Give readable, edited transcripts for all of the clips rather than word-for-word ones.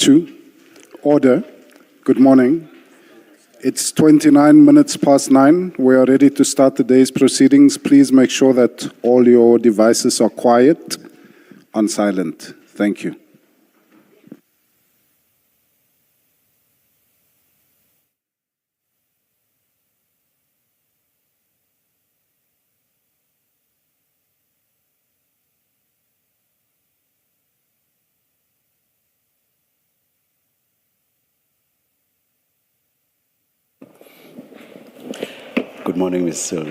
2. Order. Good morning. It's 29 minutes past 9. We are ready to start the day's proceedings. Please make sure that all your devices are quiet, on silent. Thank you. Good morning, Mr.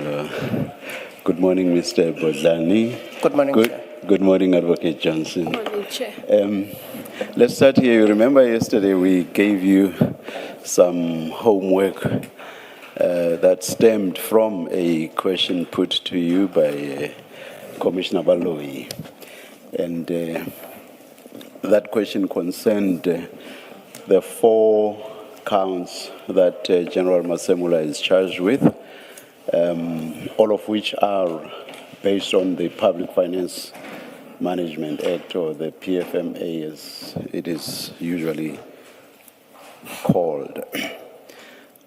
Good morning, Mr. Bodlani. Good morning, Chair. Good morning, Advocate Johnson. Good morning, Chair. Let's start here. You remember yesterday we gave you some homework that stemmed from a question put to you by Commissioner Baloyi. And that question concerned the 4 counts that General Masemula is charged with, all of which are based on the Public Finance Management Act, or the PFMA as it is usually called.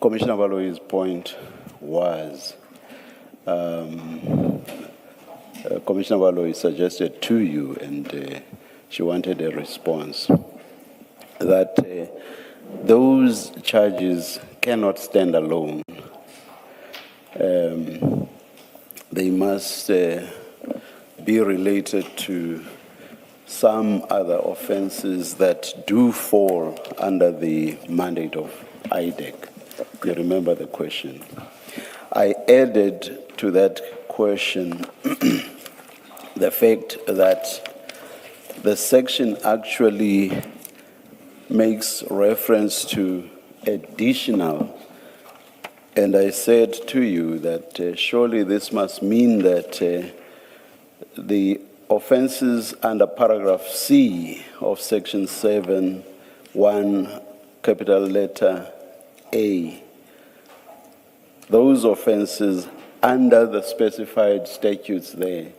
Commissioner Baloyi's point was, Commissioner Baloyi suggested to you, and she wanted a response, that those charges cannot stand alone. They must be related to some other offenses that do fall under the mandate of IDAC. You remember the question. I added to that question the fact that the section actually makes reference to additional, and I said to you that surely this must mean that the offenses under paragraph C of section 7(1) capital letter A, those offenses under the specified statutes there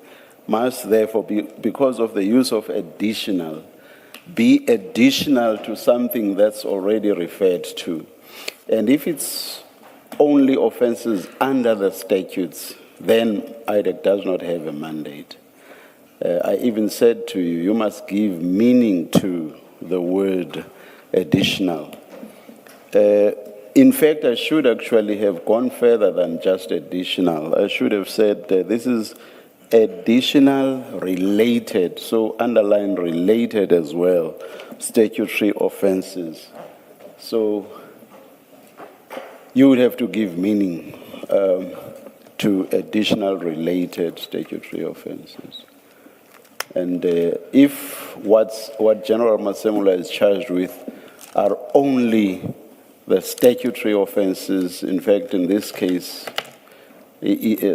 must therefore be, because of the use of additional, be additional to something that's already referred to. And if it's only offenses under the statutes, then IDAC does not have a mandate. I even said to you, you must give meaning to the word additional. In fact, I should actually have gone further than just additional. I should have said this is additional related, so underline related as well, statutory offenses. So you would have to give meaning to additional related statutory offenses. And if what General Masemula is charged with are only the statutory offenses, in fact, in this case,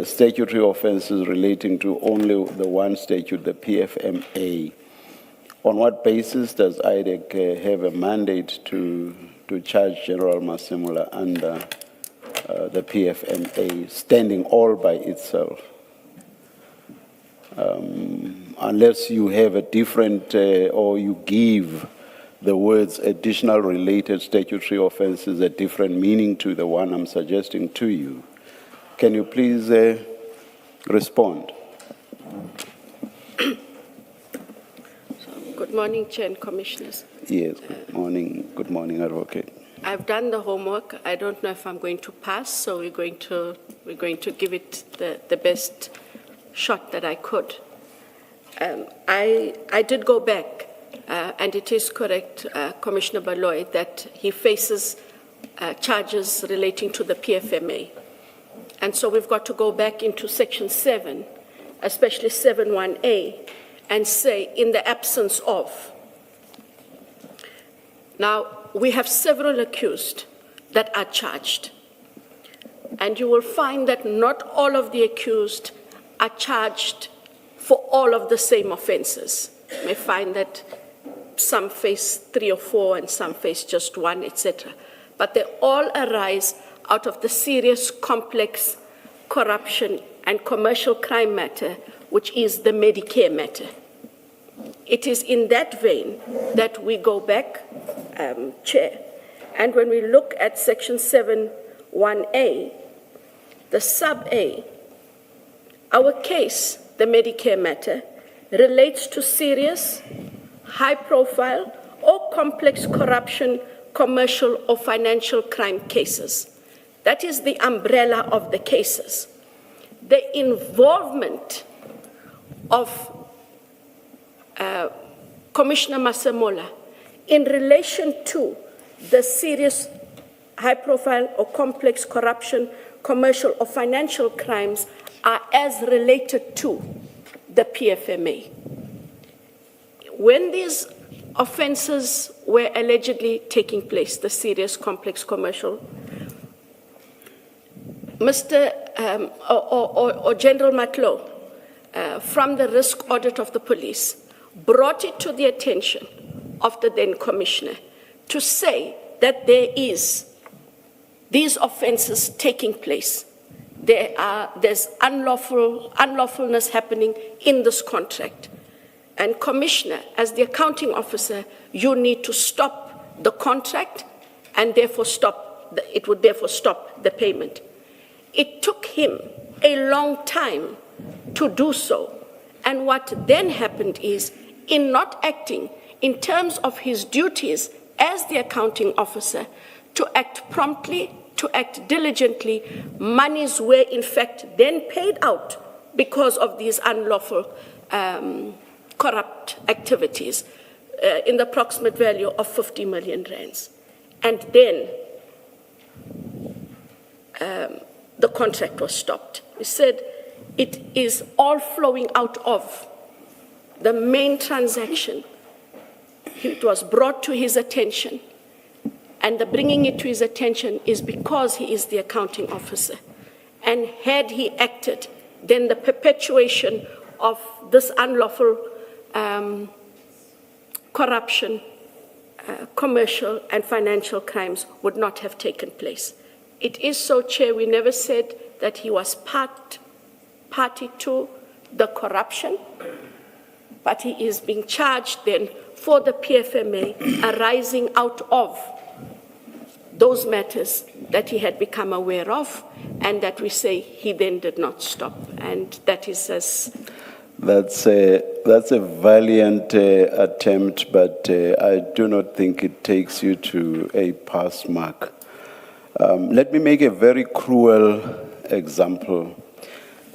statutory offenses relating to only the one statute, the PFMA, on what basis does IDAC have a mandate to charge General Masemula under the PFMA, standing all by itself? Unless you have a different, or you give the words additional related statutory offenses a different meaning to the one I'm suggesting to you. Can you please respond? Good morning, Chair and Commissioners. Yes, good morning. Good morning, Advocate. I've done the homework. I don't know if I'm going to pass, so we're going to give it the best shot that I could. I did go back, and it is correct, Commissioner Baloyi, that he faces charges relating to the PFMA. And so we've got to go back into Section 7, especially 7(1)A, and say, in the absence of. Now, we have several accused that are charged. And you will find that not all of the accused are charged for all of the same offenses. You may find that some face 3 or 4 and some face just 1, etc. But they all arise out of the serious, complex corruption and commercial crime matter, which is the Medicare matter. It is in that vein that we go back Chair. And when we look at Section 7(1)(a), the sub-A, our case, the Medicare matter, relates to serious, high-profile, or complex corruption, commercial or financial crime cases. That is the umbrella of the cases. The involvement of Commissioner Masemola in relation to the serious, high-profile or complex corruption, commercial or financial crimes are as related to the PFMA. When these offenses were allegedly taking place, the serious, complex, commercial, General Matlo, from the risk audit of the police, brought it to the attention of the then commissioner to say that there is these offenses taking place. There's unlawfulness happening in this contract. And Commissioner, as the accounting officer, you need to stop the contract and therefore it would therefore stop the payment. It took him a long time to do so. And what then happened is, in not acting in terms of his duties as the accounting officer, to act promptly, to act diligently, monies were in fact then paid out because of these unlawful corrupt activities in the approximate value of 50 million rands. And then the contract was stopped. He said it is all flowing out of the main transaction. It was brought to his attention, and the bringing it to his attention is because he is the accounting officer. And had he acted, then the perpetuation of this unlawful corruption, commercial and financial crimes would not have taken place. It is so, Chair, we never said that he was party to the corruption, but he is being charged then for the PFMA arising out of those matters that he had become aware of, and that we say he then did not stop. And that is as... That's a valiant attempt, but I do not think it takes you to a pass mark. Let me make a very cruel example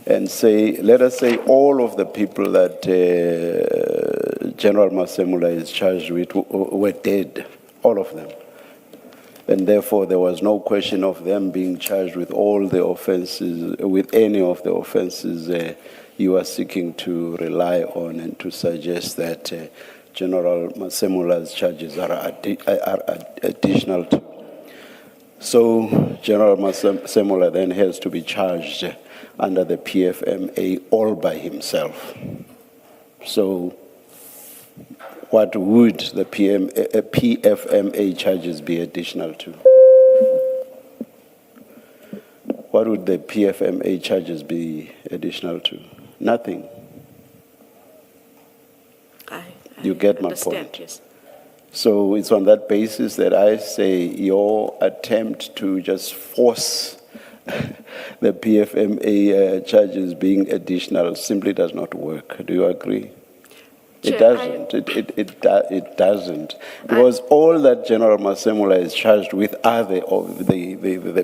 and say, let us say all of the people that General Masemola is charged with were dead, all of them. And therefore, there was no question of them being charged with all the offenses, with any of the offenses you are seeking to rely on, and to suggest that General Masemola's charges are additional to. So General Masemola then has to be charged under the PFMA all by himself. So what would the PFMA charges be additional to? What would the PFMA charges be additional to? Nothing. You get my point. Yes. So it's on that basis that I say your attempt to just force the PFMA charges being additional simply does not work. Do you agree? It doesn't. It doesn't. Because all that General Masemola is charged with are the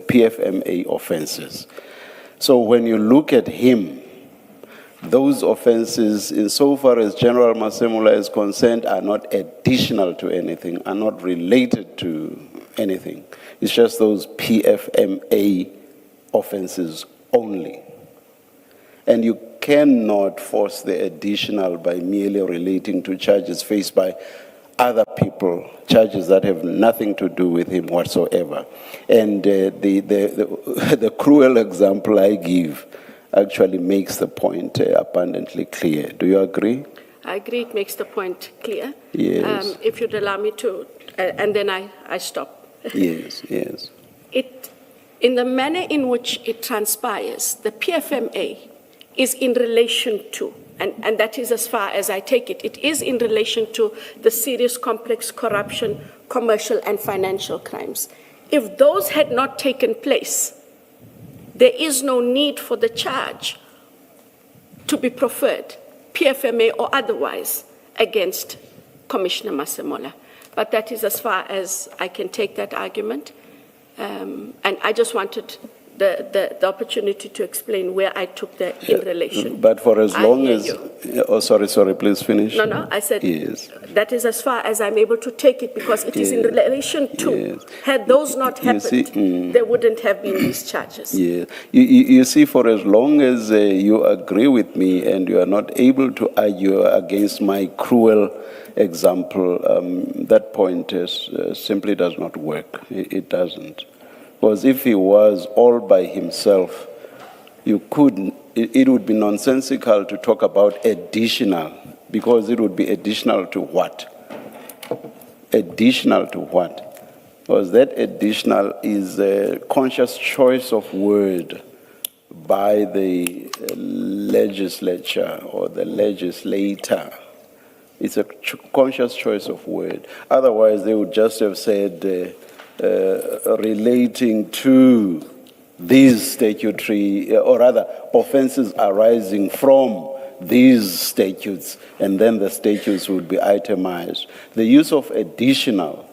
PFMA offenses. So when you look at him, those offenses, insofar as General Masemola is concerned, are not additional to anything, are not related to anything. It's just those PFMA offenses only. And you cannot force the additional by merely relating to charges faced by other people, charges that have nothing to do with him whatsoever. And the cruel example I give actually makes the point abundantly clear. Do you agree? I agree, it makes the point clear. Yes. If you'd allow me to, and then I stop. Yes, yes. In the manner in which it transpires, the PFMA is in relation to and that is as far as I take it. It is in relation to the serious complex corruption, commercial and financial crimes. If those had not taken place, there is no need for the charge to be preferred, PFMA or otherwise, against Commissioner Masemola. But that is as far as I can take that argument. And I just wanted the opportunity to explain where I took that in relation. But for as long as... you. Oh, sorry, please finish. No, I said yes. That is as far as I'm able to take it, because it is in relation to, yes. Had those not happened, there wouldn't have been these charges. Yeah. You see, for as long as you agree with me and you are not able to argue against my cruel example, that point simply does not work. It doesn't. Because if he was all by himself, it would be nonsensical to talk about additional, because it would be additional to what? Additional to what? Because that additional is a conscious choice of word by the legislature or the legislator. It's a conscious choice of word. Otherwise, they would just have said relating to these statutory, or rather, offenses arising from these statutes, and then the statutes would be itemized. The use of additional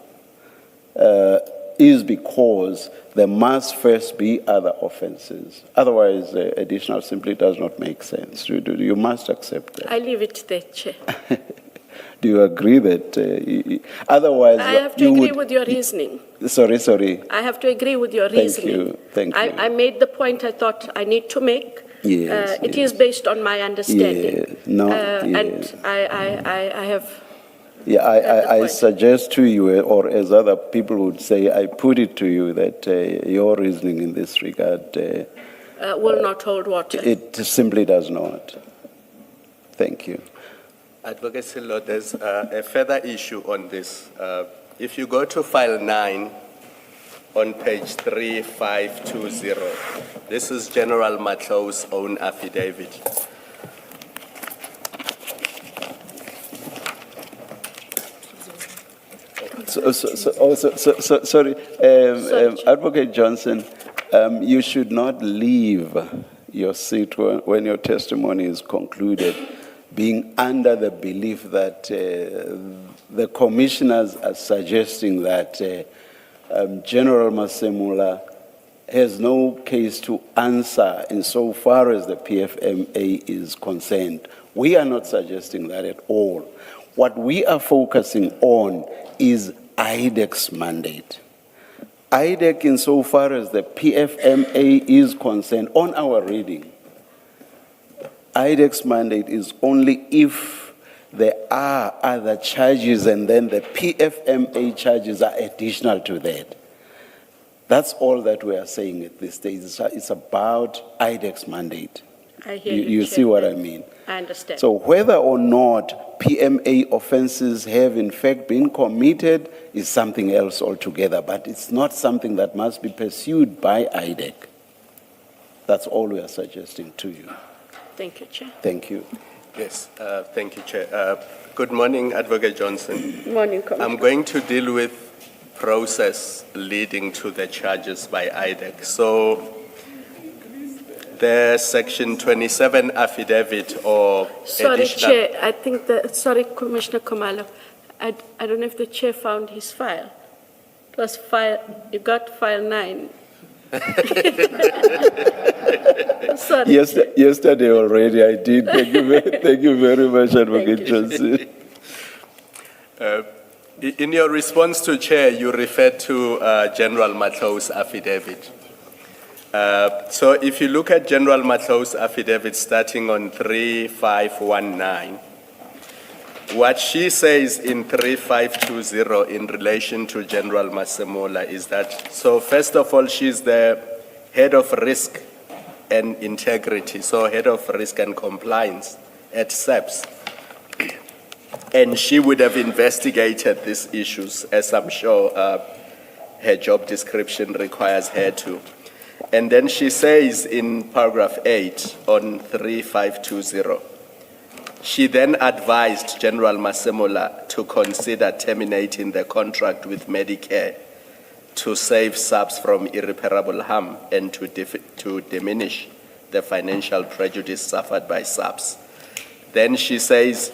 is because there must first be other offenses. Otherwise, additional simply does not make sense. You must accept that. I leave it there, Chair. Do you agree that otherwise I have to agree with your reasoning. Sorry. I have to agree with your reasoning. Thank you. I made the point I thought I need to make. Yes, it is based on my understanding. Yes. And I have... Yeah, I suggest to you, or as other people would say, I put it to you that your reasoning in this regard... will not hold water. It simply does not. Thank you. Advocate Silo, there's a further issue on this. If you go to file 9 on page 3520, this is General Mkhwanazi's own affidavit. Sorry, Advocate Johnson, you should not leave your seat when your testimony is concluded, being under the belief that the commissioners are suggesting that General Masemola has no case to answer insofar as the PFMA is concerned. We are not suggesting that at all. What we are focusing on is IDAC's mandate. IDAC, insofar as the PFMA is concerned, on our reading, IDAC's mandate is only if there are other charges and then the PFMA charges are additional to that. That's all that we are saying at this stage. It's about IDAC's mandate. I hear you see what I mean? I understand. So whether or not PMA offenses have in fact been committed is something else altogether, but it's not something that must be pursued by IDAC. That's all we are suggesting to you. Thank you, Chair. Thank you. Yes, thank you, Chair. Good morning, Advocate Johnson. Good morning, Commissioner. I'm going to deal with process leading to the charges by IDAC. So the Section 27 affidavit or Sorry, additional... Chair, I think sorry, Commissioner Khumalo, I don't know if the Chair found his file. It was you got file 9. Sorry. Yesterday already I did. Thank you very much, Advocate Johnson. In your response to Chair, you referred to General Mkhwanazi's affidavit. So if you look at General Mkhwanazi's affidavit starting on 3519, what she says in 3520 in relation to General Masemola is that, so first of all, she's the head of risk and integrity, so head of risk and compliance at SAPS. And she would have investigated these issues, as I'm sure her job description requires her to. And then she says in paragraph 8 on 3520 She then advised General Masemola to consider terminating the contract with Medicare to save subs from irreparable harm and to diminish the financial prejudice suffered by subs. Then she says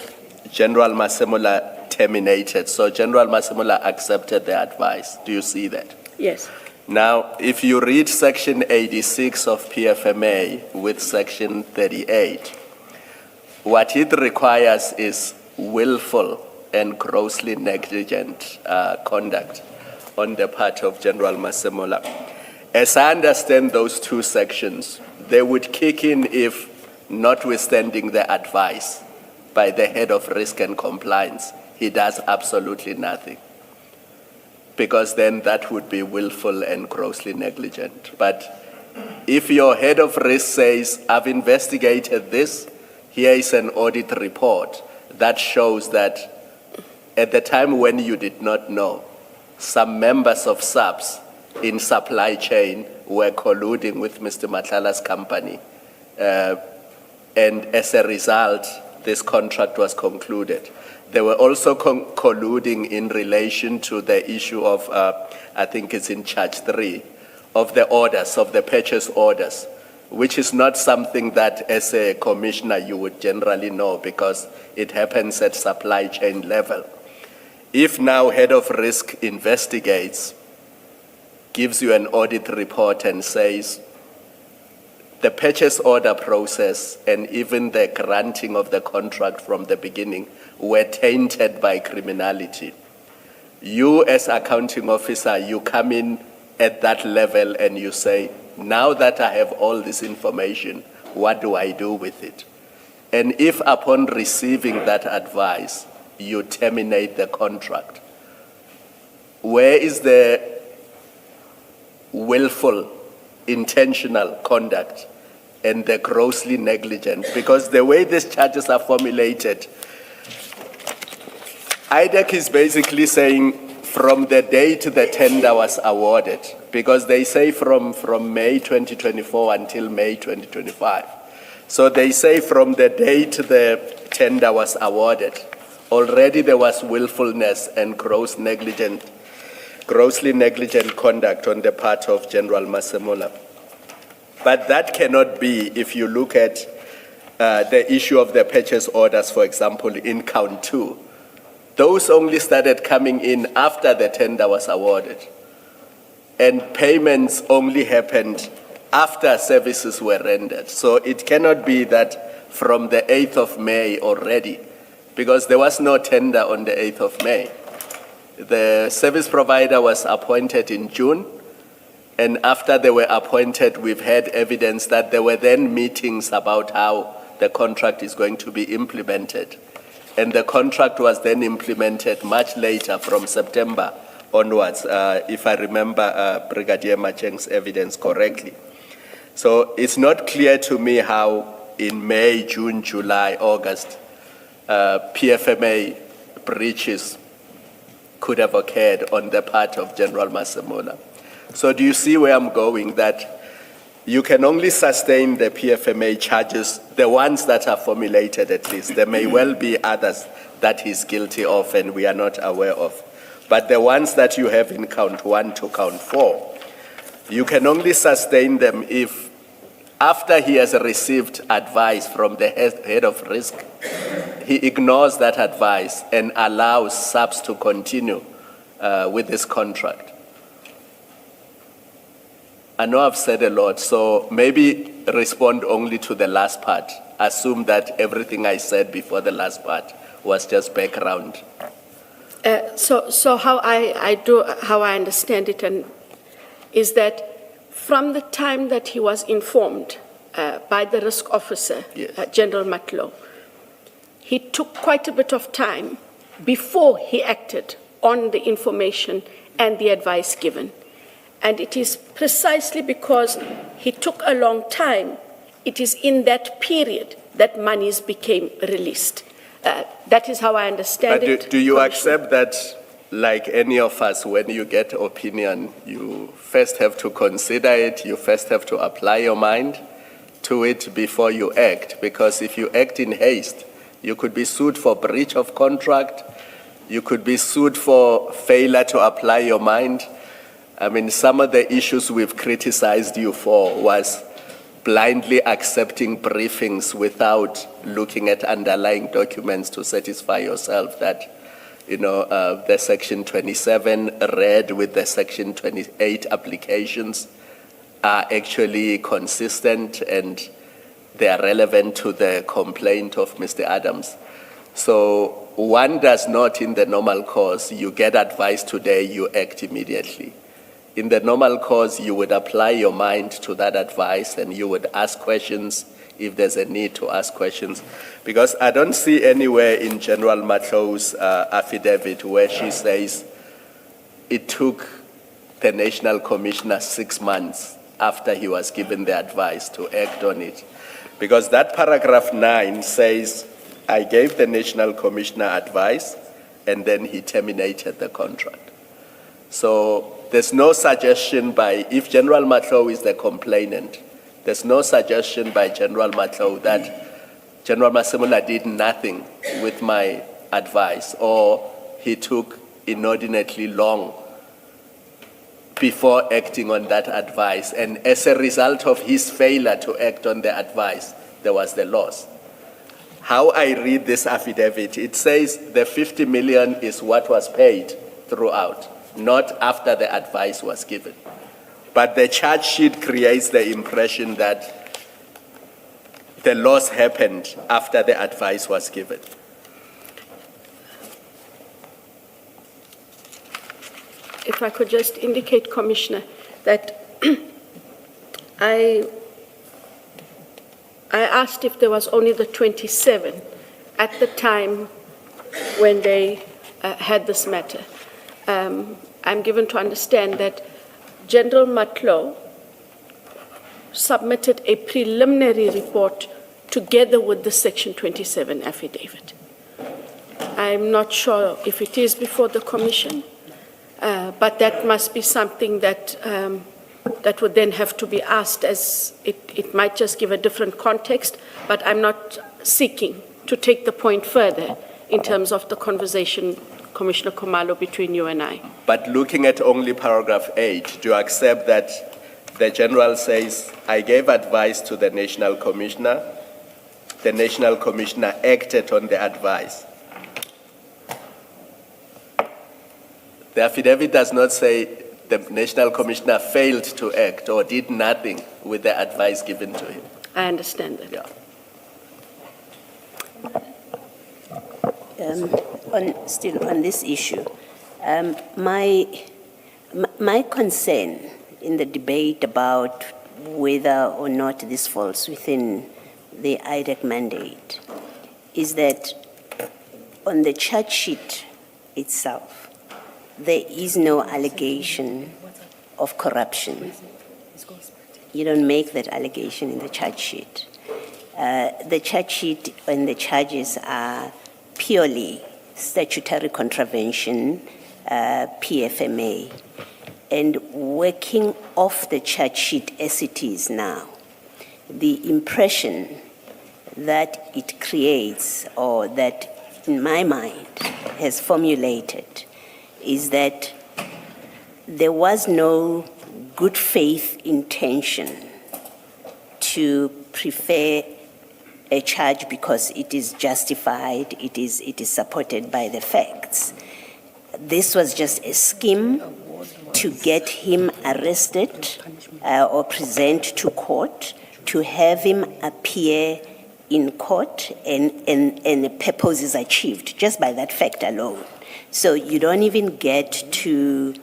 General Masemola terminated. So General Masemola accepted the advice. Do you see that? Yes. Now, if you read Section 86 of PFMA with Section 38, what it requires is willful and grossly negligent conduct on the part of General Masemola. As I understand those two sections, they would kick in if, notwithstanding the advice by the head of risk and compliance, he does absolutely nothing. Because then that would be willful and grossly negligent. But if your head of risk says, I've investigated this, here is an audit report that shows that at the time when you did not know, some members of SAPS in supply chain were colluding with Mr. Matlala's company. And as a result, this contract was concluded. They were also colluding in relation to the issue of, I think it's in charge 3, of the orders, of the purchase orders, which is not something that as a commissioner you would generally know because it happens at supply chain level. If now head of risk investigates, gives you an audit report and says the purchase order process and even the granting of the contract from the beginning were tainted by criminality. You as accounting officer, you come in at that level and you say, now that I have all this information, what do I do with it? And if upon receiving that advice, you terminate the contract, where is the willful, intentional conduct and the grossly negligent? Because the way these charges are formulated, IDAC is basically saying from the date the tender was awarded, because they say from May 2024 until May 2025. So they say from the date the tender was awarded, already there was willfulness and grossly negligent conduct on the part of General Masemola. But that cannot be if you look at the issue of the purchase orders, for example, in count 2. Those only started coming in after the tender was awarded. And payments only happened after services were rendered. So it cannot be that from the 8th of May already, because there was no tender on the 8th of May. The service provider was appointed in June, and after they were appointed, we've had evidence that there were then meetings about how the contract is going to be implemented. And the contract was then implemented much later, from September onwards, if I remember Brigadier Macheng's evidence correctly. So it's not clear to me how in May, June, July, August, PFMA breaches could have occurred on the part of General Masemola. So do you see where I'm going? That you can only sustain the PFMA charges, the ones that are formulated at least. There may well be others that he's guilty of and we are not aware of. But the ones that you have in count 1 to count 4, you can only sustain them if, after he has received advice from the head of risk, he ignores that advice and allows subs to continue with this contract. I know I've said a lot, so maybe respond only to the last part. Assume that everything I said before the last part was just background. So how I understand it is that from the time that he was informed by the risk officer, Yes. General Matlo, he took quite a bit of time before he acted on the information and the advice given. And it is precisely because he took a long time, it is in that period that monies became released. That is how I understand it. But do you accept that, like any of us, when you get opinion, you first have to consider it, you first have to apply your mind to it before you act? Because if you act in haste, You could be sued for breach of contract. You could be sued for failure to apply your mind. I mean, some of the issues we've criticized you for was blindly accepting briefings without looking at underlying documents to satisfy yourself that, the Section 27 read with the Section 28 applications are actually consistent and they are relevant to the complaint of Mr. Adams. So one does not, in the normal course, you get advice today, you act immediately. In the normal course, you would apply your mind to that advice and you would ask questions if there's a need to ask questions. Because I don't see anywhere in General Mkhwanazi's affidavit where she says it took the National Commissioner 6 months after he was given the advice to act on it. Because that paragraph 9 says, I gave the National Commissioner advice and then he terminated the contract. So there's no suggestion if General Mkhwanazi is the complainant, there's no suggestion by General Mkhwanazi that General Masemola did nothing with my advice or he took inordinately long before acting on that advice. And as a result of his failure to act on the advice, there was the loss. How I read this affidavit, it says the 50 million is what was paid throughout, not after the advice was given. But the charge sheet creates the impression that the loss happened after the advice was given. If I could just indicate, Commissioner, that I asked if there was only the 27 at the time when they had this matter. I'm given to understand that General Mkhwanazi submitted a preliminary report together with the Section 27 affidavit. I'm not sure if it is before the Commission, but that must be something that that would then have to be asked, as it might just give a different context, but I'm not seeking to take the point further in terms of the conversation, Commissioner Khumalo, between you and I. But looking at only paragraph 8, do you accept that the General says, I gave advice to the National Commissioner, the National Commissioner acted on the advice? The affidavit does not say the National Commissioner failed to act or did nothing with the advice given to him. I understand that. Yeah. Still on this issue, my concern in the debate about whether or not this falls within the IDAC mandate is that on the charge sheet itself, there is no allegation of corruption. You don't make that allegation in the charge sheet. The charge sheet and the charges are purely statutory contravention, PFMA, and working off the charge sheet as it is now, the impression that it creates, or that in my mind has formulated, is that there was no good faith intention to prefer a charge because it is justified, it is supported by the facts. This was just a scheme to get him arrested or present to court, to have him appear in court, and the purpose is achieved just by that fact alone. So you don't even get to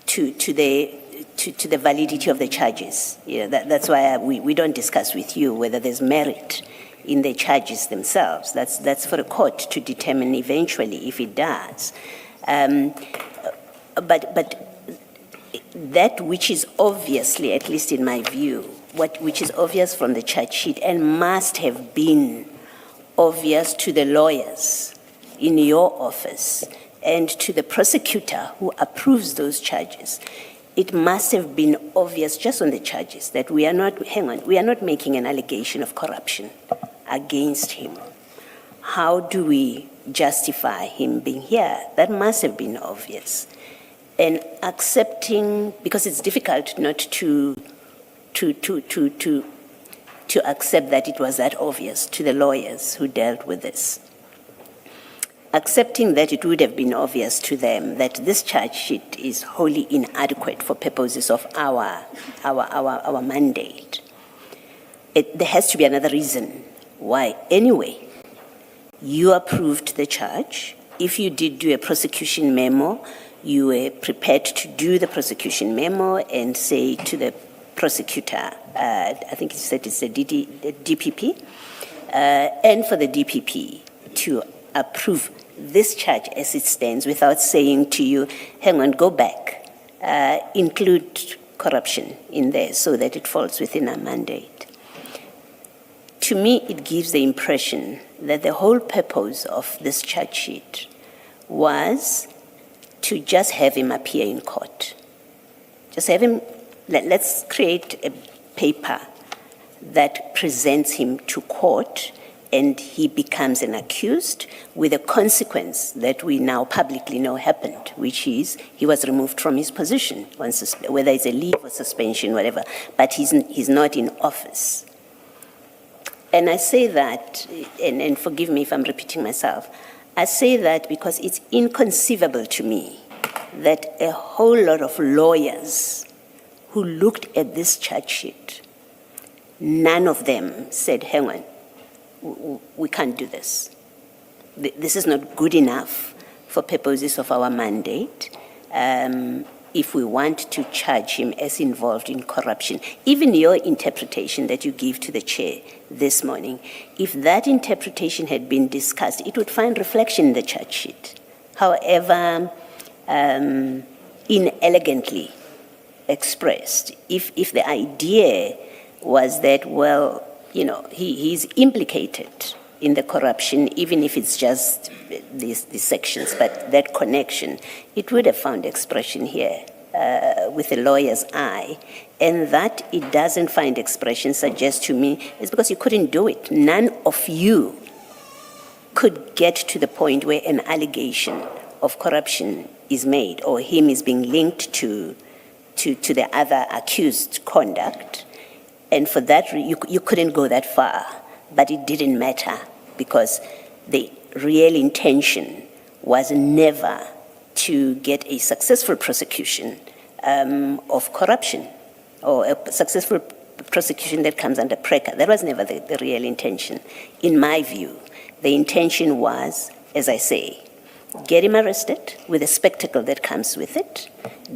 the validity of the charges. That's why we don't discuss with you whether there's merit in the charges themselves. That's for the court to determine eventually if it does. But that which is obviously, at least in my view, which is obvious from the charge sheet and must have been obvious to the lawyers in your office and to the prosecutor who approves those charges, it must have been obvious just on the charges that we are not making an allegation of corruption against him. how do we justify him being here? That must have been obvious. And accepting, because it's difficult not to accept that it was that obvious to the lawyers who dealt with this. Accepting that it would have been obvious to them that this charge sheet is wholly inadequate for purposes of our mandate. There has to be another reason why, anyway, you approved the charge. If you did do a prosecution memo, you were prepared to do the prosecution memo and say to the prosecutor, I think he said it's the DPP, and for the DPP to approve this charge as it stands without saying to you, hang on, go back, include corruption in there so that it falls within our mandate. To me, it gives the impression that the whole purpose of this charge sheet was to just have him appear in court. Just have him, let's create a paper that presents him to court and he becomes an accused with a consequence that we now publicly know happened, which is he was removed from his position, whether it's a leave or suspension, whatever, but he's not in office. And I say that, and forgive me if I'm repeating myself, I say that because it's inconceivable to me that a whole lot of lawyers who looked at this charge sheet, none of them said, hang on, we can't do this. This is not good enough for purposes of our mandate. If we want to charge him as involved in corruption, even your interpretation that you give to the chair this morning, if that interpretation had been discussed, it would find reflection in the charge sheet. However, inelegantly expressed, if the idea was that, well, you know, he's implicated in the corruption, even if it's just these sections, but that connection, it would have found expression here with a lawyer's eye. And that it doesn't find expression suggests to me it's because you couldn't do it. None of you could get to the point where an allegation of corruption is made or him is being linked to the other accused conduct. And for that, you couldn't go that far, but it didn't matter because the real intention was never to get a successful prosecution of corruption or a successful prosecution that comes under PRECA. That was never the real intention. In my view, the intention was, as I say, get him arrested with the spectacle that comes with it,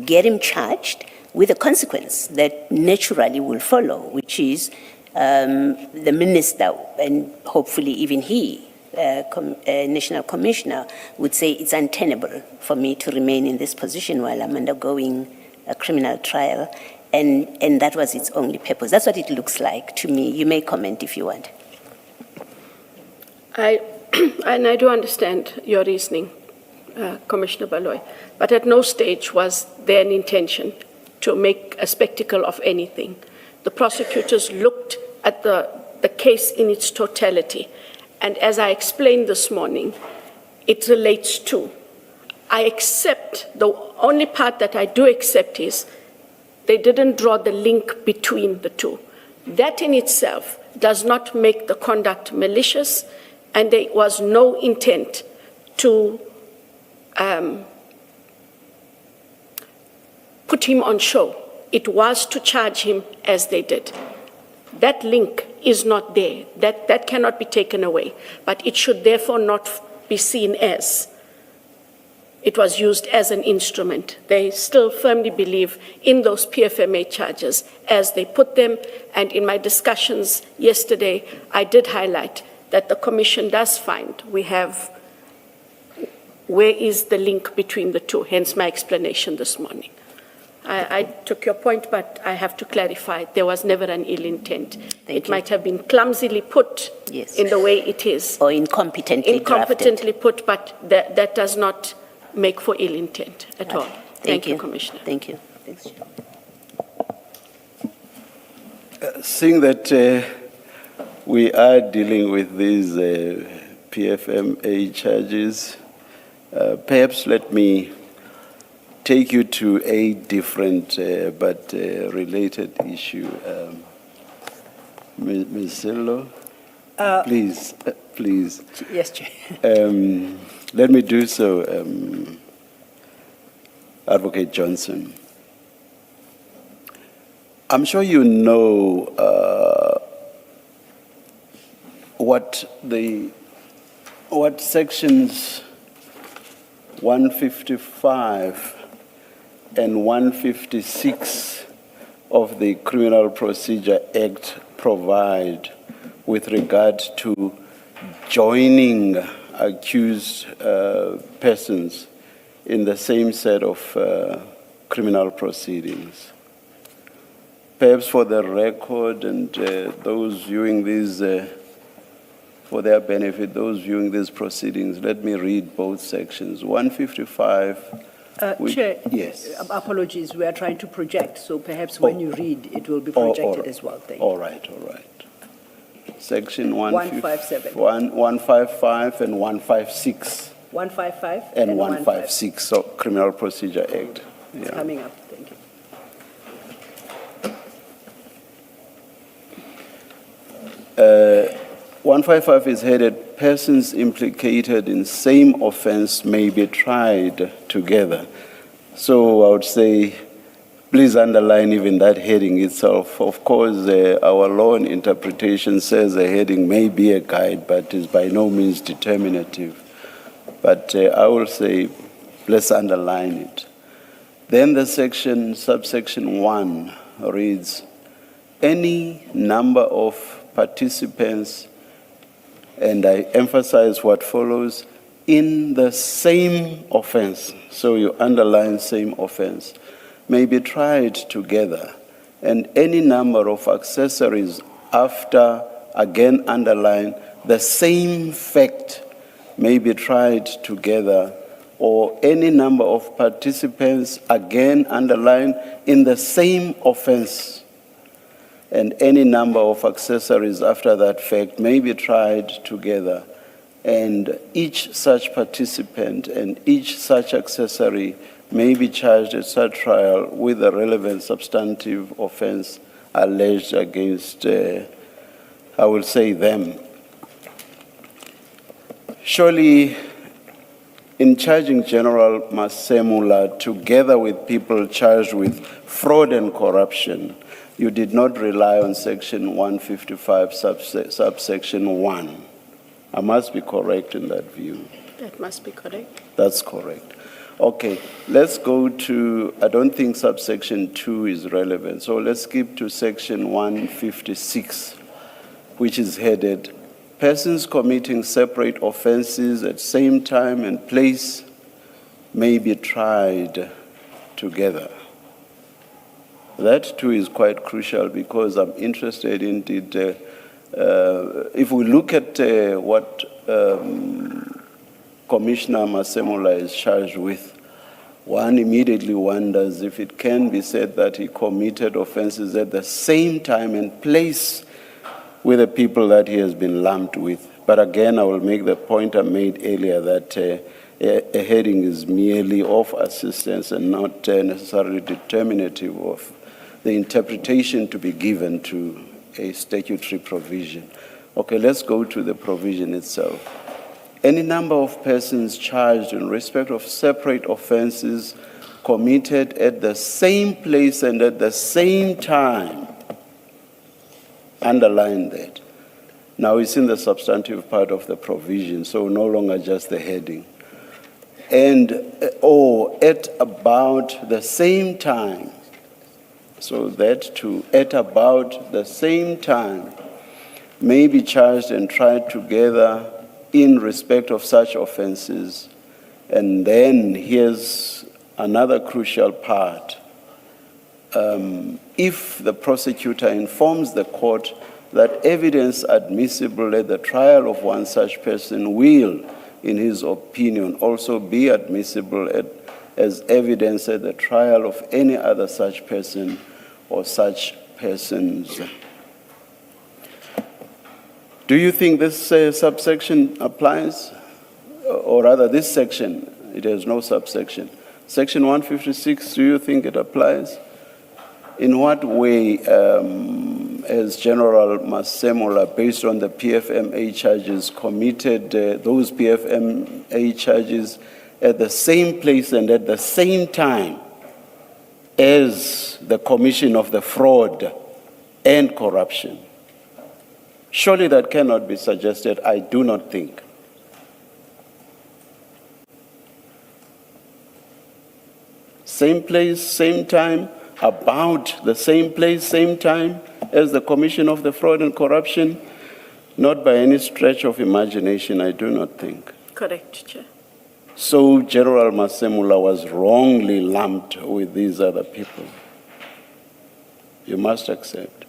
get him charged with a consequence that naturally will follow, which is the minister, and hopefully even he, National Commissioner, would say it's untenable for me to remain in this position while I'm undergoing a criminal trial, and that was its only purpose. That's what it looks like to me. You may comment if you want. And I do understand your reasoning, Commissioner Baloyi, but at no stage was there an intention to make a spectacle of anything. The prosecutors looked at the case in its totality. And as I explained this morning, it relates to. I accept, the only part that I do accept is they didn't draw the link between the two. That in itself does not make the conduct malicious, and there was no intent to put him on show. It was to charge him as they did. That link is not there. That cannot be taken away. But it should therefore not be seen as it was used as an instrument. They still firmly believe in those PFMA charges as they put them. And in my discussions yesterday, I did highlight that the Commission does find we have, where is the link between the two? Hence my explanation this morning. I took your point, but I have to clarify, there was never an ill intent. It might have been clumsily put in the way it is. Or incompetently drafted. Put, but that does not make for ill intent at all. Thank you, Commissioner. Thank you. Thanks. Seeing that we are dealing with these PFMA charges. Perhaps let me take you to a different but related issue. Ms. Sillo, please. Yes, Chair. Let me do so, Advocate Johnson. I'm sure you know what sections 155 and 156 of the Criminal Procedure Act provide with regard to joining accused persons in the same set of criminal proceedings. Perhaps for the record and those viewing these, for their benefit, those viewing these proceedings, let me read both sections. 155. Chair, yes. Apologies, we are trying to project, so perhaps when you read, it will be projected as well. Thank you. All right. Section 157. 155 and 156. 155 and 156 of Criminal Procedure Act. It's coming up. Thank you. 155 is headed, persons implicated in same offense may be tried together. So I would say, please underline even that heading itself. Of course, our law and interpretation says a heading may be a guide, but is by no means determinative. But I will say, let's underline it. Then the subsection 1 reads, any number of participants, and I emphasize what follows, in the same offense, so you underline same offense, may be tried together, and any number of accessories after, again underline, the same fact may be tried together, or any number of participants, again underline, in the same offense, and any number of accessories after that fact may be tried together, and each such participant and each such accessory may be charged at such trial with the relevant substantive offense alleged against, I will say, them. Surely, in charging General Masemula together with people charged with fraud and corruption, you did not rely on section 155, subsection 1. I must be correct in that view. That must be correct. That's correct. Okay, let's go to, I don't think subsection 2 is relevant, so let's skip to section 156, which is headed, persons committing separate offenses at same time and place may be tried together. That too is quite crucial because I'm interested in it. If we look at what Commissioner Masemula is charged with, one immediately wonders if it can be said that he committed offenses at the same time and place with the people that he has been lumped with. But again, I will make the point I made earlier that a heading is merely of assistance and not necessarily determinative of the interpretation to be given to a statutory provision. Okay, let's go to the provision itself. Any number of persons charged in respect of separate offenses committed at the same place and at the same time. Underline that. Now it's in the substantive part of the provision, so no longer just the heading. And or at about the same time. So that too, at about the same time, may be charged and tried together in respect of such offenses. And then here's another crucial part. If the prosecutor informs the court that evidence admissible at the trial of one such person will, in his opinion, also be admissible as evidence at the trial of any other such person or such persons. Do you think this subsection applies? Or rather, this section, it has no subsection. Section 156, do you think it applies? In what way has General Masemola, based on the PFMA charges, committed those PFMA charges at the same place and at the same time as the commission of the fraud and corruption? Surely that cannot be suggested, I do not think. Same place, same time, about the same place, same time as the commission of the fraud and corruption? Not by any stretch of imagination, I do not think. Correct, Chair. So General Masemola was wrongly lumped with these other people. You must accept.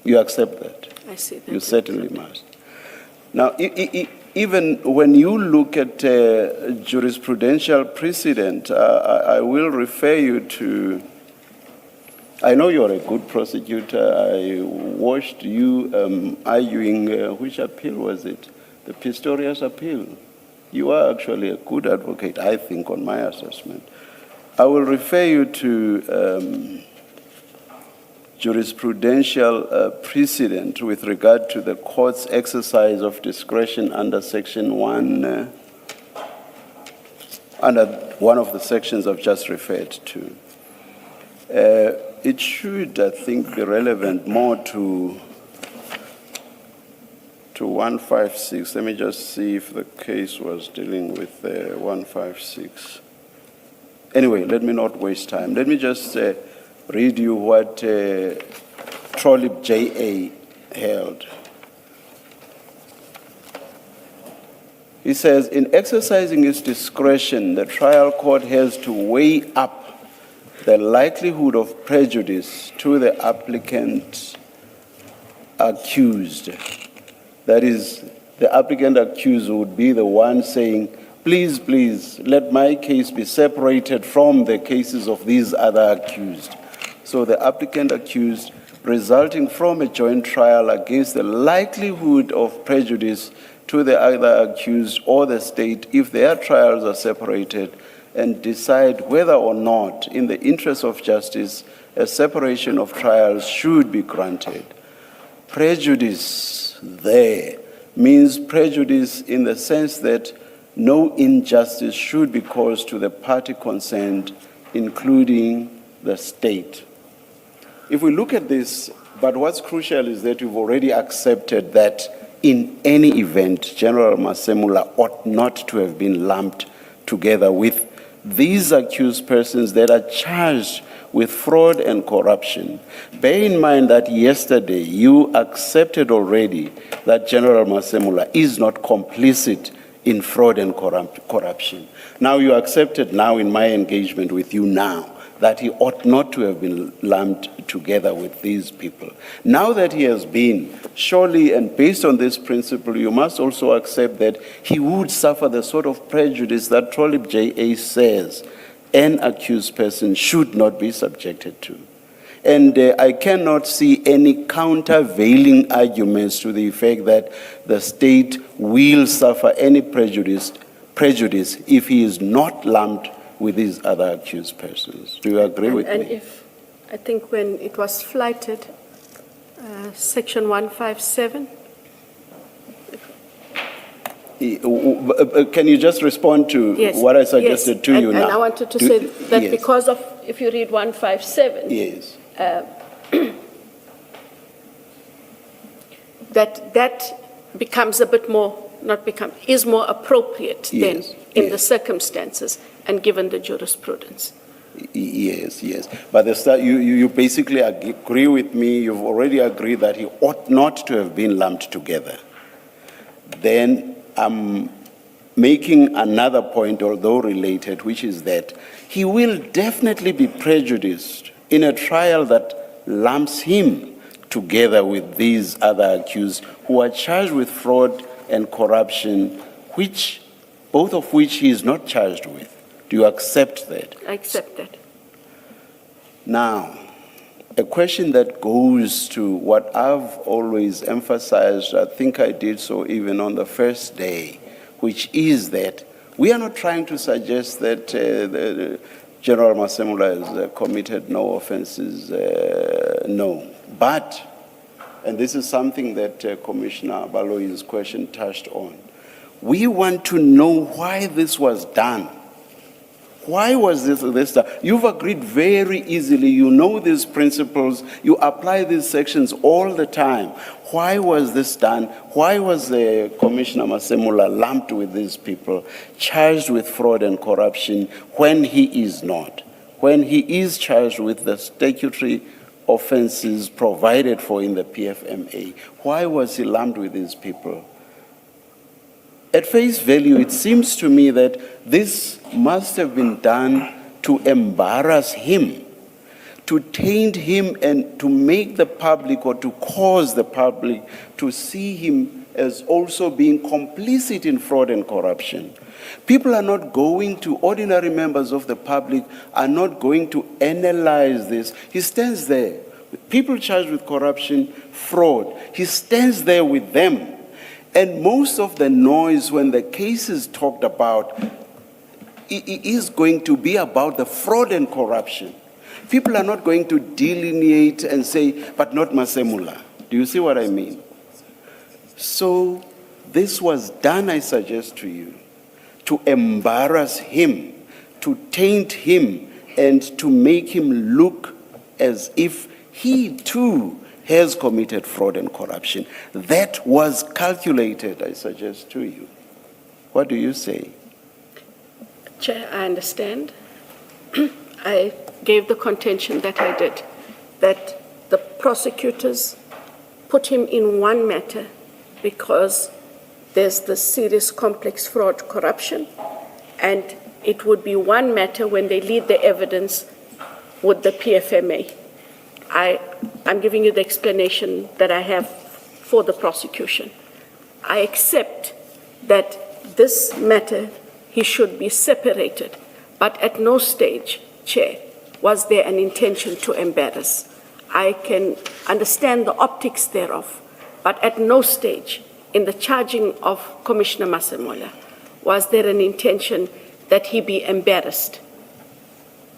You accept that? I see that. You certainly must. Now, even when you look at jurisprudential precedent, I will refer you to, I know you're a good prosecutor. I watched you arguing, which appeal was it? The Pistorius appeal. You are actually a good advocate, I think, on my assessment. I will refer you to jurisprudential precedent with regard to the court's exercise of discretion under Section 1, under one of the sections I've just referred to. It should, I think, be relevant more to 156. Let me just see if the case was dealing with 156. Anyway, let me not waste time. Let me just read you what Trolip J.A. held. He says, in exercising its discretion, the trial court has to weigh up the likelihood of prejudice to the applicant accused. That is, the applicant accused would be the one saying, please, please, let my case be separated from the cases of these other accused. So the applicant accused, resulting from a joint trial against the likelihood of prejudice to the other accused or the state if their trials are separated, and decide whether or not, in the interest of justice, a separation of trials should be granted. Prejudice there means prejudice in the sense that no injustice should be caused to the party concerned, including the state. If we look at this, but what's crucial is that you've already accepted that in any event, General Masemola ought not to have been lumped together with these accused persons that are charged with fraud and corruption. Bear in mind that yesterday you accepted already that General Masemola is not complicit in fraud and corruption. Now you accepted now in my engagement with you now that he ought not to have been lumped together with these people. Now that he has been, surely, and based on this principle, you must also accept that he would suffer the sort of prejudice that Trolip J.A. says an accused person should not be subjected to. And I cannot see any countervailing arguments to the effect that the state will suffer any prejudice if he is not lumped with these other accused persons. Do you agree with me? And if, I think when it was flighted, Section 157. Can you just respond to what I suggested to you now? And I wanted to say that because of, if you read 157, yes. that becomes a bit more, is more appropriate then in the circumstances and given the jurisprudence. Yes. But you basically agree with me. You've already agreed that he ought not to have been lumped together. Then I'm making another point, although related, which is that he will definitely be prejudiced in a trial that lumps him together with these other accused who are charged with fraud and corruption, both of which he is not charged with. Do you accept that? I accept that. Now, a question that goes to what I've always emphasized, I think I did so even on the first day, which is that we are not trying to suggest that General Masemula has committed no offenses, no. But, and this is something that Commissioner Baloyi's question touched on, we want to know why this was done. Why was this done? You've agreed very easily. You know these principles. You apply these sections all the time. Why was this done? Why was Commissioner Masemula lumped with these people, charged with fraud and corruption when he is not? When he is charged with the statutory offenses provided for in the PFMA, why was he lumped with these people? At face value, it seems to me that this must have been done to embarrass him, to taint him, and to make the public, or to cause the public to see him as also being complicit in fraud and corruption. People are not going to, ordinary members of the public are not going to analyze this. He stands there with people charged with corruption, fraud. He stands there with them. And most of the noise when the case is talked about is going to be about the fraud and corruption. People are not going to delineate and say, but not Masemula. Do you see what I mean? So this was done, I suggest to you, to embarrass him, to taint him, and to make him look as if he too has committed fraud and corruption. That was calculated, I suggest to you. What do you say? Chair, I understand. I gave the contention that I did, that the prosecutors put him in one matter because there's the serious complex fraud corruption, and it would be one matter when they lead the evidence with the PFMA. I'm giving you the explanation that I have for the prosecution. I accept that this matter, he should be separated, but at no stage, Chair, was there an intention to embarrass. I can understand the optics thereof, but at no stage in the charging of Commissioner Masemula was there an intention that he be embarrassed.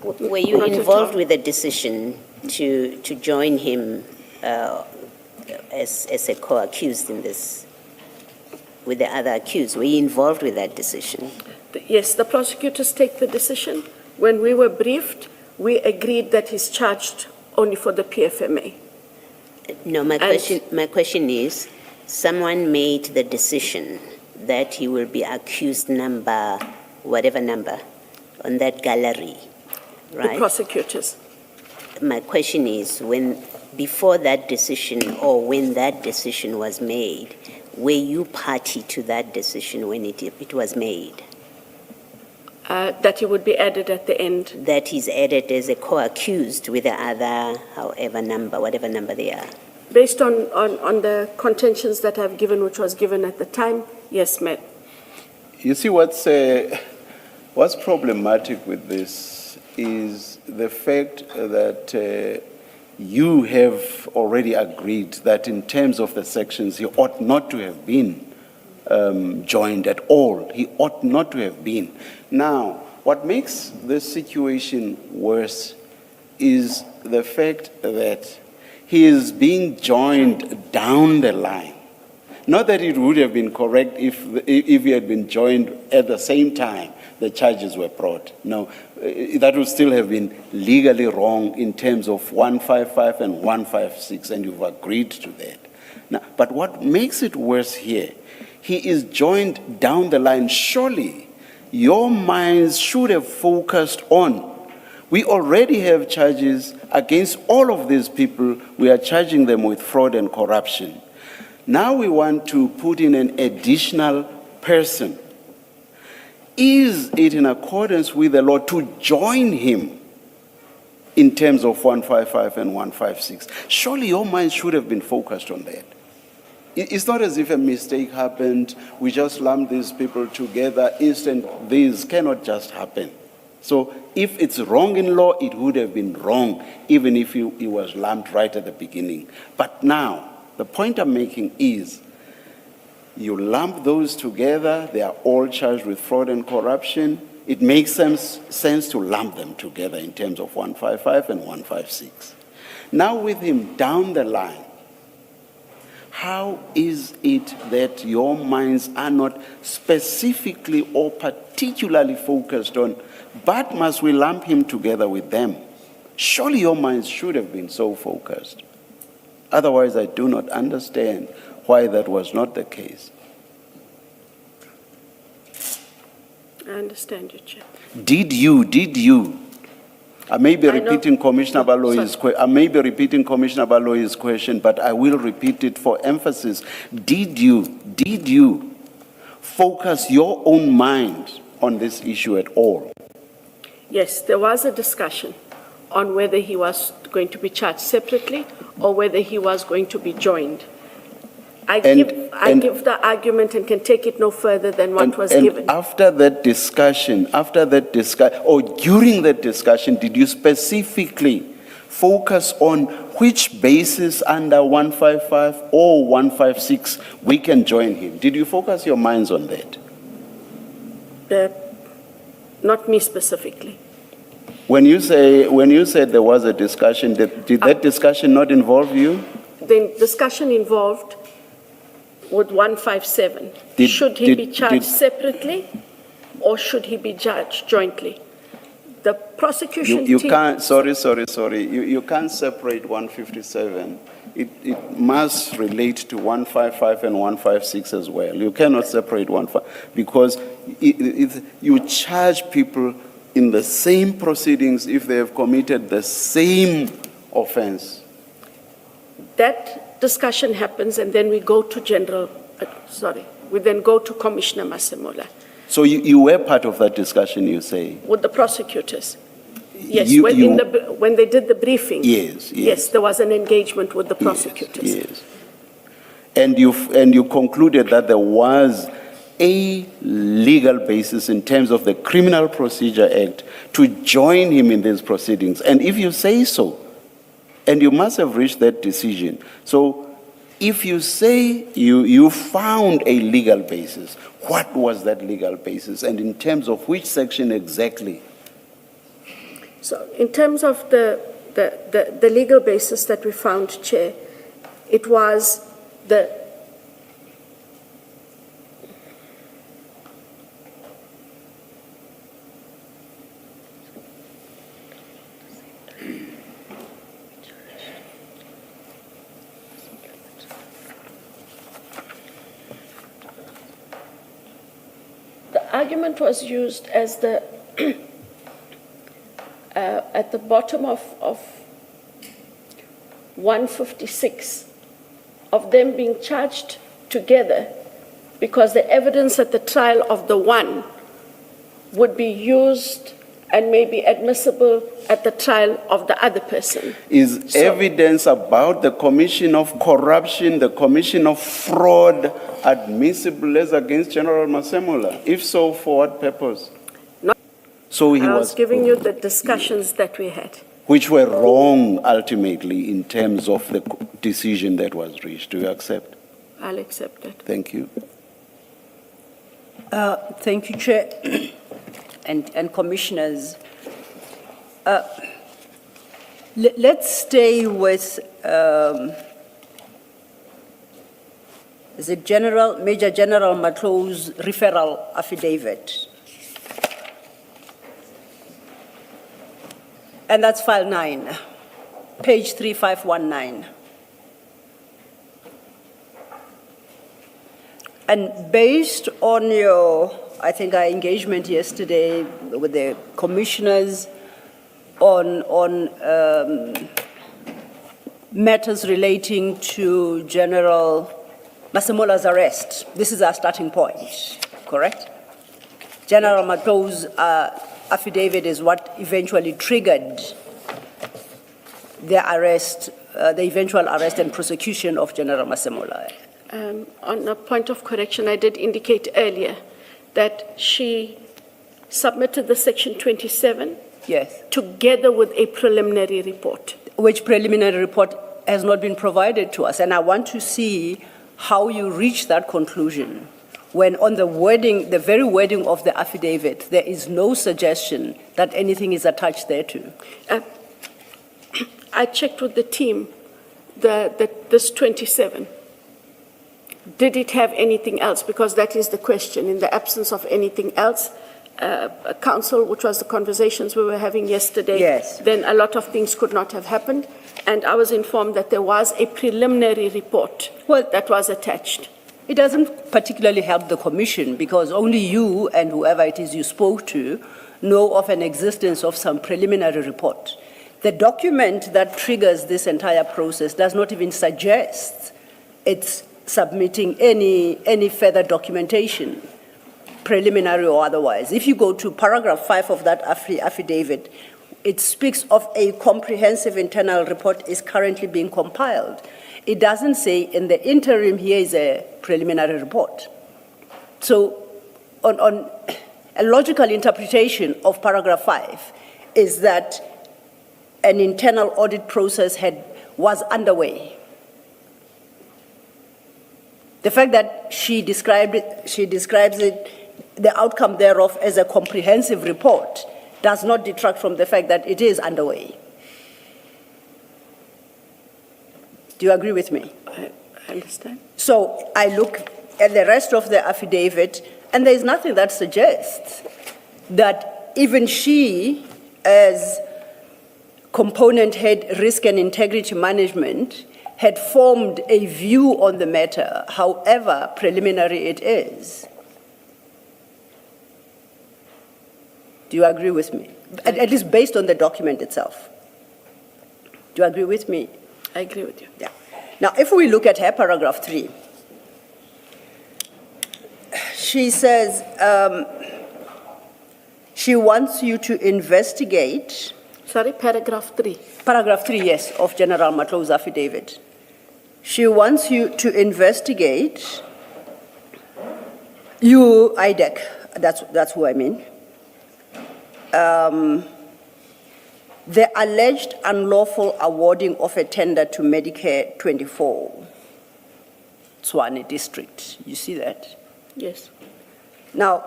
Were you involved with the decision to join him as a co-accused in this, with the other accused? Were you involved with that decision? Yes, the prosecutors take the decision. When we were briefed, we agreed that he's charged only for the PFMA. No, my question is, someone made the decision that he will be accused number, whatever number, on that gallery, right? The prosecutors. My question is, before that decision, or when that decision was made, were you party to that decision when it was made? That he would be added at the end. That he's added as a co-accused with the other, however number, whatever number they are. Based on the contentions that I've given, which was given at the time, yes, ma'am. You see, what's problematic with this is the fact that you have already agreed that in terms of the sections, he ought not to have been joined at all. He ought not to have been. Now, what makes this situation worse is the fact that he is being joined down the line. Not that it would have been correct if he had been joined at the same time the charges were brought. No, that would still have been legally wrong in terms of 155 and 156, and you've agreed to that. Now, but what makes it worse here, he is joined down the line. Surely your minds should have focused on, we already have charges against all of these people. We are charging them with fraud and corruption. Now we want to put in an additional person. Is it in accordance with the law to join him in terms of 155 and 156. Surely your mind should have been focused on that. It's not as if a mistake happened, we just lumped these people together, instant, these cannot just happen. So if it's wrong in law, it would have been wrong, even if it was lumped right at the beginning. But now, the point I'm making is, you lump those together, they are all charged with fraud and corruption. It makes sense to lump them together in terms of 155 and 156. Now with him down the line, how is it that your minds are not specifically or particularly focused on, but must we lump him together with them? Surely your minds should have been so focused. Otherwise, I do not understand why that was not the case. I understand you, Chair. Did you? I may be repeating Commissioner Baloyi's question, but I will repeat it for emphasis. Did you focus your own mind on this issue at all? Yes, there was a discussion on whether he was going to be charged separately or whether he was going to be joined. I give the argument and can take it no further than what was given. After that discussion, or during that discussion, did you specifically focus on which basis under 155 or 156 we can join him? Did you focus your minds on that? Not me specifically. When you said there was a discussion, did that discussion not involve you? The discussion involved with 157. Should he be charged separately or should he be charged jointly? The prosecution you team... can't, sorry. You can't separate 157. It must relate to 155 and 156 as well. You cannot separate 155 because you charge people in the same proceedings if they have committed the same offense. That discussion happens and then we go to we then go to Commissioner Masemola. So you were part of that discussion, you say? With the prosecutors. Yes, when they did the briefing. Yes, there was an engagement with the prosecutors. Yes. And you concluded that there was a legal basis in terms of the Criminal Procedure Act to join him in these proceedings. And if you say so, and you must have reached that decision. So if you say you found a legal basis, what was that legal basis? And in terms of which section exactly? So in terms of the legal basis that we found, Chair, it was the argument was used as the at the bottom of 156 of them being charged together because the evidence at the trial of the one would be used and may be admissible at the trial of the other person. Is evidence about the commission of corruption, the commission of fraud, admissible as against General Masemola? If so, for what purpose? So I was giving you the discussions that we had. Which were wrong ultimately in terms of the decision that was reached. Do you accept? I'll accept it. Thank you. Thank you, Chair and Commissioners. Let's stay with the Major General Matlo's referral affidavit. And that's file 9, page 3519. And based on your, I think, our engagement yesterday with the commissioners on matters relating to General Masemola's arrest, this is our starting point, correct? General Matlo's affidavit is what eventually triggered the arrest, the eventual arrest and prosecution of General Masemola? On a point of correction, I did indicate earlier that she submitted the Section 27 Yes. together with a preliminary report. Which preliminary report has not been provided to us. And I want to see how you reach that conclusion when on the wording, the very wording of the affidavit, there is no suggestion that anything is attached thereto. I checked with the team, this 27. Did it have anything else? Because that is the question. In the absence of anything else, council, which was the conversations we were having yesterday, Yes. then a lot of things could not have happened. And I was informed that there was a preliminary report that was attached. It doesn't particularly help the commission because only you and whoever it is you spoke to know of an existence of some preliminary report. The document that triggers this entire process does not even suggest it's submitting any further documentation, preliminary or otherwise. If you go to paragraph 5 of that affidavit, it speaks of a comprehensive internal report is currently being compiled. It doesn't say in the interim here is a preliminary report. So on a logical interpretation of paragraph 5 is that an internal audit process was underway. The fact that she describes it, the outcome thereof as a comprehensive report does not detract from the fact that it is underway. Do you agree with me? I understand. So I look at the rest of the affidavit, and there is nothing that suggests that even she, as component head risk and integrity management, had formed a view on the matter, however preliminary it is. Do you agree with me? At least based on the document itself. Do you agree with me? I agree with you. Yeah. Now, if we look at her paragraph 3, she says she wants you to investigate. Sorry, paragraph 3. Paragraph 3, yes, of General Mkhwanazi's affidavit. She wants you to investigate IDAC, that's who I mean. The alleged unlawful awarding of a tender to Medicare 24, Tshwane district. You see that? Yes. Now,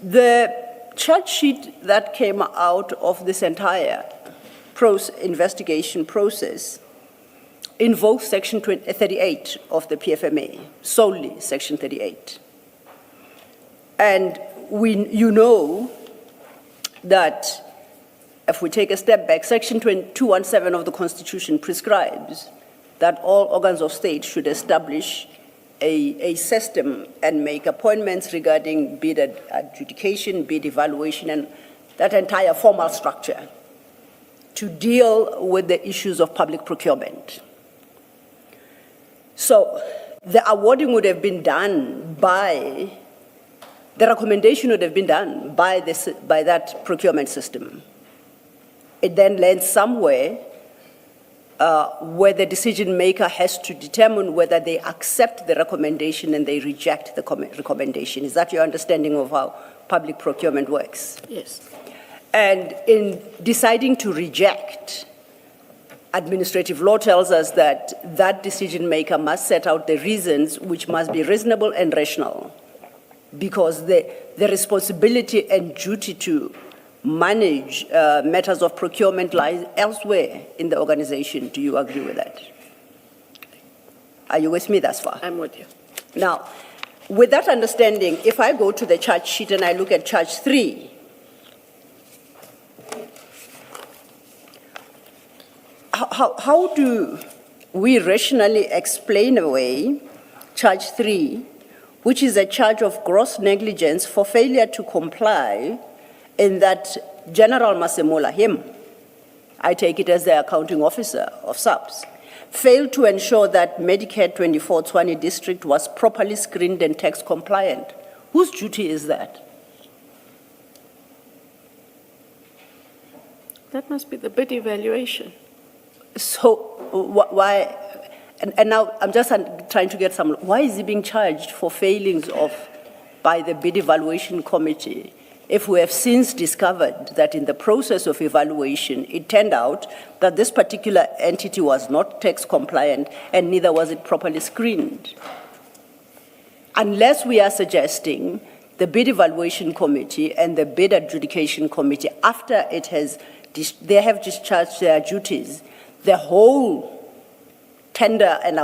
the charge sheet that came out of this entire investigation process invokes Section 38 of the PFMA, solely Section 38. And you know that if we take a step back, Section 217 of the Constitution prescribes that all organs of state should establish a system and make appointments regarding bid adjudication, bid evaluation, and that entire formal structure to deal with the issues of public procurement. So the awarding would have been done by, the recommendation would have been done by that procurement system. It then lands somewhere where the decision maker has to determine whether they accept the recommendation and they reject the recommendation. Is that your understanding of how public procurement works? Yes. And in deciding to reject, administrative law tells us that that decision maker must set out the reasons which must be reasonable and rational, because the responsibility and duty to manage matters of procurement lies elsewhere in the organization. Do you agree with that? Are you with me thus far? I'm with you. Now, with that understanding, if I go to the charge sheet and I look at charge 3, how do we rationally explain away charge 3, which is a charge of gross negligence for failure to comply, in that General Masemola, him, I take it as the accounting officer of SAPS, failed to ensure that Medicare 24 Tshwane district was properly screened and tax compliant? Whose duty is that? That must be the bid evaluation. So why, and now I'm just trying to get some, why is he being charged for failings by the bid evaluation committee if we have since discovered that in the process of evaluation, it turned out that this particular entity was not tax compliant and neither was it properly screened? Unless we are suggesting the bid evaluation committee and the bid adjudication committee, after they have discharged their duties, the whole tender and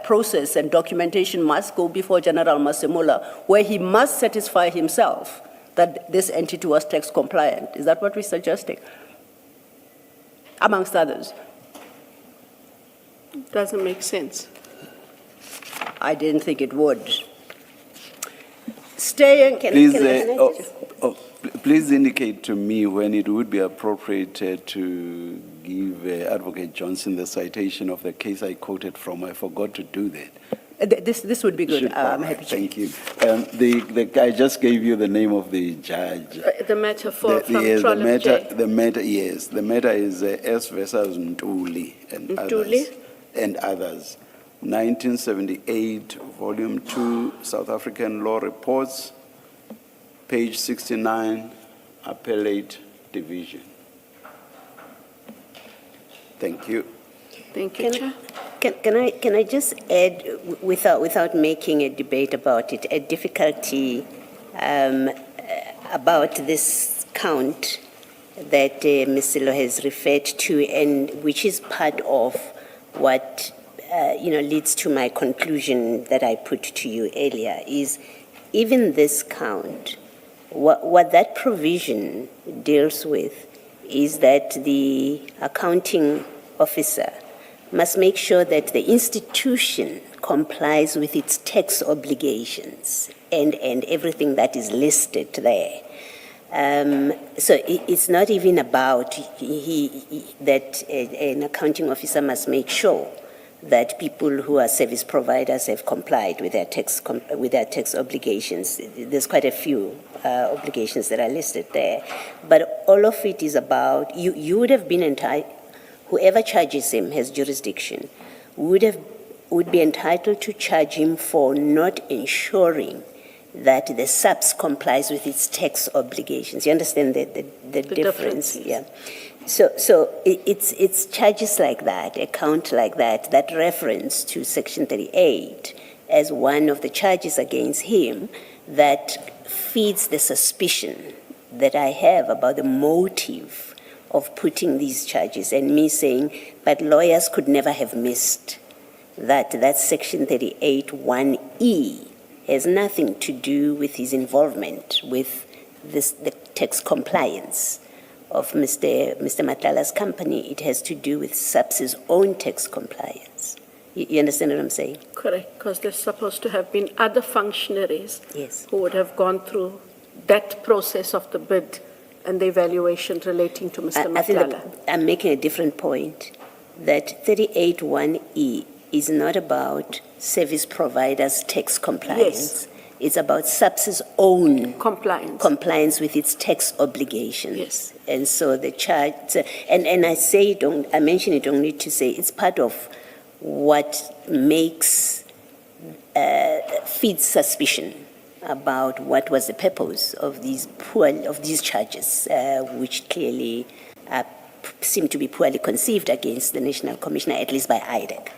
process and documentation must go before General Masemola, where he must satisfy himself that this entity was tax compliant. Is that what we're suggesting? Amongst others. Doesn't make sense. I didn't think it would. Staying. Please indicate to me when it would be appropriate to give Advocate Johnson the citation of the case I quoted from. I forgot to do that. This would be good. I'm happy to. Thank you. I just gave you the name of the judge. The matter from yes, Trollop J. the matter, yes. The matter is S versus Ntuli and others. 1978, Volume 2, South African Law Reports, page 69, Appellate Division. Thank you. Thank you, Chair. Can I just add, without making a debate about it, a difficulty about this count that Ms. Silo has referred to, and which is part of what leads to my conclusion that I put to you earlier, is even this count, what that provision deals with is that the accounting officer must make sure that the institution complies with its tax obligations and everything that is listed there. So it's not even about that an accounting officer must make sure that people who are service providers have complied with their tax obligations. There's quite a few obligations that are listed there, but all of it is about you would have been entitled. Whoever charges him has jurisdiction, would be entitled to charge him for not ensuring that the SAPS complies with its tax obligations. You understand the difference? Yeah. So it's charges like that, a count like that, that reference to Section 38 as one of the charges against him that feeds the suspicion that I have about the motive of putting these charges, and me saying, but lawyers could never have missed that Section 38(1)(e) has nothing to do with his involvement with the tax compliance of Mr. Matlala's company. It has to do with SAPS's own tax compliance. You understand what I'm saying? Correct, because there's supposed to have been other functionaries Yes. who would have gone through that process of the bid and the evaluation relating to Mr. I think Matlala. I'm making a different point, that 38(1)(e) is not about service providers' tax compliance. Yes. It's about SAPS's own Compliance. with its tax obligations. Yes. And so the charge, and I mention it only to say it's part of what feeds suspicion about what was the purpose of these charges, which clearly seem to be poorly conceived against the National Commissioner, at least by IDAC.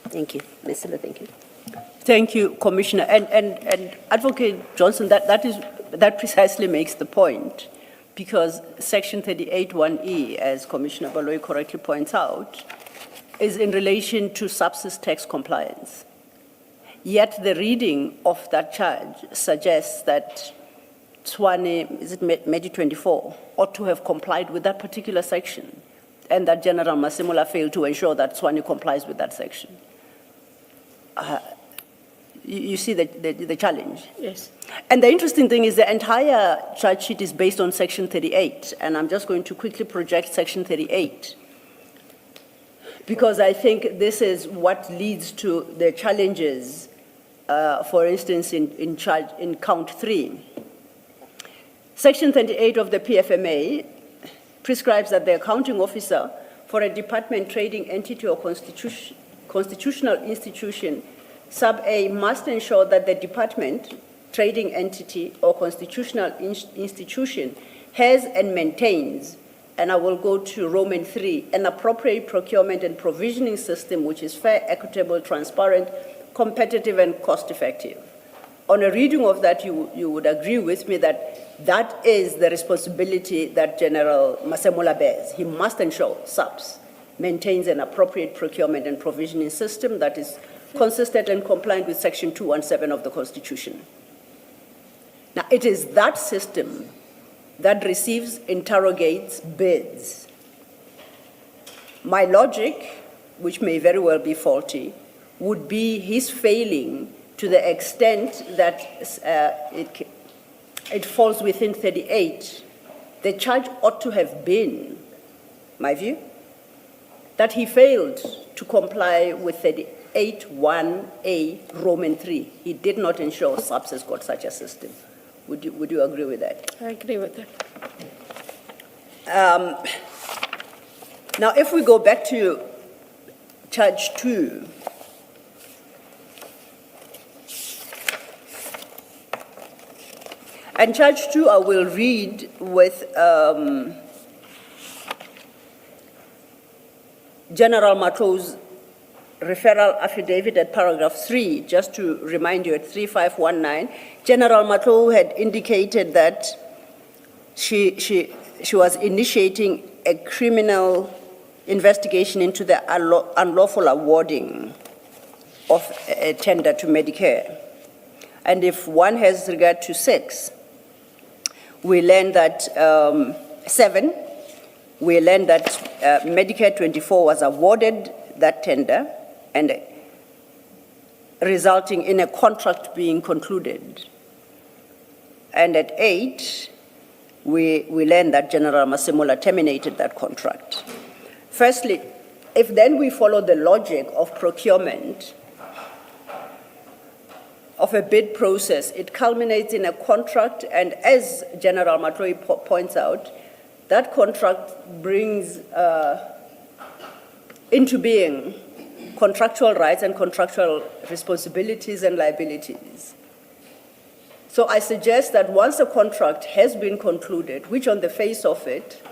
Thank you. Ms. Silo, thank you. Thank you, Commissioner. And Advocate Johnson, that precisely makes the point, because Section 38(1)(e), as Commissioner Baloyi correctly points out, is in relation to SAPS's tax compliance. Yet the reading of that charge suggests that Tshwane, is it Medi 24, ought to have complied with that particular section, and that General Masemola failed to ensure that Tshwane complies with that section. You see the challenge? Yes. And the interesting thing is the entire charge sheet is based on Section 38, and I'm just going to quickly project Section 38, because I think this is what leads to the challenges, for instance, in count 3. Section 38 of the PFMA prescribes that the accounting officer for a department, trading entity, or constitutional institution, sub A, must ensure that the department, trading entity, or constitutional institution has and maintains, and I will go to Roman 3, an appropriate procurement and provisioning system which is fair, equitable, transparent, competitive, and cost-effective. On a reading of that, you would agree with me that that is the responsibility that General Masemola bears. He must ensure SAPS maintains an appropriate procurement and provisioning system that is consistent and compliant with Section 217 of the Constitution. Now, it is that system that receives, interrogates, bids. My logic, which may very well be faulty, would be his failing to the extent that it falls within 38. The charge ought to have been, my view, that he failed to comply with 38(1)A Roman 3. He did not ensure SAPS has got such a system. Would you agree with that? I agree with that. Now, if we go back to charge 2, and charge 2 I will read with General Mato's referral affidavit at paragraph 3, just to remind you, at 3519, General Mato had indicated that she was initiating a criminal investigation into the unlawful awarding of a tender to Medicare. And if one has regard to 6, we learned that 7, we learned that Medicare 24 was awarded that tender and resulting in a contract being concluded. And at 8, we learned that General Masemola terminated that contract. Firstly, if then we follow the logic of procurement, of a bid process, it culminates in a contract, and as General Matoi points out, that contract brings into being contractual rights and contractual responsibilities and liabilities. So I suggest that once a contract has been concluded, which on the face of it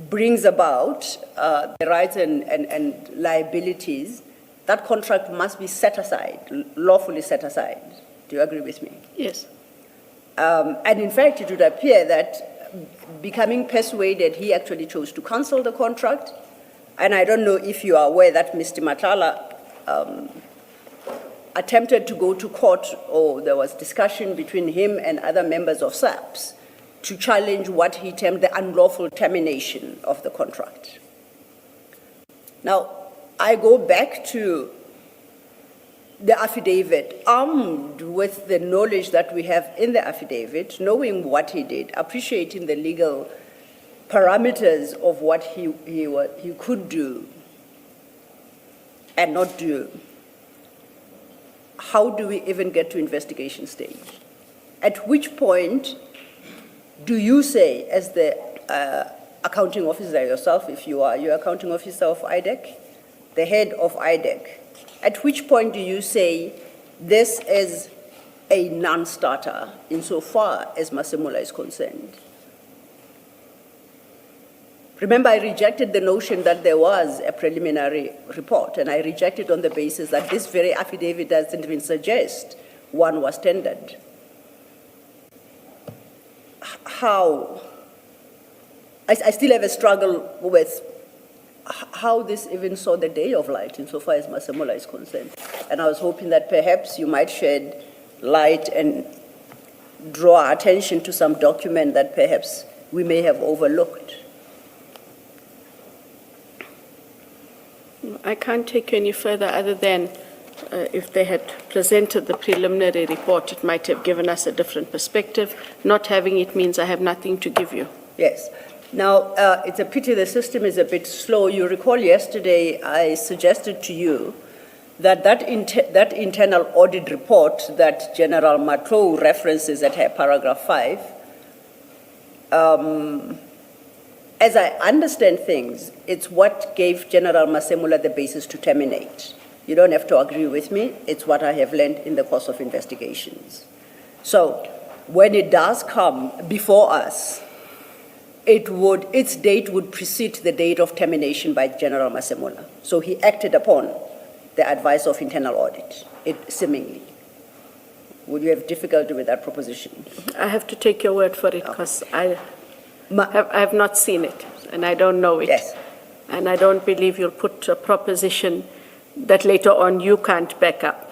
brings about the rights and liabilities, that contract must be set aside, lawfully set aside. Do you agree with me? Yes. And in fact, it would appear that becoming persuaded, he actually chose to cancel the contract. And I don't know if you are aware that Mr. Matala attempted to go to court, or there was discussion between him and other members of SAPS to challenge what he termed the unlawful termination of the contract. Now, I go back to the affidavit, armed with the knowledge that we have in the affidavit, knowing what he did, appreciating the legal parameters of what he could do and not do. How do we even get to investigation stage? At which point do you say, as the accounting officer yourself, if you're accounting officer of IDAC, the head of IDAC, at which point do you say this is a non-starter insofar as Masemola is concerned? Remember, I rejected the notion that there was a preliminary report, and I rejected on the basis that this very affidavit doesn't even suggest one was tendered. How? I still have a struggle with how this even saw the day of light insofar as Masemola is concerned. And I was hoping that perhaps you might shed light and draw our attention to some document that perhaps we may have overlooked. I can't take you any further other than if they had presented the preliminary report, it might have given us a different perspective. Not having it means I have nothing to give you. Yes. Now, it's a pity the system is a bit slow. You recall yesterday I suggested to you that internal audit report that General Mato references at her paragraph 5 as I understand things, it's what gave General Masemula the basis to terminate. You don't have to agree with me. It's what I have learned in the course of investigations. So when it does come before us, its date would precede the date of termination by General Masemula. So he acted upon the advice of internal audit, seemingly. Would you have difficulty with that proposition? I have to take your word for it because I have not seen it and I don't know it. Yes. And I don't believe you'll put a proposition that later on you can't back up.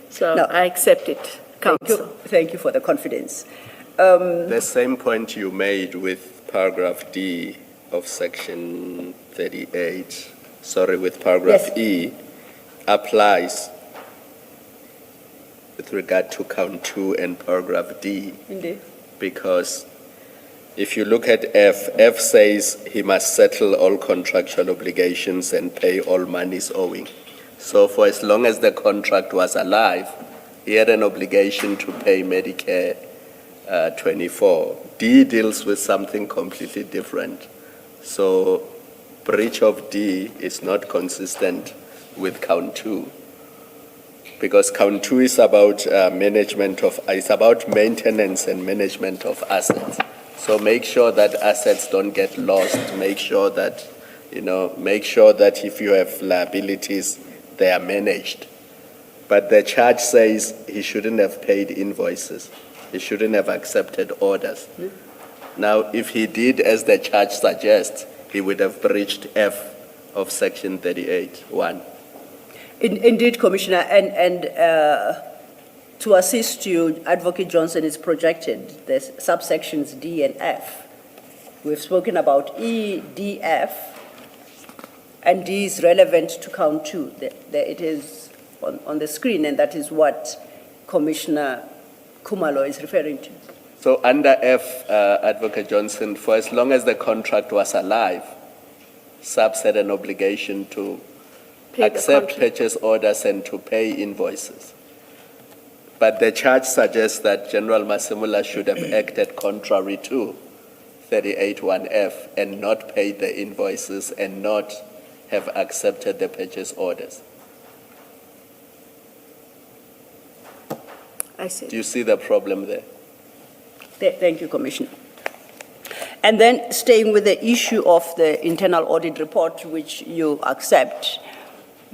So No. I accept it, Council. Thank you for the confidence. The same point you made with paragraph D of section 38, with paragraph Yes. E, applies with regard to count 2 and paragraph D. Indeed. Because if you look at F says he must settle all contractual obligations and pay all monies owing. So for as long as the contract was alive, he had an obligation to pay Medicare 24. D deals with something completely different. So breach of D is not consistent with count 2. Because count 2 is about it's about maintenance and management of assets. So make sure that assets don't get lost. Make sure that if you have liabilities, they are managed. But the charge says he shouldn't have paid invoices. He shouldn't have accepted orders. Now, if he did as the charge suggests, he would have breached F of section 38(1). Indeed, Commissioner, and to assist you, Advocate Johnson is projected the subsections D and F. We've spoken about E, D, F, and D is relevant to count 2. It is on the screen, and that is what Commissioner Khumalo is referring to. So under F, Advocate Johnson, for as long as the contract was alive, SAPS had an obligation to accept purchase orders and to pay invoices. But the charge suggests that General Masemula should have acted contrary to 38(1)F and not paid the invoices and not have accepted the purchase orders. I see. Do you see the problem there? Thank you, Commissioner. And then staying with the issue of the internal audit report, which you accept,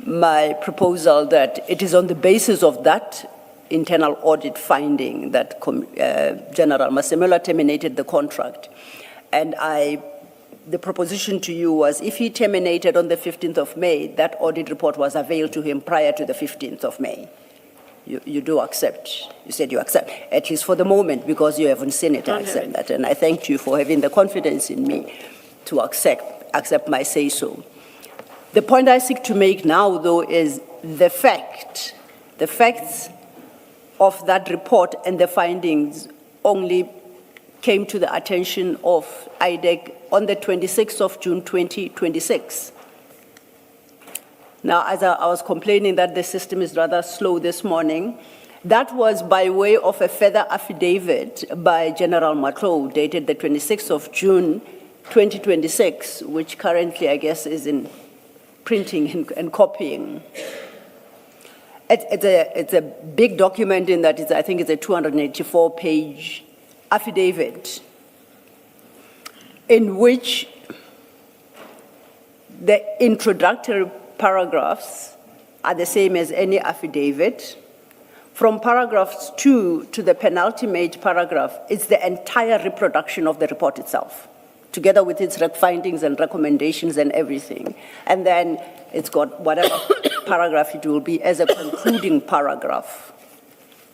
my proposal that it is on the basis of that internal audit finding that General Masemula terminated the contract. And the proposition to you was if he terminated on the 15th of May, that audit report was availed to him prior to the 15th of May. You do accept. You said you accept, at least for the moment, because you haven't seen it. I accept that. And I thank you for having the confidence in me to accept my say-so. The point I seek to make now, though, is the facts of that report and the findings only came to the attention of IDAC on the 26th of June, 2026. Now, as I was complaining that the system is rather slow this morning, that was by way of a further affidavit by General Mkhwanazi, dated the 26th of June, 2026, which currently, I guess, is in printing and copying. It's a big document in that I think it's a 284-page affidavit in which the introductory paragraphs are the same as any affidavit. From paragraphs 2 to the penultimate paragraph, it's the entire reproduction of the report itself, together with its findings and recommendations and everything. And then it's got whatever paragraph it will be as a concluding paragraph.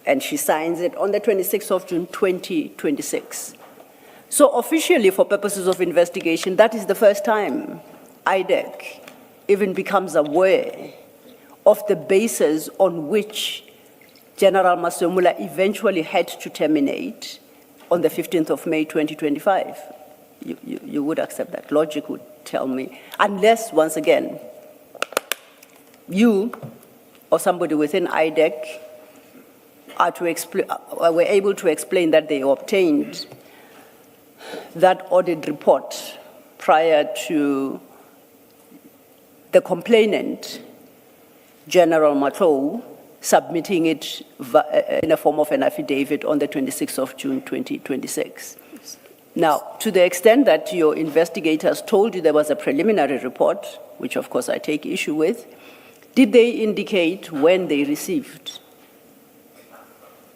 And she signs it on the 26th of June, 2026. So officially, for purposes of investigation, that is the first time IDAC even becomes aware of the basis on which General Masemula eventually had to terminate on the 15th of May, 2025. You would accept that. Logic would tell me. Unless, once again, you or somebody within IDAC were able to explain that they obtained that audit report prior to the complainant, General Mkhwanazi, submitting it in a form of an affidavit on the 26th of June 2026. Now, to the extent that your investigators told you there was a preliminary report, which of course I take issue with, did they indicate when they received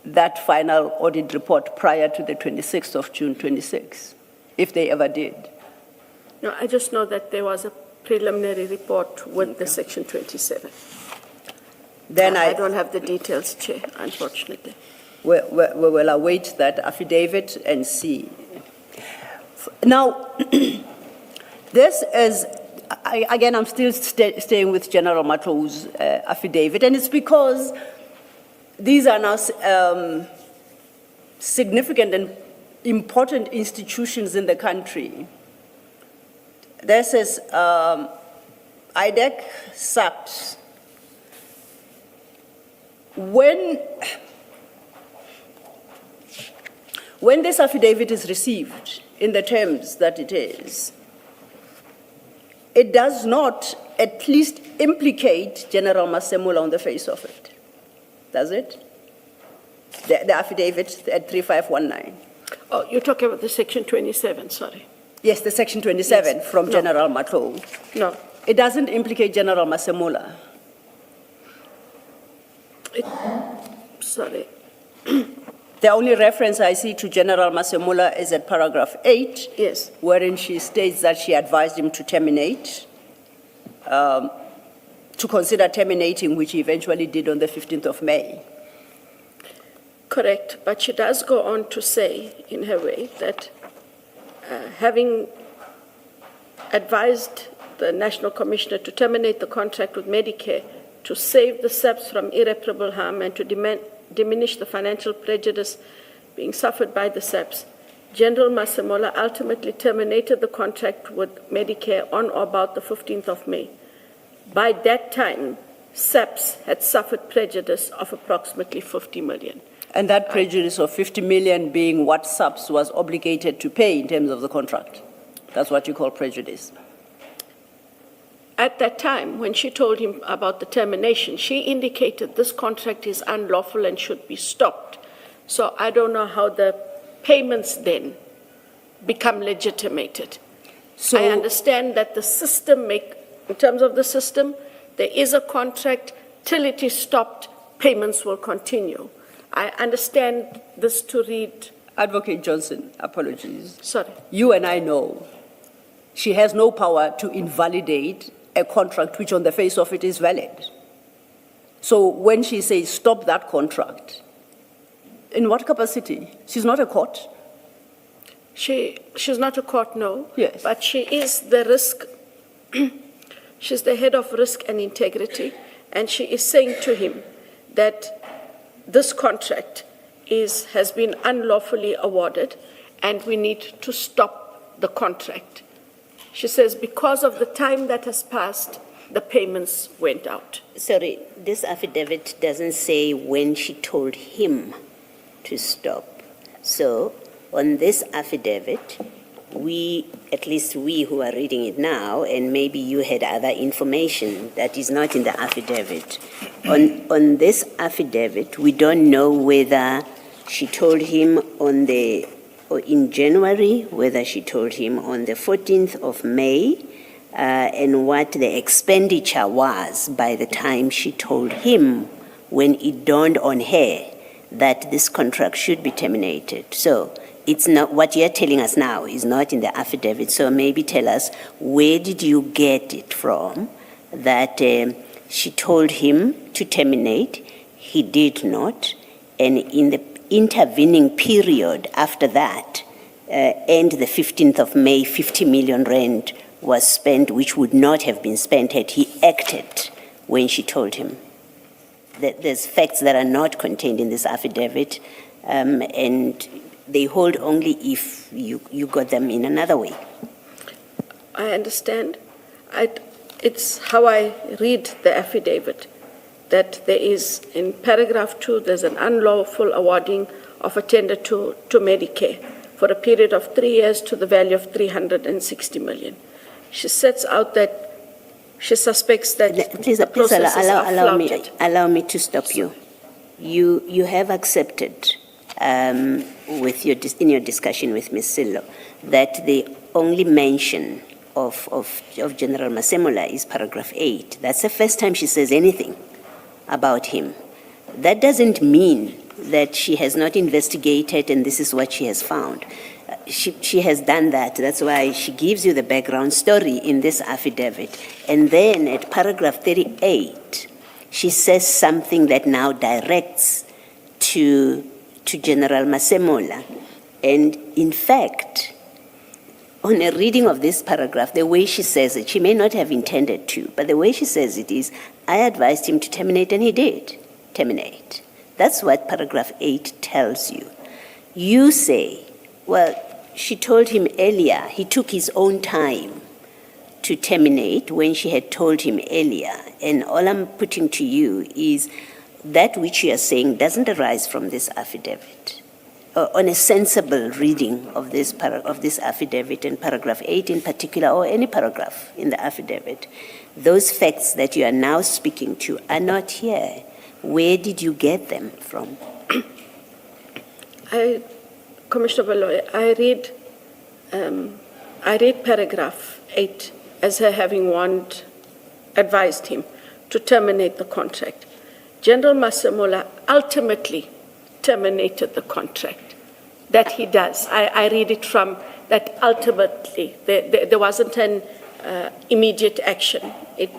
that final audit report prior to the 26th of June 26, if they ever did? No, I just know that there was a preliminary report with the Section 27. Then I don't have the details, Chair, unfortunately. We will await that affidavit and see. Now, this is, again, I'm still staying with General Mkhwanazi's affidavit, and it's because these are now significant and important institutions in the country. This is IDAC, SAPS. When this affidavit is received in the terms that it is, it does not at least implicate General Masemola on the face of it, does it? The affidavit at 3519. Oh, you're talking about the Section 27, sorry. Yes, the Section 27 Yes. from No. General Mkhwanazi. No. It doesn't implicate General Masemola. Sorry. The only reference I see to General Masemola is at paragraph 8, Yes. wherein she states that she advised him to terminate, to consider terminating, which he eventually did on the 15th of May. Correct, but she does go on to say, in her way, that having advised the National Commissioner to terminate the contract with Medicare to save the SAPS from irreparable harm and to diminish the financial prejudice being suffered by the SAPS, General Masemola ultimately terminated the contract with Medicare on or about the 15th of May. By that time, SAPS had suffered prejudice of approximately 50 million. And that prejudice of 50 million being what SAPS was obligated to pay in terms of the contract. That's what you call prejudice. At that time, when she told him about the termination, she indicated this contract is unlawful and should be stopped. So I don't know how the payments then become legitimated. So I understand that the system in terms of the system, there is a contract, till it is stopped, payments will continue. I understand this to read. Advocate Johnson, apologies. Sorry. You and I know she has no power to invalidate a contract which on the face of it is valid. So when she says stop that contract, in what capacity? She's not a court. She's not a court, no. Yes. But she is the risk, she's the head of risk and integrity, and she is saying to him that this contract has been unlawfully awarded and we need to stop the contract. She says because of the time that has passed, the payments went out. Sorry, this affidavit doesn't say when she told him to stop. So on this affidavit, at least we who are reading it now, and maybe you had other information that is not in the affidavit. On this affidavit, we don't know whether she told him in January, whether she told him on the 14th of May, and what the expenditure was by the time she told him when it dawned on her that this contract should be terminated. So it's not what you're telling us now is not in the affidavit. So maybe tell us, where did you get it from that she told him to terminate, he did not, and in the intervening period after that, and the 15th of May, 50 million rand was spent, which would not have been spent had he acted when she told him. There's facts that are not contained in this affidavit, and they hold only if you got them in another way. I understand. It's how I read the affidavit, that there is, in paragraph 2, there's an unlawful awarding of a tender to Medicare for for a period of 3 years to the value of 360 million. She sets out that she suspects that Please the processes are flouted. allow me to stop you. You have accepted with in your discussion with Ms. Sillo that the only mention of General Masemola is paragraph 8. That's the first time she says anything about him. That doesn't mean that she has not investigated and this is what she has found. She has done that. That's why she gives you the background story in this affidavit. And then at paragraph 38, she says something that now directs to General Masemola. And in fact, on a reading of this paragraph, the way she says it, she may not have intended to, but the way she says it is, I advised him to terminate and he did terminate. That's what paragraph 8 tells you. You say, well, she told him earlier, he took his own time to terminate when she had told him earlier. And all I'm putting to you is that which you are saying doesn't arise from this affidavit. On a sensible reading of this affidavit and paragraph 8 in particular, or any paragraph in the affidavit, those facts that you are now speaking to are not here. Where did you get them from? Commissioner Baloy, I read paragraph 8 as her having advised him to terminate the contract. General Masemola ultimately terminated the contract. That he does. I read it from that ultimately. There wasn't an immediate action. It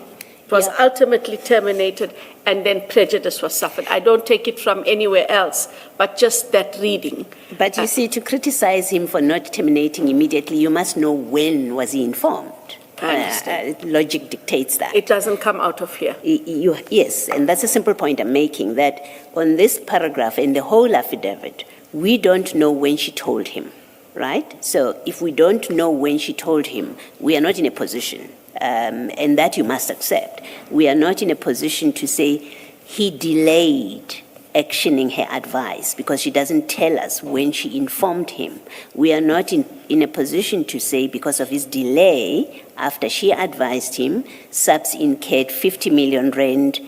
was ultimately terminated and then prejudice was suffered. I don't take it from anywhere else, but just that reading. But you see, to criticize him for not terminating immediately, you must know when was he informed. I understand. Logic dictates that. It doesn't come out of here. Yes, and that's a simple point I'm making, that on this paragraph in the whole affidavit, we don't know when she told him, right? So if we don't know when she told him, we are not in a position, and that you must accept, we are not in a position to say he delayed actioning her advice because she doesn't tell us when she informed him. We are not in a position to say because of his delay after she advised him, SAPS incurred 50 million rand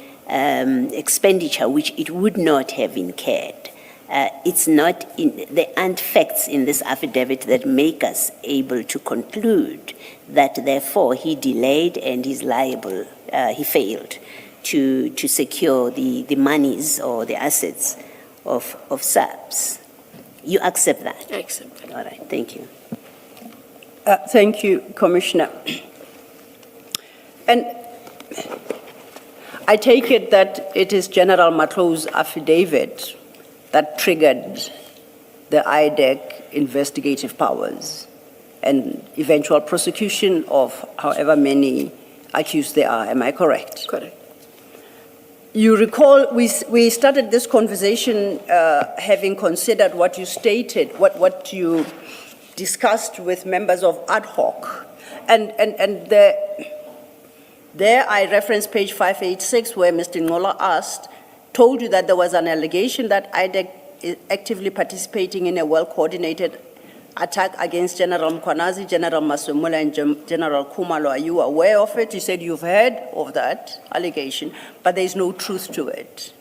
expenditure, which it would not have incurred. It's not there aren't facts in this affidavit that make us able to conclude that therefore he delayed and he's liable, he failed to secure the monies or the assets of SAPS. You accept that? I accept that. All right, thank you. Thank you, Commissioner. And I take it that it is General Mkhwanazi's affidavit that triggered the IDAC investigative powers and eventual prosecution of however many accused there are. Am I correct? Correct. You recall we started this conversation having considered what you stated, what you discussed with members of ad hoc. And there I referenced page 586 where Mr. Ngola told you that there was an allegation that IDAC is actively participating in a well-coordinated attack against General Mkhwanazi, General Masemola, and General Khumalo. Are you aware of it? You said you've heard of that allegation, but there is no truth to it.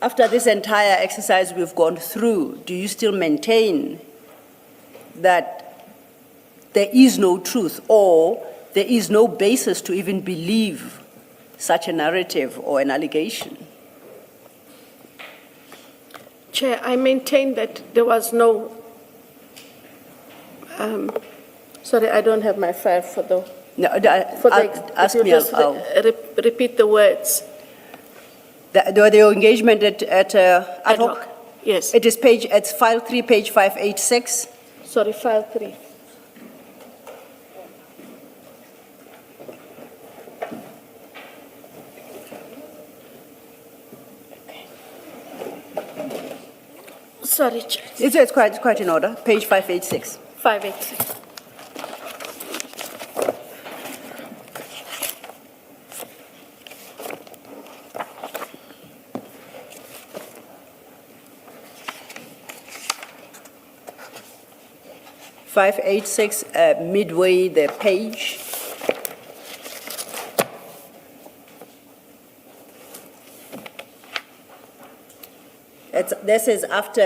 After this entire exercise we've gone through, do you still maintain that there is no truth or there is no basis to even believe such a narrative or an allegation? Chair, I maintain that there was no, sorry, I don't have my file for the, No, ask me. repeat the words. The engagement at ad hoc? Yes. It is it's file 3, page 586. Sorry, file 3. Sorry, Chair. It's quite in order. Page 586. 586. 586, midway the page. This is after,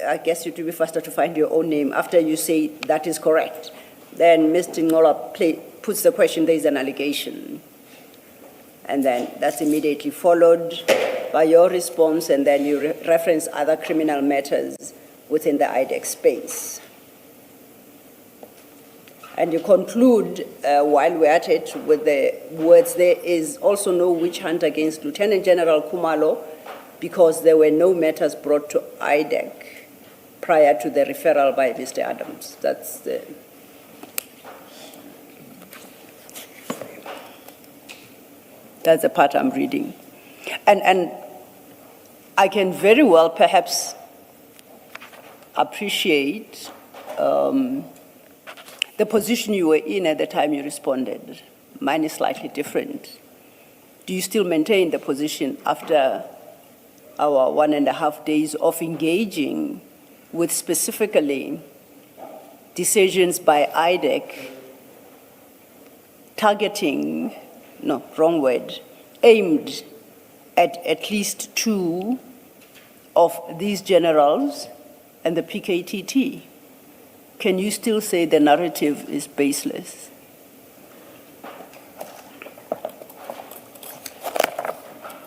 I guess you to be faster to find your own name, after you say that is correct. Then Mr. Ngola puts the question, there is an allegation. And then that's immediately followed by your response, and then you reference other criminal matters within the IDAC space. And you conclude, while we're at it, with the words, there is also no witch hunt against Lieutenant General Khumalo because there were no matters brought to IDAC prior to the referral by Mr. Adams. That's the... That's the part I'm reading. And I can very well perhaps appreciate the position you were in at the time you responded. Mine is slightly different. Do you still maintain the position after our 1.5 days of engaging with specifically decisions by IDAC targeting, no, wrong word, aimed at least 2 of these generals and the PKTT? Can you still say the narrative is baseless?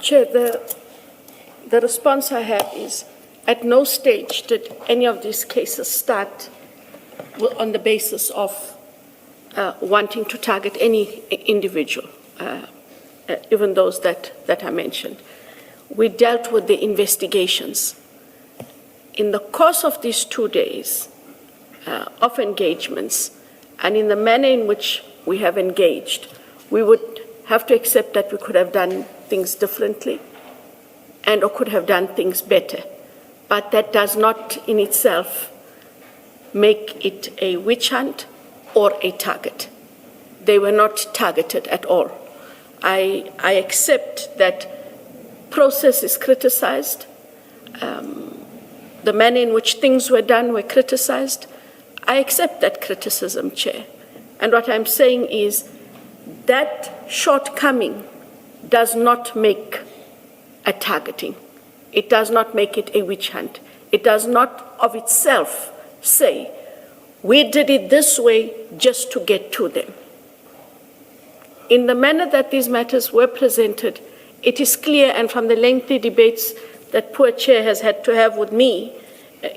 Chair, the response I have is, at no stage did any of these cases start on the basis of wanting to target any individual, even those that I mentioned. We dealt with the investigations. In the course of these 2 days of engagements, and in the manner in which we have engaged, we would have to accept that we could have done things differently and or could have done things better. But that does not in itself make it a witch hunt or a target. They were not targeted at all. I accept that process is criticized. The manner in which things were done were criticized. I accept that criticism, Chair. And what I'm saying is that shortcoming does not make a targeting. It does not make it a witch hunt. It does not of itself say, we did it this way just to get to them. In the manner that these matters were presented, it is clear, and from the lengthy debates that poor Chair has had to have with me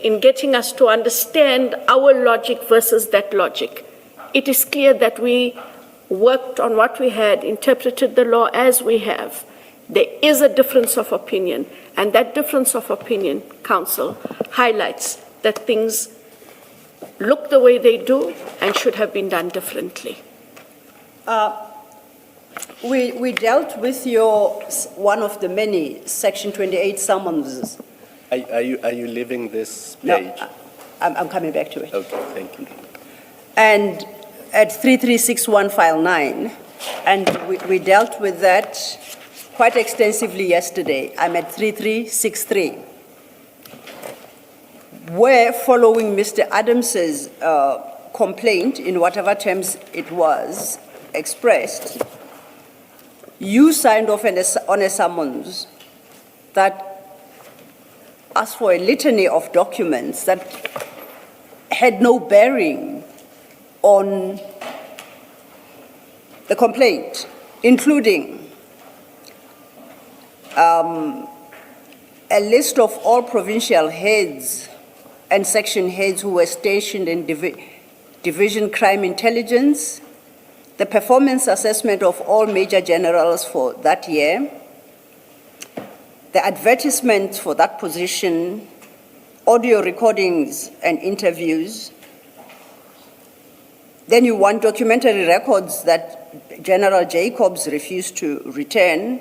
in getting us to understand our logic versus that logic, it is clear that we worked on what we had, interpreted the law as we have. There is a difference of opinion, and that difference of opinion, Council, highlights that things look the way they do and should have been done differently. We dealt with your, one of the many Section 28 summonses. Are you leaving this page? No, I'm coming back to it. Okay, thank you. And at 3361 file 9, and we dealt with that quite extensively yesterday. I'm at 3363. Where, following Mr. Adams's complaint, in whatever terms it was expressed, you signed off on a summons that asked for a litany of documents that had no bearing on the complaint, including a list of all provincial heads and section heads who were stationed in Division Crime Intelligence, the performance assessment of all major generals for that year, the advertisement for that position, audio recordings and interviews. Then you want documentary records that General Jacobs refused to return.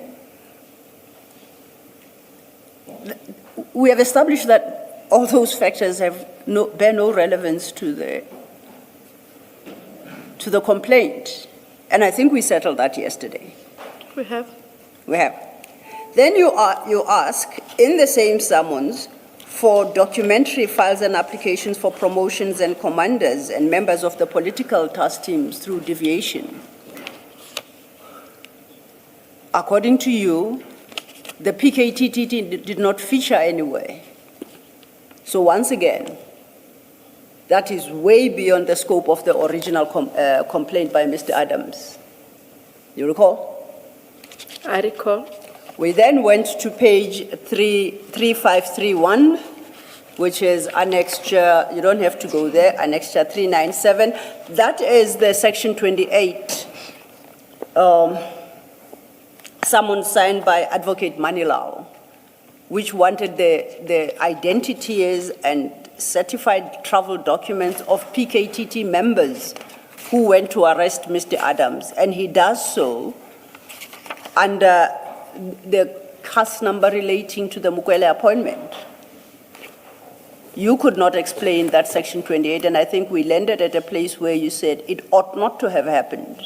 We have established that all those factors bear no relevance to the complaint. And I think we settled that yesterday. We have. We have. Then you ask, in the same summons, for documentary files and applications for promotions and commanders and members of the political task teams through deviation. According to you, the PKTT did not feature anywhere. So once again, that is way beyond the scope of the original complaint by Mr. Adams. You recall? I recall. We then went to page 3531, which is annexure, you don't have to go there, annexure 397. That is the section 28, summons signed by Advocate Manilao, which wanted the identities and certified travel documents of PKTT members who went to arrest Mr. Adams. And he does so under the cast number relating to the Mukwele appointment. You could not explain that section 28, and I think we landed at a place where you said it ought not to have happened.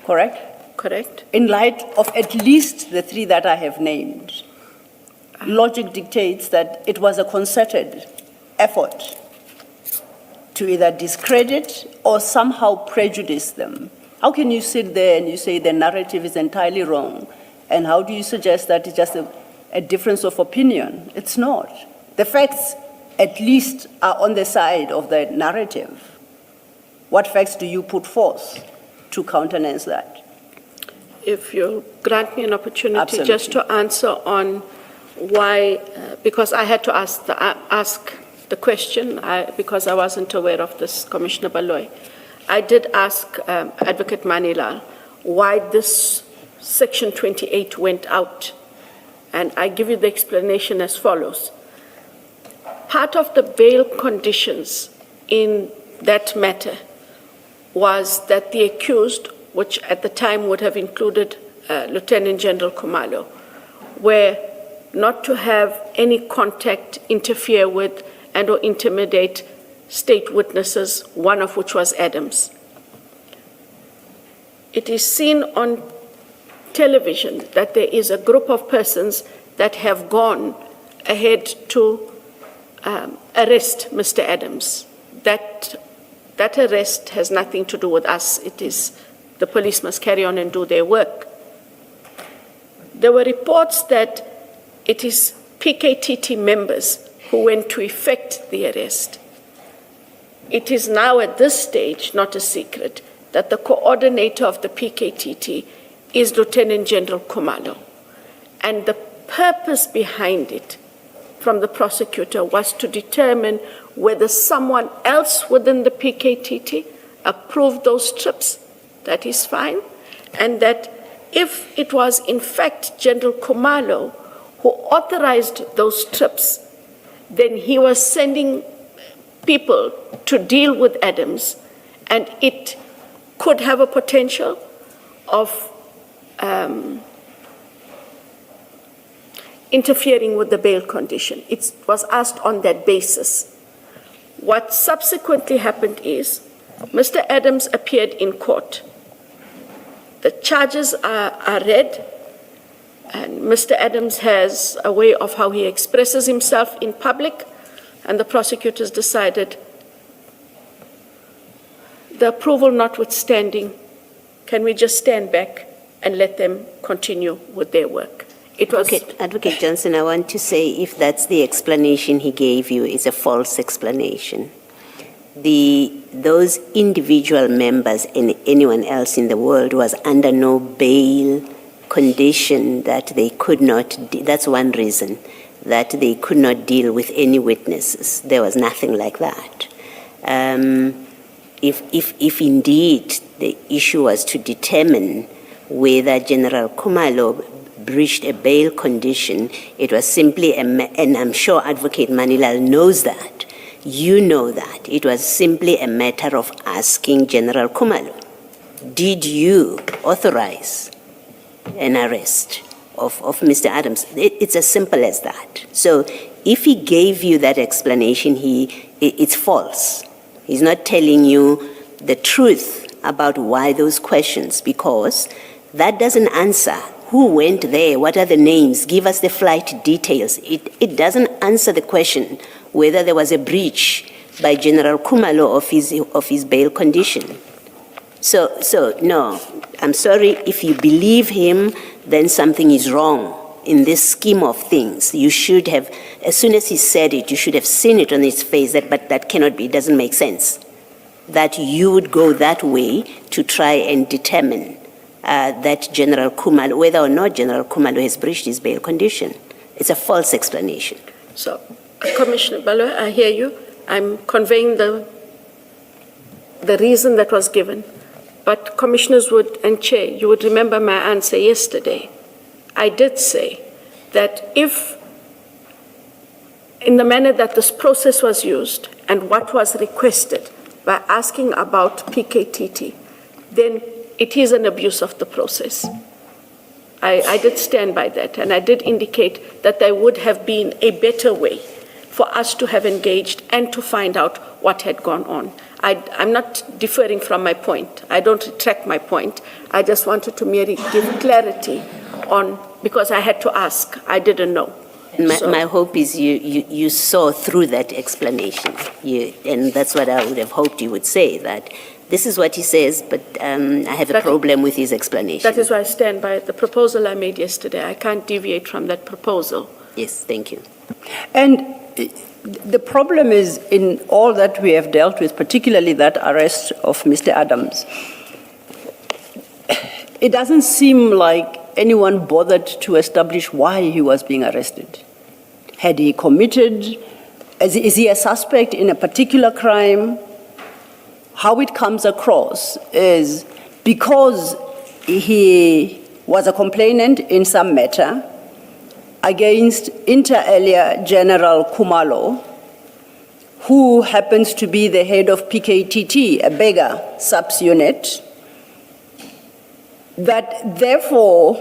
Correct? Correct. In light of at least the three that I have named, logic dictates that it was a concerted effort to either discredit or somehow prejudice them. How can you sit there and you say the narrative is entirely wrong? And how do you suggest that it's just a difference of opinion? It's not. The facts, at least, are on the side of the narrative. What facts do you put forth to countenance that? If you grant me an opportunity Absolutely. just to answer on why, because I had to ask the question, because I wasn't aware of this, Commissioner Baloy. I did ask Advocate Manilal why this Section 28 went out, and I give you the explanation as follows. Part of the bail conditions in that matter was that the accused, which at the time would have included Lieutenant General Khumalo, were not to have any contact, interfere with, and or intimidate state witnesses, one of which was Adams. It is seen on television that there is a group of persons that have gone ahead to arrest Mr. Adams. That arrest has nothing to do with us. It is the police must carry on and do their work. There were reports that it is PKTT members who went to effect the arrest. It is now at this stage not a secret that the coordinator of the PKTT is Lieutenant General Khumalo. And the purpose behind it from the prosecutor was to determine whether someone else within the PKTT approved those trips. That is fine. And that if it was in fact General Khumalo who authorized those trips, then he was sending people to deal with Adams, and it could have a potential of interfering with the bail condition. It was asked on that basis. What subsequently happened is Mr. Adams appeared in court. The charges are read, and Mr. Adams has a way of how he expresses himself in public, and the prosecutors decided, the approval notwithstanding, can we just stand back and let them continue with their work? It was Advocate Johnson, I want to say if that's the explanation he gave you, it's a false explanation. Those individual members and anyone else in the world was under no bail condition that they could not, that's one reason, that they could not deal with any witnesses. There was nothing like that. If indeed the issue was to determine whether General Khumalo breached a bail condition, it was simply, and I'm sure Advocate Manilal knows that, you know that, it was simply a matter of asking General Khumalo, did you authorize an arrest of Mr. Adams? It's as simple as that. So if he gave you that explanation, it's false. He's not telling you the truth about why those questions, because that doesn't answer Who went there? What are the names? Give us the flight details. It doesn't answer the question whether there was a breach by General Khumalo of his bail condition. So no, I'm sorry, if you believe him, then something is wrong in this scheme of things. You should have, as soon as he said it, you should have seen it on his face, but that cannot be, it doesn't make sense. That you would go that way to try and determine that General Khumalo, whether or not General Khumalo has breached his bail condition. It's a false explanation. So, Commissioner Baloyi, I hear you. I'm conveying the reason that was given. But Commissioners and Chair, you would remember my answer yesterday. I did say that if, in the manner that this process was used and what was requested by asking about PKTT, then it is an abuse of the process. I did stand by that, and I did indicate that there would have been a better way for us to have engaged and to find out what had gone on. I'm not differing from my point. I don't retract my point. I just wanted to merely give clarity on, because I had to ask. I didn't know. My hope is you saw through that explanation. And that's what I would have hoped you would say, that this is what he says, but I have a problem with his explanation. That is why I stand by the proposal I made yesterday. I can't deviate from that proposal. Yes, thank you. And the problem is, in all that we have dealt with, particularly that arrest of Mr. Adams, it doesn't seem like anyone bothered to establish why he was being arrested. Had he committed, is he a suspect in a particular crime? How it comes across is because he was a complainant in some matter against inter alia General Khumalo, who happens to be the head of PKTT, a beggar subunit, that therefore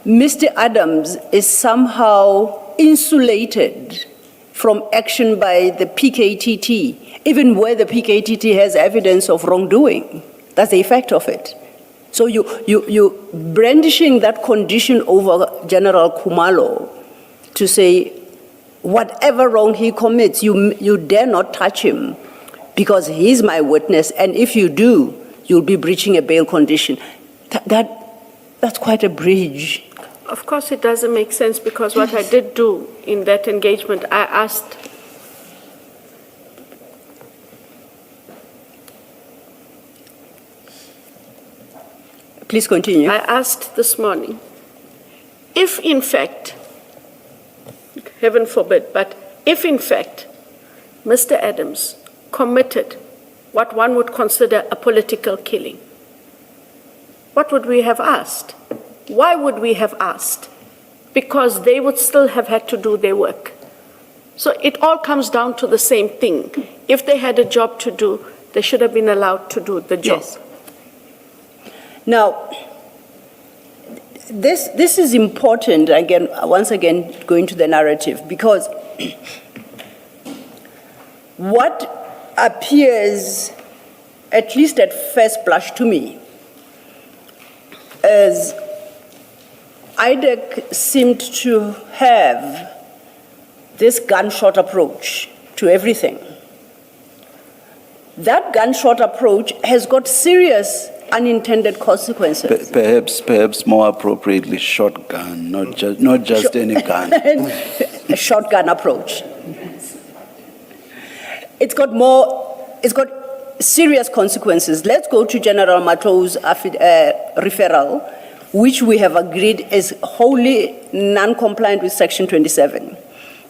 Mr. Adams is somehow insulated from action by the PKTT, even where the PKTT has evidence of wrongdoing. That's the effect of it. So you brandishing that condition over General Khumalo to say, whatever wrong he commits, you dare not touch him because he's my witness, and if you do, you'll be breaching a bail condition. That's quite a bridge. Of course it doesn't make sense, because what I did do in that engagement, I asked Please continue. I asked this morning, if in fact, heaven forbid, but if in fact Mr. Adams committed what one would consider a political killing, what would we have asked? Why would we have asked? Because they would still have had to do their work. So it all comes down to the same thing. If they had a job to do, they should have been allowed to do the job. Yes. Now, this is important, again, once again, going to the narrative, because what appears, at least at first blush to me, is IDAC seemed to have this gunshot approach to everything. That gunshot approach has got serious unintended consequences. Perhaps more appropriately, shotgun, not just any gun. A shotgun approach. It's got serious consequences. Let's go to General Mkhwanazi's referral, which we have agreed is wholly non-compliant with Section 27,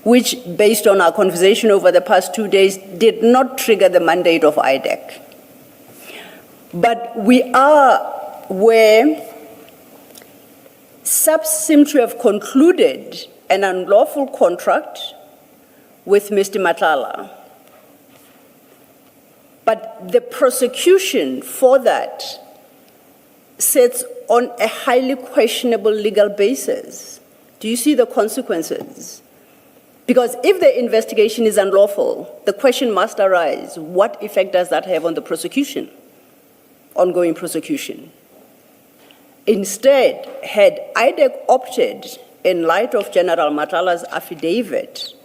which, based on our conversation over the past 2 days, did not trigger the mandate of IDAC. But we are where SAPS seem to have concluded an unlawful contract with Mr. Madlanga. But the prosecution for that sits on a highly questionable legal basis. Do you see the consequences? Because if the investigation is unlawful, the question must arise, what effect does that have on the prosecution? Ongoing prosecution. Instead, had IDAC opted, in light of General Matala's affidavit,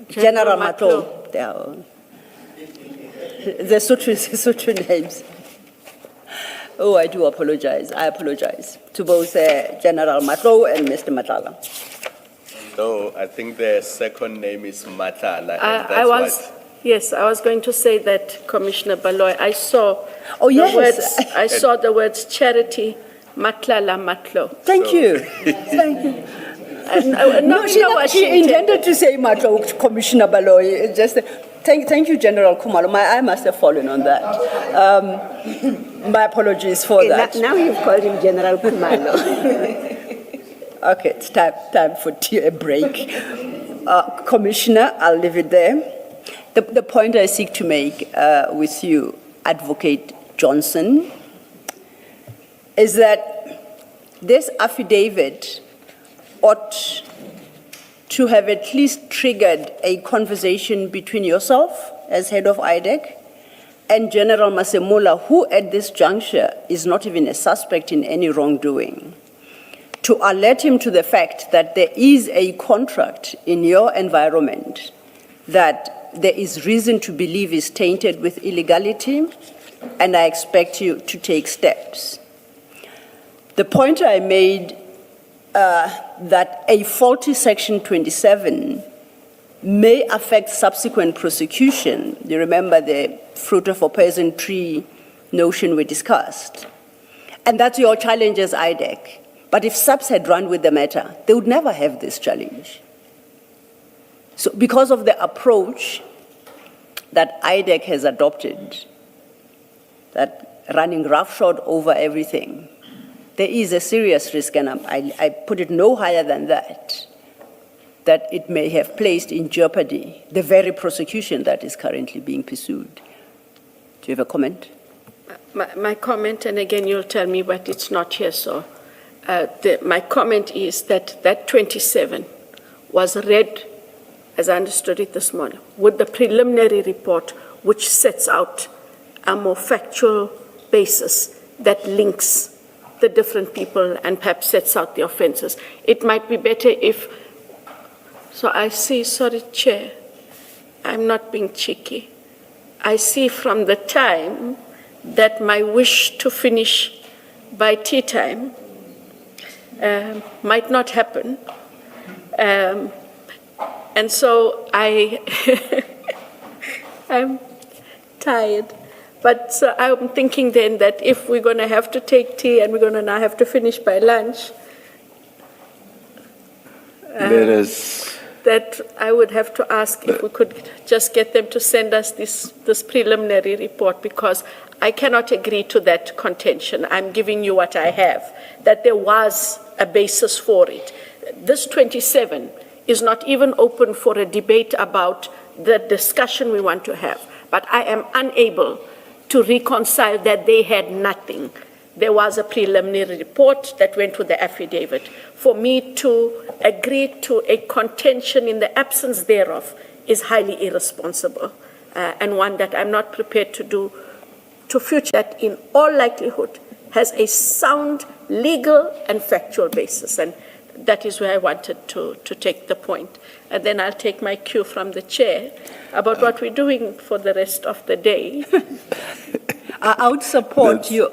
General Matlo, the Sotho names. Oh, I do apologize. I apologize to both General Matlo and Mr. Matala. So I think the second name is Matala. Yes, I was going to say that, Commissioner Baloy. I saw yes. saw the words charity, Matlala Matlo. Thank you. Thank you. No, she intended to say Matlo, Commissioner Baloy. Just thank you, General Kumalo. My eye must have fallen on that. My apologies for that. Now you've called him General Kumalo. Okay, it's time for a break. Commissioner, I'll leave it there. The point I seek to make with you, Advocate Johnson, is that this affidavit ought to have at least triggered a conversation between yourself as head of IDAC and General Masemula, who at this juncture is not even a suspect in any wrongdoing, to alert him to the fact that there is a contract in your environment that there is reason to believe is tainted with illegality, and I expect you to take steps. The point I made that a faulty Section 27 may affect subsequent prosecution. You remember the fruit of a poison tree notion we discussed. And that's your challenge as IDAC. But if SAPS had run with the matter, they would never have this challenge. So because of the approach that IDAC has adopted, that running roughshod over everything, there is a serious risk, and I put it no higher than that it may have placed in jeopardy the very prosecution that is currently being pursued. Do you have a comment? My comment, and again, you'll tell me, but it's not here, so my comment is that 27 was read, as I understood it this morning, with the preliminary report, which sets out a more factual basis that links the different people and perhaps sets out the offenses. It might be better if, so I see, sorry, Chair, I'm not being cheeky. I see from the time that my wish to finish by tea time might not happen. And so I'm tired. But so I'm thinking then that if we're going to have to take tea and we're going to now have to finish by lunch, that I would have to ask if we could just get them to send us this preliminary report, because I cannot agree to that contention. I'm giving you what I have, that there was a basis for it. This 27 is not even open for a debate about the discussion we want to have, but I am unable to reconcile that they had nothing. There was a preliminary report that went with the affidavit. For me to agree to a contention in the absence thereof is highly irresponsible, and one that I'm not prepared to do to future, that in all likelihood has a sound legal and factual basis. And that is where I wanted to take the point. And then I'll take my cue from the chair about what we're doing for the rest of the day. I would support you.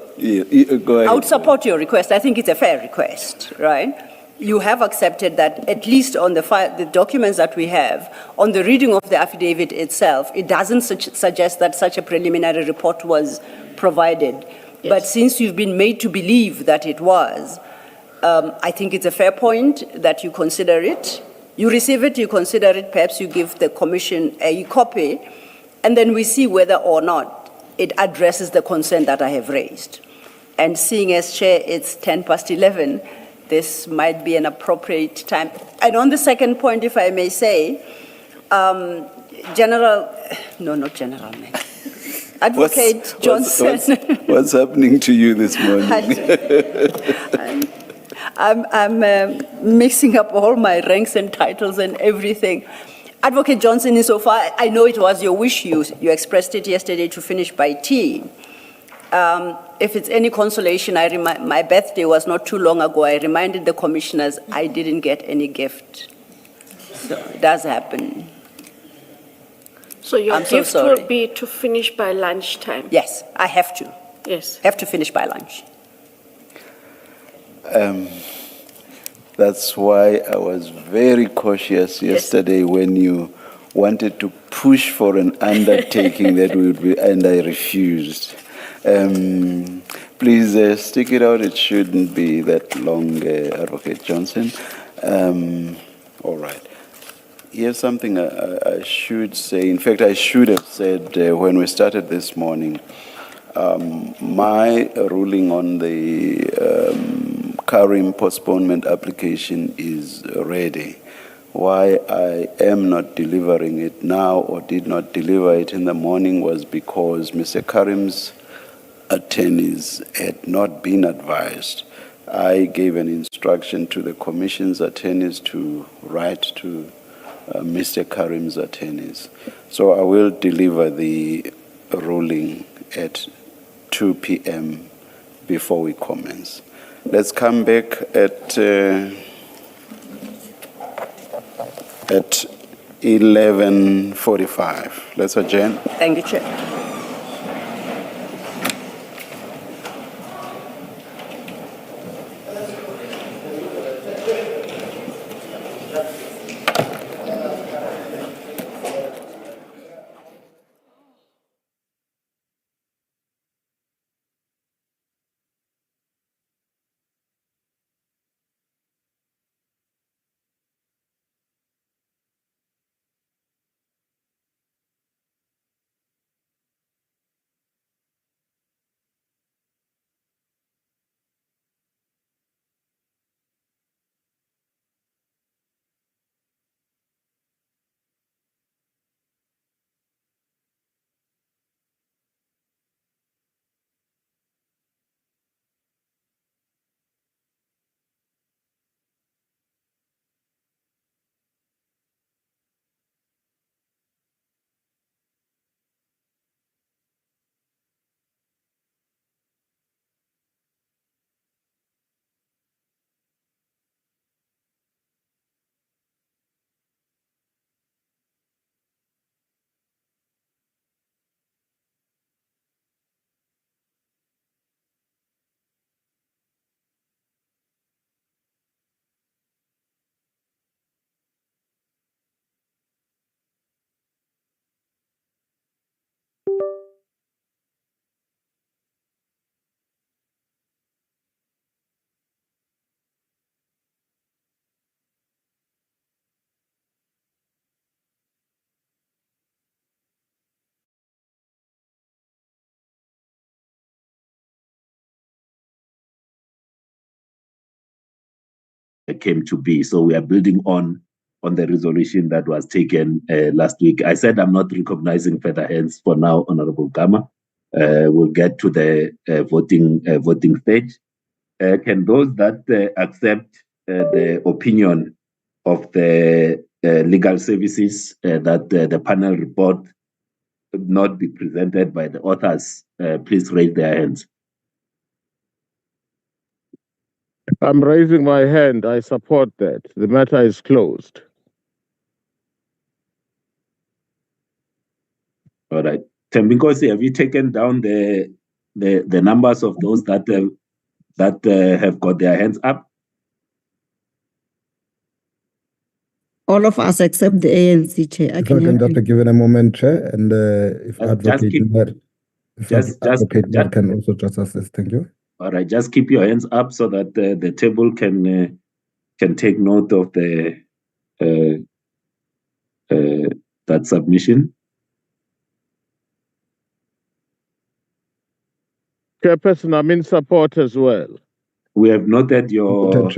Go ahead. I would support your request. I think it's a fair request, right? You have accepted that, at least on the documents that we have, on the reading of the affidavit itself, it doesn't suggest that such a preliminary report was provided. Yes. But since you've been made to believe that it was, I think it's a fair point that you consider it. You receive it, you consider it, perhaps you give the commission a copy, and then we see whether or not it addresses the concern that I have raised. And seeing as Chair, it's 11:10, this might be an appropriate time. And on the second point, if I may say, Advocate Johnson. What's happening to you this morning? I'm mixing up all my ranks and titles and everything. Advocate Johnson, insofar, I know it was your wish, you expressed it yesterday to finish by tea. If it's any consolation, my birthday was not too long ago. I reminded the commissioners I didn't get any gift. So it does happen. So your I'm so gift sorry. will be to finish by lunchtime? Yes, I have to. Yes. Have to finish by lunch. That's why I was very cautious yesterday when you wanted to push for an undertaking that would be, and I refused. Please stick it out. It shouldn't be that long, Advocate Johnson. All right. Here's something I should say. In fact, I should have said when we started this morning, my ruling on the Karim postponement application is ready. Why I am not delivering it now or did not deliver it in the morning was because Mr. Karim's attorneys had not been advised. I gave an instruction to the Commission's attorneys to write to Mr. Karim's attorneys. So I will deliver the ruling at 2 p.m. before we commence. Let's come back at 11:45. Let's adjourn. Thank you, Chair. Came to be. So we are building on the resolution that was taken last week. I said I'm not recognizing further hands for now, Honorable Gama. We'll get to the voting stage. Can those that accept the opinion of the legal services that the panel report not be presented by the authors, please raise their hands. I'm raising my hand. I support that. The matter is closed. All right. Tembinkosi, have you taken down the numbers of those that have got their hands up? All of us except the ANC chair. If I can just give it a moment, Chair, and if Advocate Advocate can also just assist. Thank you. All right, just keep your hands up so that the table can take note of the that submission. Chairperson, I'm in support as well. We have noted your hand.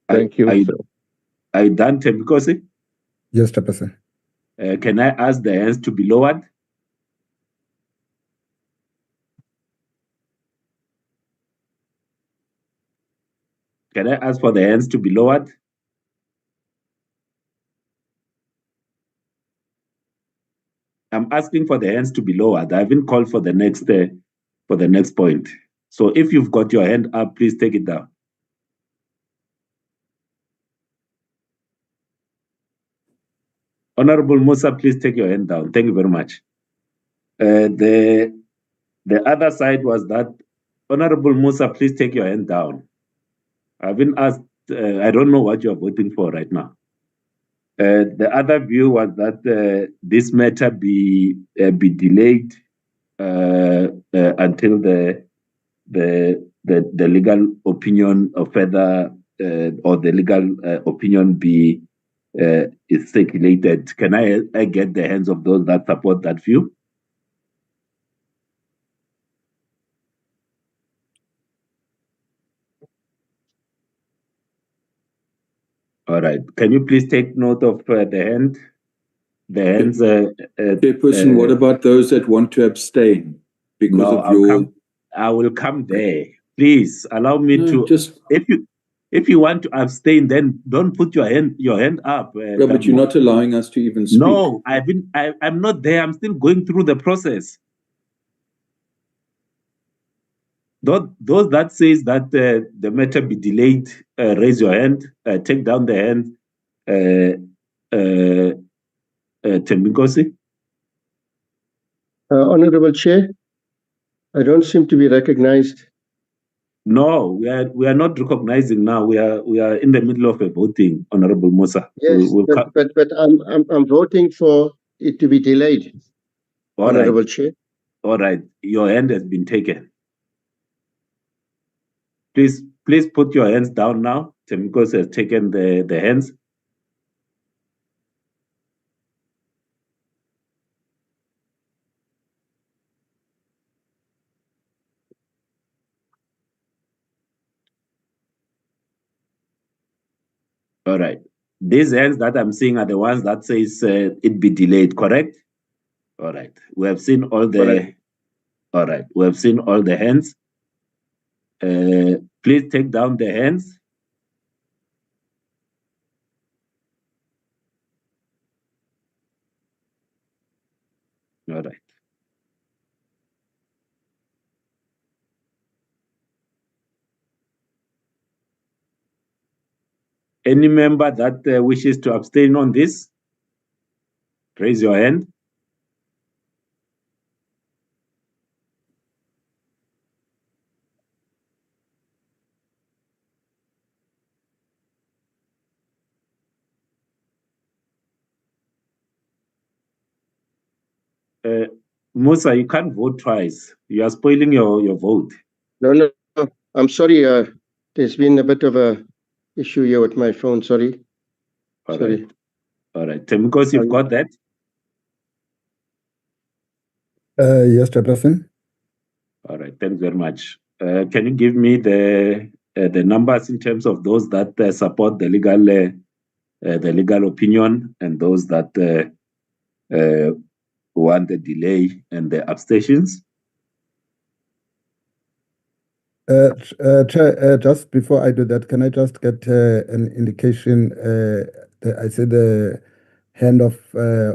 Thank you. Are you done, Tembinkosi? Yes, Chairperson. Can I ask the hands to be lowered? Can I ask for the hands to be lowered? I'm asking for the hands to be lowered. I haven't called for the next point. So if you've got your hand up, please take it down. Honorable Musa, please take your hand down. Thank you very much. The other side was that, Honorable Musa, please take your hand down. I've been asked, I don't know what you're voting for right now. The other view was that this matter be delayed until the legal opinion or further or the legal opinion is circulated. Can I get the hands of those that support that view? All right. Can you please take note of the hand? The hands. Chairperson, what about those that want to abstain because of your? I will come there. Please allow me to. Just if you want to abstain, then don't put your hand up. No, but you're not allowing us to even speak. No, I'm not there. I'm still going through the process. Those that says that the matter be delayed, raise your hand. Take down the hand. Tembinkosi. Honorable Chair, I don't seem to be recognized. No, we are not recognizing now. We are in the middle of a voting, Honorable Musa. Yes, but I'm voting for it to be delayed. All Honorable right. Chair. All right, your hand has been taken. Please put your hands down now. Tembinkosi has taken the hands. All right. These hands that I'm seeing are the ones that says it be delayed, correct? All right. We have seen all the. Correct. All right. We have seen all the hands. Please take down the hands. All right. Any member that wishes to abstain on this, raise your hand. Musa, you can't vote twice. You are spoiling your vote. No. I'm sorry. There's been a bit of a issue here with my phone. Sorry. All right. All right. Because you've got that. Yes, Chairperson. All right. Thanks very much. Can you give me the numbers in terms of those that support the legal opinion and those that want the delay and the abstentions? Chair, just before I do that, can I just get an indication? I see the hand of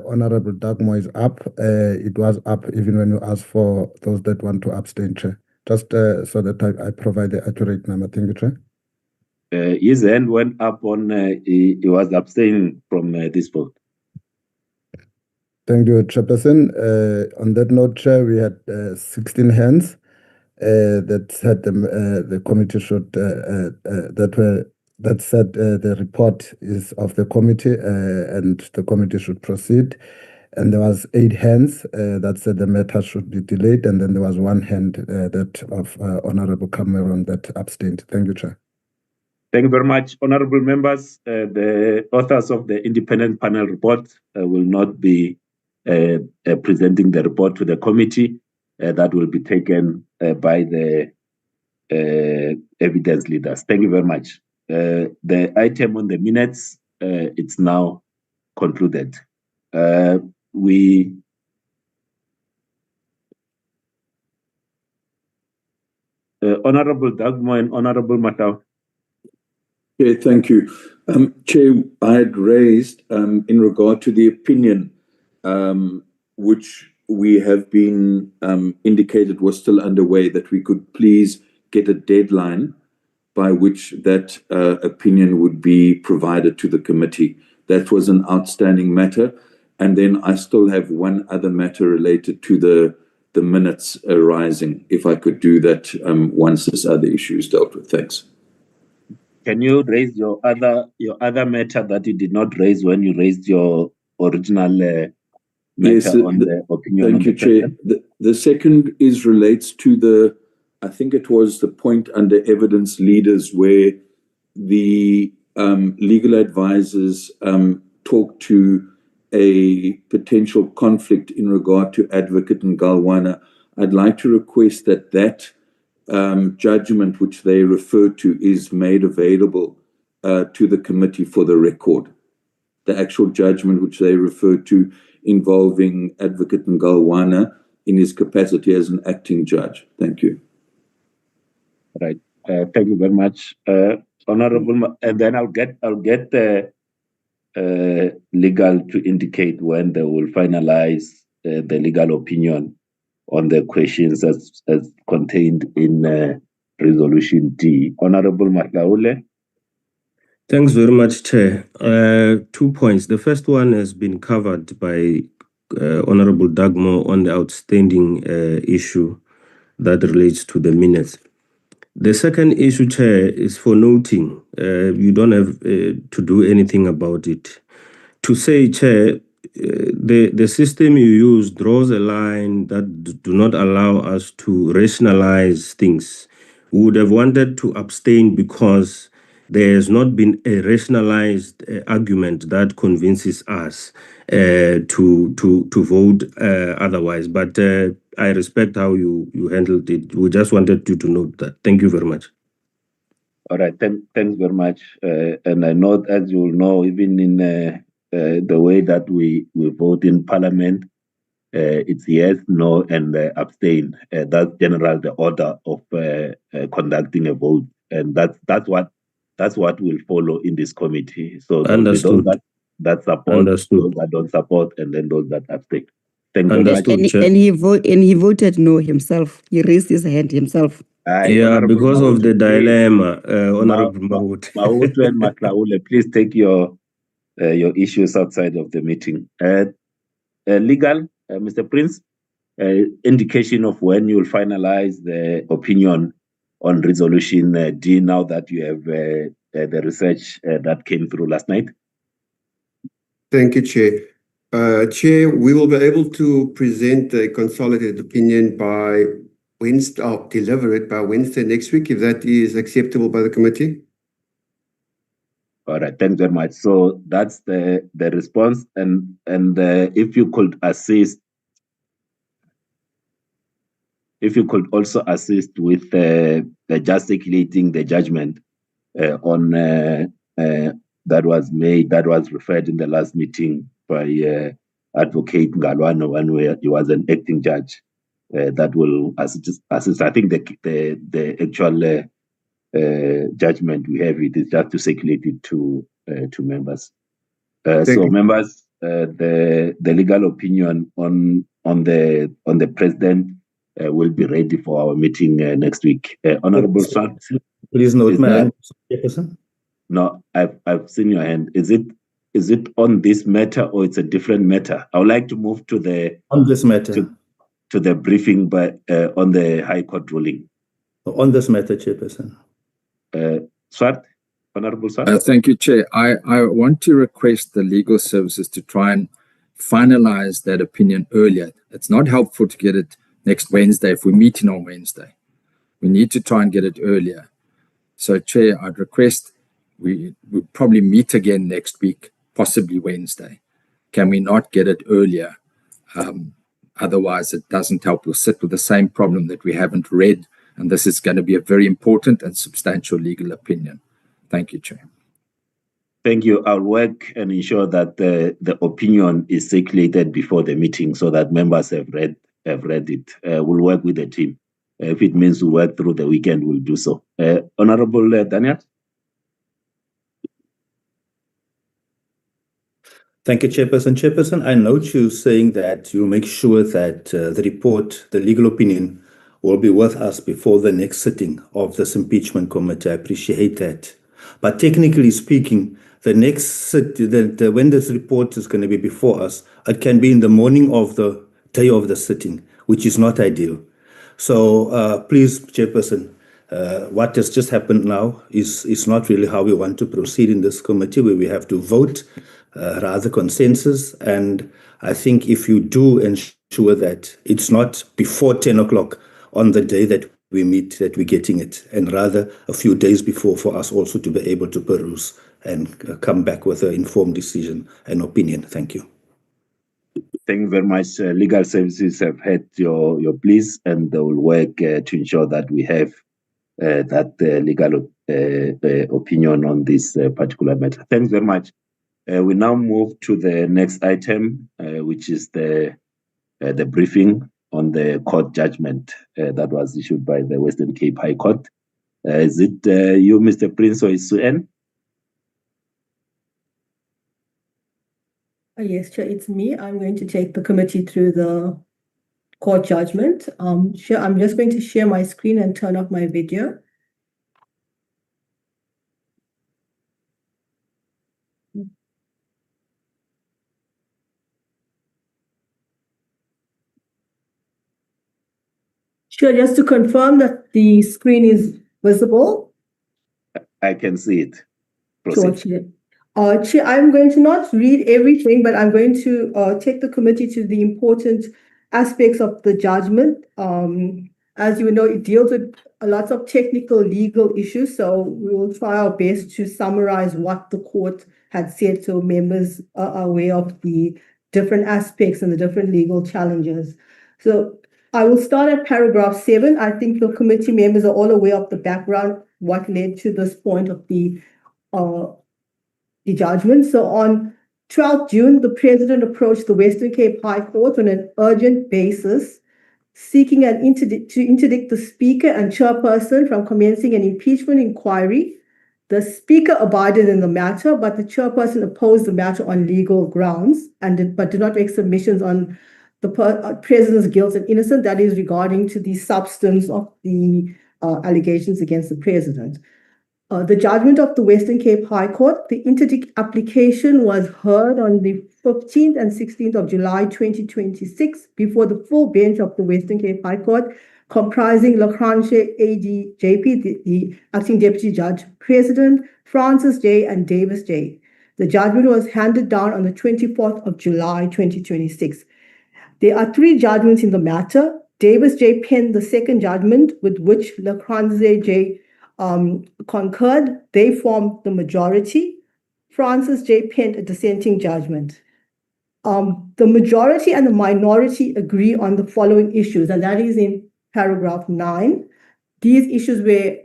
Honorable Dagmo is up. It was up even when you asked for those that want to abstain, Chair. Just so that I provide the accurate number. Thank you, Chair. His hand went up on, he was abstaining from this vote. Thank you, Chairperson. On that note, Chair, we had 16 hands that said the committee should that said the report is of the committee and the committee should proceed. And there was 8 hands that said the matter should be delayed, and then there was 1 hand that of Honorable Cameron that abstained. Thank you, Chair. Thank you very much, honorable members. The authors of the independent panel report will not be presenting the report to the committee. That will be taken by the evidence leaders. Thank you very much. The item on the minutes, it's now concluded. Honorable Dagmo and Honorable Matau. Okay, thank you. Chair, I had raised in regard to the opinion which we have been indicated was still underway, that we could please get a deadline by which that opinion would be provided to the committee. That was an outstanding matter. And then I still have one other matter related to the minutes arising, if I could do that once this other issue is dealt with. Thanks. Can you raise your other matter that you did not raise when you raised your original matter on the opinion? Thank you, Chair. The second relates to I think it was the point under evidence leaders where the legal advisors talked to a potential conflict in regard to Advocate Mkhwanazi. I'd like to request that judgment which they refer to is made available to the committee for the record. The actual judgment which they refer to involving Advocate Mkhwanazi in his capacity as an acting judge. Thank you. Right. Thank you very much, Honorable. And then I'll get the legal to indicate when they will finalize the legal opinion on the questions as contained in Resolution D. Honorable Madlanga. Thanks very much, Chair. 2 points. The first one has been covered by Honorable Dagmo on the outstanding issue that relates to the minutes. The second issue, Chair, is for noting. You don't have to do anything about it. To say, Chair, the system you use draws a line that do not allow us to rationalize things. We would have wanted to abstain because there has not been a rationalized argument that convinces us to vote otherwise. But I respect how you handled it. We just wanted you to note that. Thank you very much. All right. Thanks very much. And I know, as you will know, even in the way that we vote in Parliament, it's yes, no, and abstain. That's generally the order of conducting a vote, and that's what will follow in this committee. So those that support, those that don't support, and then those that abstain. Thank you very much. And he voted no himself. He raised his hand himself. Yeah, because of the dilemma, Honorable Mawutu and Madlanga, please take your issues outside of the meeting. Legal, Mr. Prince, indication of when you will finalize the opinion on Resolution D now that you have the research that came through last night. Thank you, Chair. Chair, we will be able to present a consolidated opinion by Wednesday, or deliver it by Wednesday next week, if that is acceptable by the committee. All right, thanks very much. So that's the response, and if you could assist, if you could also assist with just circulating the judgment on that was referred in the last meeting by Advocate Mkhwanazi when he was an acting judge. That will assist. I think the actual judgment we have it is just to circulate it to members. So members, the legal opinion on the president will be ready for our meeting next week. Honorable Sir, please note, Madam Chairperson. No, I've seen your hand. Is it on this matter or it's a different matter? I would like to move to on this matter to the briefing, but on the High Court ruling. On this matter, Chairperson. Swart, Honorable Swart. Thank you, Chair. I want to request the legal services to try and finalize that opinion earlier. It's not helpful to get it next Wednesday if we're meeting on Wednesday. We need to try and get it earlier. So, Chair, I'd request we'll probably meet again next week, possibly Wednesday. Can we not get it earlier? Otherwise, it doesn't help. We'll sit with the same problem that we haven't read, and this is going to be a very important and substantial legal opinion. Thank you, Chair. Thank you. I'll work and ensure that the opinion is circulated before the meeting so that members have read it. We'll work with the team. If it means we work through the weekend, we'll do so. Honorable Daniel? Thank you, Chairperson. Chairperson, I note you saying that you make sure that the report, the legal opinion, will be with us before the next sitting of this impeachment committee. I appreciate that. But technically speaking, the next when this report is going to be before us, it can be in the morning of the day of the sitting, which is not ideal. So please, Chairperson, what has just happened now is not really how we want to proceed in this committee, where we have to vote, rather consensus. And I think if you do ensure that it's not before 10 o'clock on the day that we meet, that we're getting it, and rather a few days before, for us also to be able to peruse and come back with an informed decision and opinion. Thank you. Thank you very much. Legal services have had your pleas, and they will work to ensure that we have that legal opinion on this particular matter. Thanks very much. We now move to the next item, which is the briefing on the court judgment that was issued by the Western Cape High Court. Is it you, Mr. Prince, or is Suen? Yes, Chair, it's me. I'm going to take the committee through the court judgment. Chair, I'm just going to share my screen and turn off my video. Chair, just to confirm that the screen is visible. I can see it. Sure, Chair. Chair, I'm going to not read everything, but I'm going to take the committee to the important aspects of the judgment. As you know, it deals with lots of technical legal issues, so we will try our best to summarize what the court had said so members are aware of the different aspects and the different legal challenges. So I will start at paragraph 7. I think the committee members are all aware of the background, what led to this point of the judgment. So on 12 June, the President approached the Western Cape High Court on an urgent basis, seeking to interdict the Speaker and Chairperson from commencing an impeachment inquiry. The Speaker abided in the matter, but the Chairperson opposed the matter on legal grounds, but did not make submissions on the President's guilt and innocence, that is regarding to the substance of the allegations against the President. The judgment of the Western Cape High Court, the interdict application was heard on the 15th and 16th of July 2026 before the full bench of the Western Cape High Court, comprising Mkhwanazi ADJP, the acting Deputy Judge President, Francis J. and Davis J. The judgment was handed down on the 24th of July 2026. There are 3 judgments in the matter. Davis J. penned the second judgment, with which Mkhwanazi J. concurred. They formed the majority. Francis J. penned a dissenting judgment. The majority and the minority agree on the following issues, and that is in paragraph 9. These issues were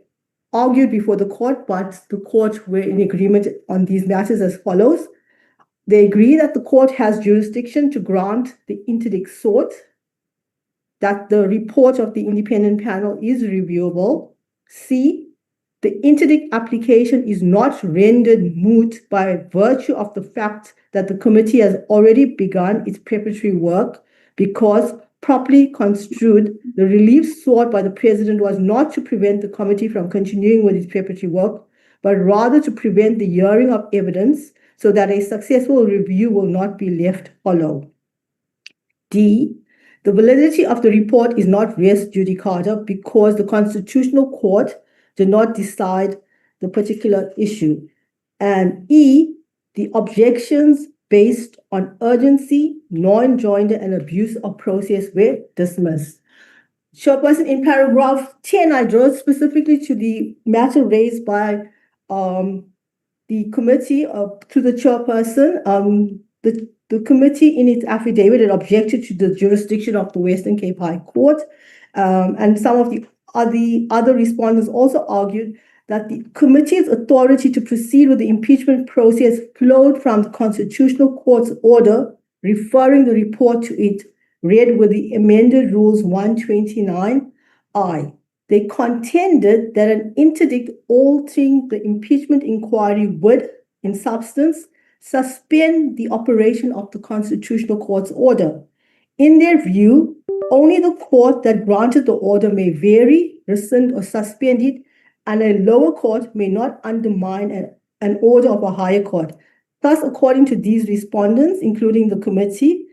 argued before the court, but the court were in agreement on these matters as follows. They agree that the court has jurisdiction to grant the interdict sought, that the report of the independent panel is reviewable. C, the interdict application is not rendered moot by virtue of the fact that the committee has already begun its preparatory work, because properly construed, the relief sought by the President was not to prevent the committee from continuing with its preparatory work, but rather to prevent the hearing of evidence so that a successful review will not be left hollow. D, the validity of the report is not res judicata because the Constitutional Court did not decide the particular issue. And E, the objections based on urgency, non-joinder, and abuse of process were dismissed. Chairperson, in paragraph 10, I draw specifically to the matter raised by the committee to the chairperson. The committee in its affidavit had objected to the jurisdiction of the Western Cape High Court, and some of the other respondents also argued that the committee's authority to proceed with the impeachment process flowed from the Constitutional Court's order referring the report to it, read with the amended Rules 129I. They contended that an interdict altering the impeachment inquiry would, in substance, suspend the operation of the Constitutional Court's order. In their view, only the court that granted the order may vary, rescind, or suspend it, and a lower court may not undermine an order of a higher court. Thus, according to these respondents, including the committee,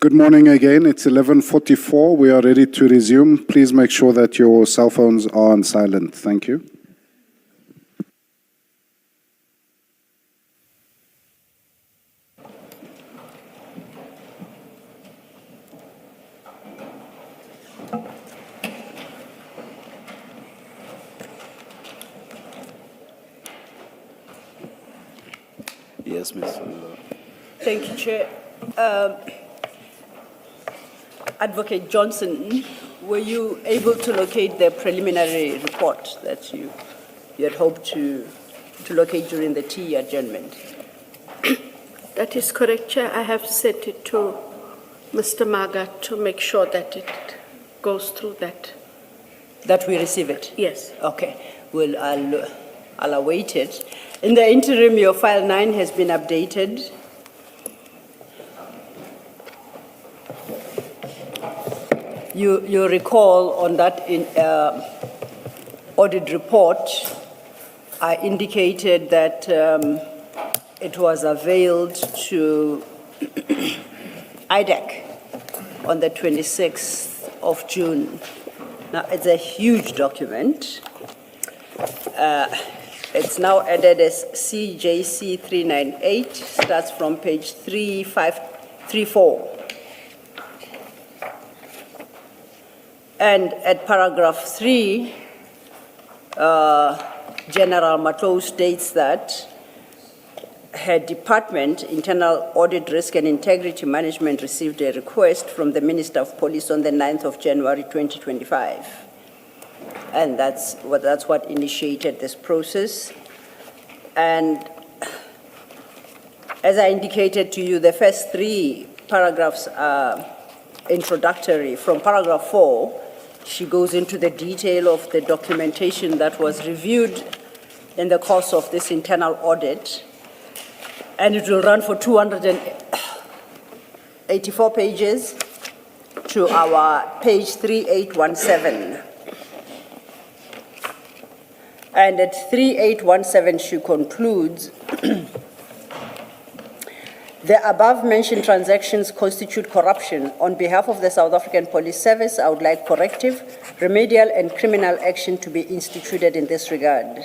Good morning again. It's 11:44. We are ready to resume. Please make sure that your cell phones are on silent. Thank you. Yes, Mr. Thank you, Chair. Advocate Johnson, were you able to locate the preliminary report that you had hoped to locate during the tea adjournment? That is correct, Chair. I have sent it to Mr. Maga to make sure that it goes through that. That we receive it? Yes. Okay. Well, I'll await it. In the interim, your file 9 has been updated. You recall on that audit report, I indicated that it was availed to IDAC on the 26th of June. Now, it's a huge document. It's now added as CJC 398, starts from page 3534. And at paragraph 3, General Mkhwanazi states that her department, Internal Audit, Risk and Integrity Management, received a request from the Minister of Police on the 9th of January 2025. And that's what initiated this process. And as I indicated to you, the first 3 paragraphs are introductory. From paragraph 4, she goes into the detail of the documentation that was reviewed in the course of this internal audit. And it will run for 284 pages to our page 3817. And at 3817, she concludes, the above-mentioned transactions constitute corruption. On behalf of the South African Police Service, I would like corrective, remedial, and criminal action to be instituted in this regard.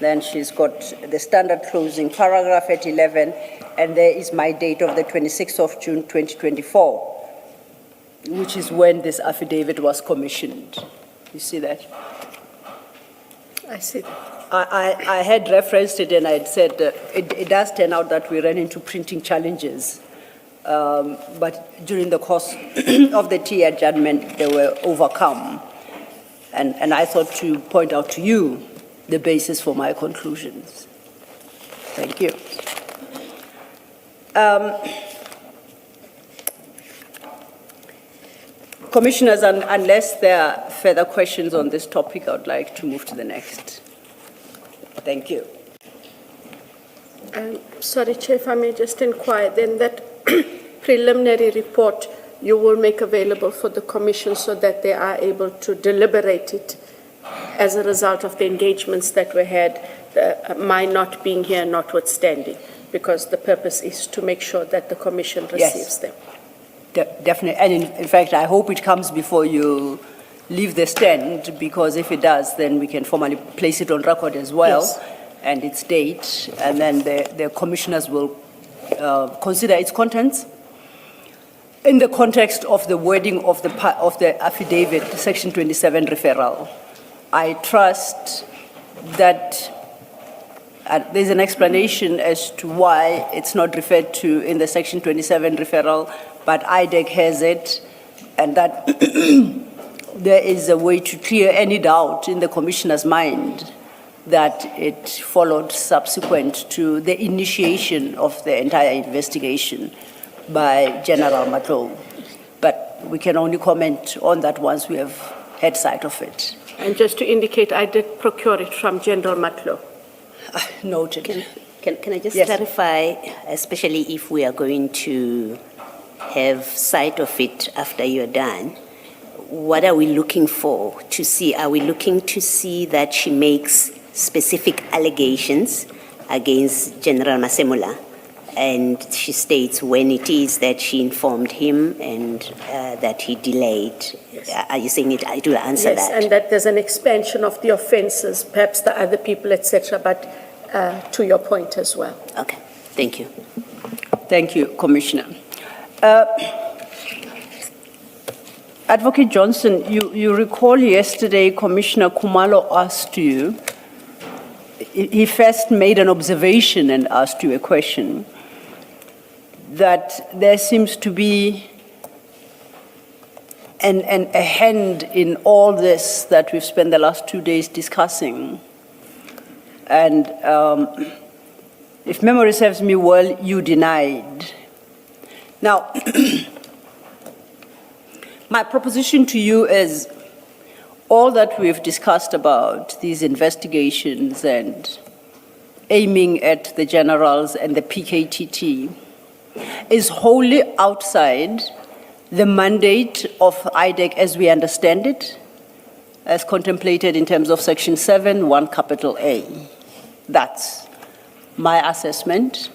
Then she's got the standard closing paragraph at 11, and there is my date of the 26th of June, 2024, which is when this affidavit was commissioned. You see that? I see that. I had referenced it and I had said it does turn out that we ran into printing challenges. But during the course of the tea adjournment, they were overcome. And I thought to point out to you the basis for my conclusions. Thank you. Commissioners, unless there are further questions on this topic, I would like to move to the next. Thank you. Sorry, Chair, if I may just inquire, then that preliminary report you will make available for the Commission so that they are able to deliberate it as a result of the engagements that we had, my not being here notwithstanding, because the purpose is to make sure that the Commission receives them. Definitely. And in fact, I hope it comes before you leave the stand, because if it does, then we can formally place it on record as well, yes, and its date, and then the commissioners will consider its contents. In the context of the wording of the affidavit, Section 27 referral, I trust that there's an explanation as to why it's not referred to in the Section 27 referral, but IDAC has it, and that there is a way to clear any doubt in the Commissioner's mind that it followed subsequent to the initiation of the entire investigation by General Mkhwanazi. But we can only comment on that once we have had sight of it. And just to indicate, I did procure it from General Mkhwanazi. Noted. Can I just Yes. clarify, especially if we are going to have sight of it after you're done, what are we looking for to see? Are we looking to see that she makes specific allegations against General Masemula and she states when it is that she informed him and that he delayed. Yes. Are you saying it? I do answer Yes, that. and that there's an expansion of the offences, perhaps the other people, etc., but to your point as well. Okay, thank you. Thank you, Commissioner. Advocate Johnson, you recall yesterday Commissioner Khumalo asked you, he first made an observation and asked you a question, that there seems to be a hand in all this that we've spent the last 2 days discussing. And if memory serves me well, you denied. Now, my proposition to you is all that we've discussed about these investigations and aiming at the generals and the PKTT is wholly outside the mandate of IDAC as we understand it, as contemplated in terms of Section 7, 1 capital A. That's my assessment.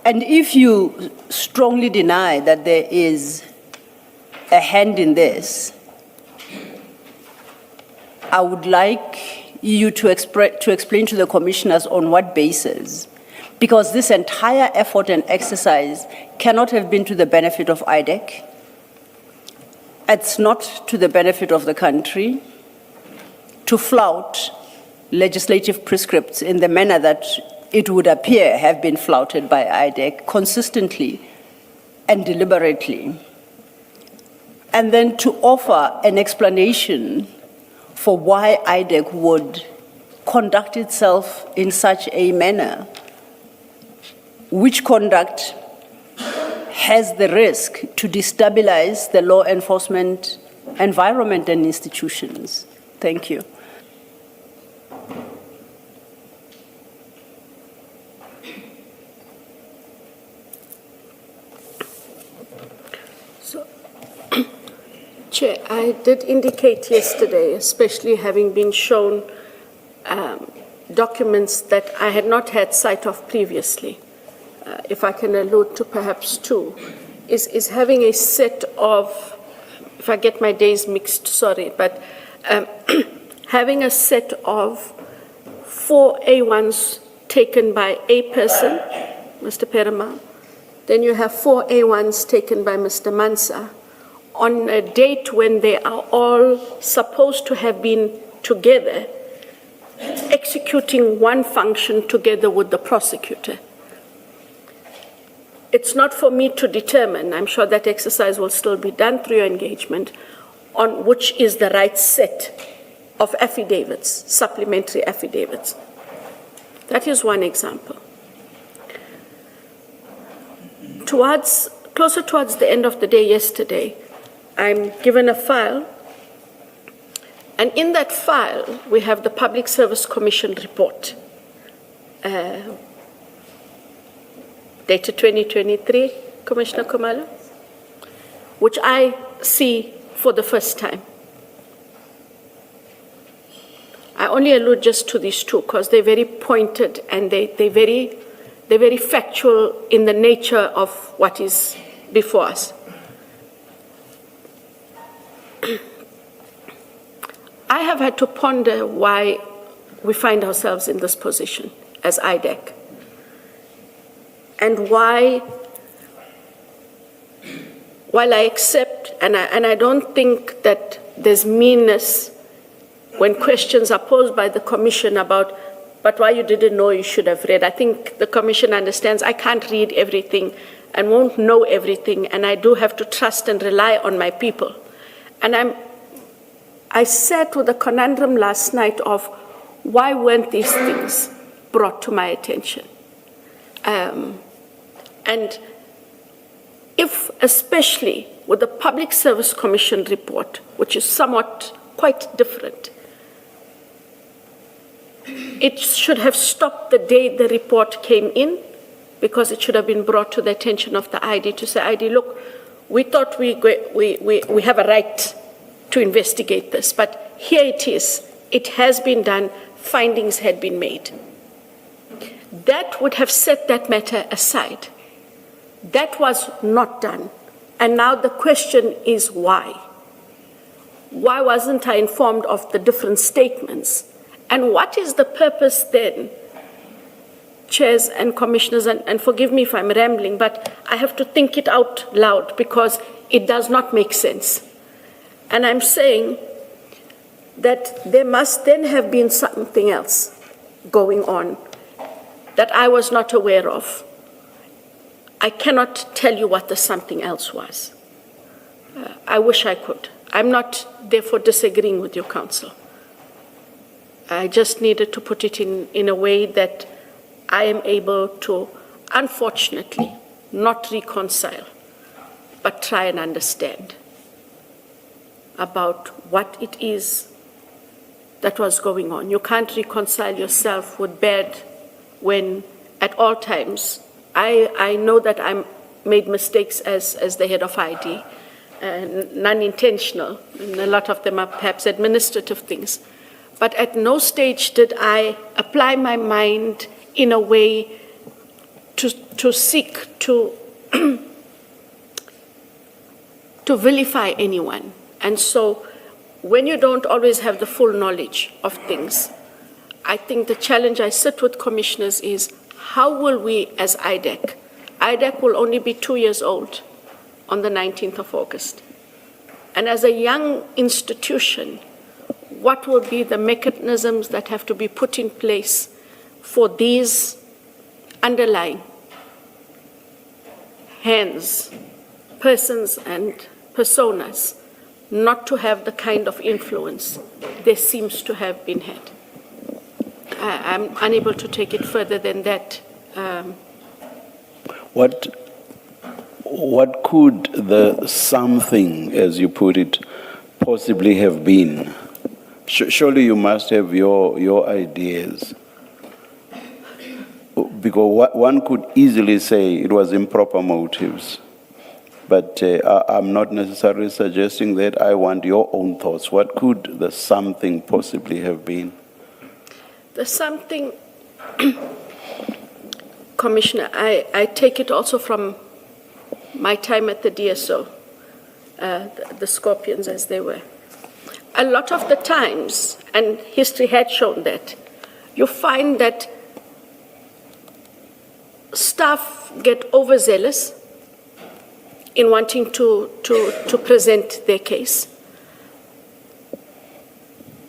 And if you strongly deny that there is a hand in this, I would like you to explain to the commissioners on what basis, because this entire effort and exercise cannot have been to the benefit of IDAC. It's not to the benefit of the country to flout legislative prescripts in the manner that it would appear have been flouted by IDAC consistently and deliberately. And then to offer an explanation for why IDAC would conduct itself in such a manner, which conduct has the risk to destabilize the law enforcement environment and institutions. Thank you. Chair, I did indicate yesterday, especially having been shown documents that I had not had sight of previously, if I can allude to perhaps two, is having a set of, if I get my days mixed, sorry, but having a set of 4 A1s taken by a person, Mr. Perama, then you have 4 A1s taken by Mr. Mansa, on a date when they are all supposed to have been together, executing one function together with the prosecutor. It's not for me to determine, I'm sure that exercise will still be done through your engagement, on which is the right set of affidavits, supplementary affidavits. That is one example. Closer towards the end of the day yesterday, I'm given a file, and in that file, we have the Public Service Commission report, dated 2023, Commissioner Khumalo, which I see for the first time. I only allude just to these two because they're very pointed and they're very factual in the nature of what is before us. I have had to ponder why we find ourselves in this position as IDAC, and why, while I accept, and I don't think that there's meanness when questions are posed by the Commission about, but why you didn't know, you should have read. I think the Commission understands I can't read everything and won't know everything, and I do have to trust and rely on my people. And I sat with a conundrum last night of why weren't these things brought to my attention? And if, especially with the Public Service Commission report, which is somewhat quite different, it should have stopped the day the report came in, because it should have been brought to the attention of the ID to say, ID, look, we thought we have a right to investigate this, but here it is. It has been done. Findings had been made. that would have set that matter aside. That was not done. And now the question is why? Why wasn't I informed of the different statements? And what is the purpose then, chairs and commissioners, and forgive me if I'm rambling, but I have to think it out loud because it does not make sense. And I'm saying that there must then have been something else going on that I was not aware of. I cannot tell you what the something else was. I wish I could. I'm not therefore disagreeing with your counsel. I just needed to put it in a way that I am able to, unfortunately, not reconcile, but try and understand about what it is that was going on. You can't reconcile yourself with bad when at all times, I know that I made mistakes as the head of ID, non-intentional, and a lot of them are perhaps administrative things. But at no stage did I apply my mind in a way to seek to to vilify anyone. And so when you don't always have the full knowledge of things, I think the challenge I sit with commissioners is how will we as IDAC will only be 2 years old on the 19th of August. And as a young institution, what will be the mechanisms that have to be put in place for these underlying hands, persons and personas not to have the kind of influence there seems to have been had? I'm unable to take it further than that. What could the something, as you put it, possibly have been? Surely you must have your ideas. Because one could easily say it was improper motives. But I'm not necessarily suggesting that. I want your own thoughts. What could the something possibly have been? The something, Commissioner, I take it also from my time at the DSO, the Scorpions as they were. A lot of the times, and history had shown that, you find that staff get overzealous in wanting to present their case.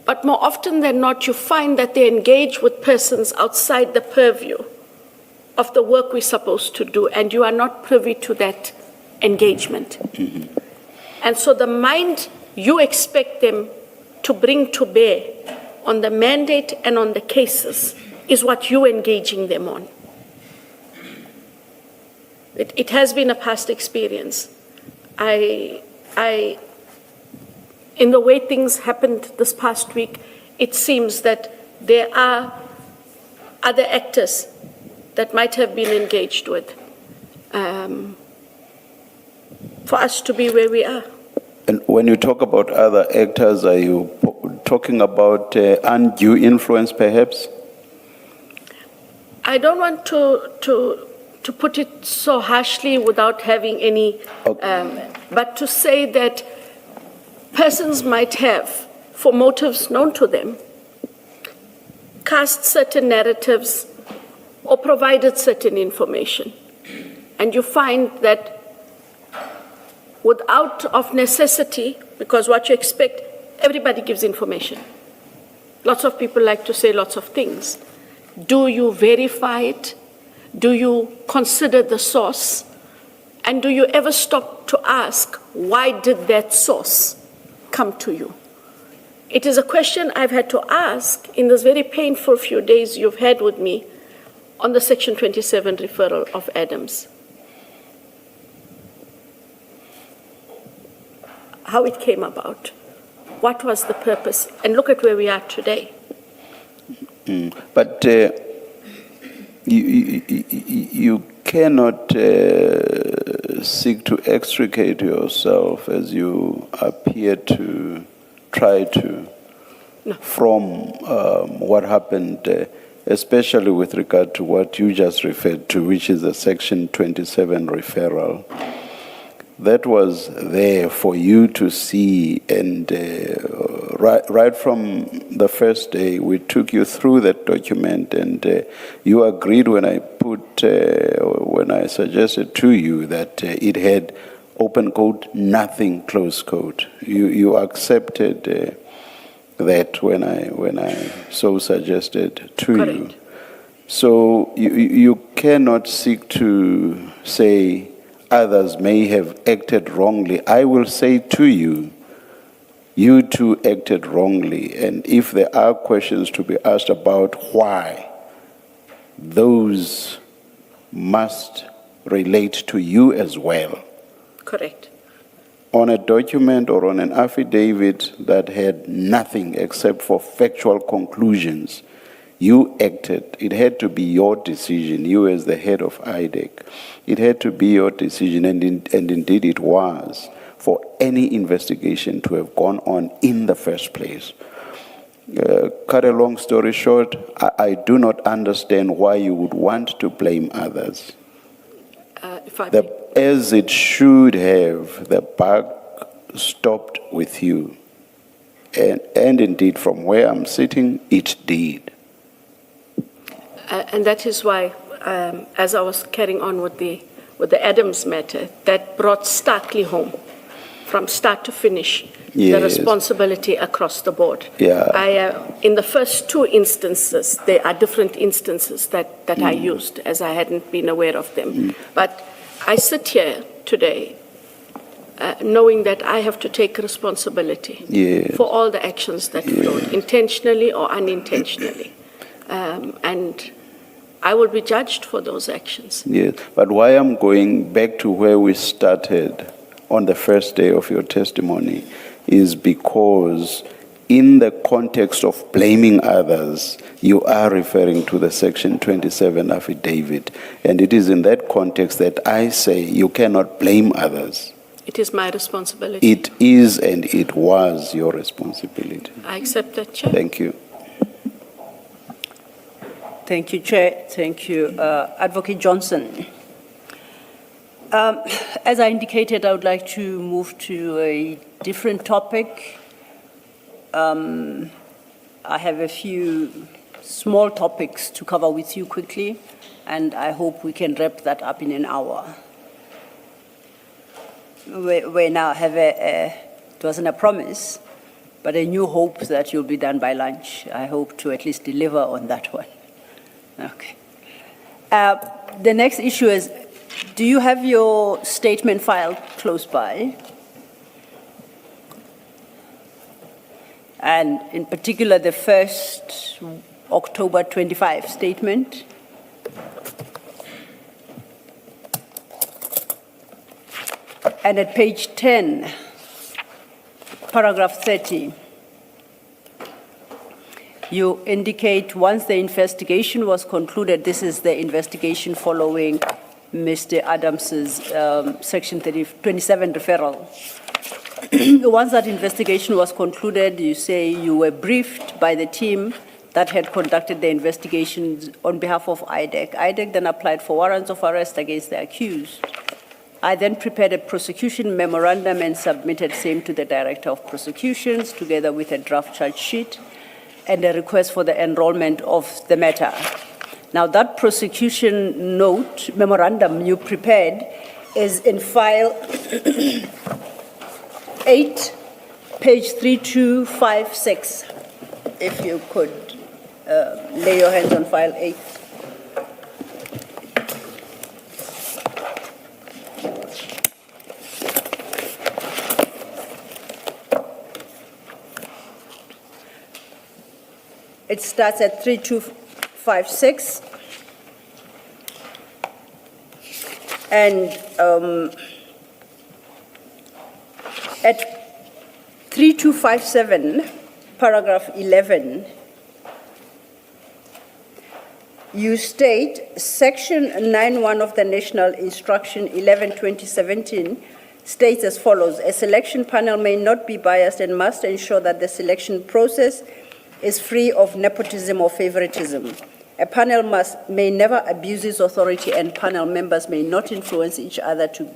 But more often than not, you find that they engage with persons outside the purview of the work we're supposed to do, and you are not privy to that engagement. Mm-hmm. And so the mind you expect them to bring to bear on the mandate and on the cases is what you're engaging them on. It has been a past experience. In the way things happened this past week, it seems that there are other actors that might have been engaged with for us to be where we are. And when you talk about other actors, are you talking about undue influence, perhaps? I don't want to put it so harshly without having any, but to say that persons might have, for motives known to them, cast certain narratives or provided certain information. And you find that without of necessity, because what you expect, everybody gives information. Lots of people like to say lots of things. Do you verify it? Do you consider the source? And do you ever stop to ask, why did that source come to you? It is a question I've had to ask in this very painful few days you've had with me on the Section 27 referral of Adams. How it came about, what was the purpose, and look at where we are today. But you cannot seek to extricate yourself as you appear to try to from what happened especially with regard to what you just referred to, which is a Section 27 referral. That was there for you to see, and right from the first day, we took you through that document, and you agreed when I suggested to you that it had open quote, nothing, close quote. You accepted that when I so suggested to Correct. you. So you cannot seek to say others may have acted wrongly. I will say to you, you too acted wrongly. And if there are questions to be asked about why, those must relate to you as well. Correct. On a document or on an affidavit that had nothing except for factual conclusions, you acted. It had to be your decision, you as the head of IDAC. It had to be your decision, and indeed it was, for any investigation to have gone on in the first place. Cut a long story short, I do not understand why you would want to blame others. As it should have, the buck stopped with you. And indeed, from where I'm sitting, it did. And that is why, as I was carrying on with the Adams matter, that brought starkly home, from start to finish, the responsibility across the board. Yeah. In the first two instances, there are different instances that I used, as I hadn't been aware of them. But I sit here today knowing that I have to take responsibility for all the actions that flowed, intentionally or unintentionally. And I will be judged for those actions. Yes, but why I'm going back to where we started on the first day of your testimony is because in the context of blaming others, you are referring to the Section 27 affidavit. And it is in that context that I say you cannot blame others. It is my responsibility. It is and it was your responsibility. I accept that, Chair. Thank you. Thank you, Chair. Thank you. Advocate Johnson. As I indicated, I would like to move to a different topic. I have a few small topics to cover with you quickly, and I hope we can wrap that up in an hour. We now have it wasn't a promise, but a new hope that you'll be done by lunch. I hope to at least deliver on that one. Okay. The next issue is, do you have your statement filed close by? And in particular, the first October 25 statement. And at page 10, paragraph 30, you indicate once the investigation was concluded, this is the investigation following Mr. Adams's Section 27 referral. Once that investigation was concluded, you say you were briefed by the team that had conducted the investigations on behalf of IDAC. IDAC then applied for warrants of arrest against the accused. I then prepared a prosecution memorandum and submitted same to the Director of Prosecutions, together with a draft charge sheet and a request for the enrollment of the matter. Now, that prosecution note, memorandum you prepared, is in file 8, page 3256. If you could lay your hands on file 8. It starts at 3256, and at 3257, paragraph 11, you state Section 9.1 of the National Instruction 11/2017 states as follows: a selection panel may not be biased and must ensure that the selection process is free of nepotism or favoritism. A panel may never abuse its authority, and panel members may not influence each other to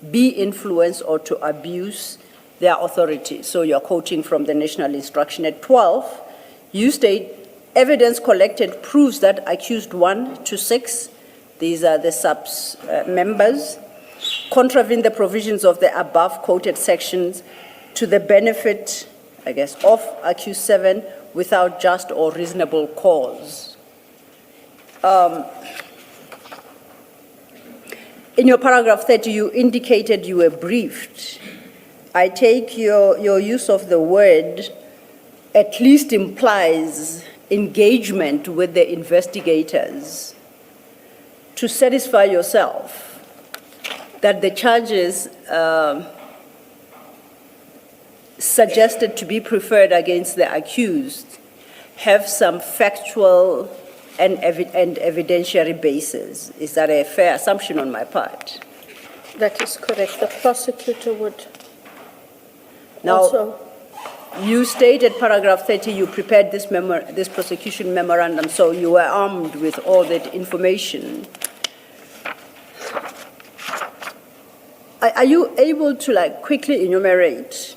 be influenced or to abuse their authority. So you're quoting from the National Instruction. At 12, you state, evidence collected proves that accused 1 to 6, these are the members, contravene the provisions of the above quoted sections to the benefit, I guess, of accused 7 without just or reasonable cause. In your paragraph 30, you indicated you were briefed. I take your use of the word at least implies engagement with the investigators to satisfy yourself that the charges suggested to be preferred against the accused have some factual and evidentiary basis. Is that a fair assumption on my part? That is correct. The prosecutor would now, also... You stated paragraph 30, you prepared this prosecution memorandum, so you were armed with all that information. Are you able to quickly enumerate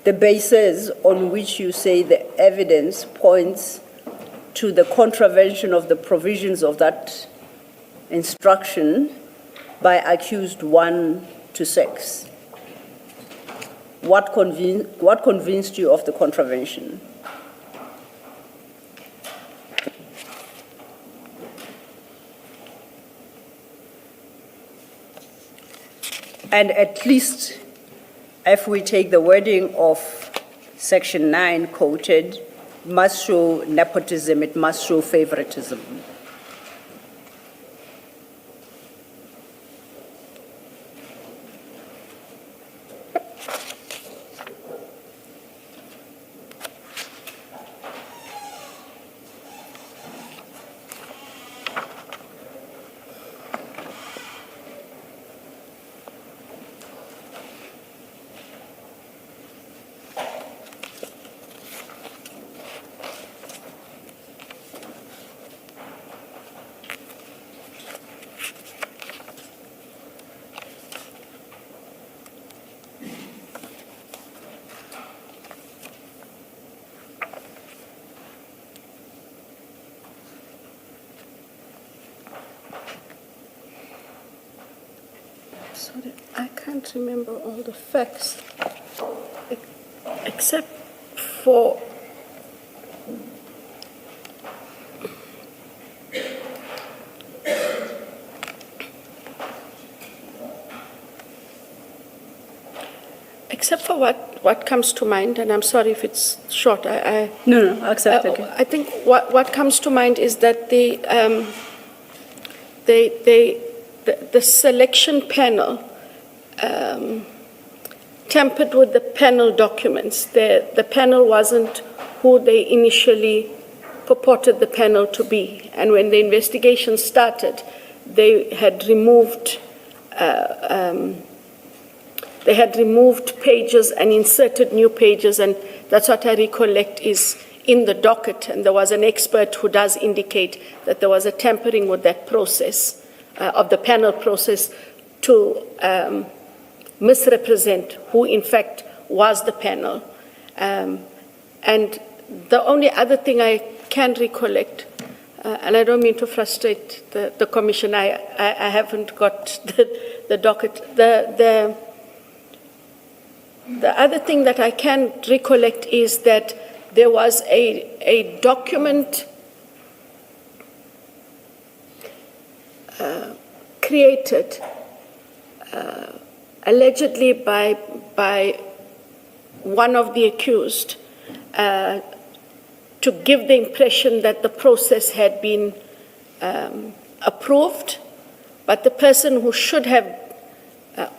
the basis on which you say the evidence points to the contravention of the provisions of that instruction by accused 1 to 6? What convinced you of the contravention? And at least, if we take the wording of Section 9 quoted, must show nepotism, it must show favoritism. Sorry, I can't remember all the facts, except for what comes to mind, and I'm sorry if it's short. No, accept. Okay. I think what comes to mind is that the selection panel tampered with the panel documents. The panel wasn't who they initially purported the panel to be, and when the investigation started, they had removed pages and inserted new pages, and that's what I recollect is in the docket. And there was an expert who does indicate that there was a tampering with that process, of the panel process, to misrepresent who in fact was the panel. And the only other thing I can recollect, and I don't mean to frustrate the commission, I haven't got the docket. The other thing that I can recollect is that there was a document created allegedly by one of the accused to give the impression that the process had been approved, but the person who should have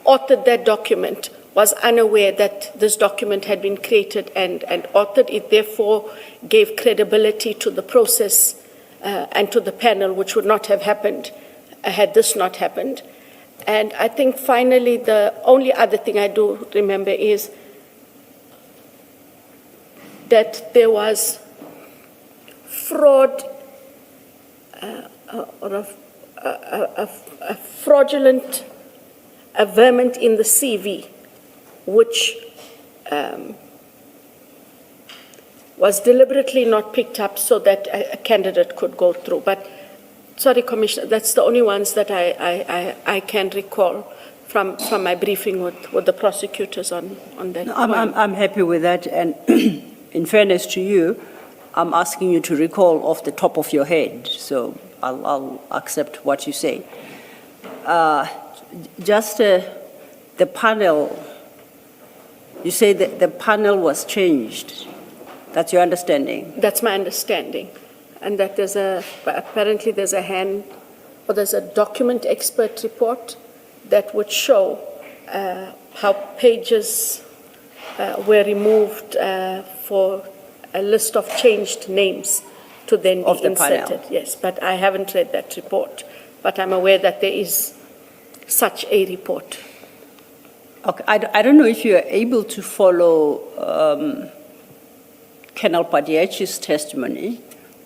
authored that document was unaware that this document had been created and authored. It therefore gave credibility to the process and to the panel, which would not have happened had this not happened. And I think finally the only other thing I do remember is that there was fraud a fraudulent averment in the CV, which was deliberately not picked up so that a candidate could go through. But sorry, Commissioner, that's the only ones that I can recall from my briefing with the prosecutors on that. I'm happy with that, and in fairness to you, I'm asking you to recall off the top of your head, so I'll accept what you say. Just the panel, you say that the panel was changed. That's your understanding? That's my understanding. And that apparently there's a document expert report that would show how pages were removed for a list of changed names to then be inserted. Yes, but I haven't read that report. But I'm aware that there is such a report. Okay, I don't know if you are able to follow Colonel Padiachi's testimony,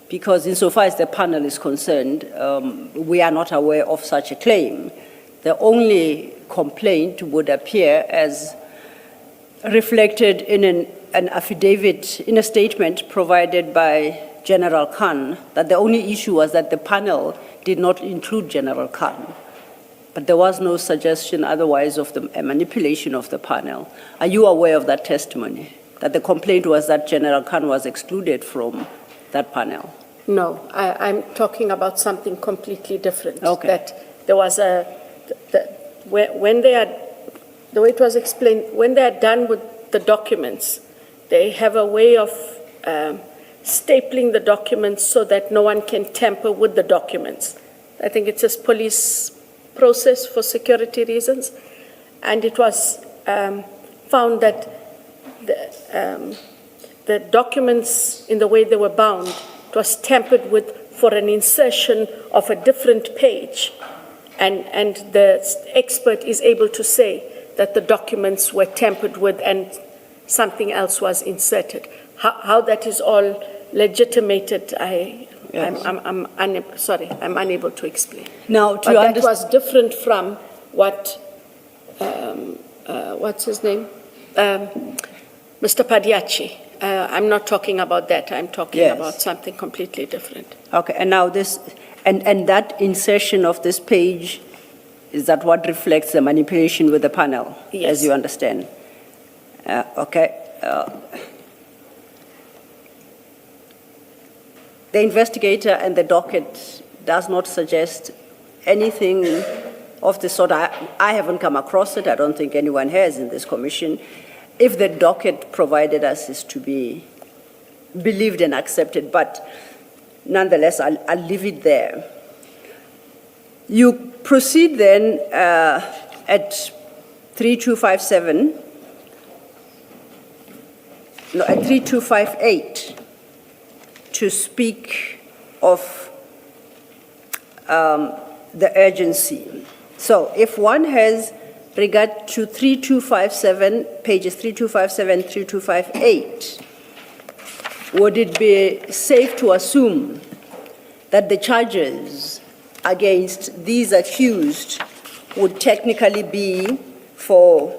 because insofar as the panel is concerned, we are not aware of such a claim. The only complaint would appear as reflected in an affidavit, in a statement provided by General Khan, that the only issue was that the panel did not include General Khan. But there was no suggestion otherwise of a manipulation of the panel. Are you aware of that testimony, that the complaint was that General Khan was excluded from that panel? No, I'm talking about something completely different. Okay. That there was when they had, the way it was explained, when they are done with the documents, they have a way of stapling the documents so that no one can tamper with the documents. I think it's a police process for security reasons, and it was found that the documents, in the way they were bound, it was tampered with for an insertion of a different page, and the expert is able to say that the documents were tampered with and something else was inserted. How that is all legitimated, I'm unable to explain. Now, that was different from what, what's his name? Mr. Padiachi. I'm not talking about that. I'm talking about something completely different. Okay, and now this, and that insertion of this page, is that what reflects the manipulation with the panel, as you understand? Okay. The investigator and the docket does not suggest anything of the sort. I haven't come across it. I don't think anyone has in this commission. If the docket provided us is to be believed and accepted, but nonetheless, I'll leave it there. You proceed then at 3257, no, at 3258, to speak of the urgency. So if one has regard to 3257, pages 3257, 3258, would it be safe to assume that the charges against these accused would technically be for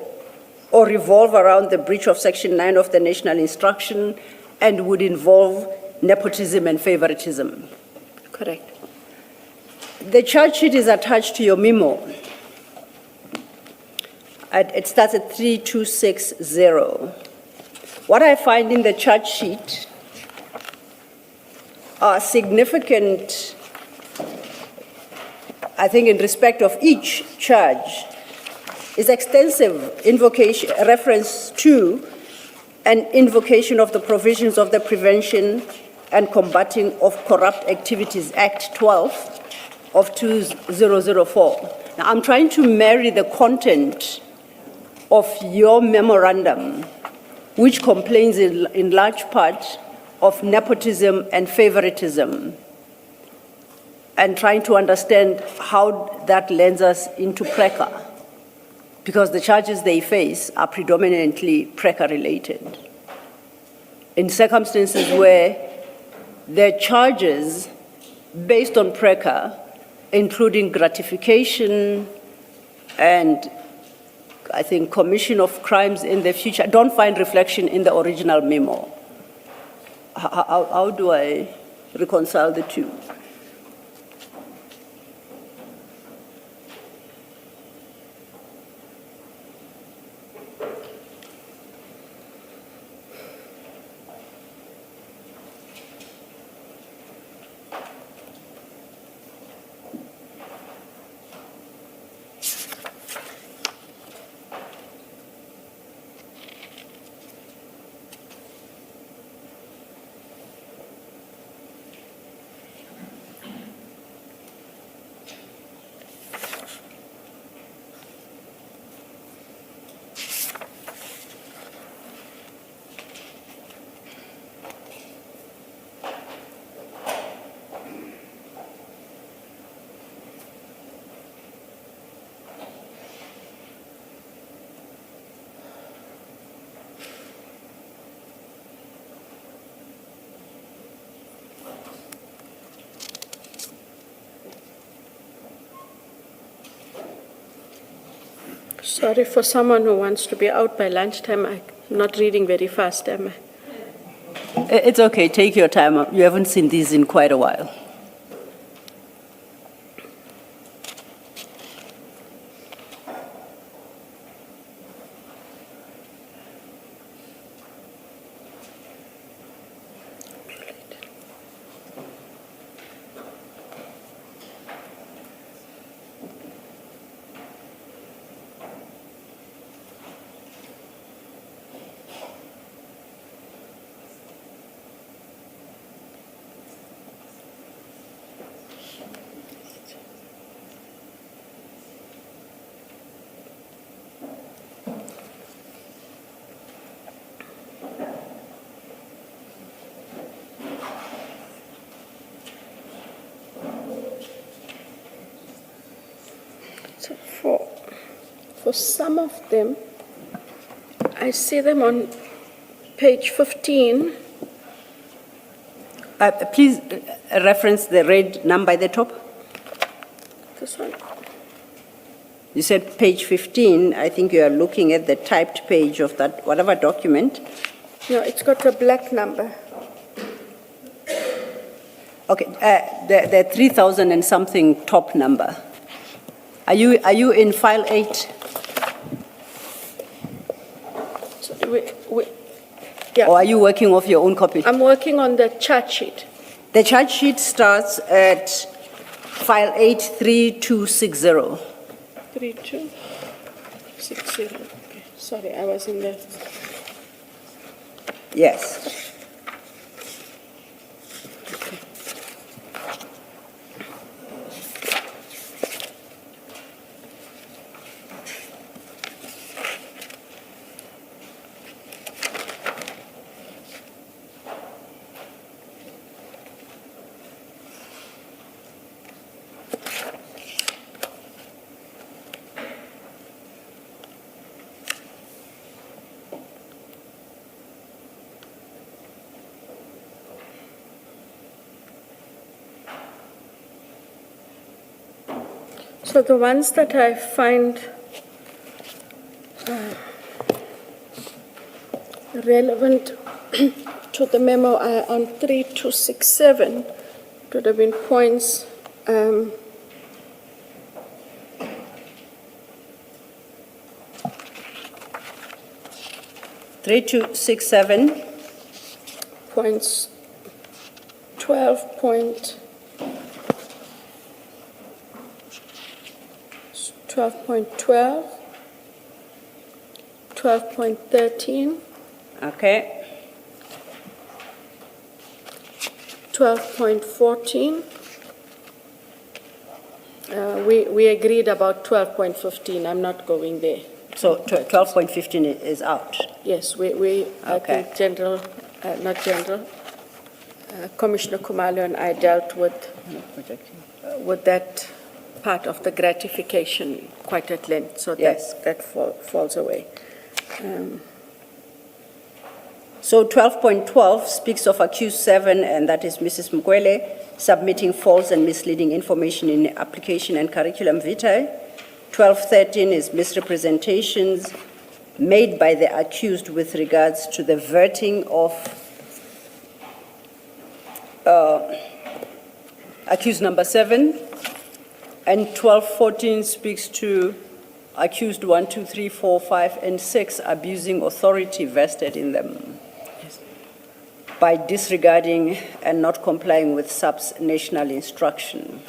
or revolve around the breach of Section 9 of the National Instruction and would involve nepotism and favoritism? Correct. The charge sheet is attached to your memo. It starts at 3260. What I find in the charge sheet are significant, I think, in respect of each charge, is extensive invocation, reference to an invocation of the provisions of the Prevention and Combating of Corrupt Activities Act 12 of 2004. Now, I'm trying to marry the content of your memorandum, which complains in large part of nepotism and favoritism, and trying to understand how that lends us into PRECA, because the charges they face are predominantly PRECA-related. In circumstances where the charges based on PRECA, including gratification and I think commission of crimes in the future, don't find reflection in the original memo. How do I reconcile the two? Sorry, for someone who wants to be out by lunchtime, I'm not reading very fast, am I? It's okay, take your time. You haven't seen these in quite a while. So for some of them, I see them on page 15. Please reference the red number at the top. This one. You said page 15. I think you are looking at the typed page of that, whatever document. No, it's got a black number. Okay, the 3,000 and something top number. Are you in file 8? So yeah. Or are you working off your own copy? I'm working on the chart sheet. The chart sheet starts at file 83260. 3260. Okay. Sorry, I was in the. Yes. So the ones that I find relevant to the memo are on 3267. It would have been points 3267. Points 12 point 12.12, 12.13. Okay. 12.14. We agreed about 12.15. I'm not going there. So 12.15 is out? Yes, I think Commissioner Khumalo and I dealt with that part of the gratification quite at length, so yes. that falls away. So 12.12 speaks of accused 7, and that is Mrs. Mkwele, submitting false and misleading information in application and curriculum vitae. 12.13 is misrepresentations made by the accused with regards to the verting of accused number 7. And 12.14 speaks to accused 1, 2, 3, 4, 5, and 6 abusing authority vested in them by disregarding and not complying with SAP's national instruction.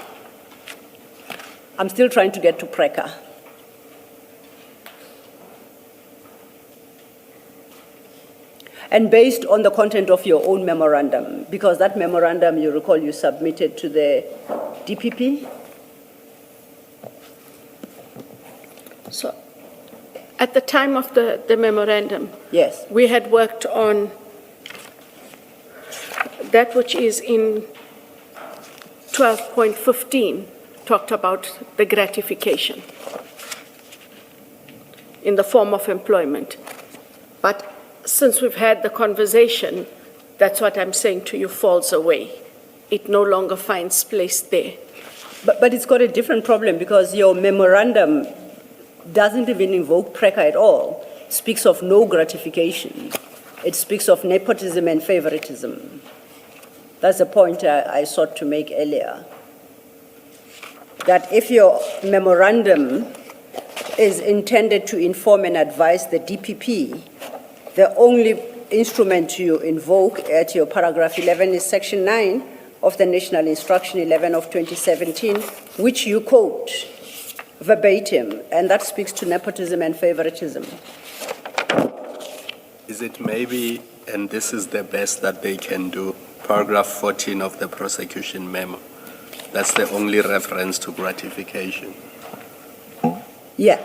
I'm still trying to get to PRECA. And based on the content of your own memorandum, because that memorandum, you recall, you submitted to the DPP? So at the time of the memorandum, yes, we had worked on that which is in 12.15, talked about the gratification in the form of employment. But since we've had the conversation, that's what I'm saying to you falls away. It no longer finds place there. But it's got a different problem because your memorandum doesn't even invoke PRECA at all. It speaks of no gratification. It speaks of nepotism and favoritism. That's the point I sought to make earlier. That if your memorandum is intended to inform and advise the DPP, the only instrument you invoke at your paragraph 11 is section 9 of the National Instruction 11 of 2017, which you quote verbatim, and that speaks to nepotism and favoritism. Is it maybe, and this is the best that they can do, paragraph 14 of the prosecution memo? That's the only reference to gratification. Yeah,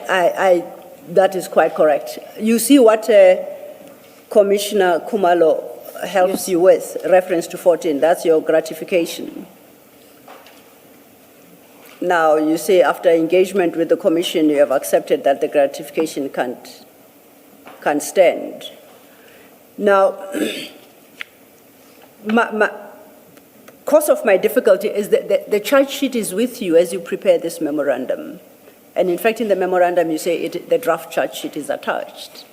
that is quite correct. You see what Commissioner Kumalo helps you with, reference to 14, that's your gratification. Now, you say after engagement with the Commission, you have accepted that the gratification can't stand. Now, cause of my difficulty is that the charge sheet is with you as you prepare this memorandum. And in fact, in the memorandum, you say the draft charge sheet is attached.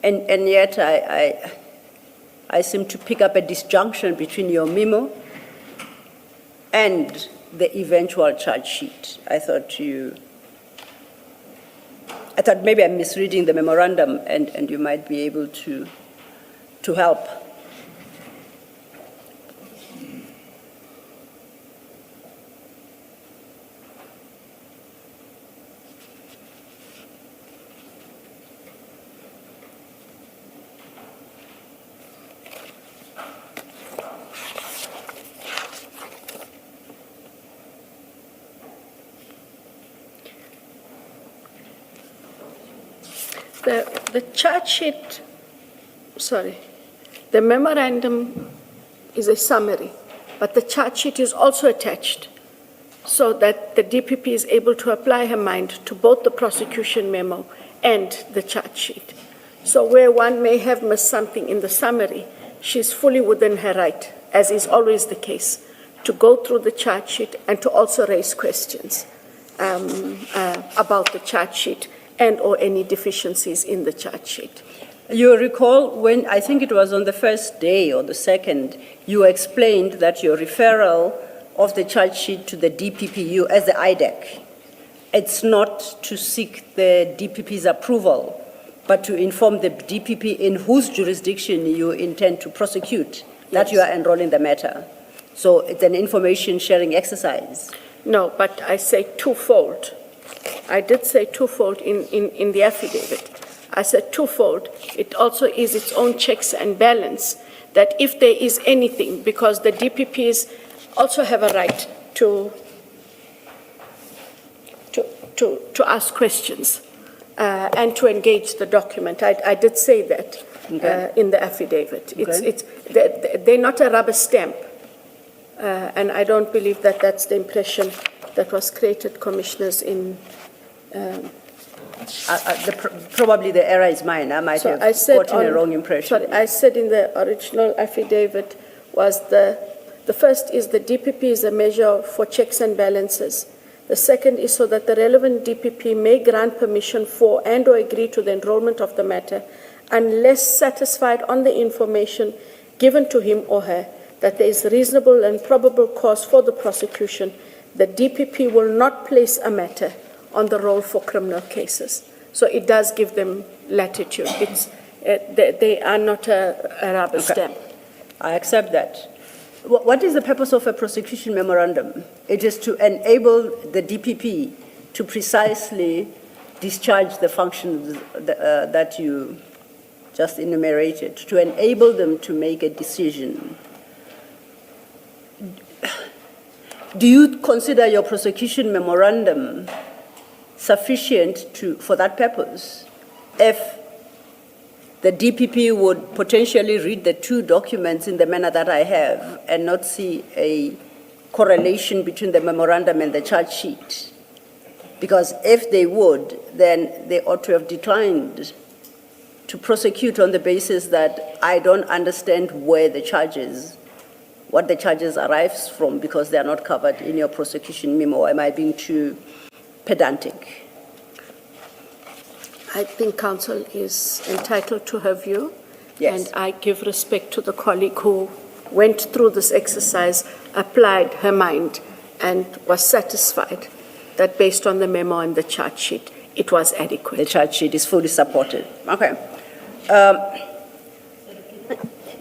And yet, I seem to pick up a disjunction between your memo and the eventual charge sheet. I thought maybe I'm misreading the memorandum, and you might be able to help. The charge sheet, the memorandum is a summary, but the charge sheet is also attached so that the DPP is able to apply her mind to both the prosecution memo and the charge sheet. So where one may have missed something in the summary, she's fully within her right, as is always the case, to go through the charge sheet and to also raise questions about the charge sheet and or any deficiencies in the charge sheet. You recall when, I think it was on the first day or the second, you explained that your referral of the charge sheet to the DPPU as the IDAC, it's not to seek the DPP's approval, but to inform the DPP in whose jurisdiction you intend to prosecute, that you are enrolling the matter. So it's an information sharing exercise. No, but I say twofold. I did say twofold in the affidavit. I said twofold. It also is its own checks and balance that if there is anything, because the DPPs also have a right to ask questions and to engage the document. I did say that in the affidavit. They're not a rubber stamp, and I don't believe that that's the impression that was created, commissioners, in Probably the error is mine. I might have gotten a wrong impression. Sorry, I said in the original affidavit was the first is the DPP is a measure for checks and balances. The second is so that the relevant DPP may grant permission for and or agree to the enrollment of the matter unless satisfied on the information given to him or her that there is reasonable and probable cause for the prosecution. The DPP will not place a matter on the roll for criminal cases. So it does give them latitude. They are not a rubber stamp. I accept that. What is the purpose of a prosecution memorandum? It is to enable the DPP to precisely discharge the functions that you just enumerated, to enable them to make a decision. Do you consider your prosecution memorandum sufficient for that purpose? If the DPP would potentially read the two documents in the manner that I have and not see a correlation between the memorandum and the charge sheet. Because if they would, then they ought to have declined to prosecute on the basis that I don't understand where the charges, what the charges arise from, because they are not covered in your prosecution memo. Am I being too pedantic? I think counsel is entitled to her view. Yes. And I give respect to the colleague who went through this exercise, applied her mind, and was satisfied that based on the memo and the charge sheet, it was adequate. The charge sheet is fully supported. Okay.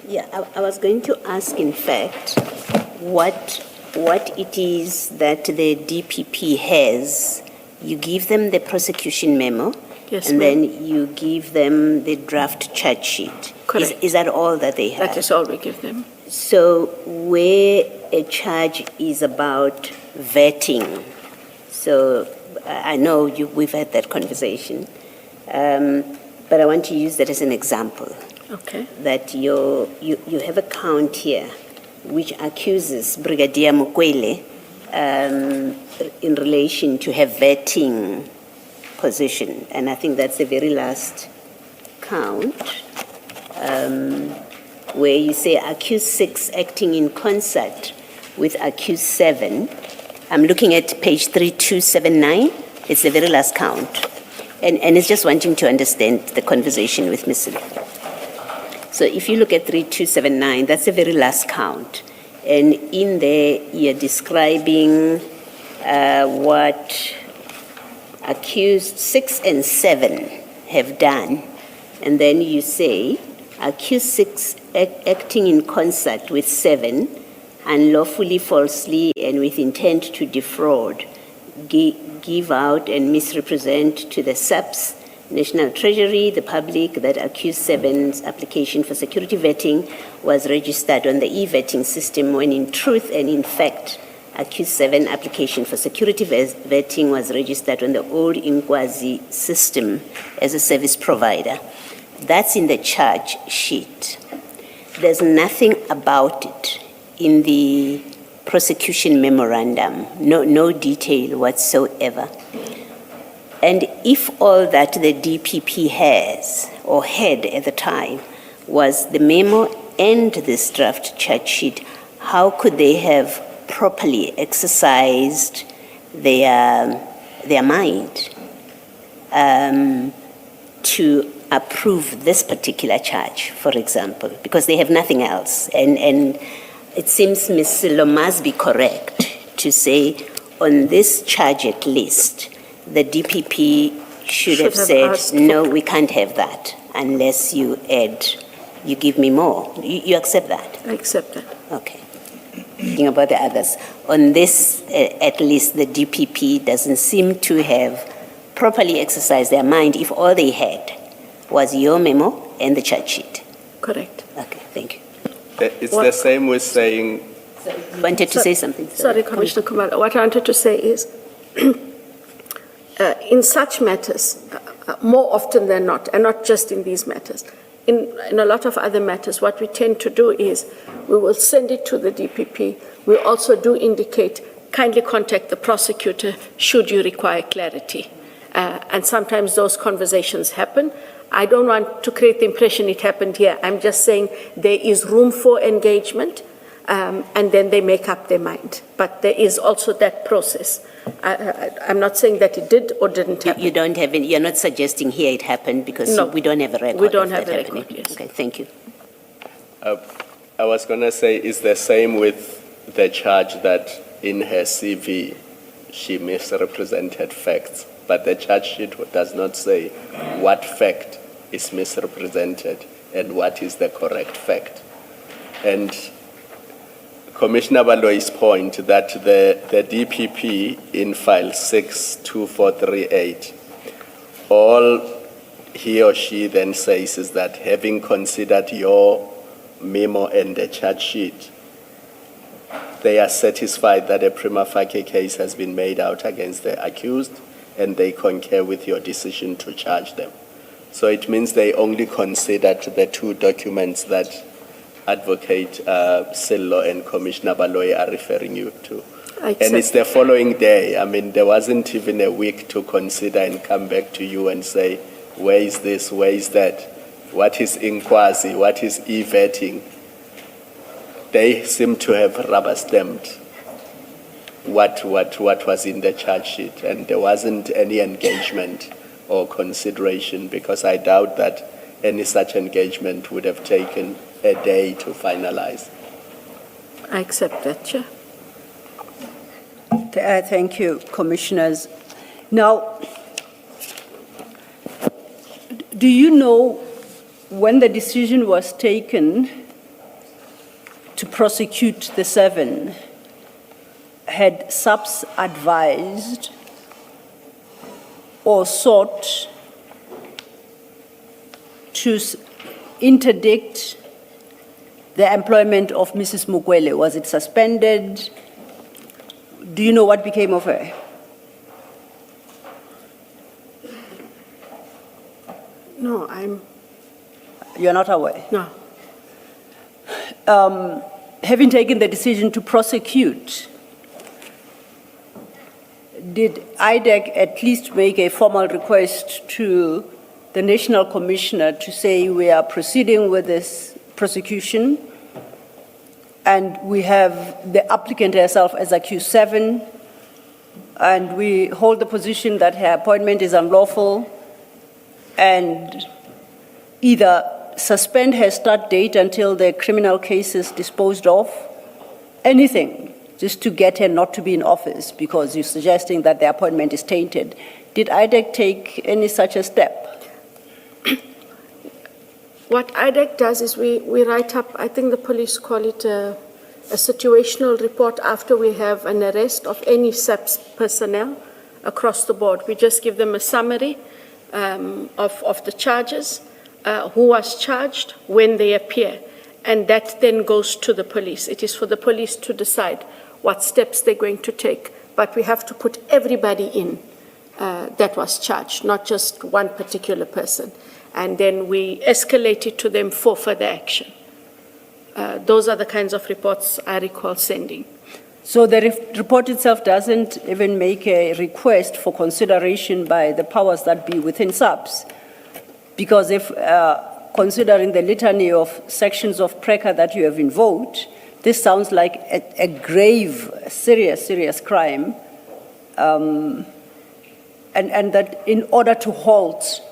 Yeah, I was going to ask, in fact, what it is that the DPP has. You give them the prosecution memo, yes, and ma'am. then you give them the draft charge sheet. Correct. Is that all that they have? That is all we give them. So where a charge is about vetting, so I know we've had that conversation, but I want to use that as an example. Okay. That you have a count here which accuses Brigadier Mukwele in relation to her vetting position. And I think that's the very last count, where you say accused 6 acting in concert with accused 7. I'm looking at page 3279. It's the very last count. And it's just wanting to understand the conversation with Ms. Silva. So if you look at 3279, that's the very last count. And in there, you're describing what accused 6 and 7 have done. And then you say, accused 6 acting in concert with 7, unlawfully, falsely, and with intent to defraud, give out and misrepresent to the SAPS, National Treasury, the public, that accused 7's application for security vetting was registered on the e-vetting system when in truth and in fact, accused 7 application for security vetting was registered on the old Inkwazi system as a service provider. That's in the charge sheet. There's nothing about it in the prosecution memorandum, no detail whatsoever. And if all that the DPP has or had at the time was the memo and this draft charge sheet, how could they have properly exercised their mind to approve this particular charge, for example, because they have nothing else? And it seems Ms. Silo must be correct to say on this charge at least, the DPP should have said, no, we can't have that unless you give me more. You accept that? I accept that. Okay. Thinking about the others. On this, at least the DPP doesn't seem to have properly exercised their mind if all they had was your memo and the charge sheet. Correct. Okay, thank you. It's the same with saying... You wanted to say something? Sorry, Commissioner Kumar. What I wanted to say is, in such matters, more often than not, and not just in these matters, in a lot of other matters, what we tend to do is we will send it to the DPP. We also do indicate, kindly contact the prosecutor should you require clarity. And sometimes those conversations happen. I don't want to create the impression it happened here. I'm just saying there is room for engagement, and then they make up their mind. But there is also that process. I'm not saying that it did or didn't happen. You don't have any, you're not suggesting here it happened because No. we don't have a record. We don't of have that a happening. record, yes. Okay, thank you. I was going to say, it's the same with the charge that in her CV, she misrepresented facts, but the charge sheet does not say what fact is misrepresented and what is the correct fact. And Commissioner Baloy's point that the DPP in file 62438, all he or she then says is that having considered your memo and the charge sheet, they are satisfied that a prima facie case has been made out against the accused, and they concur with your decision to charge them. So it means they only considered the two documents that Advocate Sello and Commissioner Baloy are referring you to. And it's the following day. I mean, there wasn't even a week to consider and come back to you and say, where is this, where is that? What is inquiry? What is e-vetting? They seem to have rubber-stamped what was in the charge sheet, and there wasn't any engagement or consideration, because I doubt that any such engagement would have taken a day to finalize. I accept that, Chair. Thank you, Commissioners. Now, do you know when the decision was taken to prosecute the 7, had SAPS advised or sought to interdict the employment of Mrs. Mukwele? Was it suspended? Do you know what became of her? No, You're not aware? No. Having taken the decision to prosecute, did IDAC at least make a formal request to the National Commissioner to say we are proceeding with this prosecution and we have the applicant herself as accused 7, and we hold the position that her appointment is unlawful, and either suspend her start date until the criminal case is disposed of, anything, just to get her not to be in office, because you're suggesting that the appointment is tainted. Did IDAC take any such a step? What IDAC does is we write up, I think the police call it a situational report after we have an arrest of any SAPS personnel across the board. We just give them a summary of the charges, who was charged, when they appear, and that then goes to the police. It is for the police to decide what steps they're going to take, but we have to put everybody in that was charged, not just one particular person. And then we escalate it to them for further action. Those are the kinds of reports I recall sending. So the report itself doesn't even make a request for consideration by the powers that be within SAPS, because if considering the litany of sections of PRECA that you have invoked, this sounds like a grave, serious crime, and that in order to halt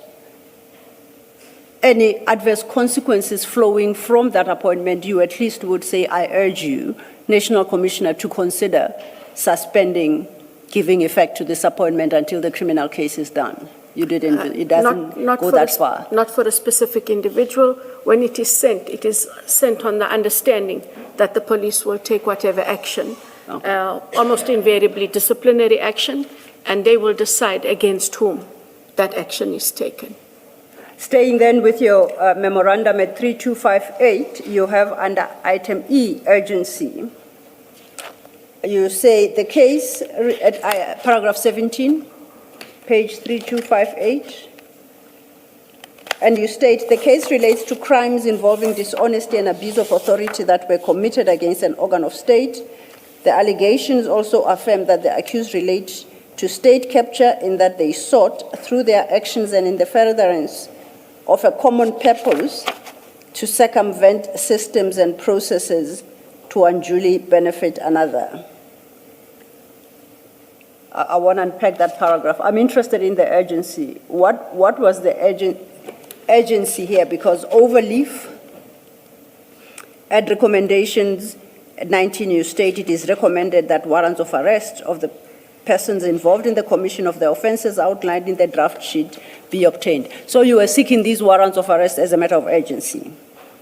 any adverse consequences flowing from that appointment, you at least would say, I urge you, National Commissioner, to consider suspending, giving effect to this appointment until the criminal case is done. You didn't, it doesn't go that far. Not for a specific individual. When it is sent on the understanding that the police will take whatever action, almost invariably disciplinary action, and they will decide against whom that action is taken. Staying then with your memorandum at 3258, you have under item E, urgency. You say the case, at paragraph 17, page 3258, and you state the case relates to crimes involving dishonesty and abuse of authority that were committed against an organ of state. The allegations also affirm that the accused relate to state capture in that they sought, through their actions and in the furtherance of a common purpose, to circumvent systems and processes to unduly benefit another. I want to unpack that paragraph. I'm interested in the urgency. What was the urgency here? Because overleaf, at recommendations 19, you state it is recommended that warrants of arrest of the persons involved in the commission of the offenses outlined in the draft sheet be obtained. So you were seeking these warrants of arrest as a matter of urgency.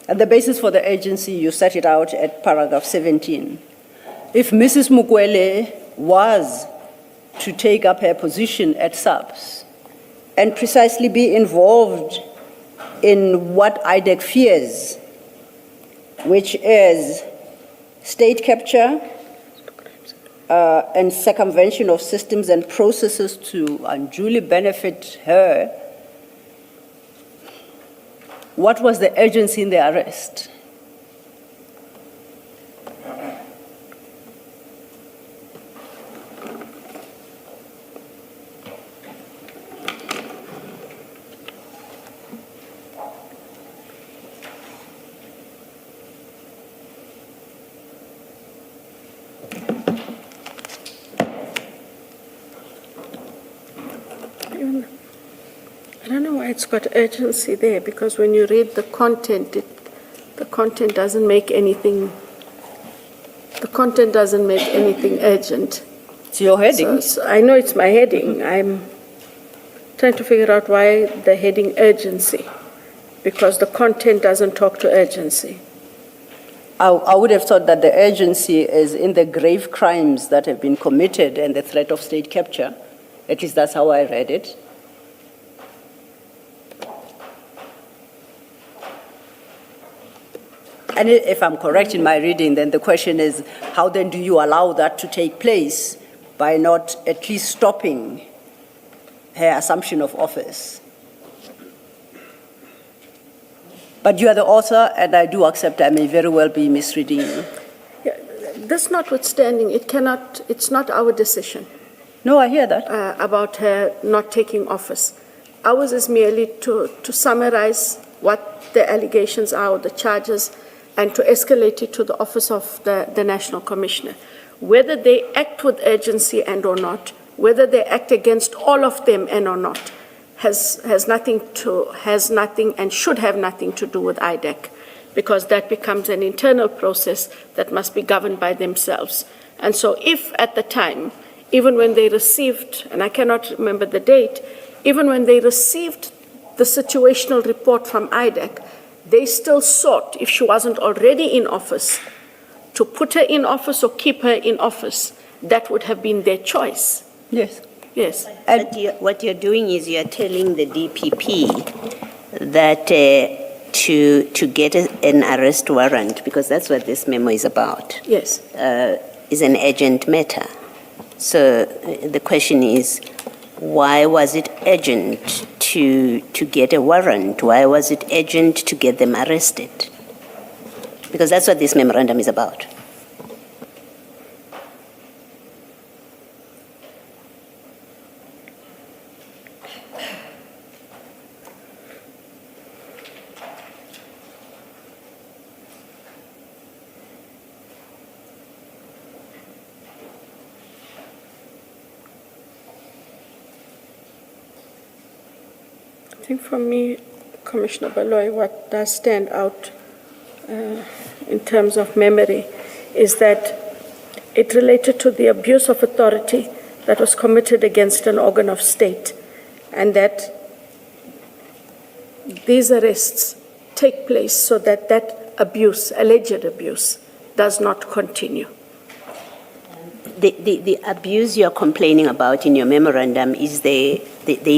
And the basis for the urgency, you set it out at paragraph 17. If Mrs. Mukwele was to take up her position at SAPS and precisely be involved in what IDAC fears, which is state capture and circumvention of systems and processes to unduly benefit her, what was the urgency in the arrest? I don't know why it's got urgency there, because when you read the content, the content doesn't make anything urgent. It's your heading. So I know it's my heading. I'm trying to figure out why the heading urgency, because the content doesn't talk to urgency. I would have thought that the urgency is in the grave crimes that have been committed and the threat of state capture. At least that's how I read it. And if I'm correct in my reading, then the question is, how then do you allow that to take place by not at least stopping her assumption of office? But you are the author, and I do accept I may very well be misreading you. Yeah, this notwithstanding, it's not our decision. No, I hear that. About her not taking office. Ours is merely to summarize what the allegations are, or the charges, and to escalate it to the office of the National Commissioner. Whether they act with urgency and or not, whether they act against all of them and or not, has nothing and should have nothing to do with IDAC, because that becomes an internal process that must be governed by themselves. And so if at the time, even when they received, and I cannot remember the date, even when they received the situational report from IDAC, they still sought, if she wasn't already in office, to put her in office or keep her in office. That would have been their choice. Yes. Yes. And what you're doing is you're telling the DPP that to get an arrest warrant, because that's what this memo is about. Yes. Is an urgent matter. So the question is, why was it urgent to get a warrant? Why was it urgent to get them arrested? Because that's what this memorandum is about. I think for me, Commissioner Baloy, what does stand out in terms of memory is that it related to the abuse of authority that was committed against an organ of state, and that these arrests take place so that that abuse, alleged abuse, does not continue. The abuse you're complaining about in your memorandum is they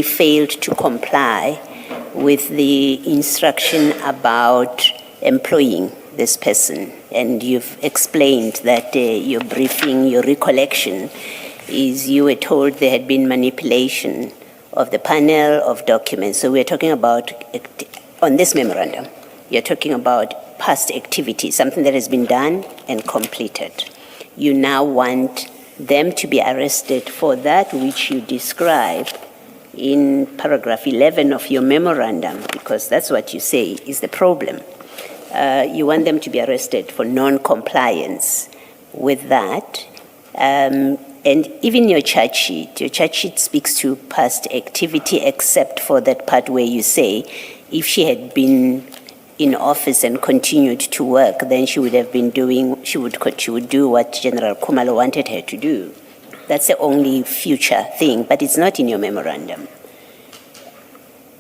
failed to comply with the instruction about employing this person. And you've explained that your briefing, your recollection, is you were told there had been manipulation of the panel of documents. So we're talking about, on this memorandum, you're talking about past activity, something that has been done and completed. You now want them to be arrested for that which you describe in paragraph 11 of your memorandum, because that's what you say is the problem. You want them to be arrested for non-compliance with that. And even your charge sheet speaks to past activity, except for that part where you say if she had been in office and continued to work, then she would have been doing, she would do what General Khumalo wanted her to do. That's the only future thing, but it's not in your memorandum.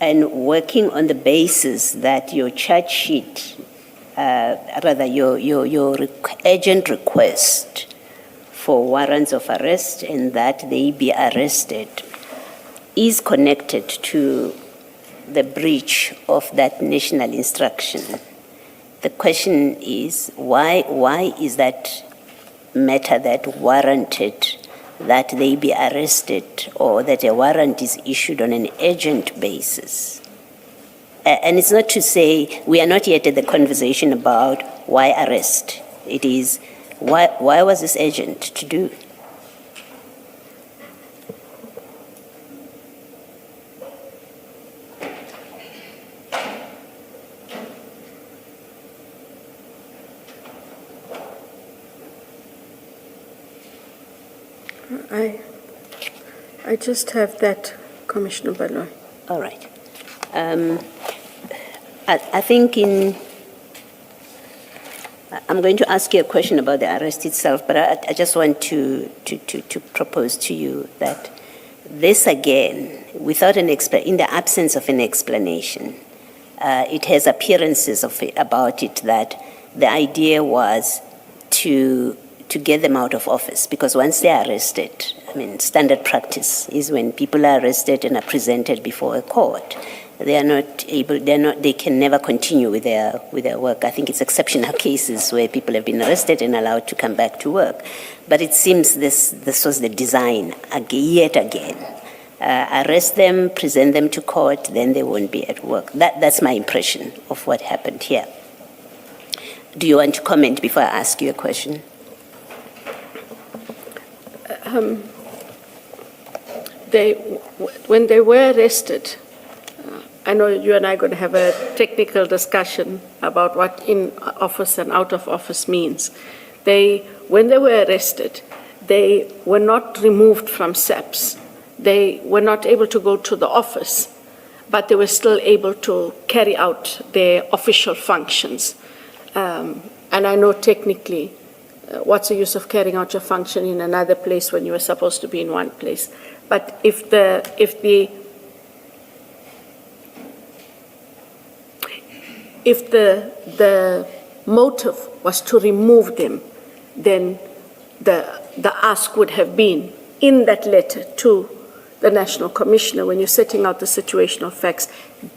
And working on the basis that your charge sheet, rather your urgent request for warrants of arrest and that they be arrested is connected to the breach of that national instruction. The question is, why is that matter that warranted that they be arrested or that a warrant is issued on an urgent basis? And it's not to say, we are not yet at the conversation about why arrest. It is, why was this urgent to do? I just have that, Commissioner Baloy. All right. I think I'm going to ask you a question about the arrest itself, but I just want to propose to you that this again, without in the absence of an explanation, it has appearances about it that the idea was to get them out of office, because once they are arrested, I mean, standard practice is when people are arrested and are presented before a court, they can never continue with their work. I think it's exceptional cases where people have been arrested and allowed to come back to work. But it seems this was the design, yet again. Arrest them, present them to court, then they won't be at work. That's my impression of what happened here. Do you want to comment before I ask you a question? When they were arrested, I know you and I are going to have a technical discussion about what in office and out of office means. When they were arrested, they were not removed from SEPS. They were not able to go to the office, but they were still able to carry out their official functions. And I know technically, what's the use of carrying out your function in another place when you were supposed to be in one place? But if the motive was to remove them, then the ask would have been in that letter to the National Commissioner, when you're setting out the situational facts,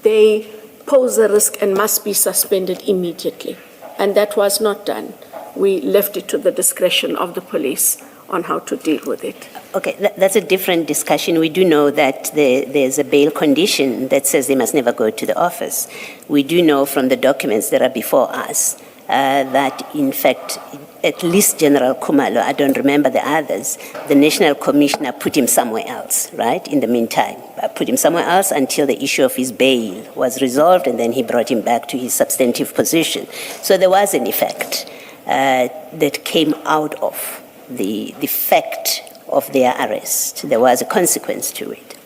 they pose a risk and must be suspended immediately. And that was not done. We left it to the discretion of the police on how to deal with it. Okay, that's a different discussion. We do know that there's a bail condition that says they must never go to the office. We do know from the documents that are before us that, in fact, at least General Khumalo, I don't remember the others, the National Commissioner put him somewhere else, right, in the meantime. Put him somewhere else until the issue of his bail was resolved, and then he brought him back to his substantive position. So there was an effect that came out of the fact of their arrest. There was a consequence to it.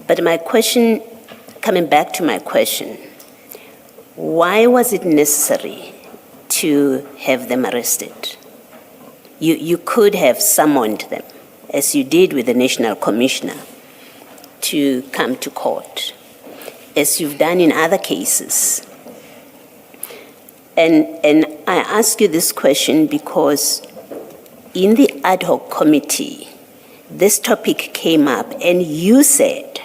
But my question, coming back to my question, why was it necessary to have them arrested? You could have summoned them, as you did with the National Commissioner, to come to court, as you've done in other cases. And I ask you this question because in the ad hoc committee, this topic came up, and you said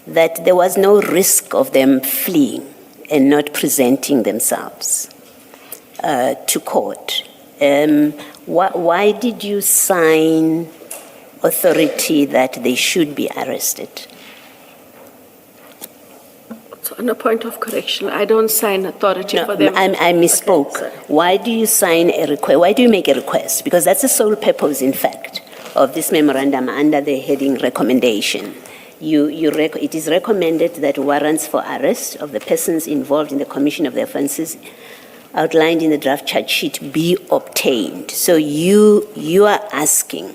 that there was no risk of them fleeing and not presenting themselves to court. Why did you sign authority that they should be arrested? So on a point of correction, I don't sign authority for them. I misspoke. Okay, why do you sign a request? Why do you make a request? Because that's the sole purpose, in fact. of this memorandum under the heading recommendation. It is recommended that warrants for arrest of the persons involved in the commission of the offences outlined in the draft charge sheet be obtained. So you are asking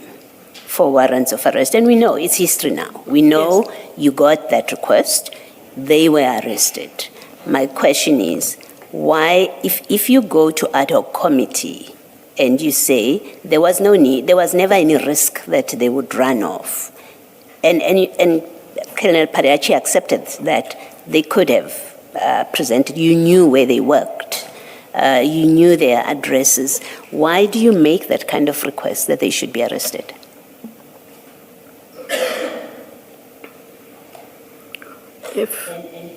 for warrants of arrest, and we know it's history now. We know you got that request, they were arrested. My question is, why, if you go to ad hoc committee and you say there was no need, there was never any risk that they would run off, and Colonel Pariachi accepted that they could have presented, you knew where they worked, you knew their addresses, why do you make that kind of request that they should be arrested?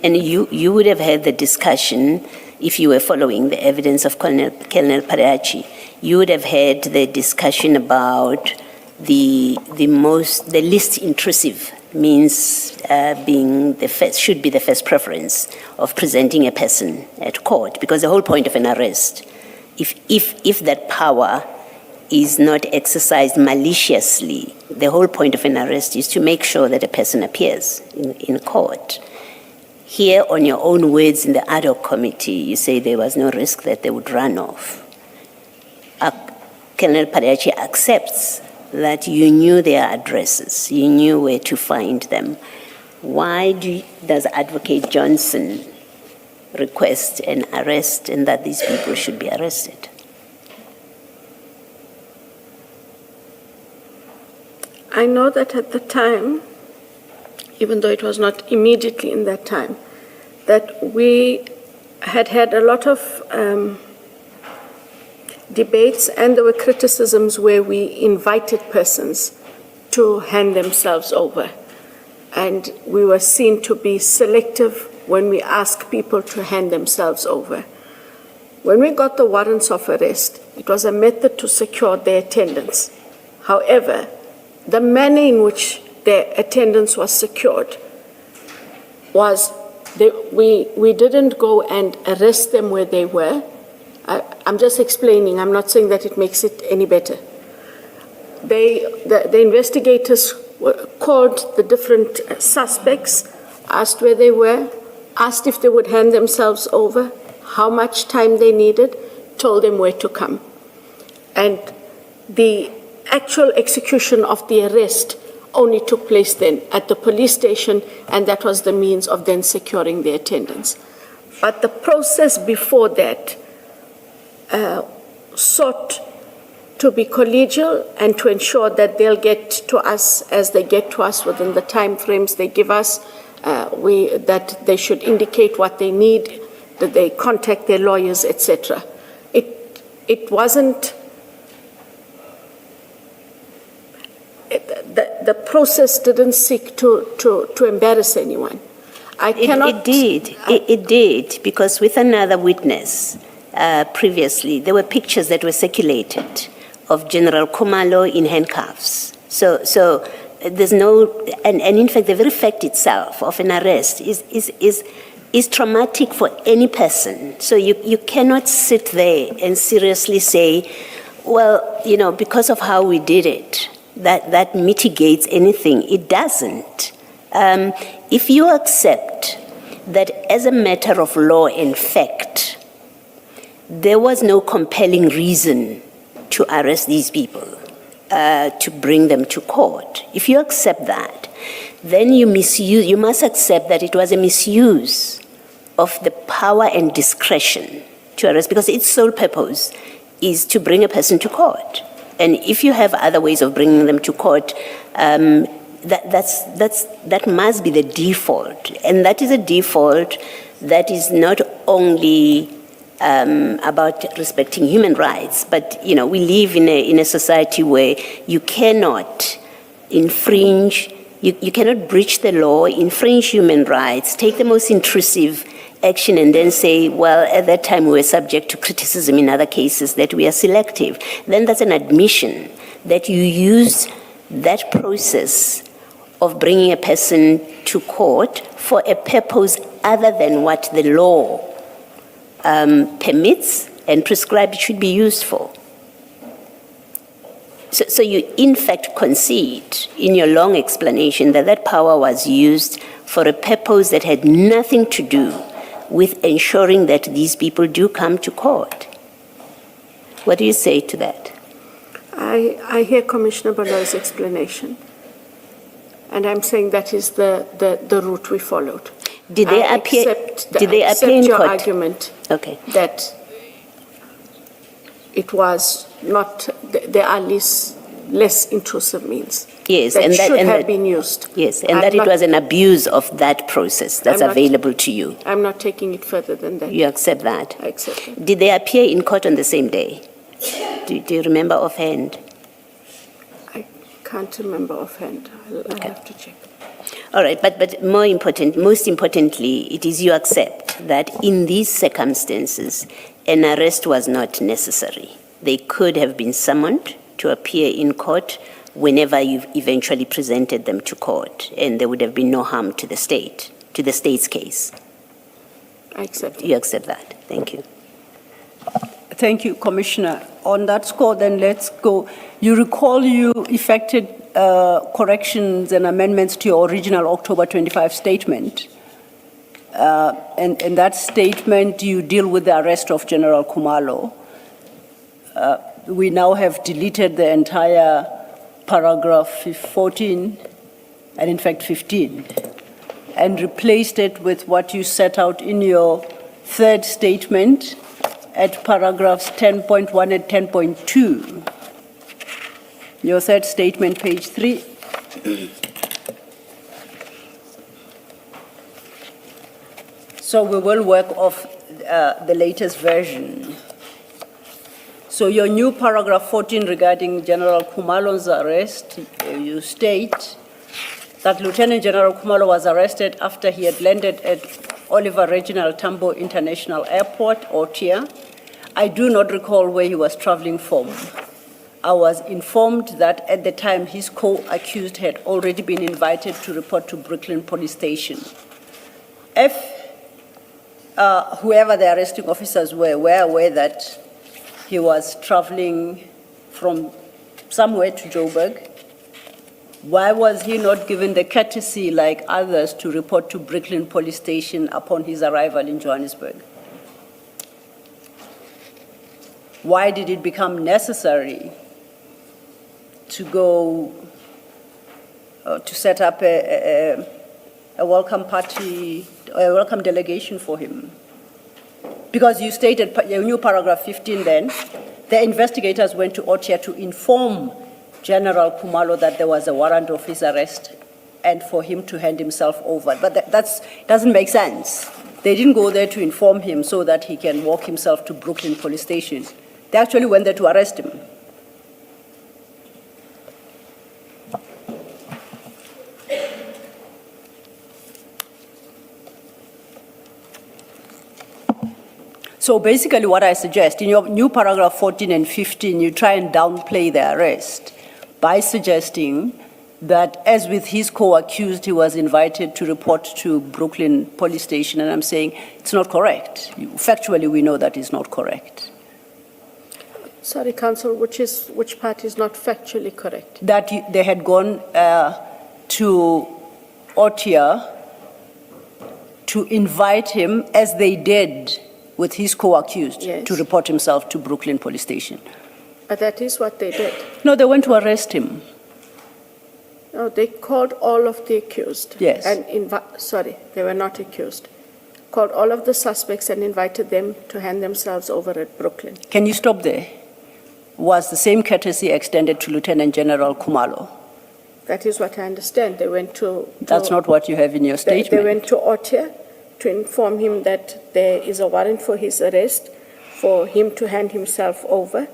And you would have had the discussion, if you were following the evidence of Colonel Pariachi, you would have had the discussion about the least intrusive means being the first, should be the first preference of presenting a person at court, because the whole point of an arrest, if that power is not exercised maliciously, the whole point of an arrest is to make sure that a person appears in court. Here, on your own words in the ad hoc committee, you say there was no risk that they would run off. Colonel Pariachi accepts that you knew their addresses, you knew where to find them. Why does Advocate Johnson request an arrest and that these people should be arrested? I know that at the time, even though it was not immediately in that time, that we had a lot of debates, and there were criticisms where we invited persons to hand themselves over. And we were seen to be selective when we asked people to hand themselves over. When we got the warrants of arrest, it was a method to secure their attendance. However, the manner in which their attendance was secured was we didn't go and arrest them where they were. I'm just explaining, I'm not saying that it makes it any better. The investigators called the different suspects, asked where they were, asked if they would hand themselves over, how much time they needed, told them where to come. And the actual execution of the arrest only took place then at the police station, and that was the means of then securing their attendance. But the process before that sought to be collegial and to ensure that they'll get to us as they get to us within the time frames they give us, that they should indicate what they need, that they contact their lawyers, etc. It wasn't. The process didn't seek to embarrass anyone. It did, because with another witness previously, there were pictures that were circulated of General Khumalo in handcuffs. So there's no, and in fact, the very fact itself of an arrest is traumatic for any person. So you cannot sit there and seriously say, well, because of how we did it, that mitigates anything. It doesn't. If you accept that as a matter of law and fact, there was no compelling reason to arrest these people, to bring them to court. If you accept that, then you must accept that it was a misuse of the power and discretion to arrest, because its sole purpose is to bring a person to court. And if you have other ways of bringing them to court, that must be the default. And that is a default that is not only about respecting human rights, but we live in a society where you cannot infringe, you cannot breach the law, infringe human rights, take the most intrusive action and then say, well, at that time we were subject to criticism in other cases that we are selective. Then that's an admission that you use that process of bringing a person to court for a purpose other than what the law permits and prescribed it should be used for. So you in fact concede in your long explanation that that power was used for a purpose that had nothing to do with ensuring that these people do come to court. What do you say to that? I hear Commissioner Baloy's explanation, and I'm saying that is the route we followed. Did they appear? Did they appear in your court? Argument. Okay. That it was not. There are less intrusive means. Yes, that and that should and have that, been used. Yes, and that it was an abuse of that process that's available to you. I'm not taking it further than that. You accept that? I accept it. Did they appear in court on the same day? Do you remember offhand? I can't remember offhand. I'll have to check. All right, but most importantly, it is you accept that in these circumstances, an arrest was not necessary. They could have been summoned to appear in court whenever you eventually presented them to court, and there would have been no harm to the state's case. I accept. You accept that. Thank you. Thank you, Commissioner. On that score, then let's go. You recall you effected corrections and amendments to your original October 25 statement. And in that statement, you deal with the arrest of General Khumalo. We now have deleted the entire paragraph 14, and in fact 15, and replaced it with what you set out in your third statement at paragraphs 10.1 and 10.2. Your third statement, page 3. So we will work off the latest version. So your new paragraph 14 regarding General Khumalo's arrest, you state that Lieutenant General Khumalo was arrested after he had landed at Oliver Reginald Tambo International Airport, OTIA. I do not recall where he was traveling from. I was informed that at the time his co-accused had already been invited to report to Brooklyn Police Station. If whoever the arresting officers were aware that he was traveling from somewhere to Joburg, why was he not given the courtesy like others to report to Brooklyn Police Station upon his arrival in Johannesburg? Why did it become necessary to go to set up a welcome party, a welcome delegation for him? Because you stated your new paragraph 15 then, the investigators went to OTIA to inform General Khumalo that there was a warrant of his arrest and for him to hand himself over. But that doesn't make sense. They didn't go there to inform him so that he can walk himself to Brooklyn Police Station. They actually went there to arrest him. So basically what I suggest, in your new paragraph 14 and 15, you try and downplay the arrest by suggesting that as with his co-accused, he was invited to report to Brooklyn Police Station, and I'm saying it's not correct. Factually, we know that is not correct. Sorry, Counsel, which part is not factually correct? That they had gone to OTIA to invite him, as they did with his co-accused, yes, to report himself to Brooklyn Police Station. But that is what they did. No, they went to arrest him. No, they called all of the accused. Yes. And sorry, they were not accused. Called all of the suspects and invited them to hand themselves over at Brooklyn. Can you stop there? Was the same courtesy extended to Lieutenant General Khumalo? That is what I understand. They went to That's not what you have in your statement. They went to OTIA to inform him that there is a warrant for his arrest, for him to hand himself over.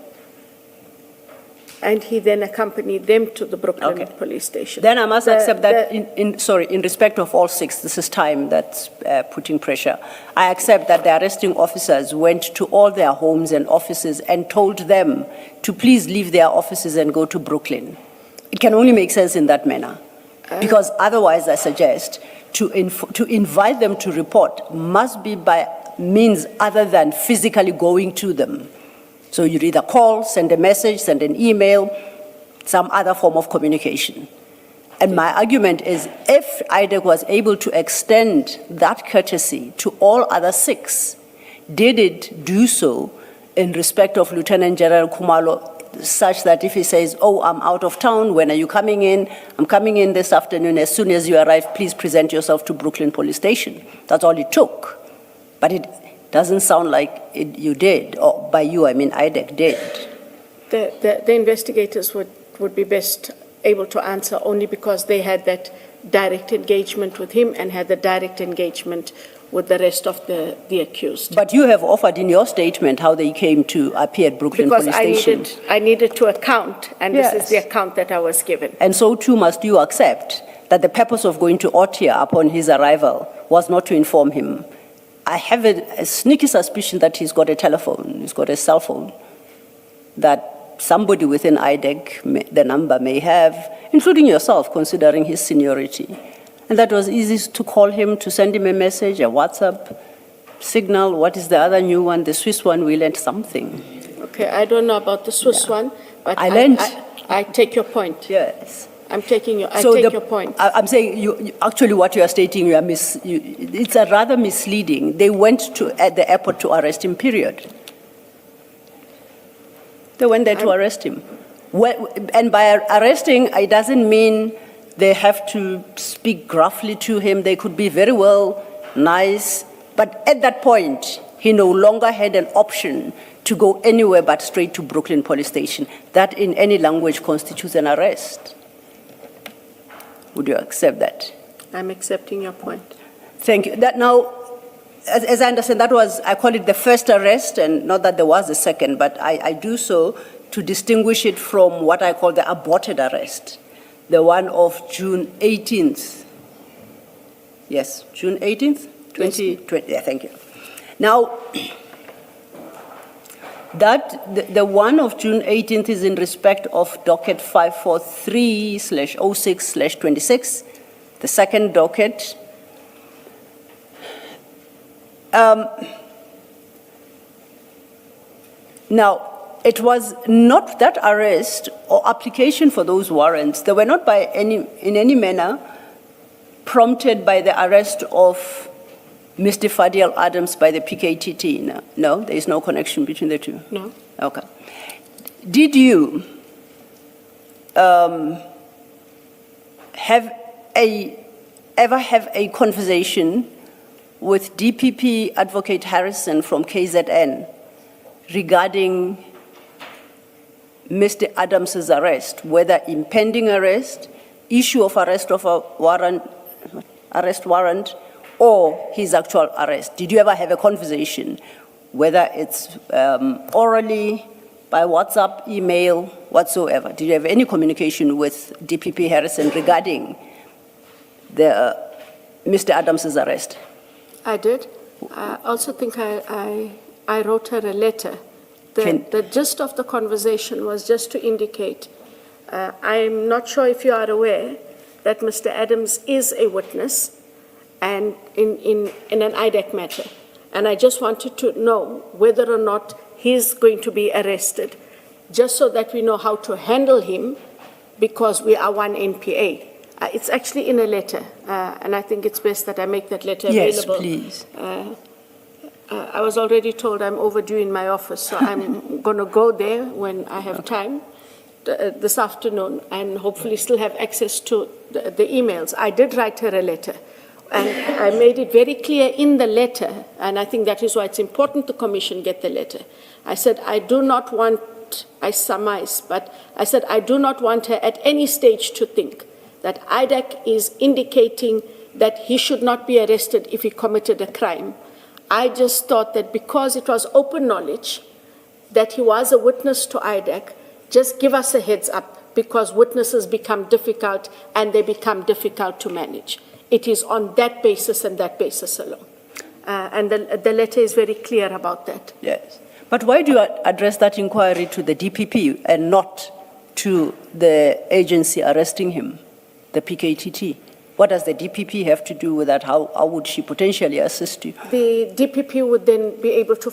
And he then accompanied them to the Brooklyn Police Station. Then I must accept that, in respect of all six, this is time that's putting pressure. I accept that the arresting officers went to all their homes and offices and told them to please leave their offices and go to Brooklyn. It can only make sense in that manner. Because otherwise, I suggest, to invite them to report must be by means other than physically going to them. So you either call, send a message, send an email, some other form of communication. And my argument is, if IDAC was able to extend that courtesy to all other 6, did it do so in respect of Lieutenant General Khumalo, such that if he says, oh, I'm out of town, when are you coming in? I'm coming in this afternoon. As soon as you arrive, please present yourself to Brooklyn Police Station. That's all it took. But it doesn't sound like you did, or by you, I mean IDAC did. The investigators would be best able to answer, only because they had that direct engagement with him and had the direct engagement with the rest of the accused. But you have offered in your statement how they came to appear at Brooklyn Police Station. Because I needed to account, and Yes. this is the account that I was given. And so too must you accept that the purpose of going to Otia upon his arrival was not to inform him. I have a sneaky suspicion that he's got a telephone, he's got a cell phone, that somebody within IDAC, the number may have, including yourself, considering his seniority. And that was easy to call him, to send him a message, a WhatsApp, Signal, what is the other new one? The Swiss one, we learned something. Okay, I don't know about the Swiss one, but I take your point. Yes. I take your point. I'm saying, actually what you are stating, it's a rather misleading. They went at the airport to arrest him, period. They went there to arrest him. And by arresting, it doesn't mean they have to speak gruffly to him. They could be very well nice. But at that point, he no longer had an option to go anywhere but straight to Brooklyn Police Station. That in any language constitutes an arrest. Would you accept that? I'm accepting your point. Thank you. That now, as I understand, that was, I call it the first arrest, and not that there was a second, but I do so to distinguish it from what I call the aborted arrest, the one of June 18th. Yes, June 18th, 2020. Yeah, thank you. Now, the one of June 18th is in respect of docket 543/06/26, the second docket. Now, it was not that arrest or application for those warrants. They were not in any manner prompted by the arrest of Mr. Fadiel Adams by the PKTT. No, there is no connection between the two. No. Okay. Did you ever have a conversation with DPP Advocate Harrison from KZN regarding Mr. Adams's arrest, whether impending arrest, issue of arrest warrant, or his actual arrest? Did you ever have a conversation, whether it's orally, by WhatsApp, email, whatsoever? Did you have any communication with DPP Harrison regarding Mr. Adams's arrest? I did. I also think I wrote her a letter. The gist of the conversation was just to indicate, I'm not sure if you are aware that Mr. Adams is a witness and in an IDAC matter. And I just wanted to know whether or not he's going to be arrested, just so that we know how to handle him, because we are one NPA. It's actually in a letter, and I think it's best that I make that letter available. Yes, please. I was already told I'm overdue in my office, so I'm going to go there when I have time this afternoon, and hopefully still have access to the emails. I did write her a letter, and I made it very clear in the letter, and I think that is why it's important the Commission get the letter. I said, I do not want, I surmise, but I said, I do not want her at any stage to think that IDAC is indicating that he should not be arrested if he committed a crime. I just thought that because it was open knowledge that he was a witness to IDAC, just give us a heads up, because witnesses become difficult and they become difficult to manage. It is on that basis and that basis alone. And the letter is very clear about that. Yes. But why do you address that inquiry to the DPP and not to the agency arresting him, the PKTT? What does the DPP have to do with that? How would she potentially assist you? The DPP would then be able to,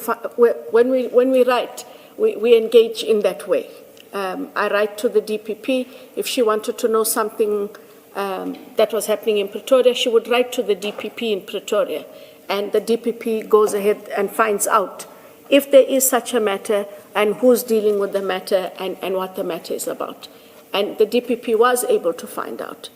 when we write, we engage in that way. I write to the DPP. If she wanted to know something that was happening in Pretoria, she would write to the DPP in Pretoria, and the DPP goes ahead and finds out if there is such a matter and who's dealing with the matter and what the matter is about. And the DPP was able to find out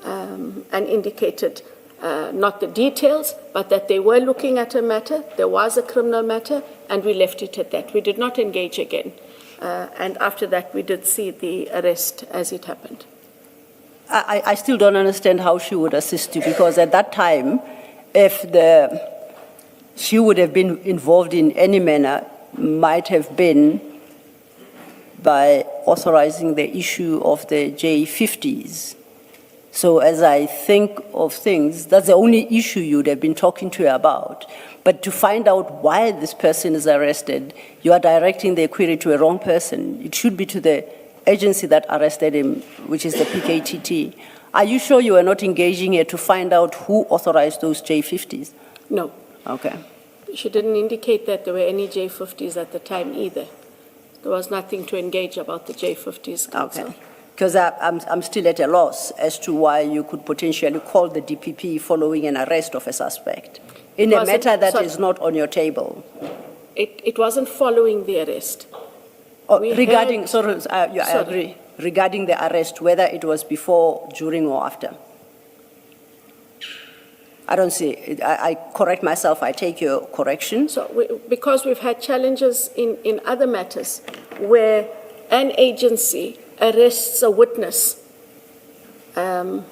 and indicated not the details, but that they were looking at a matter, there was a criminal matter, and we left it at that. We did not engage again. And after that, we did see the arrest as it happened. I still don't understand how she would assist you, because at that time, if she would have been involved in any manner, might have been by authorizing the issue of the J50s. So as I think of things, that's the only issue you would have been talking to her about. But to find out why this person is arrested, you are directing the query to a wrong person. It should be to the agency that arrested him, which is the PKTT. Are you sure you are not engaging here to find out who authorized those J50s? No. Okay. She didn't indicate that there were any J50s at the time either. There was nothing to engage about the J50s. Okay. Because I'm still at a loss as to why you could potentially call the DPP following an arrest of a suspect in a matter that is not on your table. It wasn't following the arrest. Regarding the arrest, whether it was before, during, or after. I don't see it. I correct myself. I take your correction. So because we've had challenges in other matters where an agency arrests a witness. The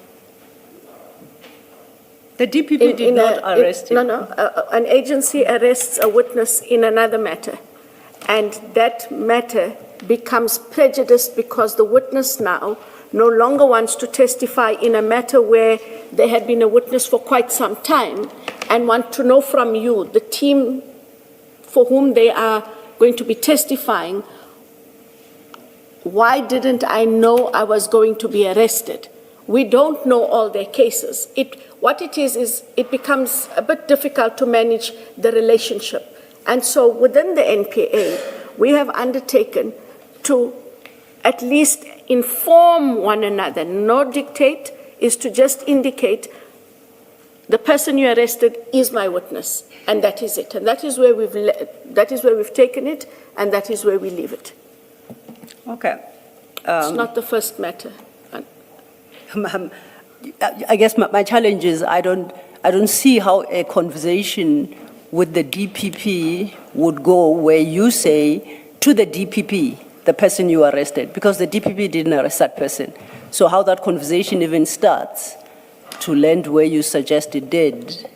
DPP did not arrest him. An agency arrests a witness in another matter, and that matter becomes prejudiced because the witness now no longer wants to testify in a matter where there had been a witness for quite some time and want to know from you, the team for whom they are going to be testifying, why didn't I know I was going to be arrested? We don't know all their cases. What it is it becomes a bit difficult to manage the relationship. And so within the NPA, we have undertaken to at least inform one another. No dictate, is to just indicate the person you arrested is my witness, and that is it. And that is where we've taken it, and that is where we leave it. Okay. It's not the first matter. I guess my challenge is I don't see how a conversation with the DPP would go where you say to the DPP, the person you arrested, because the DPP didn't arrest that person. So how that conversation even starts to land where you suggest it did,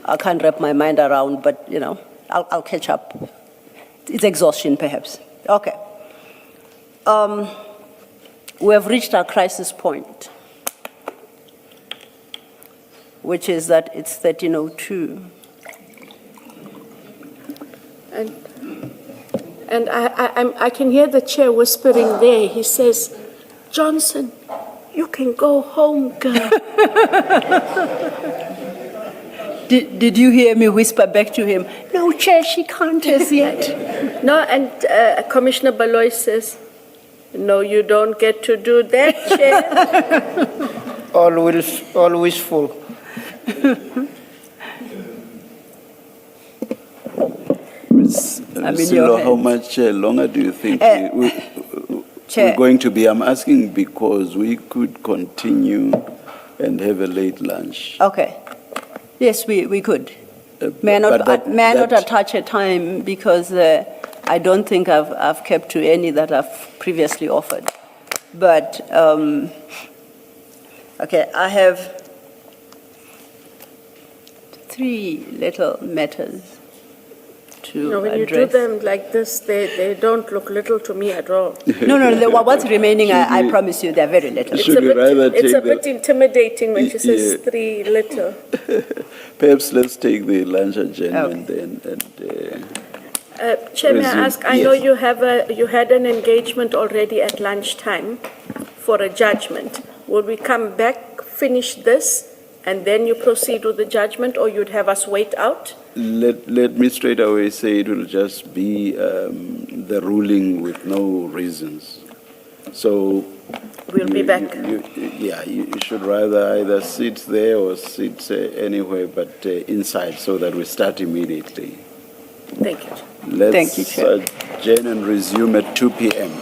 I can't wrap my mind around, but I'll catch up. It's exhaustion perhaps. Okay. We have reached our crisis point, which is that it's 13:02. And I can hear the chair whispering there. He says, Johnson, you can go home, girl. Did you hear me whisper back to him, no, Chair, she can't as yet? No, and Commissioner Baloy says, no, you don't get to do that, Chair. All wishful. Silo, how much longer do you think we're going to be? I'm asking because we could continue and have a late lunch. Okay. Yes, we could. May I not attach a time because I don't think I've kept to any that I've previously offered. But, okay, I have 3 little matters to when address. you do them like this, they don't look little to me at all. No, what's remaining, I promise you, they're very little. It's a bit intimidating when she says 3 little. Perhaps let's take the lunch agenda and then... Chair, may I ask, I know you had an engagement already at lunchtime for a judgment. Will we come back, finish this, and then you proceed with the judgment, or you'd have us wait out? Let me straight away say it will just be the ruling with no reasons. So We'll be back. You should rather either sit there or sit anywhere but inside so that we start immediately. Thank you. Let's Thank you, Chair. adjourn and resume at 2 p.m.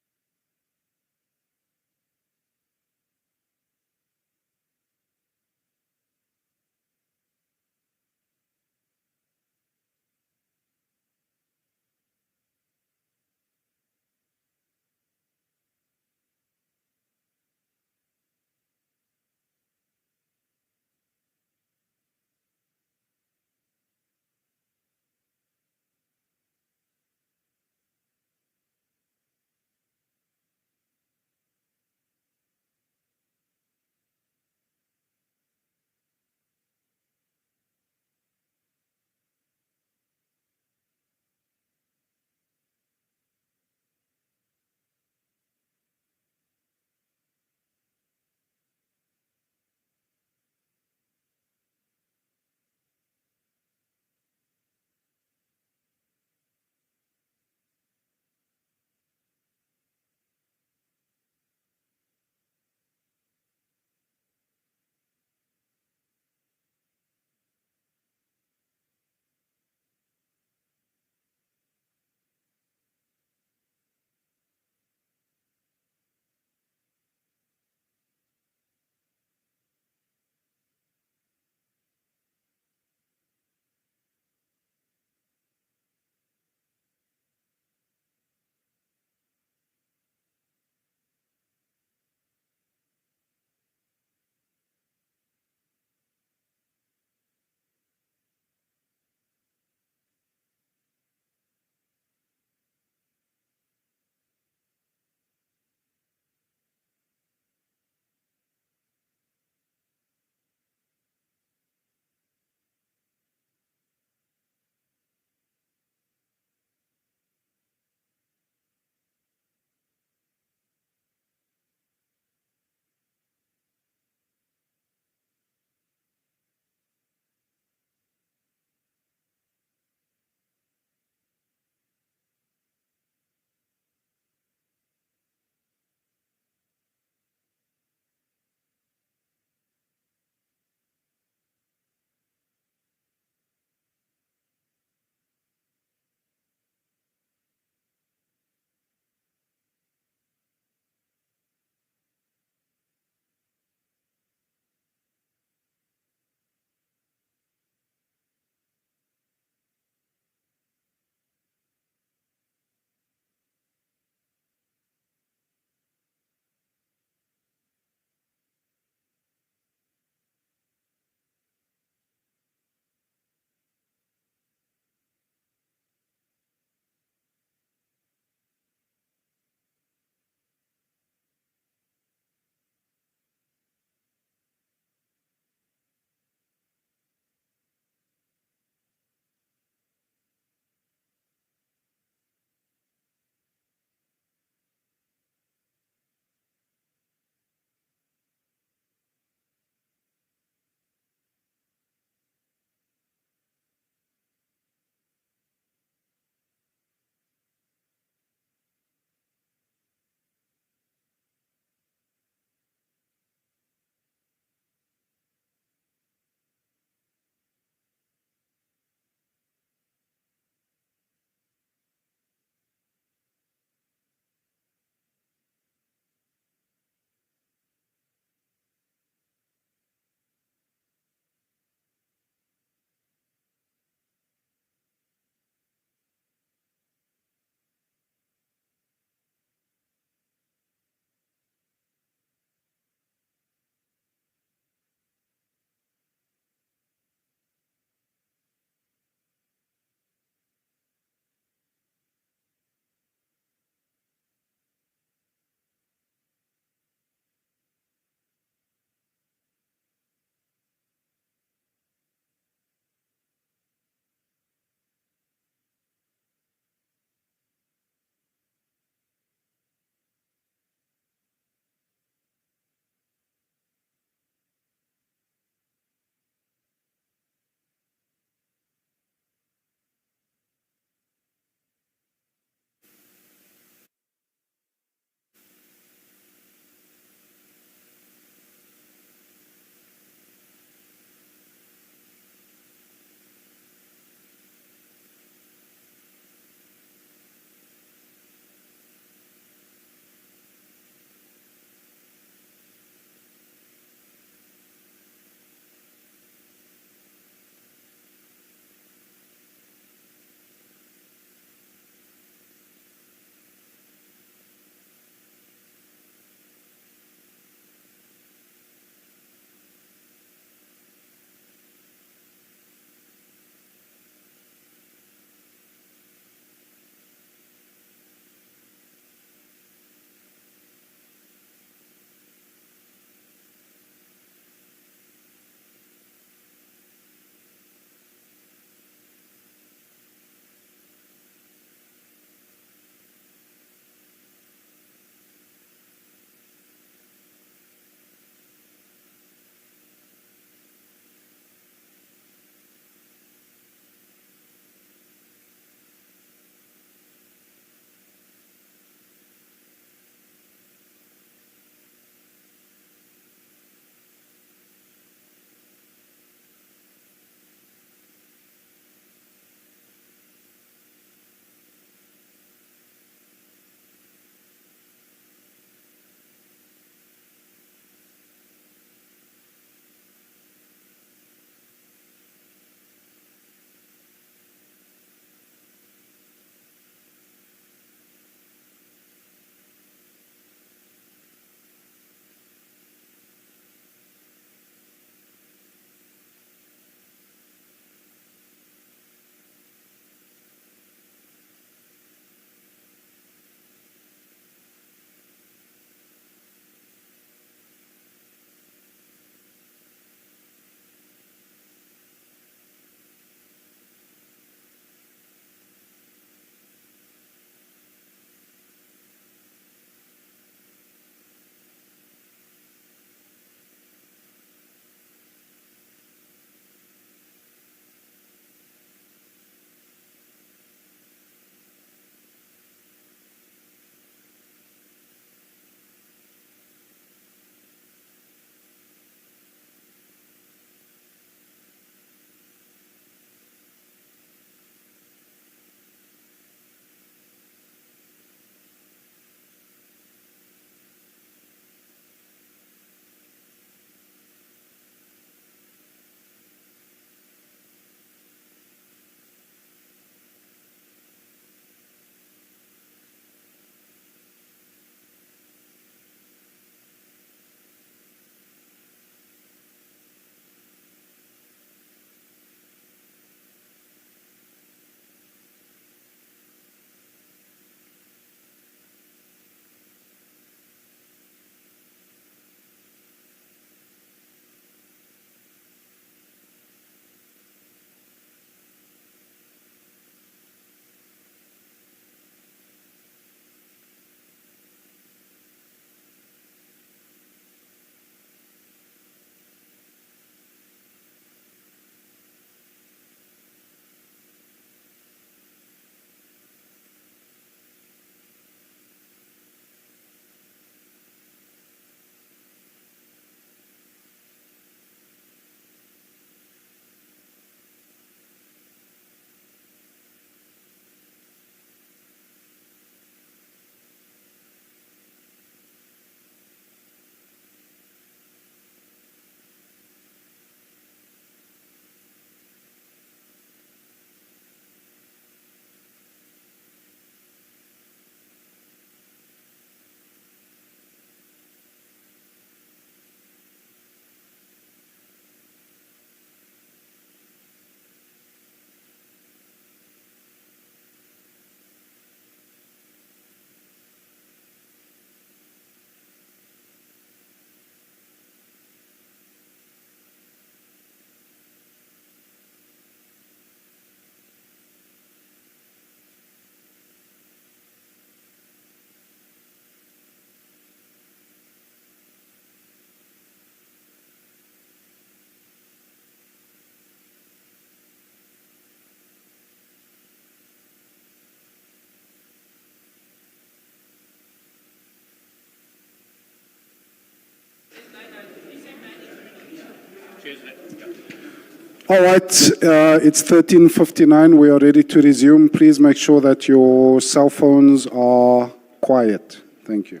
All right, it's 13:59. We are ready to resume. Please make sure that your cell phones are quiet. Thank you.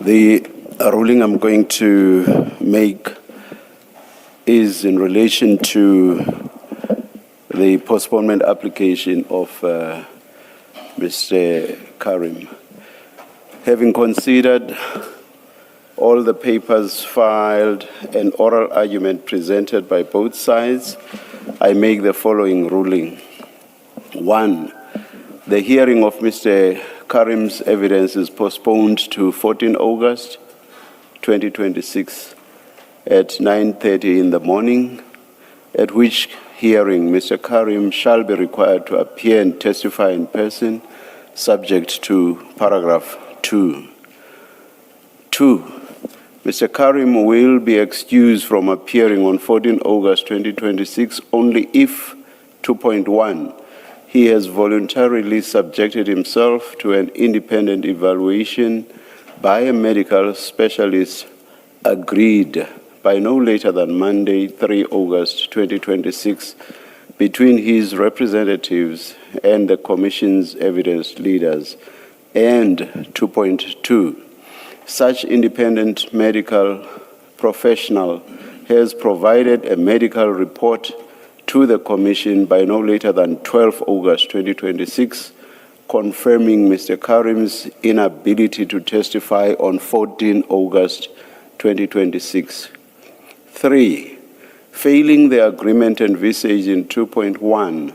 The ruling I'm going to make is in relation to the postponement application of Mr. Karim. Having considered all the papers filed and oral argument presented by both sides, I make the following ruling. 1. The hearing of Mr. Karim's evidence is postponed to 14 August 2026 at 9:30 in the morning, at which hearing Mr. Karim shall be required to appear and testify in person, subject to paragraph 2. 2. Mr. Karim will be excused from appearing on 14 August 2026 only if 2.1. He has voluntarily subjected himself to an independent evaluation by a medical specialist agreed by no later than Monday, 3 August 2026, between his representatives and the Commission's evidence leaders. And 2.2, such independent medical professional has provided a medical report to the Commission by no later than 12 August 2026, confirming Mr. Karim's inability to testify on 14 August 2026. 3. Failing the agreement envisaged in 2.1,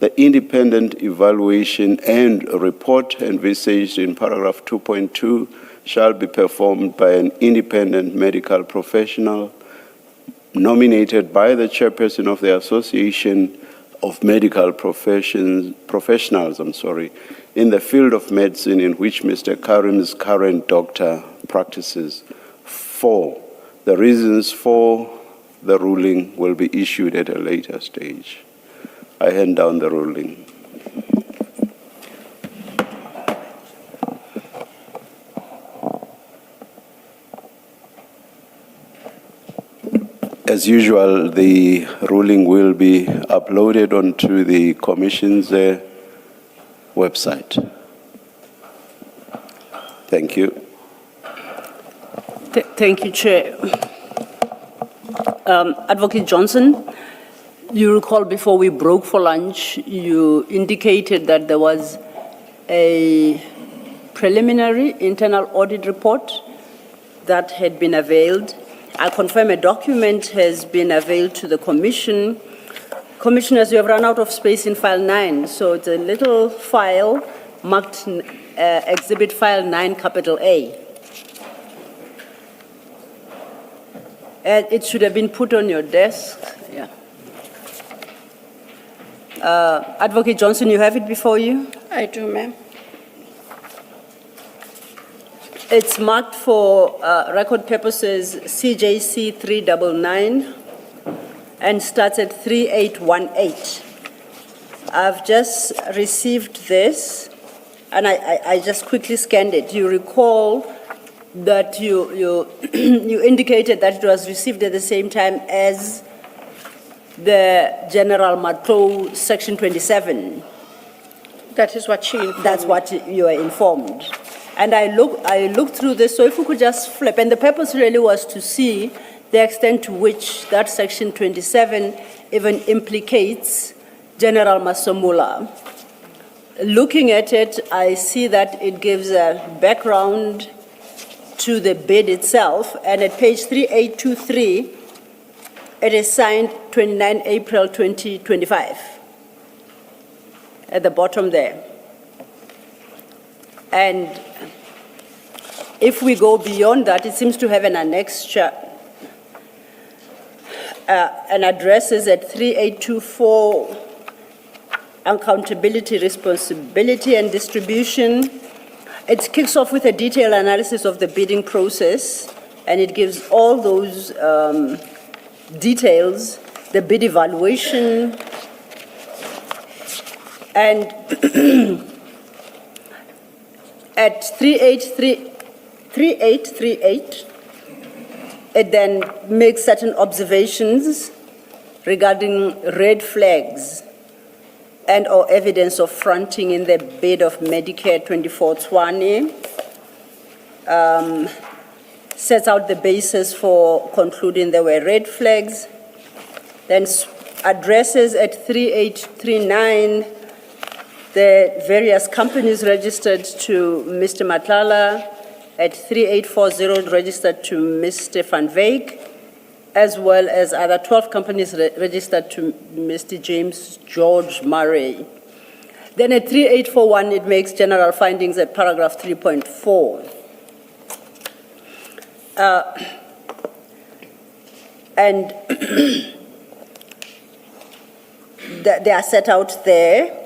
the independent evaluation and report envisaged in paragraph 2.2 shall be performed by an independent medical professional nominated by the chairperson of the Association of Medical Professionals, in the field of medicine in which Mr. Karim's current doctor practices. 4. The reasons for the ruling will be issued at a later stage. I hand down the ruling. As usual, the ruling will be uploaded onto the Commission's website. Thank you. Thank you, Chair. Advocate Johnson, you recall before we broke for lunch, you indicated that there was a preliminary internal audit report that had been availed. I confirm a document has been availed to the Commission. Commissioners, you have run out of space in file 9, so it's a little file marked Exhibit File 9, capital A. And it should have been put on your desk. Yeah. Advocate Johnson, you have it before you? I do, ma'am. It's marked for record purposes CJC 399 and starts at 3818. I've just received this and I just quickly scanned it. You recall that you indicated that it was received at the same time as the General Mkhwanazi Section 27. That is what she informed. That's what you are informed. And I looked through this, so if we could just flip. And the purpose really was to see the extent to which that Section 27 even implicates General Masomula. Looking at it, I see that it gives a background to the bid itself, and at page 3823, it is signed 29 April 2025, at the bottom there. And if we go beyond that, it seems to have an annexure. and addresses at 3824 accountability, responsibility, and distribution. It kicks off with a detailed analysis of the bidding process, and it gives all those details, the bid evaluation, and at 3838, it then makes certain observations regarding red flags and or evidence of fronting in the bid of Medicare 2420, sets out the basis for concluding there were red flags, then addresses at 3839 the various companies registered to Mr. Matlala, at 3840 registered to Mr. Van Wyk, as well as other 12 companies registered to Mr. James George Murray. Then at 3841, it makes general findings at paragraph 3.4. And they are set out there.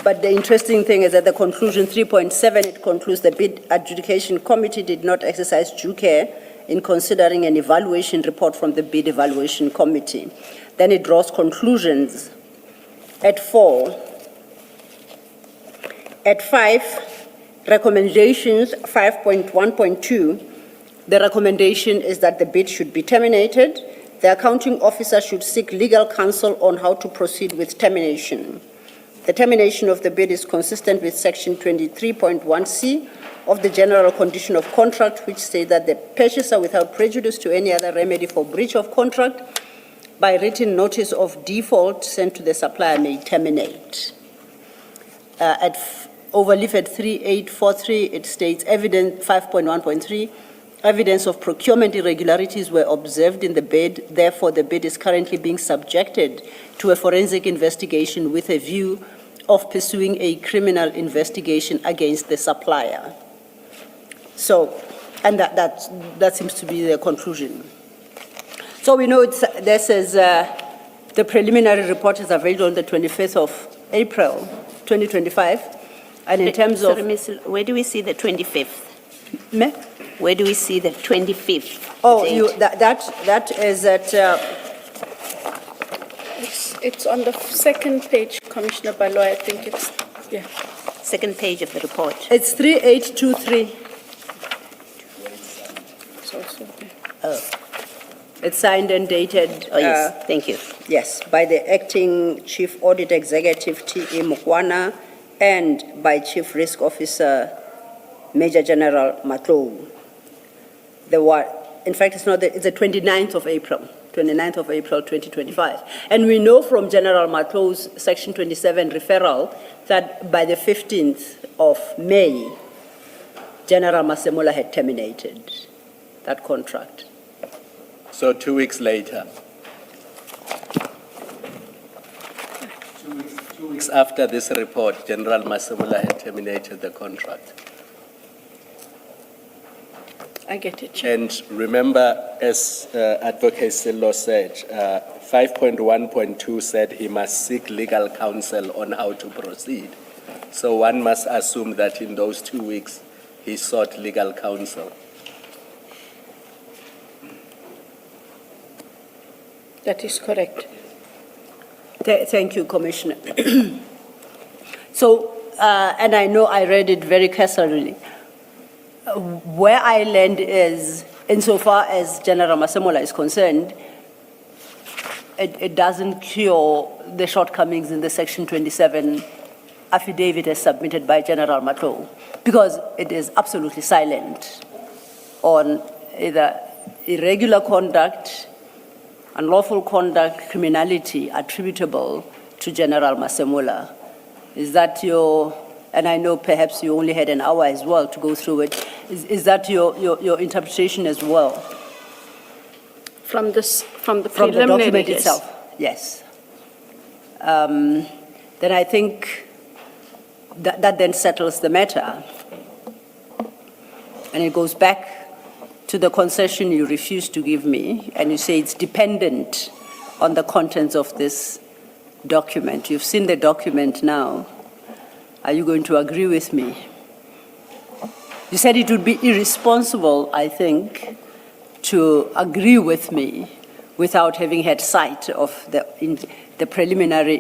But the interesting thing is that the conclusion 3.7, it concludes the bid adjudication committee did not exercise due care in considering an evaluation report from the bid evaluation committee. Then it draws conclusions at 4. At 5, recommendations 5.1.2, the recommendation is that the bid should be terminated. The accounting officer should seek legal counsel on how to proceed with termination. The termination of the bid is consistent with section 23.1C of the general condition of contract, which states that the purchaser, without prejudice to any other remedy for breach of contract, by written notice of default sent to the supplier, may terminate. At overleaf at 3843, it states evidence 5.1.3, evidence of procurement irregularities were observed in the bid. Therefore, the bid is currently being subjected to a forensic investigation with a view of pursuing a criminal investigation against the supplier. So, and that seems to be the conclusion. So we know this is the preliminary report is available on the 25th of April, 2025. And in terms of... Sorry, Ms. Where do we see the 25th? Me? Where do we see the 25th? Oh, date? that is at... It's on the second page, Commissioner Baloy, I think it's, yeah. Second page of the report. It's 3823. It's also there. Oh. It's signed and dated. Oh, yes, thank you. Yes, by the Acting Chief Audit Executive, T.E. Mkhwanazi, and by Chief Risk Officer, Major General Matlou. In fact, it's the 29th of April. 29th of April, 2025. And we know from General Matlou's Section 27 referral that by the 15th of May, General Masemola had terminated that contract. So 2 weeks later. 2 weeks after this report, General Masemola had terminated the contract. I get it. And remember, as Advocate Sillo said, 5.1.2 said he must seek legal counsel on how to proceed. So one must assume that in those 2 weeks, he sought legal counsel. That is correct. Thank you, Commissioner. So, and I know I read it very carefully. Where I land is, insofar as General Masemola is concerned, it doesn't cure the shortcomings in the Section 27 affidavit as submitted by General Matlou, because it is absolutely silent on either irregular conduct, unlawful conduct, criminality attributable to General Masemola. Is that your... And I know perhaps you only had an hour as well to go through it. Is that your interpretation as well? From the From the document yes. itself, yes. Then I think that then settles the matter. And it goes back to the concession you refuse to give me, and you say it's dependent on the contents of this document. You've seen the document now. Are you going to agree with me? You said it would be irresponsible, I think, to agree with me without having had sight of the preliminary,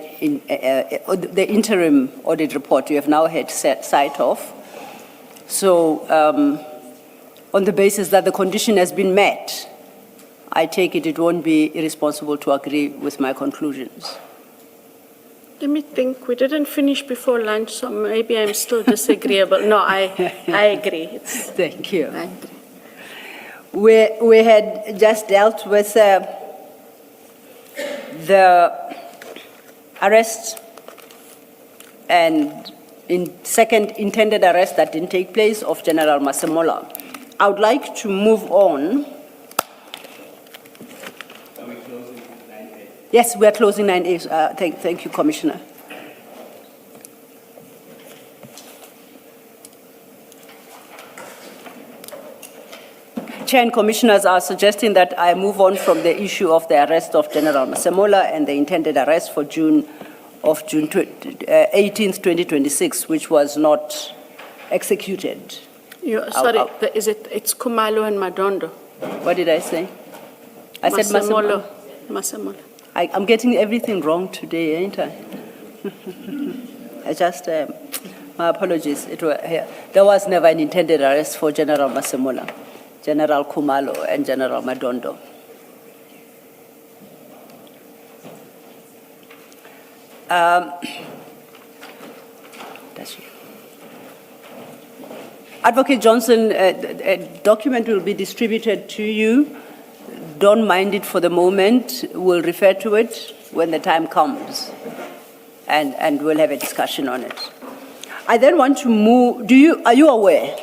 the interim audit report you have now had sight of. So on the basis that the condition has been met, I take it won't be irresponsible to agree with my conclusions. Let me think. We didn't finish before lunch, so maybe I'm still disagreeable. No, I agree. Thank you. I agree. We had just dealt with the arrest and second intended arrest that didn't take place of General Masemola. I would like to move on. Yes, we are closing 9A. Thank you, Commissioner. Chair and Commissioners are suggesting that I move on from the issue of the arrest of General Masemola and the intended arrest for June 18th, 2026, which was not executed. Sorry, it's Khumalo and Madondo. What did I say? I said Masemola. Masemola. I'm getting everything wrong today, ain't I? I just, my apologies. There was never an intended arrest for General Masemola, General Khumalo, and General Madondo. Advocate Johnson, a document will be distributed to you. Don't mind it for the moment. We'll refer to it when the time comes, and we'll have a discussion on it. I then want to move. Are you aware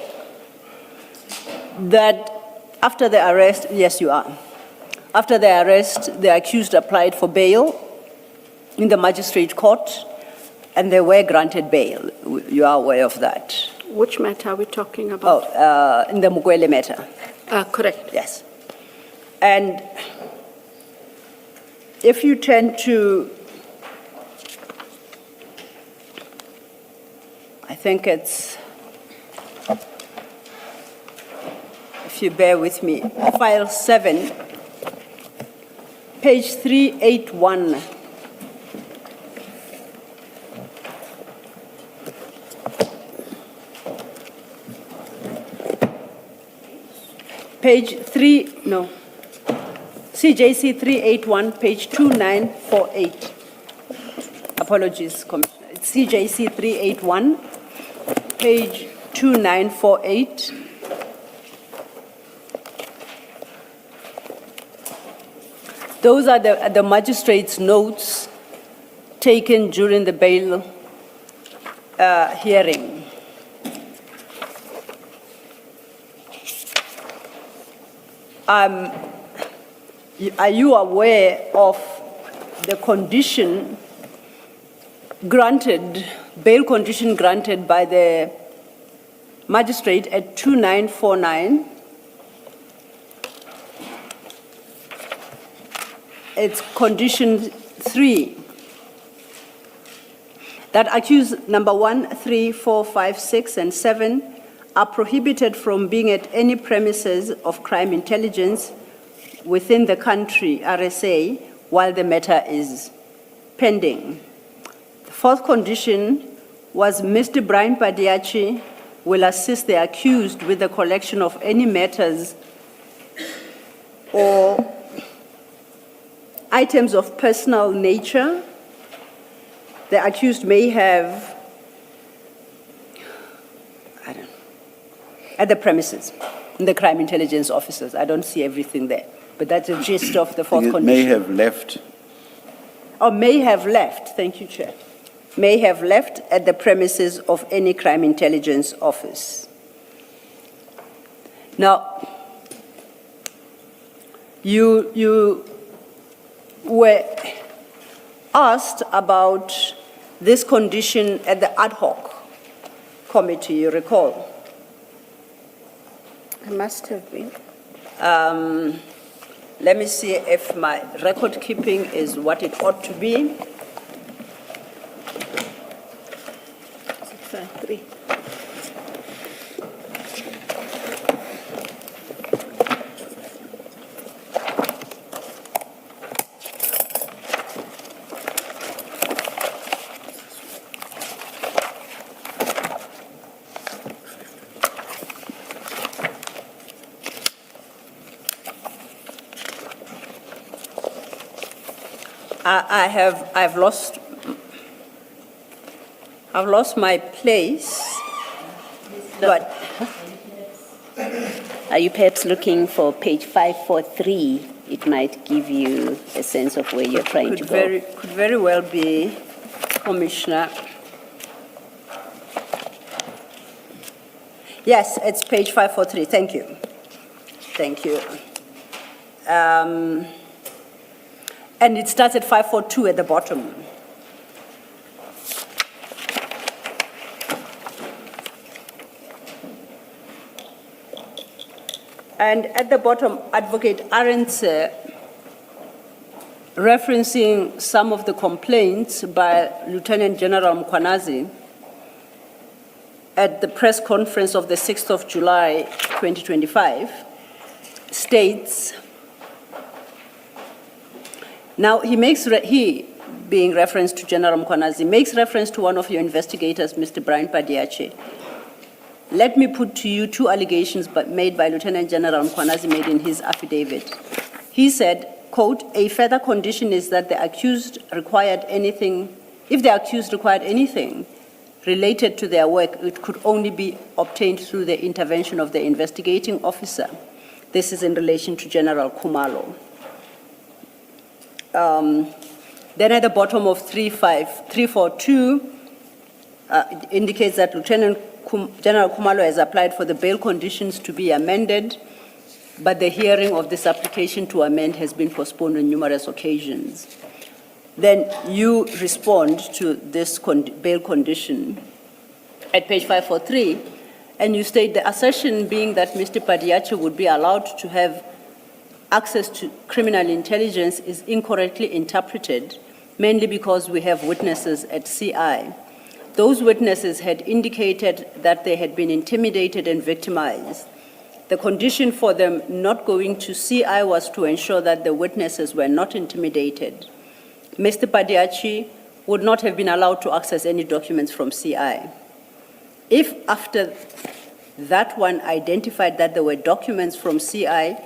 that after the arrest, yes, you are. After the arrest, the accused applied for bail in the magistrate court, and they were granted bail. You are aware of that. Which matter are we talking about? In the Mukwele matter. Correct. Yes. And if you turn to, I think it's, if you bear with me, file 7, page 381. Page 3, no. CJC 381, page 2948. Apologies, Commissioner. It's CJC 381, page 2948. Those are the magistrate's notes taken during the bail hearing. Are you aware of the condition granted, bail condition granted by the magistrate at 2949? It's condition 3 that accused number 1, 3, 4, 5, 6, and 7 are prohibited from being at any premises of crime intelligence within the country, RSA, while the matter is pending. The fourth condition was Mr. Brian Padiachi will assist the accused with the collection of any matters or items of personal nature the accused may have at the premises, in the crime intelligence officers. I don't see everything there, but that's the gist of the fourth condition. May have left. Or may have left, thank you, Chair. May have left at the premises of any crime intelligence office. Now, you were asked about this condition at the ad hoc committee, you recall? I must have been. Let me see if my record keeping is what it ought to be. 653. I've lost my place, but Are you perhaps looking for page 543? It might give you a sense of where you're trying to go. could very well be, Commissioner. Yes, it's page 543. Thank you. Thank you. And it starts at 542 at the bottom. And at the bottom, Advocate Arendse, referencing some of the complaints by Lieutenant General Mkhwanazi at the press conference of the 6th of July, 2025, states, now he being reference to General Mkhwanazi, makes reference to one of your investigators, Mr. Brian Padiache. Let me put to you two allegations made by Lieutenant General Mkhwanazi made in his affidavit. He said, quote, a further condition is that the accused required anything, if the accused required anything related to their work, it could only be obtained through the intervention of the investigating officer. This is in relation to General Khumalo. Then at the bottom of 342, it indicates that General Khumalo has applied for the bail conditions to be amended, but the hearing of this application to amend has been postponed on numerous occasions. Then you respond to this bail condition at page 543, and you state the assertion being that Mr. Padiache would be allowed to have access to criminal intelligence is incorrectly interpreted, mainly because we have witnesses at CI. Those witnesses had indicated that they had been intimidated and victimized. The condition for them not going to CI was to ensure that the witnesses were not intimidated. Mr. Padiache would not have been allowed to access any documents from CI. If after that one identified that there were documents from CI,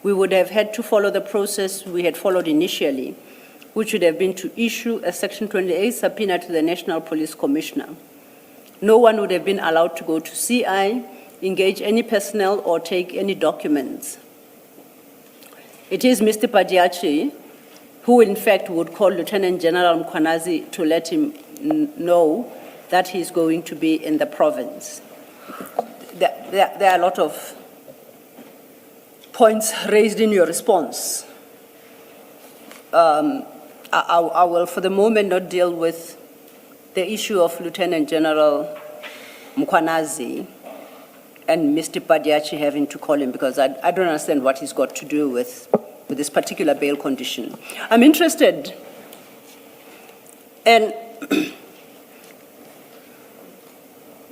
we would have had to follow the process we had followed initially, which would have been to issue a Section 28 subpoena to the National Police Commissioner. No one would have been allowed to go to CI, engage any personnel, or take any documents. It is Mr. Padiache who, in fact, would call Lieutenant General Mkhwanazi to let him know that he's going to be in the province. There are a lot of points raised in your response. I will, for the moment, not deal with the issue of Lieutenant General Mkhwanazi and Mr. Padiache having to call him, because I don't understand what he's got to do with this particular bail condition. I'm interested in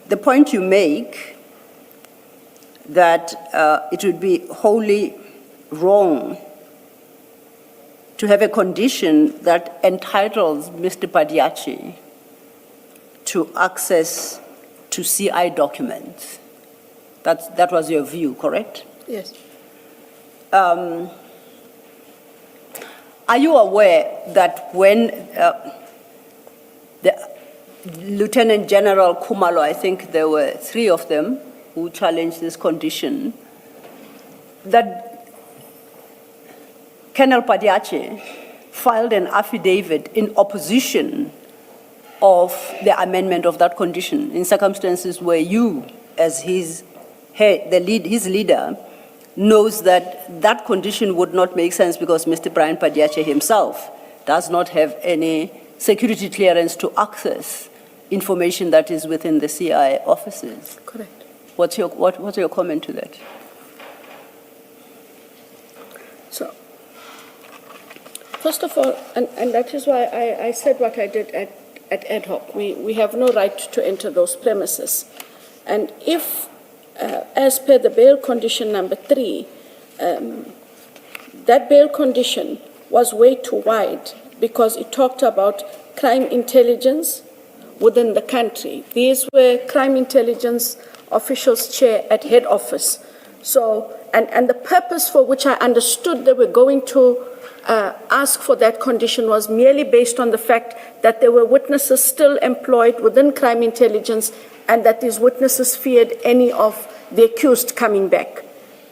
the point you make that it would be wholly wrong to have a condition that entitles Mr. Padiache to access to CI documents. That was your view, correct? Yes. Are you aware that when the Lieutenant General Khumalo, I think there were 3 of them who challenged this condition, that Colonel Padiache filed an affidavit in opposition of the amendment of that condition in circumstances where you, as his leader, knows that that condition would not make sense because Mr. Brian Padiache himself does not have any security clearance to access information that is within the CI offices. Correct. What's your comment to that? So, first of all, and that is why I said what I did at ad hoc. We have no right to enter those premises. And if, as per the bail condition number 3, that bail condition was way too wide because it talked about crime intelligence within the country. These were crime intelligence officials, Chair, at head office. So, and the purpose for which I understood they were going to ask for that condition was merely based on the fact that there were witnesses still employed within crime intelligence and that these witnesses feared any of the accused coming back.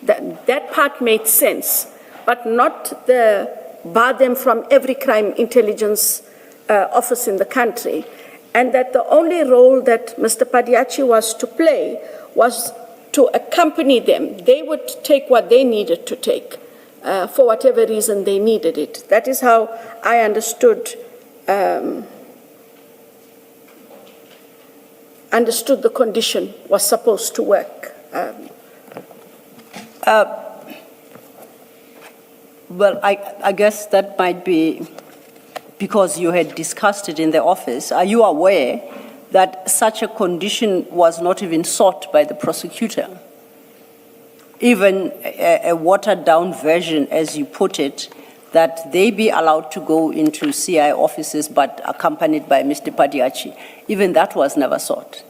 That part made sense, but not the bar them from every crime intelligence office in the country. And that the only role that Mr. Padiachi was to play was to accompany them. They would take what they needed to take for whatever reason they needed it. That is how I understood the condition was supposed to work. Well, I guess that might be because you had discussed it in the office. Are you aware that such a condition was not even sought by the prosecutor? Even a watered-down version, as you put it, that they be allowed to go into CI offices but accompanied by Mr. Padiachi. Even that was never sought.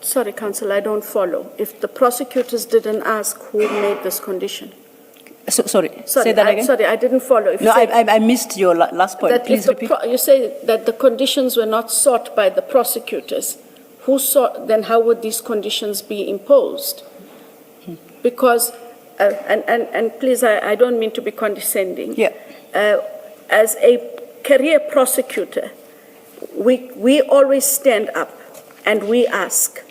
Sorry, Counsel, I don't follow. If the prosecutors didn't ask, who made this condition? Sorry, say that again? Sorry, I didn't follow. If no, I missed your last point. Please repeat. You say that the conditions were not sought by the prosecutors. Who sought, then how would these conditions be imposed? Because, and please, I don't mean to be condescending. Yeah. As a career prosecutor, we always stand up and we ask.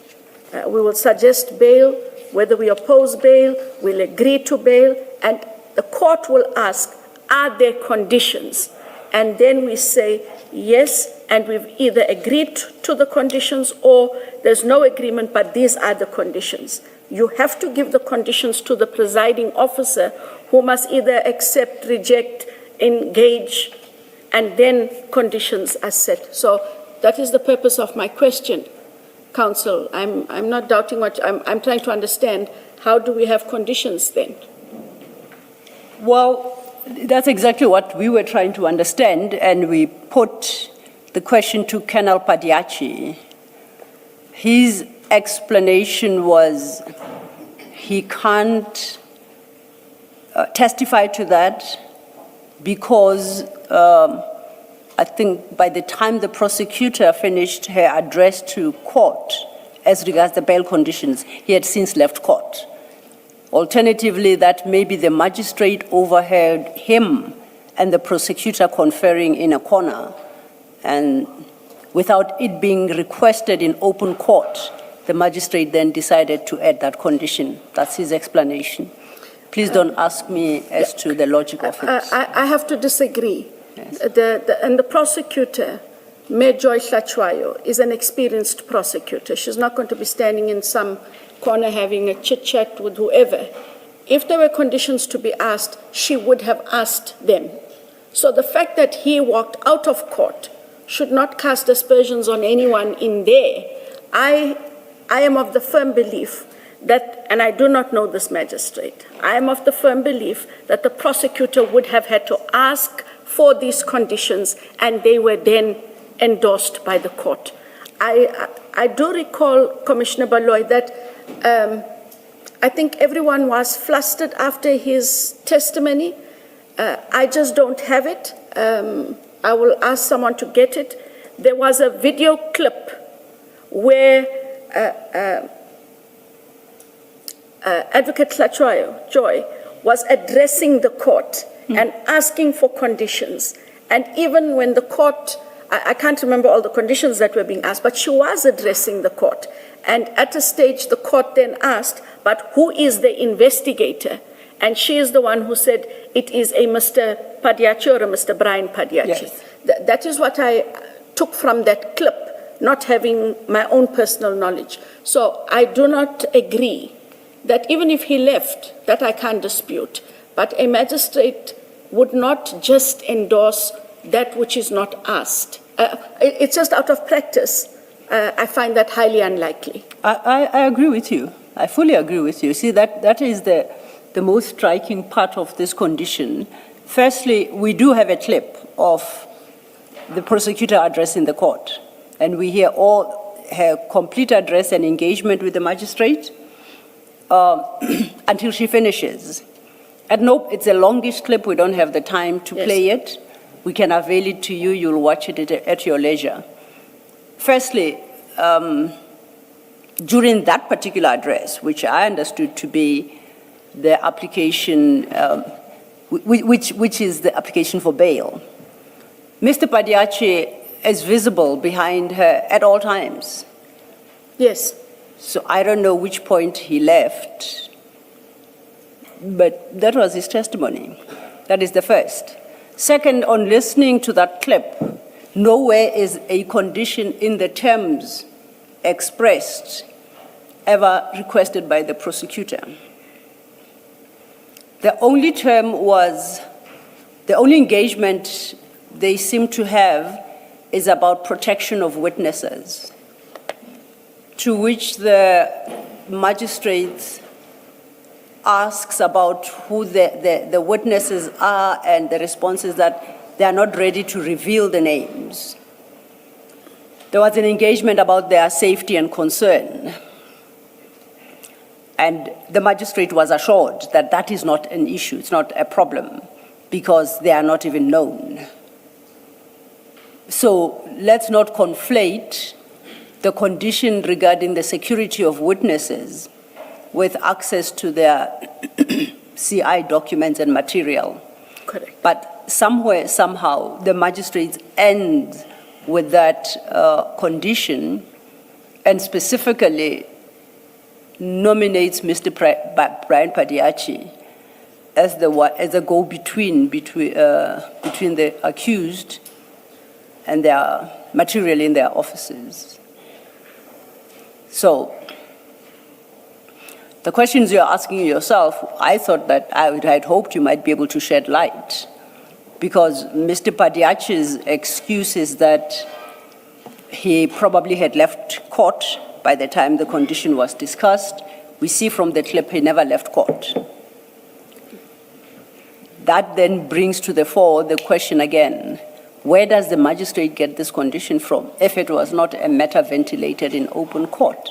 We will suggest bail, whether we oppose bail, we'll agree to bail, and the court will ask, are there conditions? And then we say, yes, and we've either agreed to the conditions or there's no agreement, but these are the conditions. You have to give the conditions to the presiding officer, who must either accept, reject, engage, and then conditions are set. So that is the purpose of my question, Counsel. I'm not doubting what, I'm trying to understand, how do we have conditions then? Well, that's exactly what we were trying to understand, and we put the question to Colonel Padiachi. His explanation was he can't testify to that because I think by the time the prosecutor finished her address to court as regards the bail conditions, he had since left court. Alternatively, that maybe the magistrate overheard him and the prosecutor conferring in a corner, and without it being requested in open court, the magistrate then decided to add that condition. That's his explanation. Please don't ask me as to the logic of it. I have to disagree. Yes. And the prosecutor, Mayor Joy Hlachwayo, is an experienced prosecutor. She's not going to be standing in some corner having a chit-chat with whoever. If there were conditions to be asked, she would have asked them. So the fact that he walked out of court should not cast aspersions on anyone in there. I am of the firm belief that, and I do not know this magistrate, I am of the firm belief that the prosecutor would have had to ask for these conditions, and they were then endorsed by the court. I do recall, Commissioner Baloy, that I think everyone was flustered after his testimony. I just don't have it. I will ask someone to get it. There was a video clip where Advocate Hlachwayo, Joy, was addressing the court and asking for conditions. And even when the court, I can't remember all the conditions that were being asked, but she was addressing the court. And at a stage, the court then asked, but who is the investigator? And she is the one who said, it is a Mr. Padiachi or a Mr. Brian Padiachi. Yes. That is what I took from that clip, not having my own personal knowledge. So I do not agree that even if he left, that I can't dispute, But a magistrate would not just endorse that which is not asked. It's just out of practice. I find that highly unlikely. I agree with you. I fully agree with you. See, that is the most striking part of this condition. Firstly, we do have a clip of the prosecutor addressing the court, and we hear all her complete address and engagement with the magistrate until she finishes. And nope, it's a longish clip. We don't have the time to play it. We can avail it to you. You'll watch it at your leisure. Firstly, during that particular address, which I understood to be the application, which is the application for bail, Mr. Padiachi is visible behind her at all times. Yes. So I don't know which point he left, but that was his testimony. That is the first. Second, on listening to that clip, nowhere is a condition in the terms expressed ever requested by the prosecutor. The only term was, the only engagement they seem to have is about protection of witnesses, to which the magistrate asks about who the witnesses are, and the response is that they are not ready to reveal the names. There was an engagement about their safety and concern, and the magistrate was assured that that is not an issue, it's not a problem, because they are not even known. So let's not conflate the condition regarding the security of witnesses with access to their CI documents and material. Correct. But somewhere, somehow, the magistrates end with that condition, and specifically nominates Mr. Brian Padiachi as a go-between between the accused and their material in their offices. So the questions you're asking yourself, I thought that I had hoped you might be able to shed light, because Mr. Padiachi's excuse is that he probably had left court by the time the condition was discussed. We see from the clip he never left court. That then brings to the fore the question again, where does the magistrate get this condition from if it was not a matter ventilated in open court?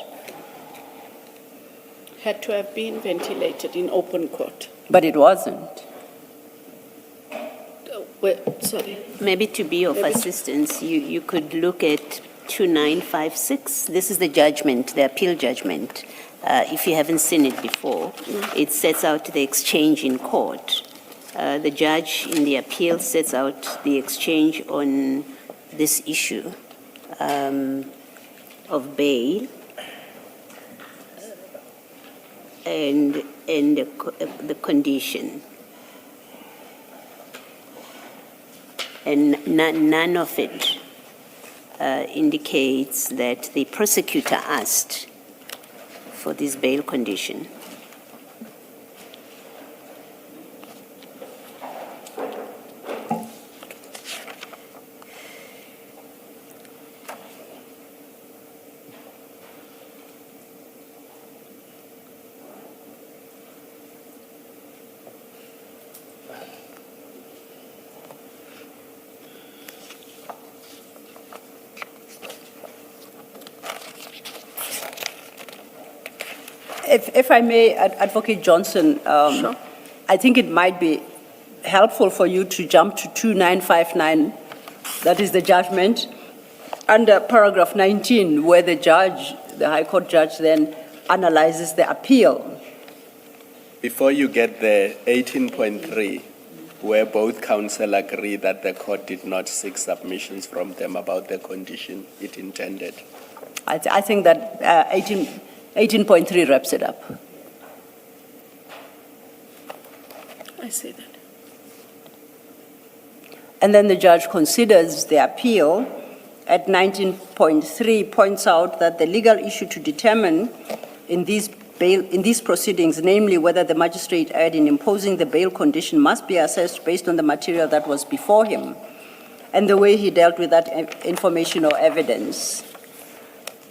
Had to have been ventilated in open court. But it wasn't. Sorry. Maybe to be of assistance, you could look at 2956. This is the judgment, the appeal judgment. If you haven't seen it before, it sets out the exchange in court. The judge in the appeal sets out the exchange on this issue of bail and the condition. And none of it indicates that the prosecutor asked for this bail condition. If I may, Advocate Johnson, Sure. I think it might be helpful for you to jump to 2959, that is the judgment, under paragraph 19, where the judge, the High Court judge, then analyzes the appeal. Before you get there, 18.3, where both counsel agree that the court did not seek submissions from them about the condition it intended. I think that 18.3 wraps it up. I see that. And then the judge considers the appeal at 19.3, points out that the legal issue to determine in these bail, in these proceedings, namely whether the magistrate erred in imposing the bail condition, must be assessed based on the material that was before him and the way he dealt with that information or evidence.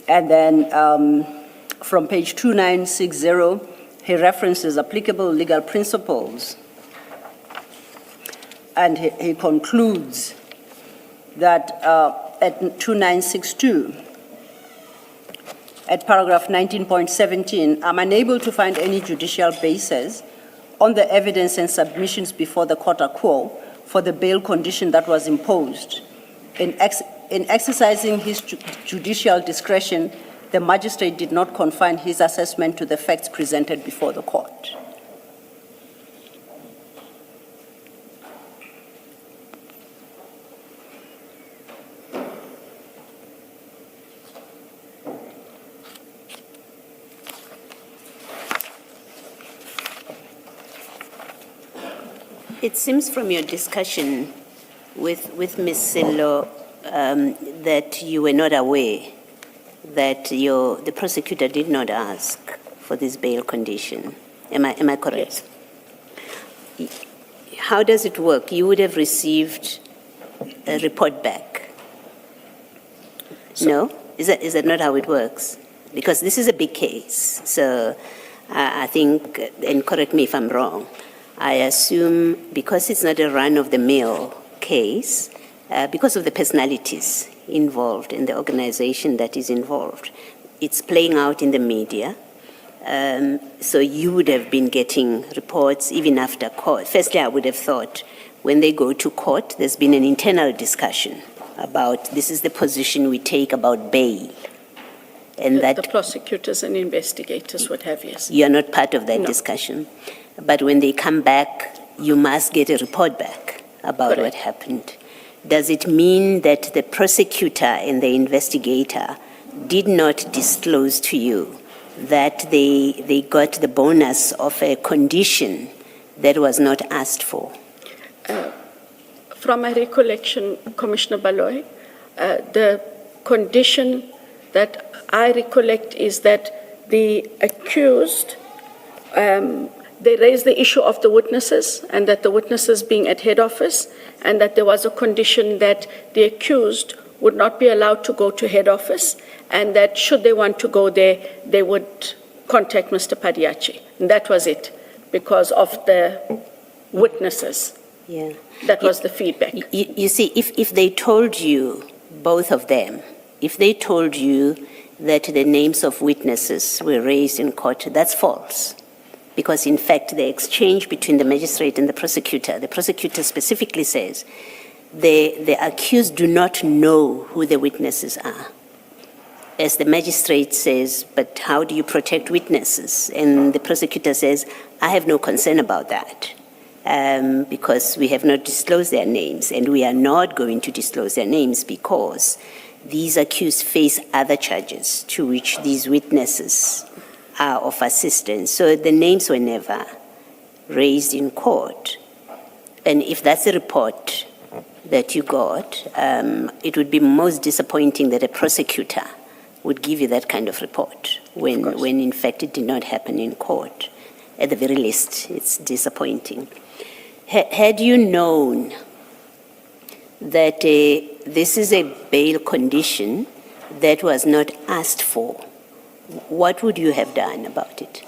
And then from page 2960, he references applicable legal principles. And he concludes that at 2962, at paragraph 19.17, I'm unable to find any judicial basis on the evidence and submissions before the court quo for the bail condition that was imposed. In exercising his judicial discretion, the magistrate did not confine his assessment to the facts presented before the court. It seems from your discussion with Ms. Sello that you were not aware that the prosecutor did not ask for this bail condition. Am I correct? Yes. How does it work? You would have received a report back. No? Is that not how it works? Because this is a big case. So I think, and correct me if I'm wrong, I assume because it's not a run-of-the-mill case, because of the personalities involved in the organization that is involved, it's playing out in the media. So you would have been getting reports even after court. Firstly, I would have thought when they go to court, there's been an internal discussion about this is the position we take about bail. And the prosecutors and investigators would have, yes. You're not part of that No. discussion. But when they come back, you must get a report back about Correct. what happened. Does it mean that the prosecutor and the investigator did not disclose to you that they got the bonus of a condition that was not asked for? From my recollection, Commissioner Baloy, the condition that I recollect is that the accused, they raised the issue of the witnesses and that the witnesses being at head office and that there was a condition that the accused would not be allowed to go to head office and that should they want to go there, they would contact Mr. Padiachi. And that was it, because of the witnesses. Yeah. That was the feedback. You see, if they told you, both of them, if they told you that the names of witnesses were raised in court, that's false. Because in fact, the exchange between the magistrate and the prosecutor specifically says, the accused do not know who the witnesses are. As the magistrate says, but how do you protect witnesses? And the prosecutor says, I have no concern about that. Because we have not disclosed their names, and we are not going to disclose their names because these accused face other charges to which these witnesses are of assistance. So the names were never raised in court. And if that's a report that you got, it would be most disappointing that a prosecutor would give you that kind of report when in fact it did not happen in court. At the very least, it's disappointing. Had you known that this is a bail condition that was not asked for, what would you have done about it?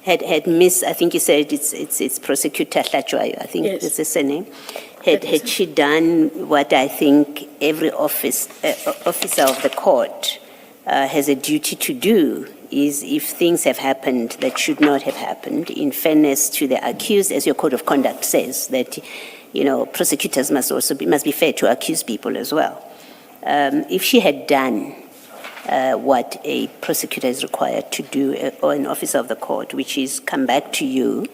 Had Miss, I think you said it's Prosecutor Hlachwayo, I think that's the surname. Had she done what I think every officer of the court has a duty to do, is if things have happened that should not have happened, in fairness to the accused, as your code of conduct says, that prosecutors must be fair to accused people as well. If she had done what a prosecutor is required to do, or an officer of the court, which is come back to you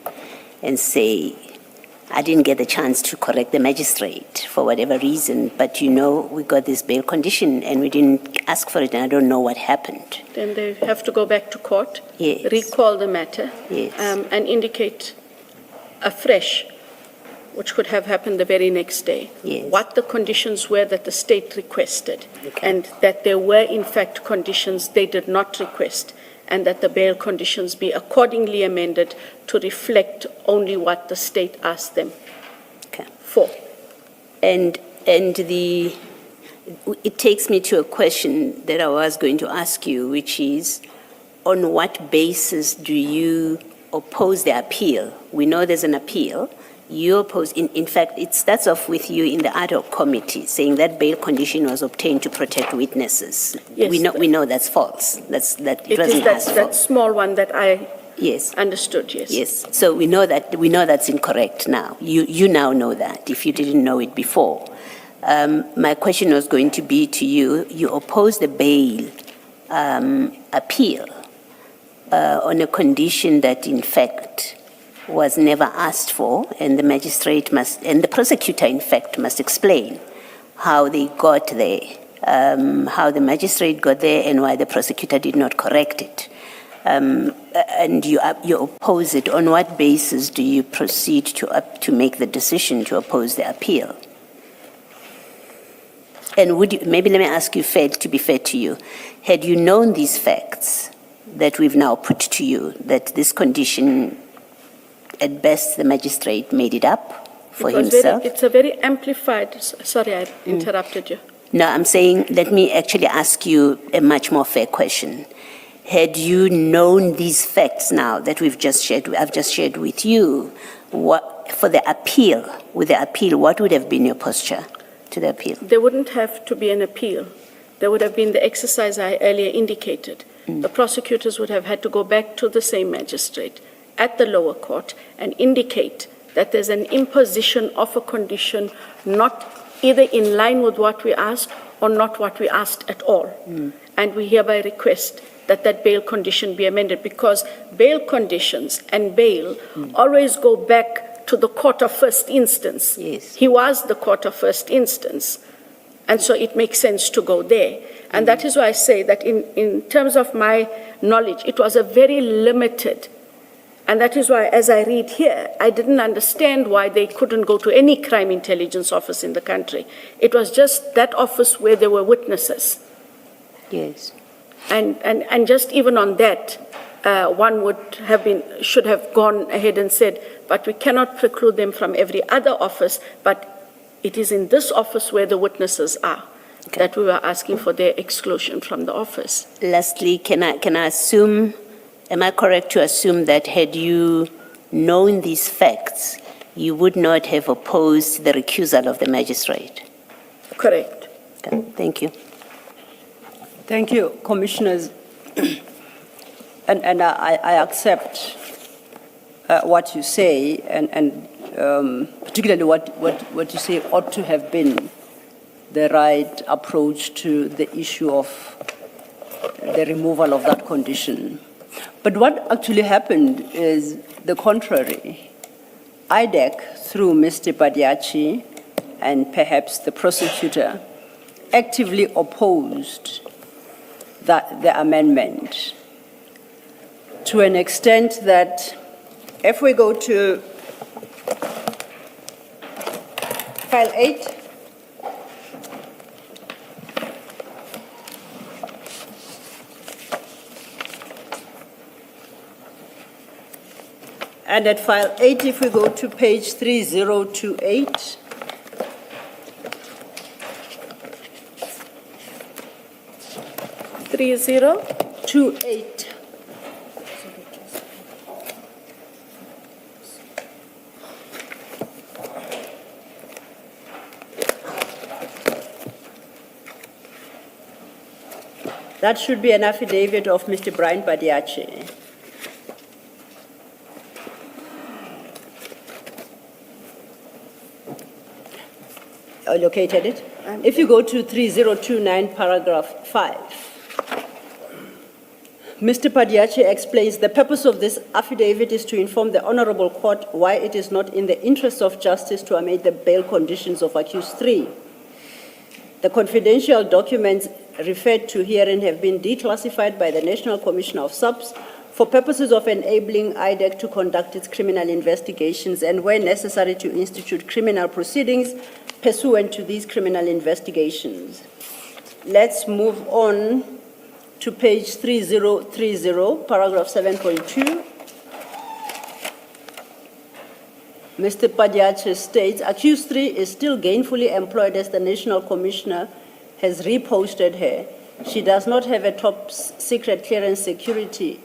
and say, I didn't get the chance to correct the magistrate for whatever reason, but we got this bail condition and we didn't ask for it and I don't know what happened. Then they have to go back to court, yes, recall the matter, yes, and indicate afresh which could have happened the very next day, Yes. what the conditions were that the state requested, and that there were, in fact, conditions they did not request, and that the bail conditions be accordingly amended to reflect only what the state asked them for. And it takes me to a question that I was going to ask you, which is, on what basis do you oppose the appeal? We know there's an appeal. You oppose, in fact, it starts off with you in the ad hoc committee saying that bail condition was obtained to protect witnesses. Yes, we know that's false. It It is wasn't asked for. that small one that I Yes. understood, yes. Yes, so we know that's incorrect now. You now know that, if you didn't know it before. My question was going to be to you, you oppose the bail appeal on a condition that, in fact, was never asked for, and the magistrate and the prosecutor, in fact, must explain how they got there, how the magistrate got there, and why the prosecutor did not correct it. And you oppose it. On what basis do you proceed to make the decision to oppose the appeal? And maybe let me ask you, to be fair to you, had you known these facts that we've now put to you, that this condition, at best, the magistrate made it up for himself? It's a very amplified, sorry, I interrupted you. No, I'm saying, let me actually ask you a much more fair question. Had you known these facts now that I've just shared with you, for the appeal, what would have been your posture to the appeal? There wouldn't have to be an appeal. There would have been the exercise I earlier indicated. The prosecutors would have had to go back to the same magistrate at the lower court and indicate that there's an imposition of a condition not either in line with what we asked or not what we asked at all. And we hereby request that bail condition be amended, because bail conditions and bail always go back to the court of first instance. Yes. He was the court of first instance, and so it makes sense to go there. And that is why I say that in terms of my knowledge, it was a very limited, and that is why, as I read here, I didn't understand why they couldn't go to any crime intelligence office in the country. It was just that office where there were witnesses. Yes. And just even on that, one should have gone ahead and said, but we cannot preclude them from every other office, but it is in this office where the witnesses are that we were asking for their exclusion from the office. Lastly, can I assume, am I correct to assume that had you known these facts, you would not have opposed the recusal of the magistrate? Correct. Okay. Thank you. Thank you, commissioners. And I accept what you say, and particularly what you say ought to have been the right approach to the issue of the removal of that condition. But what actually happened is the contrary. IDAC, through Mr. Badiachi and perhaps the prosecutor, actively opposed the amendment to an extent that if we go to file 8, and at file 8, if we go to page 3028, that should be an affidavit of Mr. Brian Badiachi. Located it. If you go to 3029, paragraph 5, Mr. Badiachi explains the purpose of this affidavit is to inform the Honorable Court why it is not in the interest of justice to amend the bail conditions of accused 3. The confidential documents referred to herein have been declassified by the National Commission of Subs for purposes of enabling IDAC to conduct its criminal investigations and where necessary to institute criminal proceedings pursuant to these criminal investigations. Let's move on to page 3030, paragraph 7.2. Mr. Padiache states, accused 3 is still gainfully employed as the National Commissioner has reposted her. She does not have a top secret clearance security.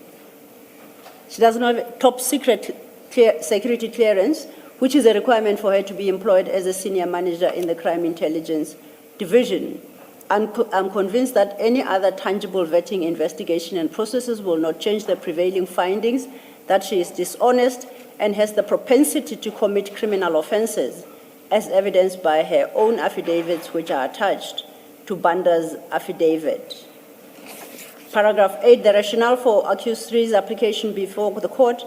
She does not have a top secret security clearance, which is a requirement for her to be employed as a senior manager in the Crime Intelligence Division. I'm convinced that any other tangible vetting, investigation, and processes will not change the prevailing findings that she is dishonest and has the propensity to commit criminal offenses, as evidenced by her own affidavits, which are attached to Banda's affidavit. Paragraph 8, the rationale for accused 3's application before the court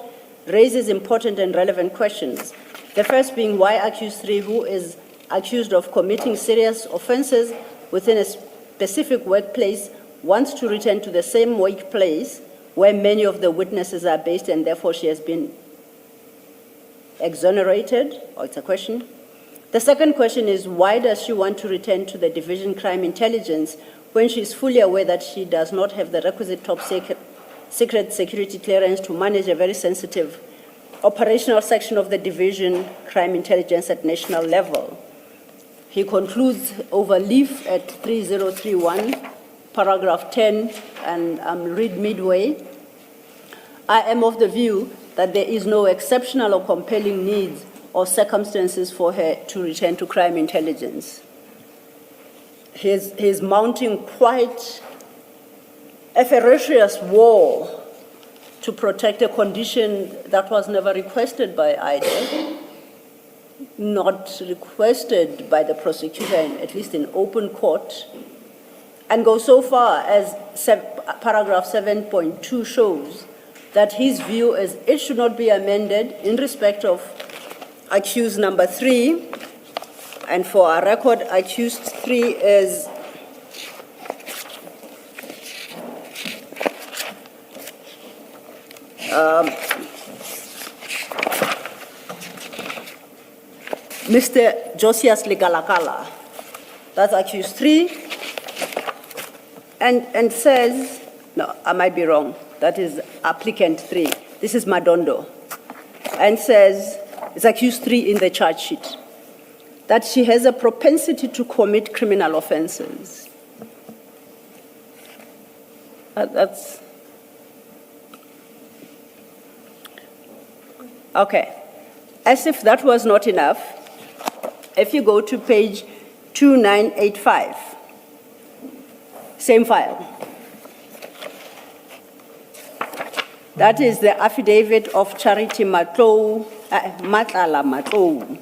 raises important and relevant questions. The first being why accused 3, who is accused of committing serious offenses within a specific workplace, wants to return to the same workplace where many of the witnesses are based, and therefore she has been exonerated, or it's a question. The second question is, why does she want to return to the Division Crime Intelligence when she is fully aware that she does not have the requisite top secret security clearance to manage a very sensitive operational section of the Division Crime Intelligence at national level? He concludes over leaf at 3031, paragraph 10, and read midway. I am of the view that there is no exceptional or compelling needs or circumstances for her to return to crime intelligence. He's mounting quite a ferocious war to protect a condition that was never requested by IDAC, not requested by the prosecutor, at least in open court, and go so far as paragraph 7.2 shows that his view is it should not be amended in respect of accused number 3. And for our record, accused 3 is Mr. Josias Ligalakala. That's accused 3. And says, no, I might be wrong. That is applicant 3. This is Madondo. And says, it's accused 3 in the charge sheet, that she has a propensity to commit criminal offenses. That's okay. As if that was not enough, if you go to page 2985, same file. That is the affidavit of Charity Matlala Matlou.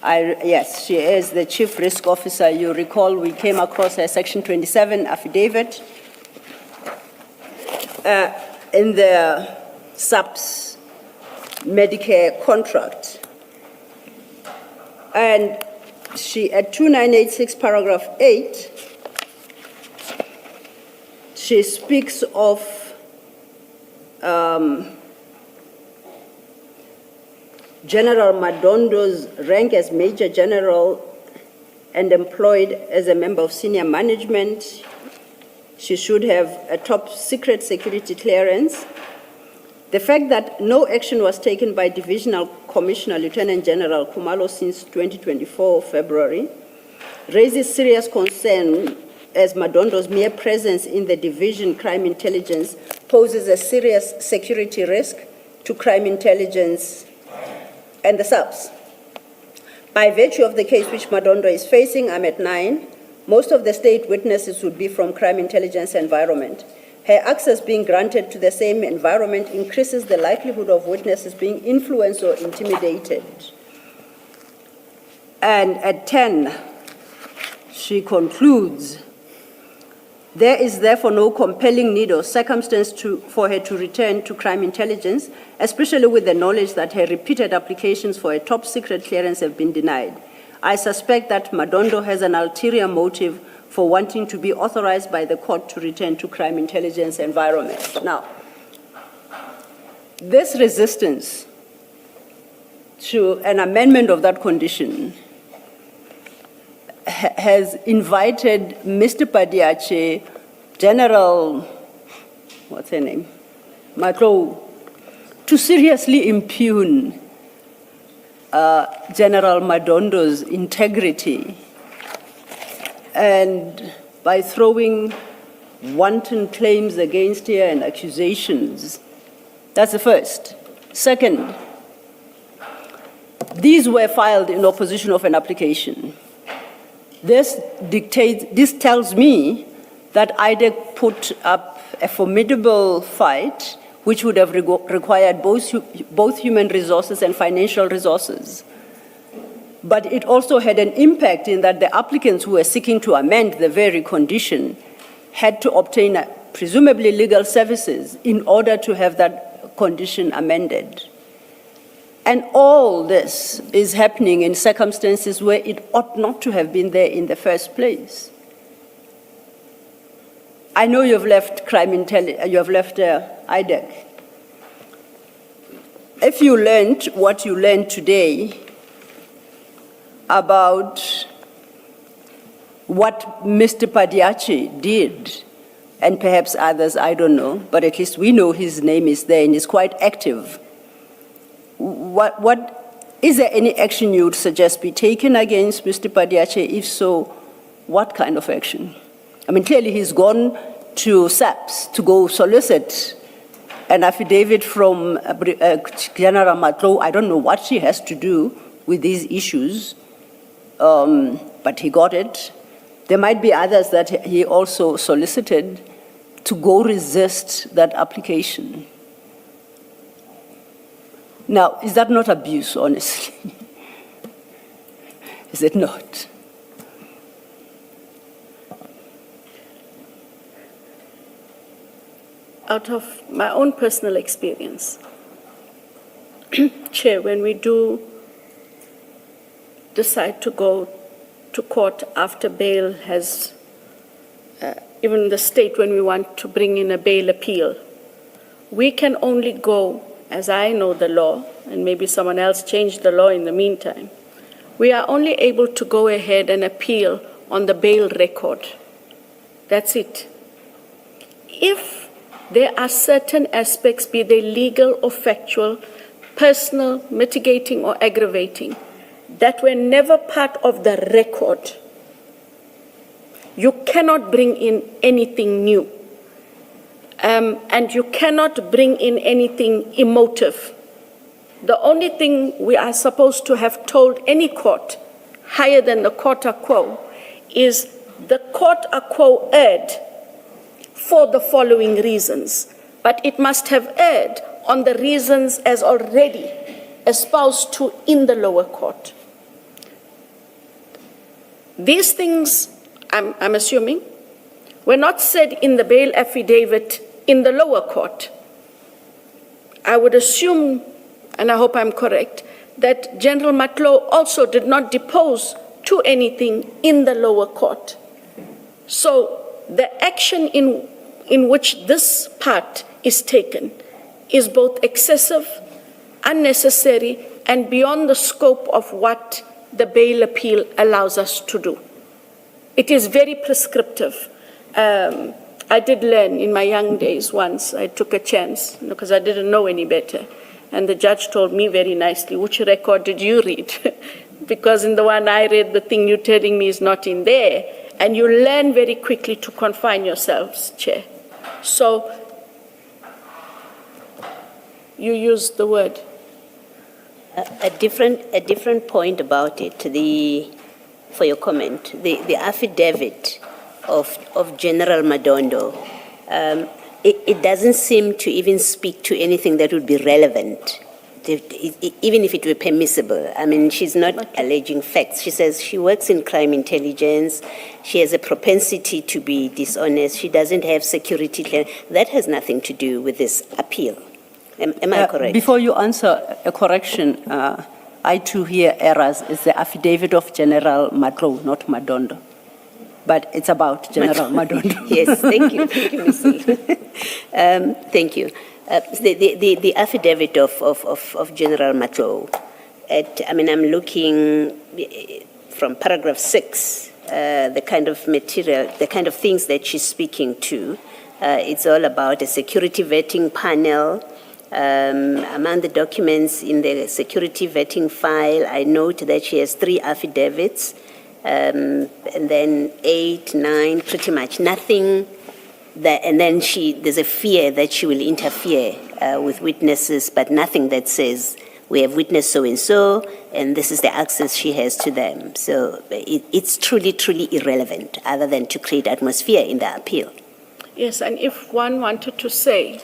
Yes, she is the Chief Risk Officer. You recall we came across her Section 27 affidavit in the SAPS Medicare contract. And she, at 2986, paragraph 8, she speaks of General Madondo's rank as Major General and employed as a member of senior management. She should have a top secret security clearance. The fact that no action was taken by Divisional Commissioner Lieutenant General Khumalo since 2024 February raises serious concern, as Madondo's mere presence in the Division Crime Intelligence poses a serious security risk to crime intelligence and the subs. By virtue of the case which Madondo is facing, I'm at 9, most of the state witnesses would be from crime intelligence environment. Her access being granted to the same environment increases the likelihood of witnesses being influenced or intimidated. And at 10, she concludes, there is therefore no compelling need or circumstance for her to return to crime intelligence, especially with the knowledge that her repeated applications for a top secret clearance have been denied. I suspect that Madondo has an ulterior motive for wanting to be authorized by the court to return to crime intelligence environment. Now, This resistance to an amendment of that condition has invited Mr. Padiache, General, what's her name, Mkhwanazi, to seriously impugn General Madondo's integrity, and by throwing wanton claims against her and accusations. That's the first. Second, these were filed in opposition of an application. This tells me that IDAC put up a formidable fight which would have required both human resources and financial resources. But it also had an impact in that the applicants who were seeking to amend the very condition had to obtain presumably legal services in order to have that condition amended. And all this is happening in circumstances where it ought not to have been there in the first place. I know you've left IDAC. If you learned what you learned today about what Mr. Padiache did, and perhaps others, I don't know, but at least we know his name is there and is quite active. Is there any action you would suggest be taken against Mr. Padiache? If so, what kind of action? I mean, clearly he's gone to SAPS to go solicit an affidavit from General Mkhwanazi. I don't know what she has to do with these issues, but he got it. There might be others that he also solicited to go resist that application. Now, is that not abuse, honestly? Is it not? Out of my own personal experience, Chair, when we do decide to go to court after bail has, even the state when we want to bring in a bail appeal, we can only go, as I know the law, and maybe someone else changed the law in the meantime, we are only able to go ahead and appeal on the bail record. That's it. If there are certain aspects, be they legal or factual, personal, mitigating or aggravating, that were never part of the record, you cannot bring in anything new. And you cannot bring in anything emotive. The only thing we are supposed to have told any court, higher than the quota quo, is the quota quo erred for the following reasons, but it must have erred on the reasons as already espoused to in the lower court. These things, I'm assuming, were not said in the bail affidavit in the lower court. I would assume, and I hope I'm correct, that General Mkhwanazi also did not depose to anything in the lower court. So the action in which this part is taken is both excessive, unnecessary, and beyond the scope of what the bail appeal allows us to do. It is very prescriptive. I did learn in my young days once, I took a chance because I didn't know any better. And the judge told me very nicely, which record did you read? Because in the one I read, the thing you're telling me is not in there. And you learn very quickly to confine yourselves, Chair. So you used the word. A different point about it, for your comment, the affidavit of General Madondo, it doesn't seem to even speak to anything that would be relevant, even if it were permissible. I mean, she's not alleging facts. She says she works in crime intelligence. She has a propensity to be dishonest. She doesn't have security clearance. That has nothing to do with this appeal. Am I correct? Before you answer a correction, I too hear errors. It's the affidavit of General Mkhwanazi, not Madondo. But it's about General Madondo. Yes, thank you. Thank you, Ms. Thank you. The affidavit of General Matlo, I'm looking from paragraph 6, the kind of material, the kind of things that she's speaking to. It's all about a security vetting panel. Among the documents in the security vetting file, I note that she has 3 affidavits, and then 8, 9, pretty much nothing. And then there's a fear that she will interfere with witnesses, but nothing that says we have witnessed so-and-so, and this is the access she has to them. So it's truly, truly irrelevant, other than to create atmosphere in the appeal. Yes, and if one wanted to say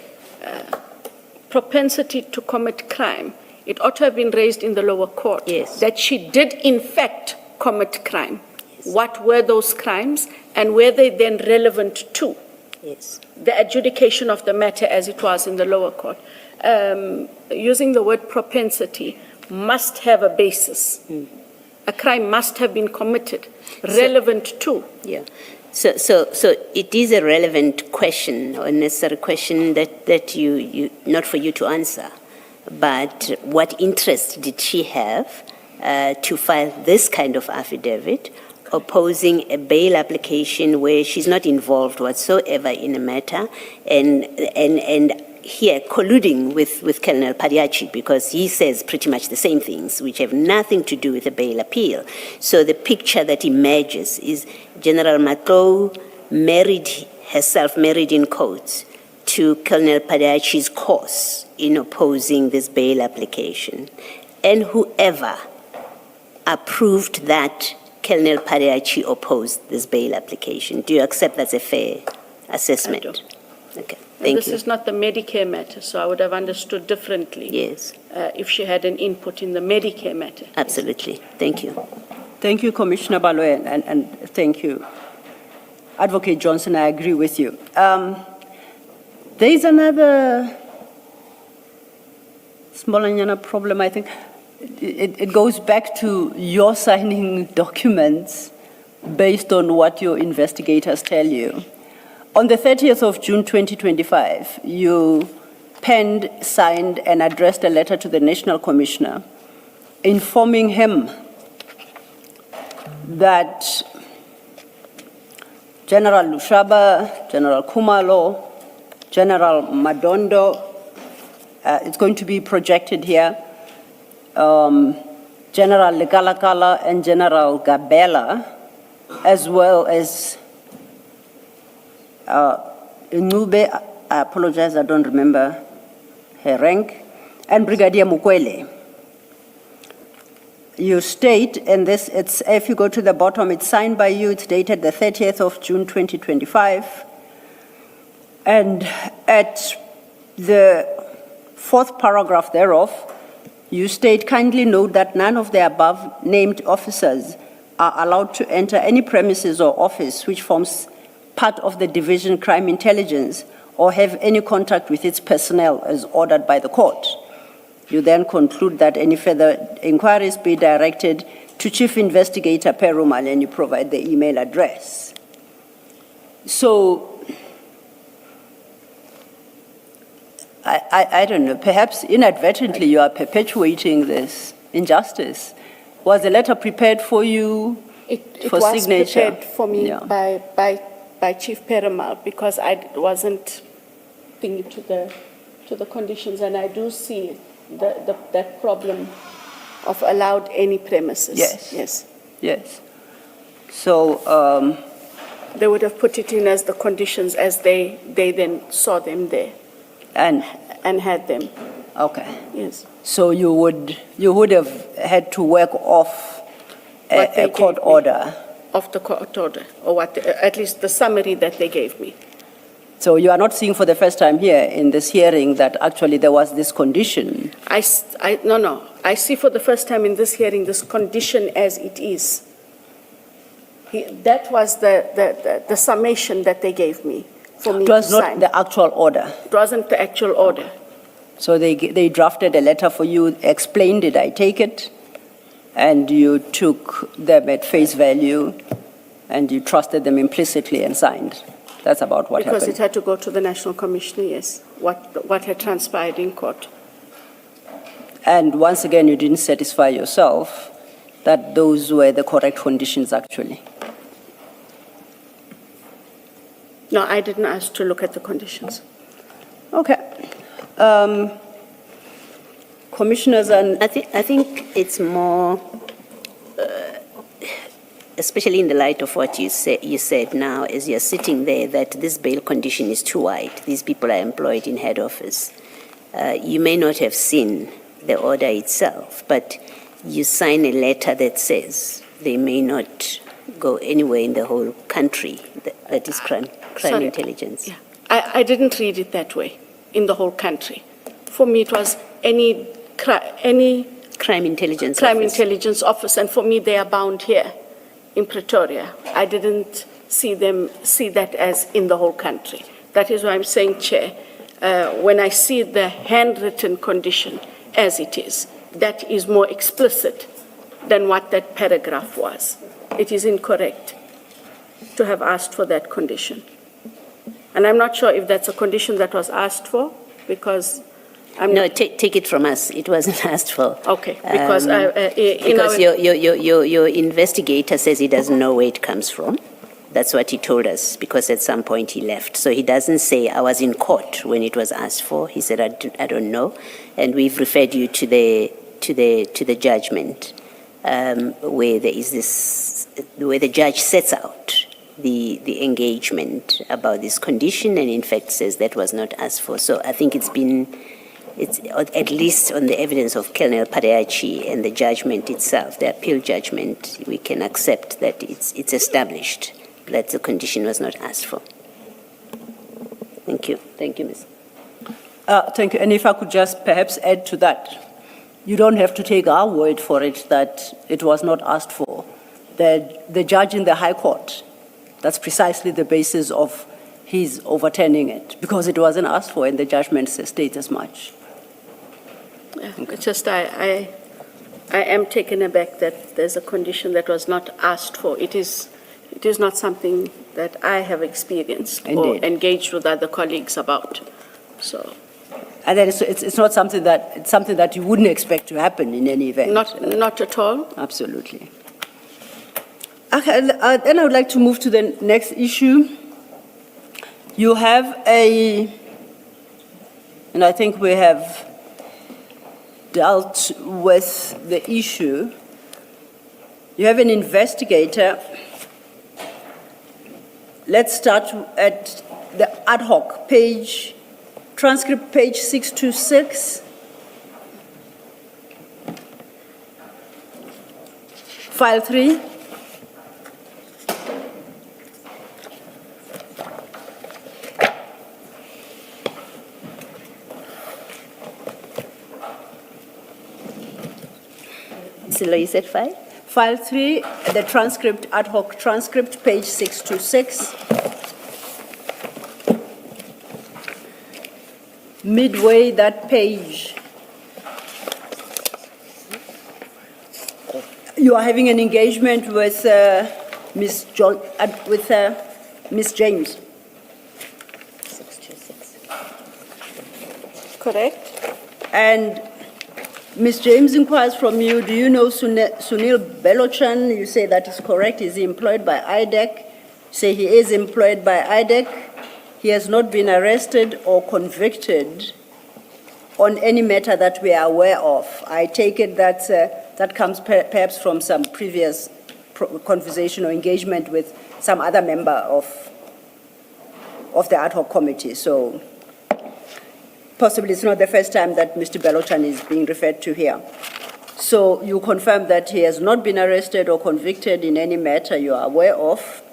propensity to commit crime, it ought to have been raised in the lower court. Yes. That she did, in fact, commit crime. Yes. What were those crimes, and were they then relevant to the adjudication of the matter as it was in the lower court? Using the word propensity must have a basis. A crime must have been committed, relevant to. Yeah. So it is a relevant question, or a necessary question that you not for you to answer. But what interest did she have to file this kind of affidavit, opposing a bail application where she's not involved whatsoever in a matter, and here colluding with Colonel Padiachi, because he says pretty much the same things which have nothing to do with the bail appeal. So the picture that emerges is General Matlo married in quotes to Colonel Padiachi's cause in opposing this bail application. And whoever approved that Colonel Padiachi opposed this bail application. Do you accept that's a fair assessment? I do. Okay. Thank this you. is not the Medicare matter, so I would have understood differently. Yes. If she had an input in the Medicare matter. Absolutely. Thank you. Thank you, Commissioner Baloy, and thank you. Advocate Johnson, I agree with you. There is another small problem, I think. It goes back to your signing documents based on what your investigators tell you. On the 30th of June 2025, you penned, signed, and addressed a letter to the National Commissioner informing him that General Lushaba, General Kumalo, General Madondo, it's going to be projected here, General Legalakala and General Gabela, as well as Nube, I apologize, I don't remember her rank, and Brigadier Mukwele. You state, and this, it's, if you go to the bottom, it's signed by you, it's dated the 30th of June 2025, and at the 4th paragraph thereof, you state, kindly note that none of the above named officers are allowed to enter any premises or office which forms part of the Division Crime Intelligence or have any contact with its personnel as ordered by the court. You then conclude that any further inquiries be directed to Chief Investigator Perumal, and you provide the email address. So, I don't know, perhaps inadvertently you are perpetuating this injustice. Was the letter prepared for you for signature? It was prepared for me by Chief Perumal, because I wasn't thinking to the conditions, and I do see that problem of allowed any premises. Yes. Yes. Yes. So they would have put it in as the conditions as they then saw them there and had them. Okay. Yes. So you would have had to work off a court order. Of the court order, or what? At least the summary that they gave me. So you are not seeing for the first time here in this hearing that actually there was this condition. No. I see for the first time in this hearing this condition as it is. That was the summation that they gave me for me to sign. It was not the actual order. It wasn't the actual order. So they drafted a letter for you, explained it, I take it, and you took them at face value and you trusted them implicitly and signed. That's about what Because happened. it had to go to the National Commissioner, yes, what had transpired in court. And once again, you didn't satisfy yourself that those were the correct conditions, actually. No, I didn't ask to look at the conditions. Okay. Commissioners, and I think it's more, especially in the light of what you said now, as you're sitting there, that this bail condition is too wide. These people are employed in head office. You may not have seen the order itself, but you sign a letter that says they may not go anywhere in the whole country. That is crime Sorry. intelligence. Yeah. I didn't read it that way, in the whole country. For me, it was any crime intelligence intelligence office, and for me, they are bound here in Pretoria. I didn't see that as in the whole country. That is why I'm saying, Chair, when I see the handwritten condition as it is, that is more explicit than what that paragraph was. It is incorrect to have asked for that condition. And I'm not sure if that's a condition that was asked for, because take it from us. It wasn't asked for. Okay, because your investigator says he doesn't know where it comes from. That's what he told us, because at some point he left. So he doesn't say, I was in court when it was asked for. He said, I don't know. And we've referred you to the judgment where there is this, where the judge sets out the engagement about this condition, and in fact says that was not asked for. So I think it's at least on the evidence of Colonel Padeachi and the judgment itself, the appeal judgment, we can accept that it's established that the condition was not asked for. Thank you. Thank you, Ms. Thank you. And if I could just perhaps add to that, you don't have to take our word for it that it was not asked for. The judge in the High Court, that's precisely the basis of his overturning it, because it wasn't asked for, and the judgment states as much. Yeah, it's just I am taken aback that there's a condition that was not asked for. It is not something that I have experienced or engaged with other colleagues about. So. And then it's not something that you wouldn't expect to happen in any event. Not at all. Absolutely. Okay, then I would like to move to the next issue. You have and I think we have dealt with the issue. You have an investigator. Let's start at the ad hoc page, transcript page 626. File 3. You said file? File 3, the transcript, ad hoc transcript, page 626. Midway that page, you are having an engagement with Ms. James. 626. Correct. And Ms. James inquires from you, do you know Sunil Belochan? You say that is correct. Is he employed by IDAC? You say he is employed by IDAC. He has not been arrested or convicted on any matter that we are aware of. I take it that that comes perhaps from some previous conversation or engagement with some other member of the ad hoc committee. So possibly it's not the first time that Mr. Belochan is being referred to here. So you confirm that he has not been arrested or convicted in any matter you are aware of.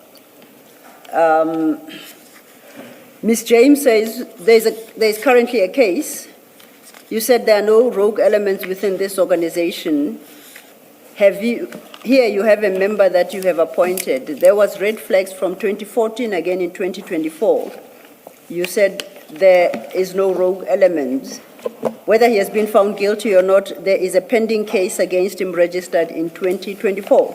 Ms. James says there's currently a case. You said there are no rogue elements within this organization. Here you have a member that you have appointed. There was red flags from 2014, again in 2024. You said there is no rogue element. Whether he has been found guilty or not, there is a pending case against him registered in 2024.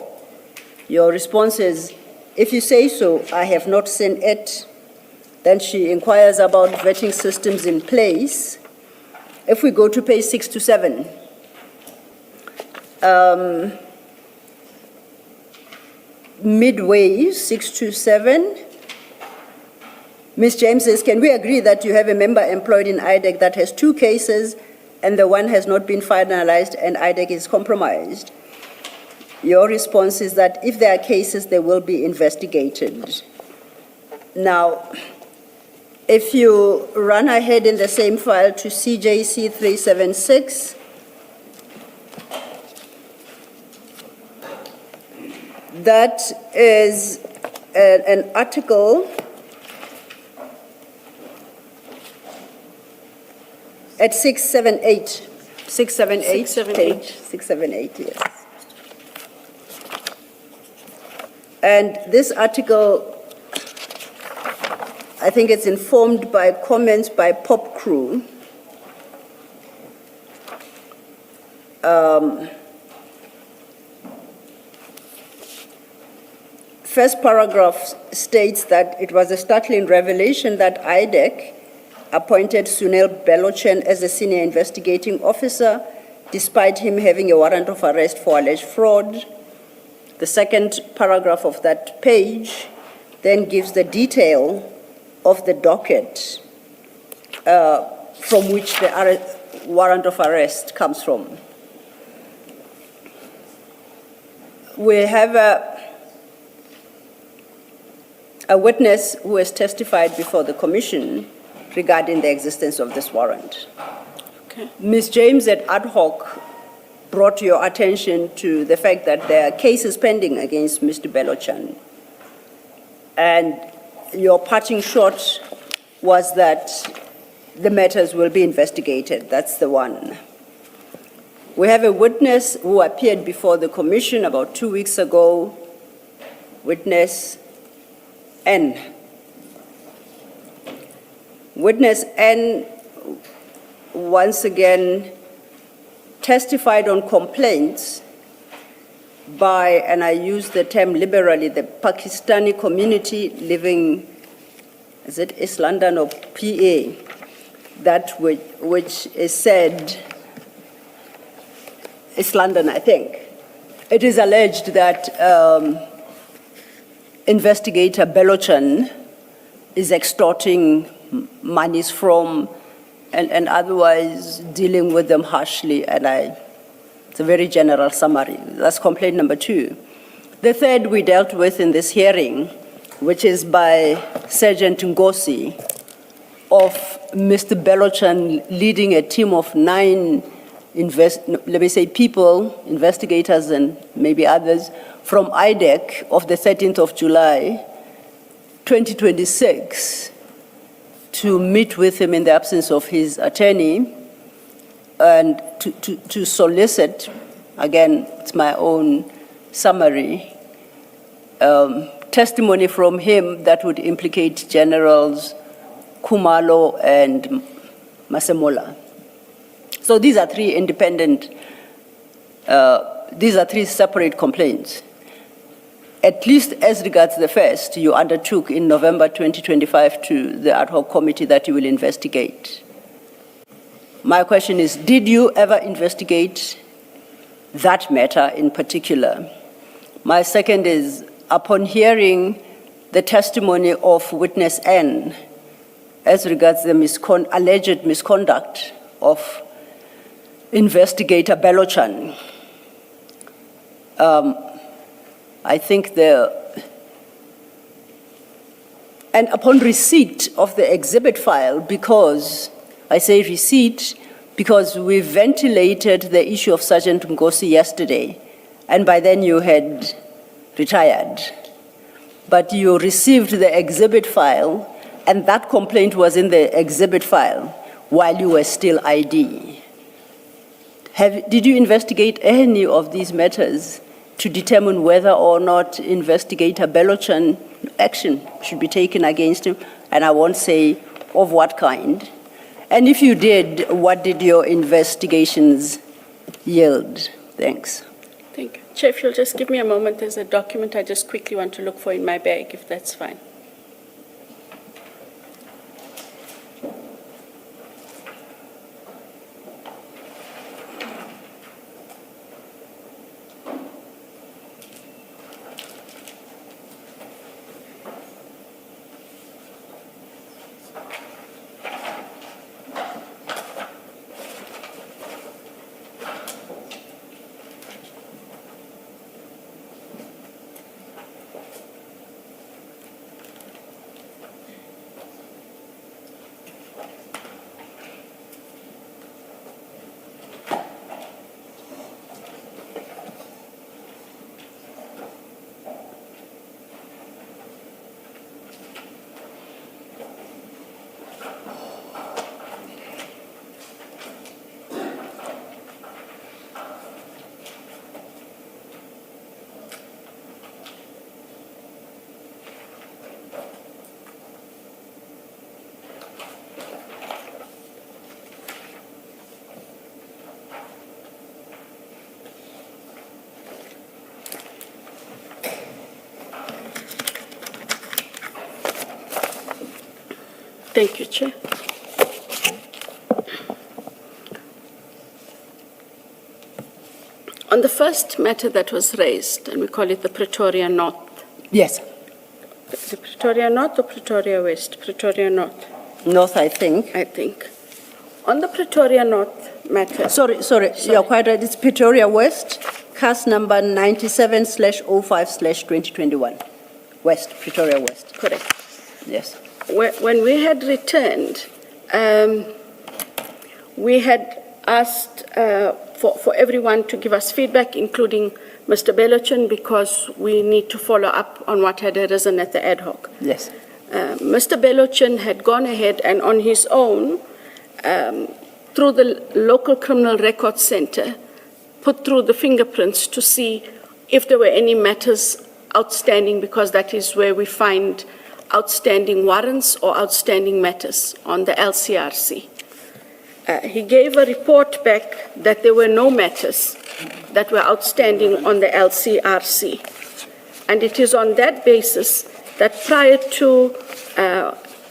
Your response is, if you say so, I have not seen it. Then she inquires about vetting systems in place. If we go to page 6 to 7, midway, 6 to 7, Ms. James says, can we agree that you have a member employed in IDAC that has 2 cases and the one has not been finalized and IDAC is compromised? Your response is that if there are cases, they will be investigated. Now, if you run ahead in the same file to CJC 376, that is an article at 678. 678, 678. page 678, yes. And this article, I think it's informed by comments by Pop Crew. First paragraph states that it was a startling revelation that IDAC appointed Sunil Belochan as a senior investigating officer, despite him having a warrant of arrest for alleged fraud. The second paragraph of that page then gives the detail of the docket from which the warrant of arrest comes from. We have a witness who has testified before the commission regarding the existence of this warrant. Okay. Ms. James at ad hoc brought your attention to the fact that there are cases pending against Mr. Belochan. And your parting shot was that the matters will be investigated. That's the one. We have a witness who appeared before the commission about 2 weeks ago, witness N. Witness N once again testified on complaints by, and I use the term liberally, the Pakistani community living, is it East London or PA, that which is said, East London, I think. It is alleged that investigator Belochan is extorting monies from and otherwise dealing with them harshly, and it's a very general summary. That's complaint number 2. The third we dealt with in this hearing, which is by Sergeant Ngosi, of Mr. Belochan leading a team of 9 people, investigators and maybe others, from IDAC of the 13th of July, 2026, to meet with him in the absence of his attorney and to solicit, again, it's my own summary, testimony from him that would implicate Generals Khumalo and Masemola. So these are 3 independent, these are 3 separate complaints. At least as regards the first, you undertook in November 2025 to the ad hoc committee that you will investigate. My question is, did you ever investigate that matter in particular? My second is, upon hearing the testimony of witness N as regards the alleged misconduct of investigator Belochan, I think and upon receipt of the exhibit file, because I say receipt because we ventilated the issue of Sergeant Ngosi yesterday, and by then you had retired. But you received the exhibit file, and that complaint was in the exhibit file while you were still ID. Did you investigate any of these matters to determine whether or not investigator Belochan action should be taken against him? And I won't say of what kind. And if you did, what did your investigations yield? Thanks. Thank you. Chair, if you'll just give me a moment, there's a document I just quickly want to look for in my bag, if that's fine. Thank you, Chair. On the first matter that was raised, and we call it the Pretoria North. Yes. The Pretoria North or Pretoria West? Pretoria North. North, I think. I think. On the Pretoria North matter. Sorry, you're quite right. It's Pretoria West, case number 97/05/2021. West, Pretoria West. Correct. Yes. When we had returned, we had asked for everyone to give us feedback, including Mr. Belochin, because we need to follow up on what had arisen at the ad hoc. Yes. Mr. Belochin had gone ahead and on his own, through the local criminal record center, put through the fingerprints to see if there were any matters outstanding, because that is where we find outstanding warrants or outstanding matters on the LCRC. He gave a report back that there were no matters that were outstanding on the LCRC. And it is on that basis that prior to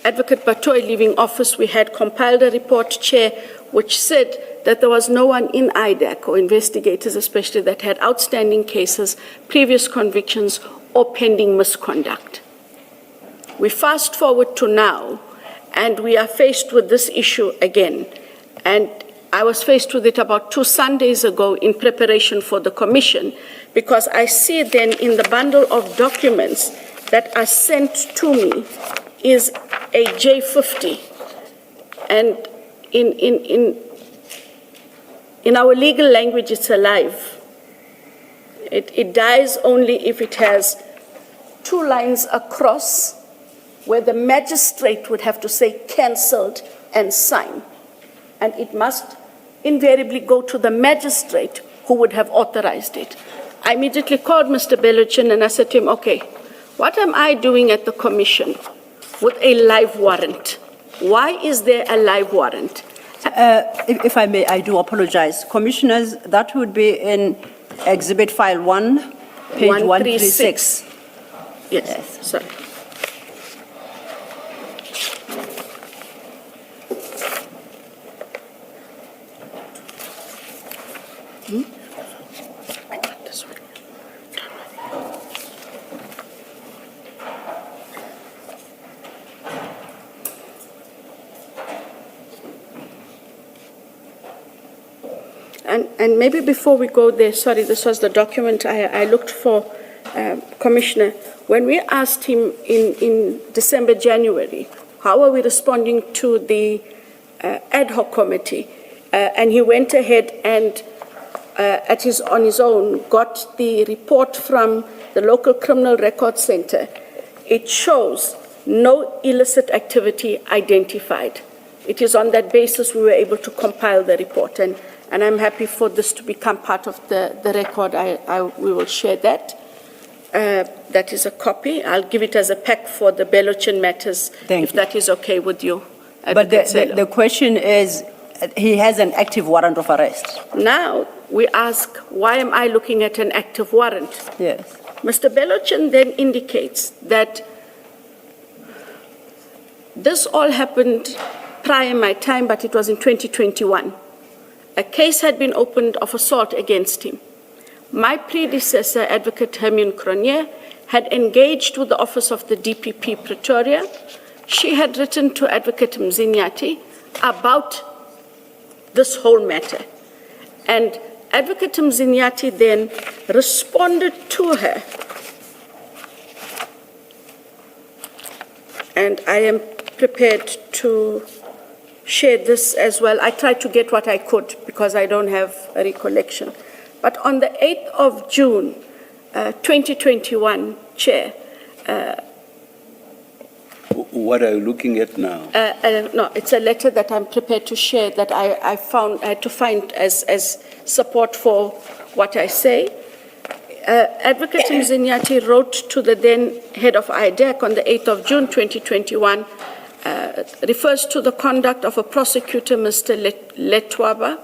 Advocate Batoy leaving office, we had compiled a report, Chair, which said that there was no one in IDAC, or investigators especially, that had outstanding cases, previous convictions, or pending misconduct. We fast forward to now, and we are faced with this issue again. And I was faced with it about 2 Sundays ago in preparation for the commission, because I see then in the bundle of documents that are sent to me is a J50. And in our legal language, it's alive. It dies only if it has 2 lines across, where the magistrate would have to say cancelled and sign. And it must invariably go to the magistrate who would have authorized it. I immediately called Mr. Belochin and I said to him, okay, what am I doing at the commission with a live warrant? Why is there a live warrant? If I may, I do apologize. Commissioners, that would be in Exhibit File 1, page 136. Yes, sorry. I got this one. And maybe before we go there, sorry, this was the document I looked for, Commissioner. When we asked him in December, January, how are we responding to the ad hoc committee? And he went ahead and on his own, got the report from the local criminal record center. It shows no illicit activity identified. It is on that basis we were able to compile the report, and I'm happy for this to become part of the record. We will share that. That is a copy. I'll give it as a pack for the Belochin matters, if that is okay with you. But the question is, he has an active warrant of arrest. Now, we ask, why am I looking at an active warrant? Yes. Mr. Belochin then indicates that this all happened prior my time, but it was in 2021. A case had been opened of assault against him. My predecessor, Advocate Hermione Cronje, had engaged with the Office of the DPP Pretoria. She had written to Advocate Mzinyati about this whole matter. And Advocate Mzinyati then responded to her. And I am prepared to share this as well. I tried to get what I could because I don't have a recollection. But on the 8th of June, 2021, Chair. What are you looking at now? No, it's a letter that I'm prepared to share that I had to find as support for what I say. Advocate Mzinyati wrote to the then head of IDAC on the 8th of June 2021, refers to the conduct of a prosecutor, Mr. Letwaba,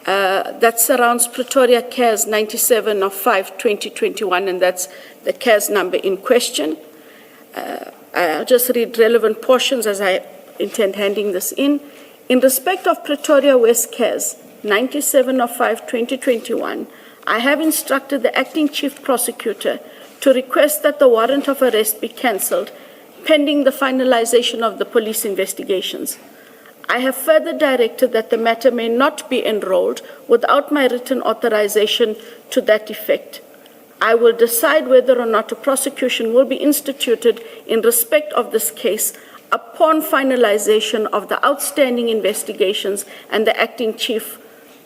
that surrounds Pretoria CARES 97 of 5/2021, and that's the CARES number in question. I'll just read relevant portions as I intend handing this in. In respect of Pretoria West Case, 97 of 5/2021, I have instructed the acting chief prosecutor to request that the warrant of arrest be cancelled pending the finalization of the police investigations. I have further directed that the matter may not be enrolled without my written authorization to that effect. I will decide whether or not a prosecution will be instituted in respect of this case upon finalization of the outstanding investigations and the acting chief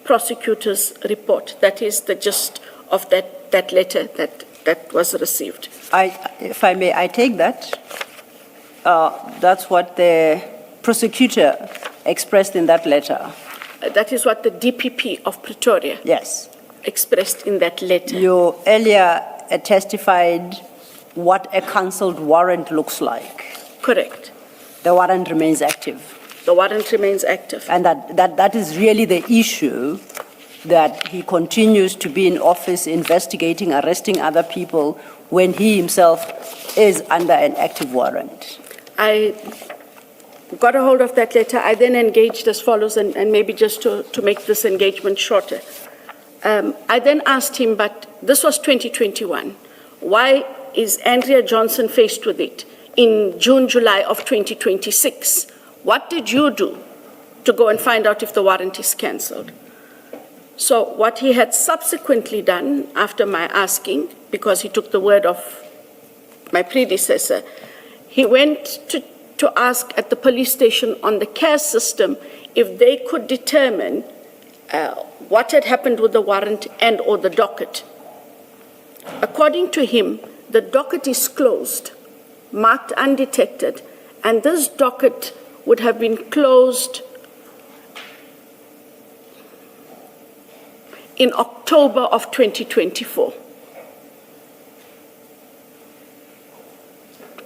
prosecutor's report. That is the gist of that letter that was received. If I may, I take that. That's what the prosecutor expressed in that letter. That is what the DPP of Pretoria expressed in that letter. You earlier testified what a cancelled warrant looks like. Correct. The warrant remains active. The warrant remains active. And that is really the issue, that he continues to be in office investigating, arresting other people when he himself is under an active warrant. I got a hold of that letter. I then engaged as follows, and maybe just to make this engagement shorter. I then asked him, but this was 2021. Why is Andrea Johnson faced with it in June, July of 2026? What did you do to go and find out if the warrant is cancelled? So what he had subsequently done after my asking, because he took the word of my predecessor, he went to ask at the police station on the CARE system if they could determine what had happened with the warrant and or the docket. According to him, the docket is closed, marked undetected, and this docket would have been closed in October of 2024.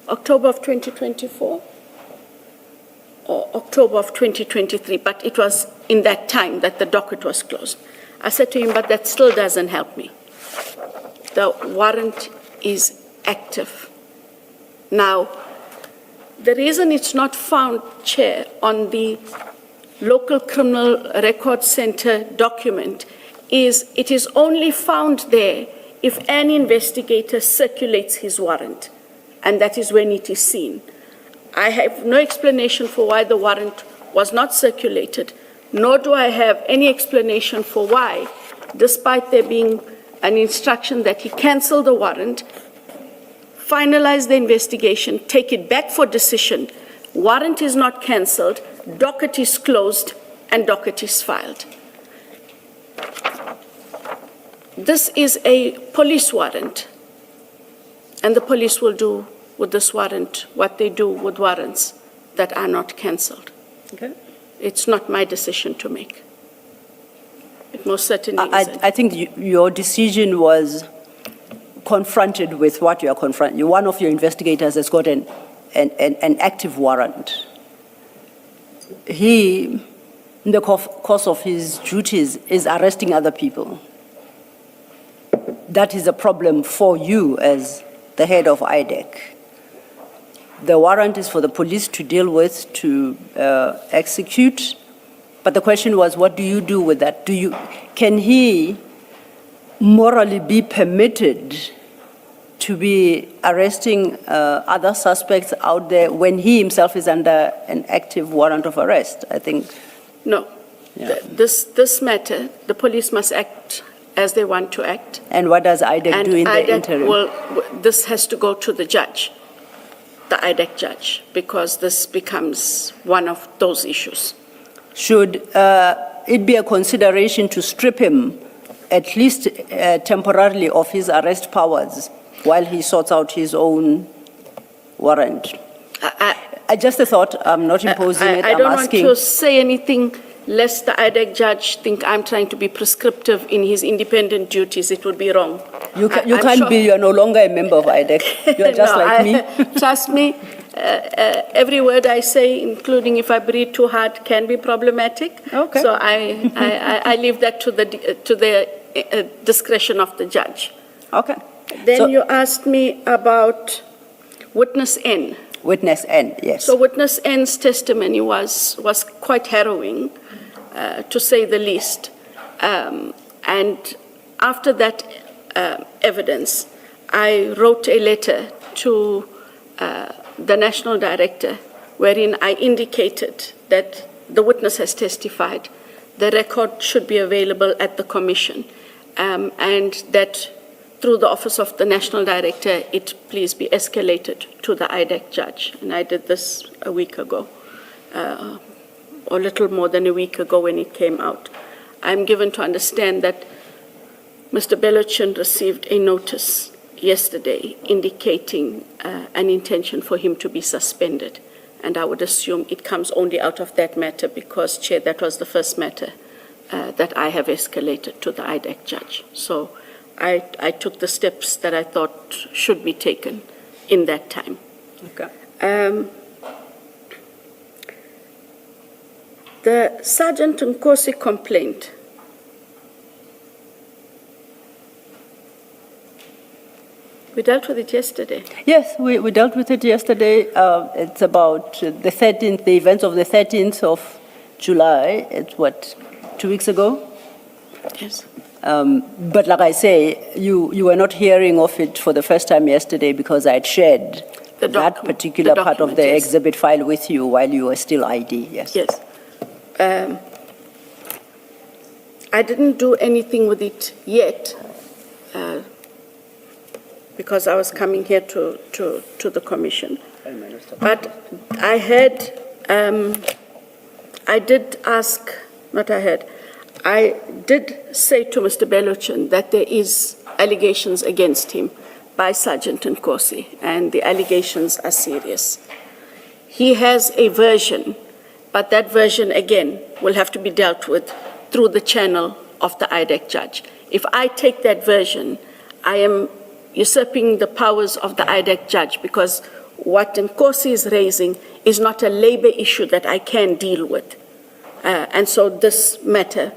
October of 2024 or October of 2023, but it was in that time that the docket was closed. I said to him, but that still doesn't help me. The warrant is active. Now, the reason it's not found, Chair, on the local criminal record center document is it is only found there if an investigator circulates his warrant, and that is when it is seen. I have no explanation for why the warrant was not circulated, nor do I have any explanation for why, despite there being an instruction that he cancel the warrant, finalize the investigation, take it back for decision, warrant is not cancelled, docket is closed, and docket is filed. This is a police warrant, and the police will do with this warrant what they do with warrants that are not cancelled. Okay. It's not my decision to make. It most certainly isn't. I think your decision was confronted with what you are confronting. One of your investigators has got an active warrant. He, in the course of his duties, is arresting other people. That is a problem for you as the head of IDAC. The warrant is for the police to deal with, to execute. But the question was, what do you do with that? Can he morally be permitted to be arresting other suspects out there when he himself is under an active warrant of arrest? I think. No. Yeah. This matter, the police must act as they want to act. And what does IDAC do in the interim? Well, this has to go to the judge, the IDAC judge, because this becomes one of those issues. Should it be a consideration to strip him, at least temporarily, of his arrest powers while he sorts out his own warrant? I just a thought. I'm not imposing it. I don't want to say anything lest the IDAC judge think I'm trying to be prescriptive in his independent duties. It would be wrong. You can't be. You're no longer a member of IDAC. You're just like me. Trust me. Every word I say, including if I breathe too hard, can be problematic. Okay. So I leave that to the discretion of the judge. Okay. Then you asked me about witness N. Witness N, yes. So witness N's testimony was quite harrowing, to say the least. And after that evidence, I wrote a letter to the National Director wherein I indicated that the witness has testified, the record should be available at the Commission, and that through the Office of the National Director, it please be escalated to the IDAC judge. And I did this a week ago, or a little more than a week ago when it came out. I'm given to understand that Mr. Belochin received a notice yesterday indicating an intention for him to be suspended. And I would assume it comes only out of that matter because, Chair, that was the first matter that I have escalated to the IDAC judge. So I took the steps that I thought should be taken in that time. Okay. The Sergeant Nkosi complaint, we dealt with it yesterday. Yes, we dealt with it yesterday. It's about the 13th, the events of the 13th of July. It's what, 2 weeks ago? Yes. But like I say, you were not hearing of it for the first time yesterday because I had shared that particular part of the exhibit file with you while you were still ID, yes. Yes. I didn't do anything with it yet because I was coming here to the Commission. But I had, I did ask, I did say to Mr. Belochin that there is allegations against him by Sergeant Nkosi, and the allegations are serious. He has a version, but that version, again, will have to be dealt with through the channel of the IDAC judge. If I take that version, I am usurping the powers of the IDAC judge because what Nkosi is raising is not a labor issue that I can deal with. And so this matter,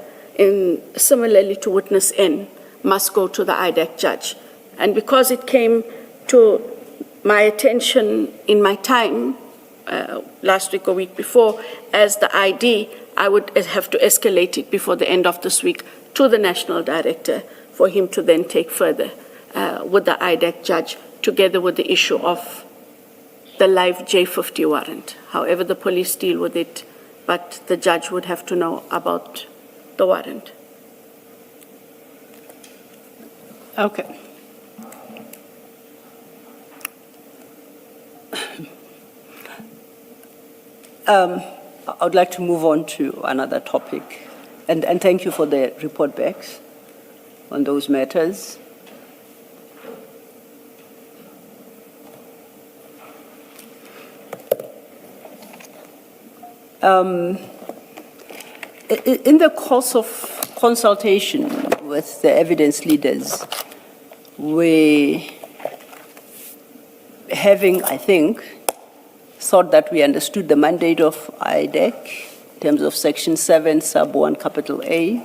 similarly to witness N, must go to the IDAC judge. And because it came to my attention in my time, last week or week before, as the ID, I would have to escalate it before the end of this week to the National Director for him to then take further with the IDAC judge, together with the issue of the live J50 warrant. However the police deal with it, but the judge would have to know about the warrant. Okay. I would like to move on to another topic, and thank you for the report backs on those matters. In the course of consultation with the evidence leaders, we having, I think, thought that we understood the mandate of IDAC in terms of Section 7, Sub 1, capital A.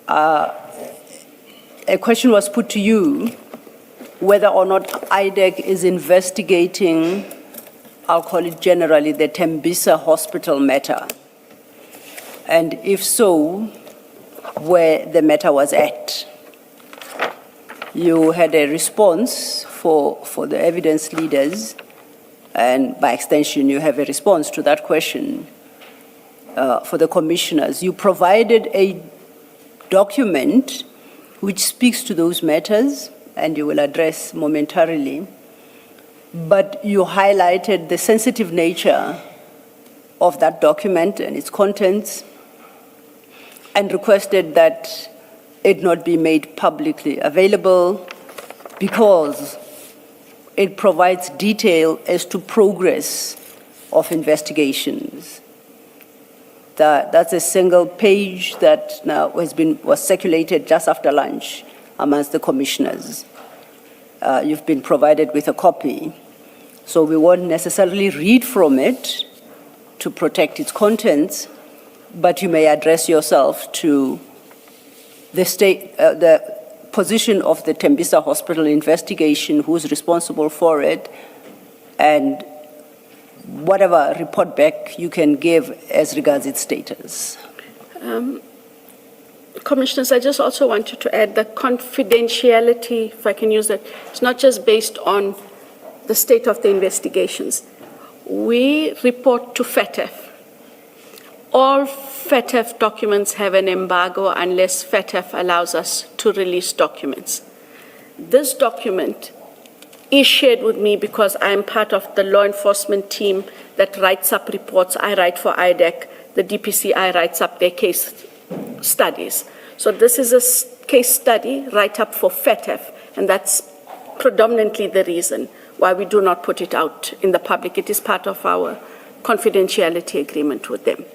A question was put to you whether or not IDAC is investigating, I'll call it generally, the Tembisa Hospital matter. And if so, where the matter was at. You had a response for the evidence leaders, and by extension, you have a response to that question for the commissioners. You provided a document which speaks to those matters, and you will address momentarily, but you highlighted the sensitive nature of that document and its contents, and requested that it not be made publicly available because it provides detail as to progress of investigations. That's a single page that now was circulated just after lunch amongst the commissioners. You've been provided with a copy, so we won't necessarily read from it to protect its contents, but you may address yourself to the position of the Tembisa Hospital investigation, who's responsible for it, and whatever report back you can give as regards its status. Commissioners, I just also wanted to add that confidentiality, if I can use that, it's not just based on the state of the investigations. We report to FATF. All FATF documents have an embargo unless FATF allows us to release documents. This document is shared with me because I'm part of the law enforcement team that writes up reports. I write for IDAC, the DPCI writes up their case studies. So this is a case study write-up for FATF, and that's predominantly the reason why we do not put it out in the public. It is part of our confidentiality agreement with them.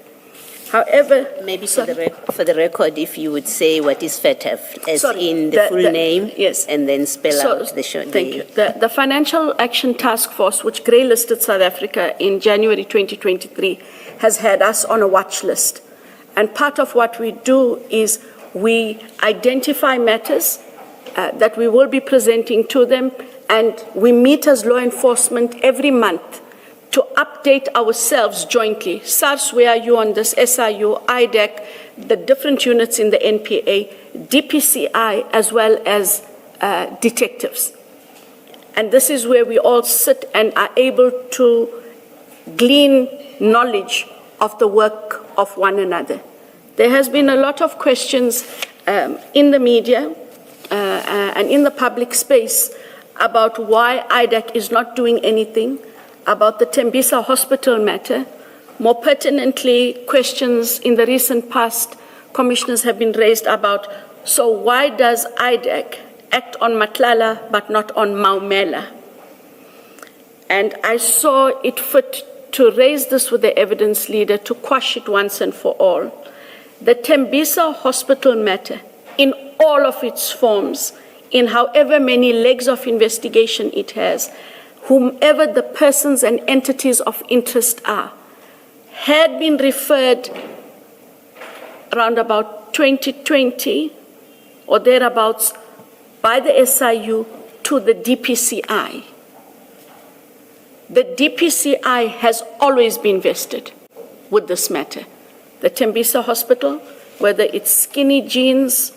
However, maybe for the record, if you would say what is FATF, as in the full name, yes, and then spell out the short. Thank you. The Financial Action Task Force, which grey-listed South Africa in January 2023, has had us on a watch list. And part of what we do is we identify matters that we will be presenting to them, and we meet as law enforcement every month to update ourselves jointly. SARS, where are you on this? SIU, IDAC, the different units in the NPA, DPCI, as well as detectives. And this is where we all sit and are able to glean knowledge of the work of one another. There has been a lot of questions in the media and in the public space about why IDAC is not doing anything about the Tembisa Hospital matter. More pertinently, questions in the recent past, commissioners have been raised about, so why does IDAC act on Matlala but not on Maumela? And I saw it fit to raise this with the evidence leader to quash it once and for all. The Tembisa Hospital matter, in all of its forms, in however many legs of investigation it has, whomever the persons and entities of interest are, had been referred around about 2020 or thereabouts by the SIU to the DPCI. The DPCI has always been vested with this matter. The Tembisa Hospital, whether it's Skinny Jeans,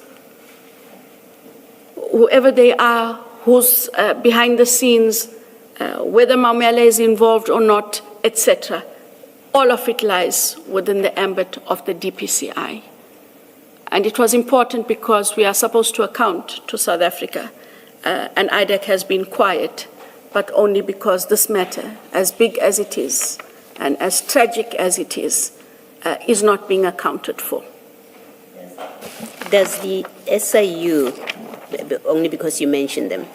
whoever they are, who's behind the scenes, whether Maumela is involved or not, etc. All of it lies within the ambit of the DPCI. And it was important because we are supposed to account to South Africa, and IDAC has been quiet, but only because this matter, as big as it is and as tragic as it is not being accounted for. Does the SIU, only because you mentioned them,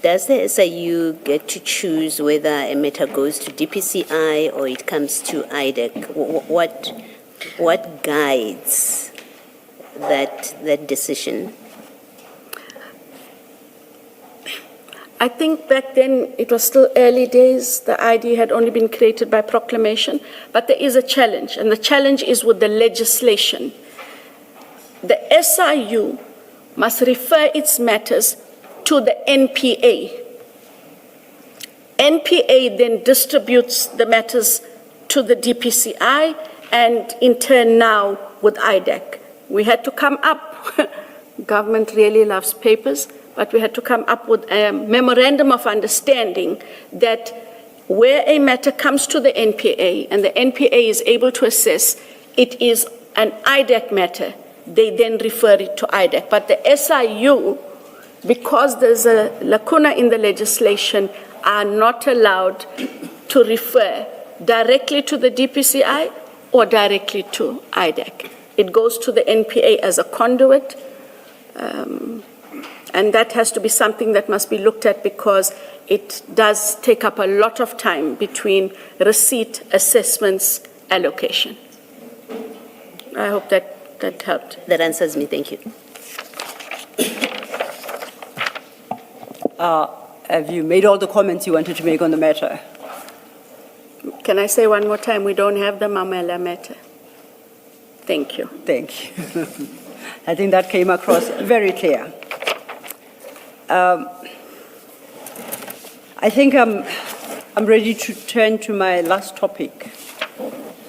does the SIU get to choose whether a matter goes to DPCI or it comes to IDAC? What guides that decision? I think back then it was still early days. The ID had only been created by proclamation, but there is a challenge, and the challenge is with the legislation. The SIU must refer its matters to the NPA. NPA then distributes the matters to the DPCI and in turn now with IDAC. We had to come up, government really loves papers, but we had to come up with a memorandum of understanding that where a matter comes to the NPA and the NPA is able to assess it is an IDAC matter, they then refer it to IDAC. But the SIU, because there's a lacuna in the legislation, are not allowed to refer directly to the DPCI or directly to IDAC. It goes to the NPA as a conduit, and that has to be something that must be looked at because it does take up a lot of time between receipt, assessments, allocation. I hope that helped. That answers me, thank you. Have you made all the comments you wanted to make on the matter? Can I say one more time, we don't have the Maumela matter. Thank you. Thank you. I think that came across very clear. I think I'm ready to turn to my last topic.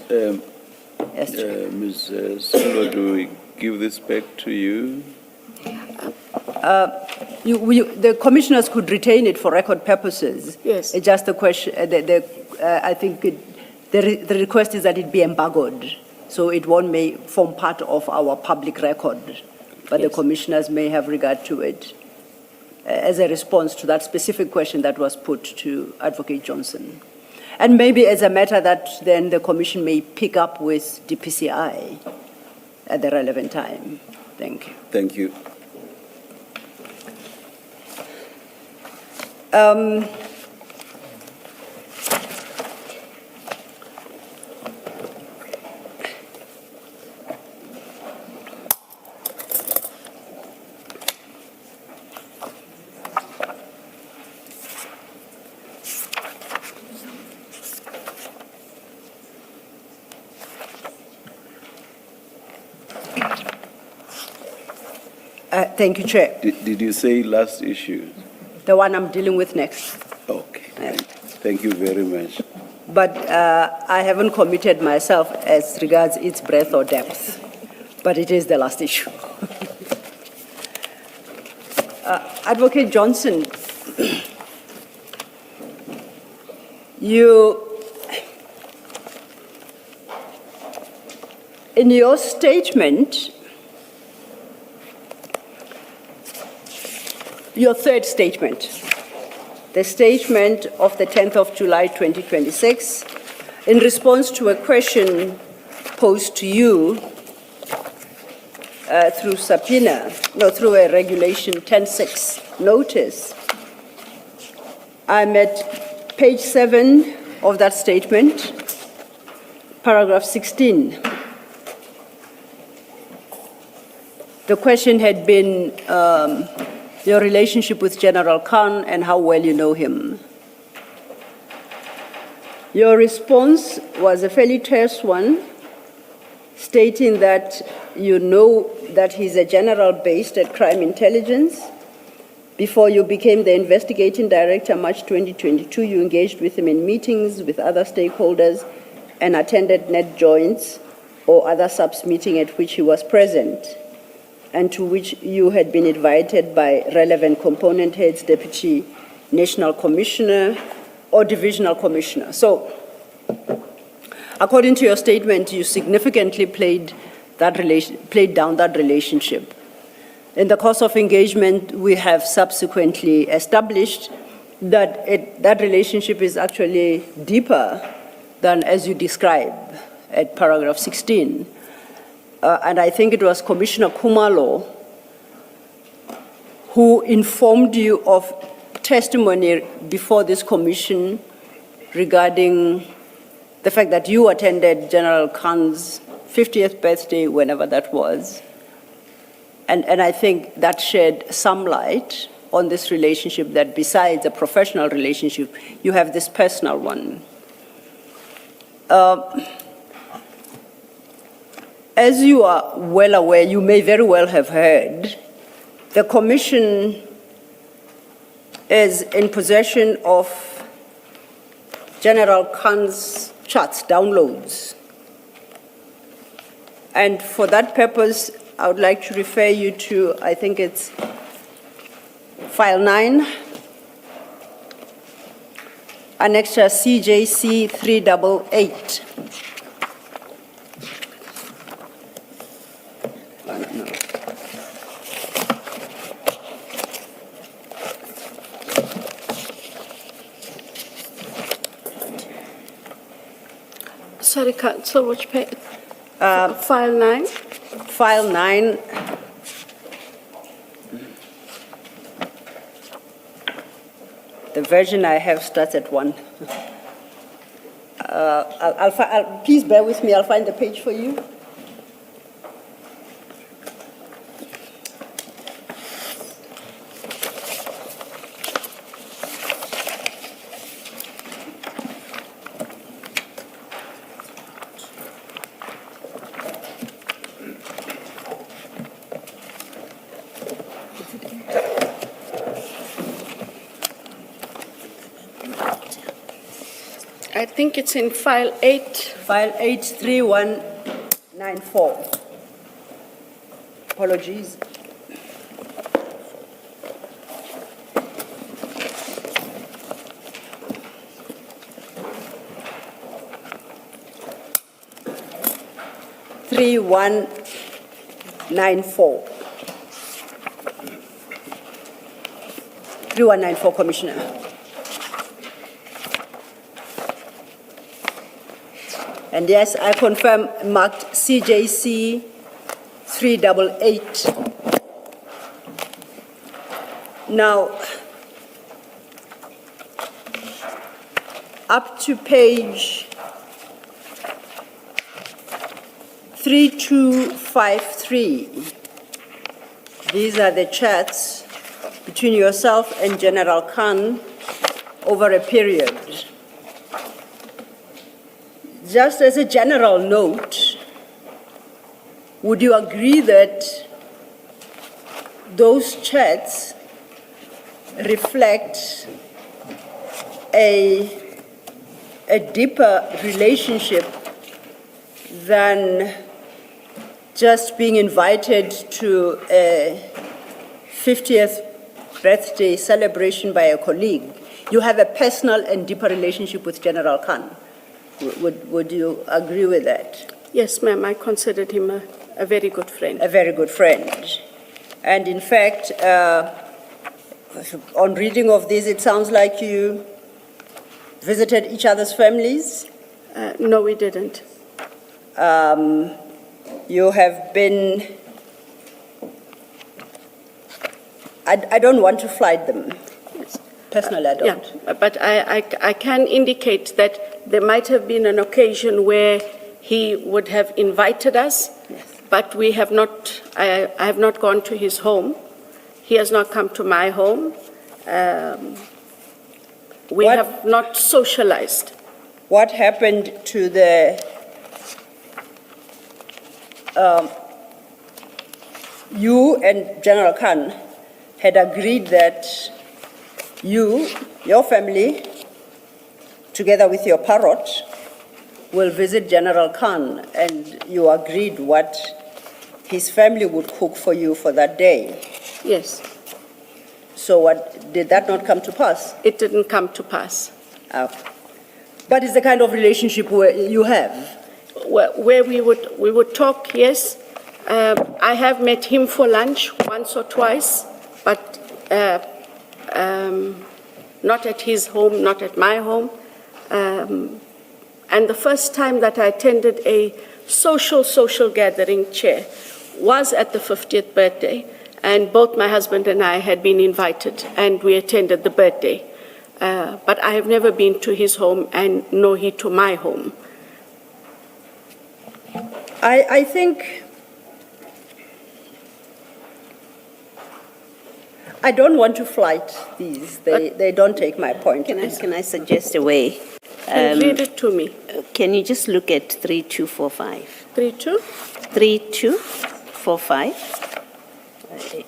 Yes, Chair. Ms. Solo, do we give this back to you? The commissioners could retain it for record purposes. Yes. It's just the question, I think the request is that it be embargoed, so it won't form part of our public record, but the commissioners may have regard to it as a response to that specific question that was put to Advocate Johnson. And maybe as a matter that then the commission may pick up with DPCI at the relevant time. Thank you. Thank you. Thank you, Chair. Did you say last issue? The one I'm dealing with next. Okay. Thank you very much. But I haven't committed myself as regards its breadth or depth, but it is the last issue. Advocate Johnson, in your statement, your third statement, the statement of the 10th of July 2026, in response to a question posed to you through through a regulation 10.6 notice. I'm at page 7 of that statement, paragraph 16. The question had been your relationship with General Khan and how well you know him. Your response was a fairly terse one, stating that you know that he's a general based at Crime Intelligence. Before you became the investigating director, March 2022, you engaged with him in meetings with other stakeholders and attended net joints or other subs meeting at which he was present, and to which you had been invited by relevant component heads, Deputy National Commissioner or Divisional Commissioner. So, according to your statement, you significantly played down that relationship. In the course of engagement, we have subsequently established that that relationship is actually deeper than as you describe at paragraph 16. And I think it was Commissioner Khumalo who informed you of testimony before this commission regarding the fact that you attended General Khan's 50th birthday, whenever that was. And I think that shed some light on this relationship, that besides a professional relationship, you have this personal one. As you are well aware, you may very well have heard, the Commission is in possession of General Khan's charts, downloads. And for that purpose, I would like to refer you to, I think it's File 9, Annexure CJC 388. Sorry, Council, which page? File 9? File 9. The version I have starts at 1. Please bear with me, I'll find the page for you. I think it's in file 8. File 83194. Apologies. Three one 3194, Commissioner. And yes, I confirm marked CJC 388. Now, up to page 3253. These are the chats between yourself and General Khan over a period. Just as a general note, would you agree that those chats reflect a deeper relationship than just being invited to a 50th birthday celebration by a colleague? You have a personal and deeper relationship with General Khan. Would you agree with that? Yes, ma'am. I considered him a very good friend. A very good friend. And in fact, on reading of this, it sounds like you visited each other's families? No, we didn't. You have been, I don't want to flight them. Yes. Personally, I don't. Yeah, but I can indicate that there might have been an occasion where he would have invited us, Yes. but we have not, I have not gone to his home. He has not come to my home. We have not socialized. What happened to the you and General Khan had agreed that you, your family, together with your parrot, will visit General Khan, and you agreed what his family would cook for you for that day. Yes. So what, did that not come to pass? It didn't come to pass. But it's the kind of relationship where you have? Where we would talk, yes. I have met him for lunch once or twice, but not at his home, not at my home. And the first time that I attended a social gathering, Chair, was at the 50th birthday, and both my husband and I had been invited, and we attended the birthday. But I have never been to his home, and nor he to my home. I think I don't want to flight these. They don't take my point. Can I suggest a way? Read it to me. Can you just look at 3245? 32? 3245.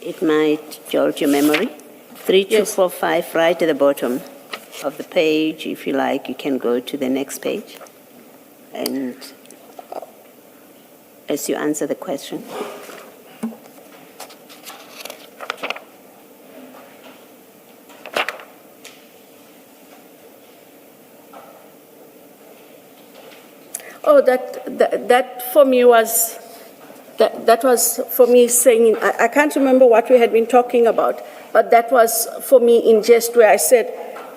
It might jog your memory. 3245, right at the bottom of the page. If you like, you can go to the next page. And as you answer the question. Oh, that for me was, that was for me saying, I can't remember what we had been talking about, but that was for me in jest where I said,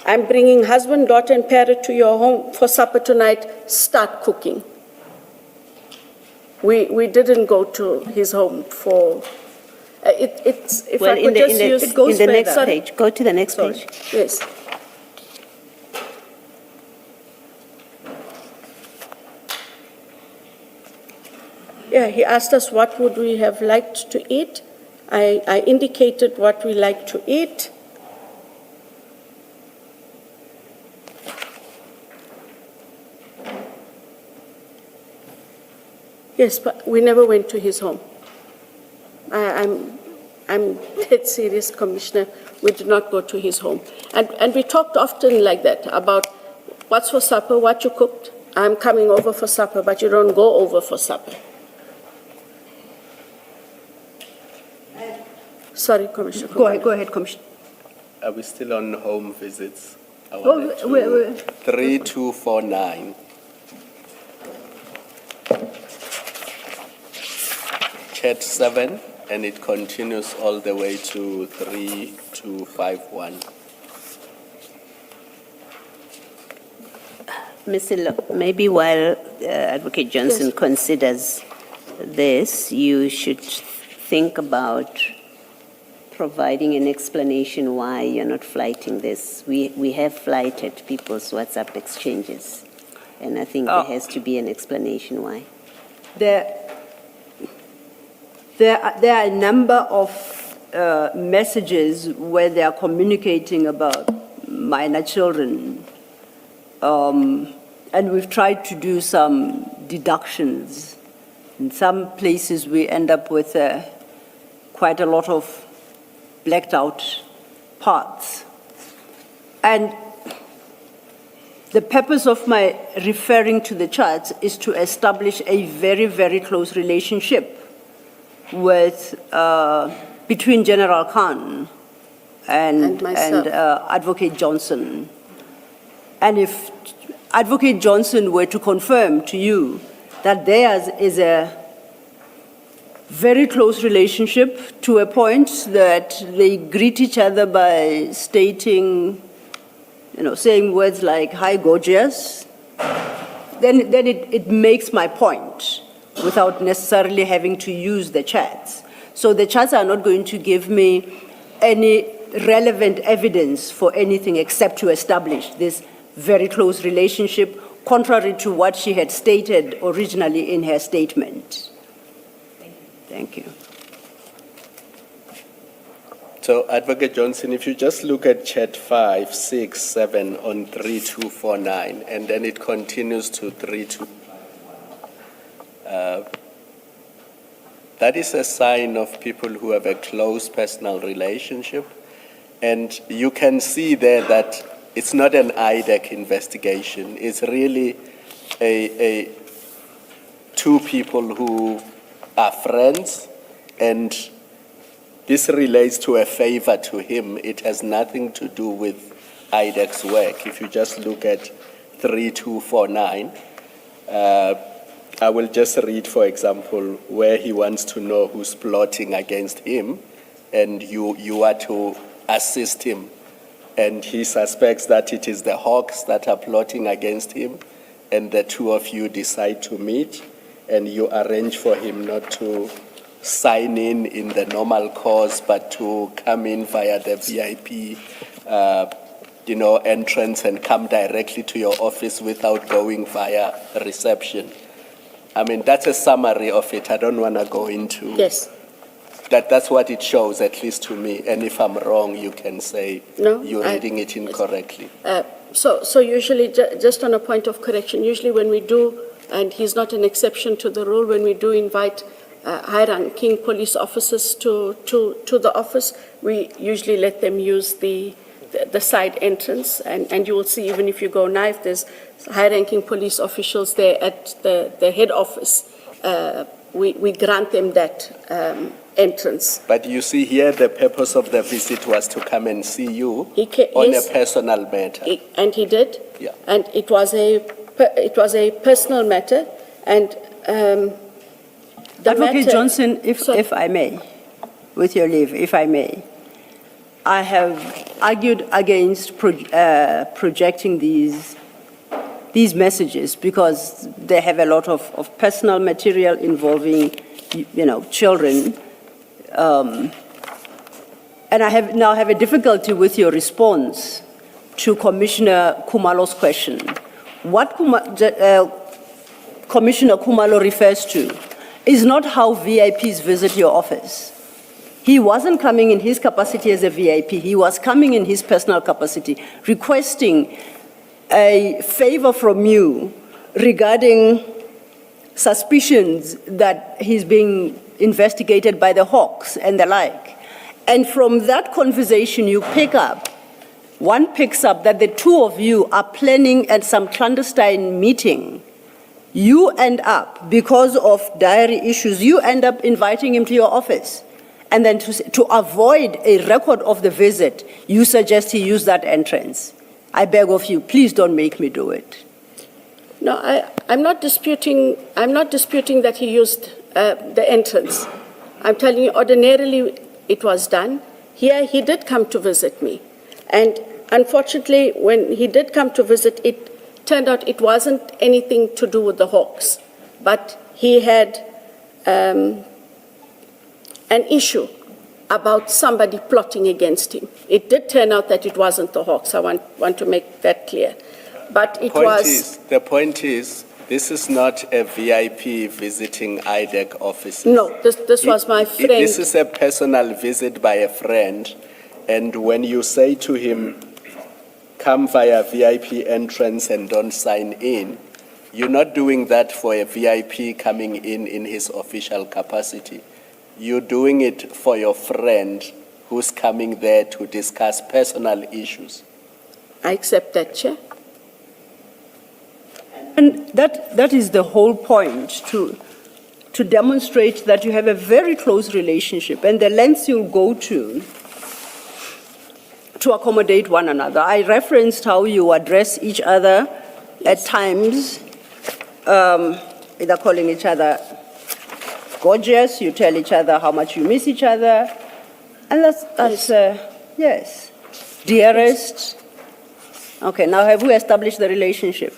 I'm bringing husband, daughter, and parrot to your home for supper tonight, start cooking. We didn't go to his home for, if well, I could just use, it goes in the next page. Go to the next page. Yes. Yeah, he asked us what would we have liked to eat. I indicated what we like to eat. Yes, but we never went to his home. I'm dead serious, Commissioner. We did not go to his home. And we talked often like that about What's for supper? What you cooked? I'm coming over for supper, but you don't go over for supper. Sorry, Commissioner. Go ahead, Commissioner. Are we still on home visits? I Oh, wanted to- wait. 3249. Chat 7, and it continues all the way to 3251. Mr. Maybe while Advocate Johnson considers this, you should think about providing an explanation why you're not flighting this. We have flighted people's WhatsApp exchanges, and I think there has to be an explanation why. There are a number of messages where they are communicating about minor children, and we've tried to do some deductions. In some places, we end up with quite a lot of blacked out parts. And the purpose of my referring to the charts is to establish a very, very close relationship with between General Khan and Advocate Johnson. And if Advocate Johnson were to confirm to you that theirs is a very close relationship to a point that they greet each other by stating, saying words like, "Hi, gorgeous," then it makes my point without necessarily having to use the chats. So the chats are not going to give me any relevant evidence for anything except to establish this very close relationship, contrary to what she had stated originally in her statement. Thank you. So, Advocate Johnson, if you just look at chat 5, 6, 7 on 3249, and then it continues to 32. That is a sign of people who have a close personal relationship. And you can see there that it's not an IDAC investigation. It's really two people who are friends, and this relates to a favor to him. It has nothing to do with IDAC's work. If you just look at 3249, I will just read, for example, where he wants to know who's plotting against him, and you are to assist him. And he suspects that it is the Hawks that are plotting against him, and the two of you decide to meet, and you arrange for him not to sign in the normal course, but to come in via the VIP entrance and come directly to your office without going via reception. I mean, that's a summary of it. I don't want to go into... Yes. That's what it shows, at least to me. And if I'm wrong, you can say you're reading it incorrectly. So usually, just on a point of correction, usually when we do, and he's not an exception to the rule, when we do invite high-ranking police officers to the office, we usually let them use the side entrance. And you will see, even if you go now, if there's high-ranking police officials there at the head office, we grant them that entrance. But you see here, the purpose of the visit was to come and see you on a personal matter. And he did. Yeah. And it was a personal matter. And Advocate Johnson, if I may, with your leave, if I may, I have argued against projecting these messages because they have a lot of personal material involving, children. And I now have a difficulty with your response to Commissioner Khumalo's question. What Commissioner Khumalo refers to is not how VIPs visit your office. He wasn't coming in his capacity as a VIP. He was coming in his personal capacity, requesting a favor from you regarding suspicions that he's being investigated by the Hawks and the like. And from that conversation, you pick up one picks up that the two of you are planning at some clandestine meeting, you end up, because of diary issues, you end up inviting him to your office. And then to avoid a record of the visit, you suggest he use that entrance. I beg of you, please don't make me do it. No, I'm not disputing that he used the entrance. I'm telling you, ordinarily it was done. Here he did come to visit me. And unfortunately, when he did come to visit, it turned out it wasn't anything to do with the Hawks, but he had an issue about somebody plotting against him. It did turn out that it wasn't the Hawks. I want to make that clear. But it was... The point is, this is not a VIP visiting IDAC office. No, this was my friend. This is a personal visit by a friend. And when you say to him, come via VIP entrance and don't sign in, you're not doing that for a VIP coming in his official capacity. You're doing it for your friend who's coming there to discuss personal issues. I accept that, Chair. And that is the whole point, to demonstrate that you have a very close relationship and the lengths you'll go to accommodate one another. I referenced how you address each other at times, either calling each other gorgeous, you tell each other how much you miss each other, and that's yes, dearest. Okay, now have we established the relationship?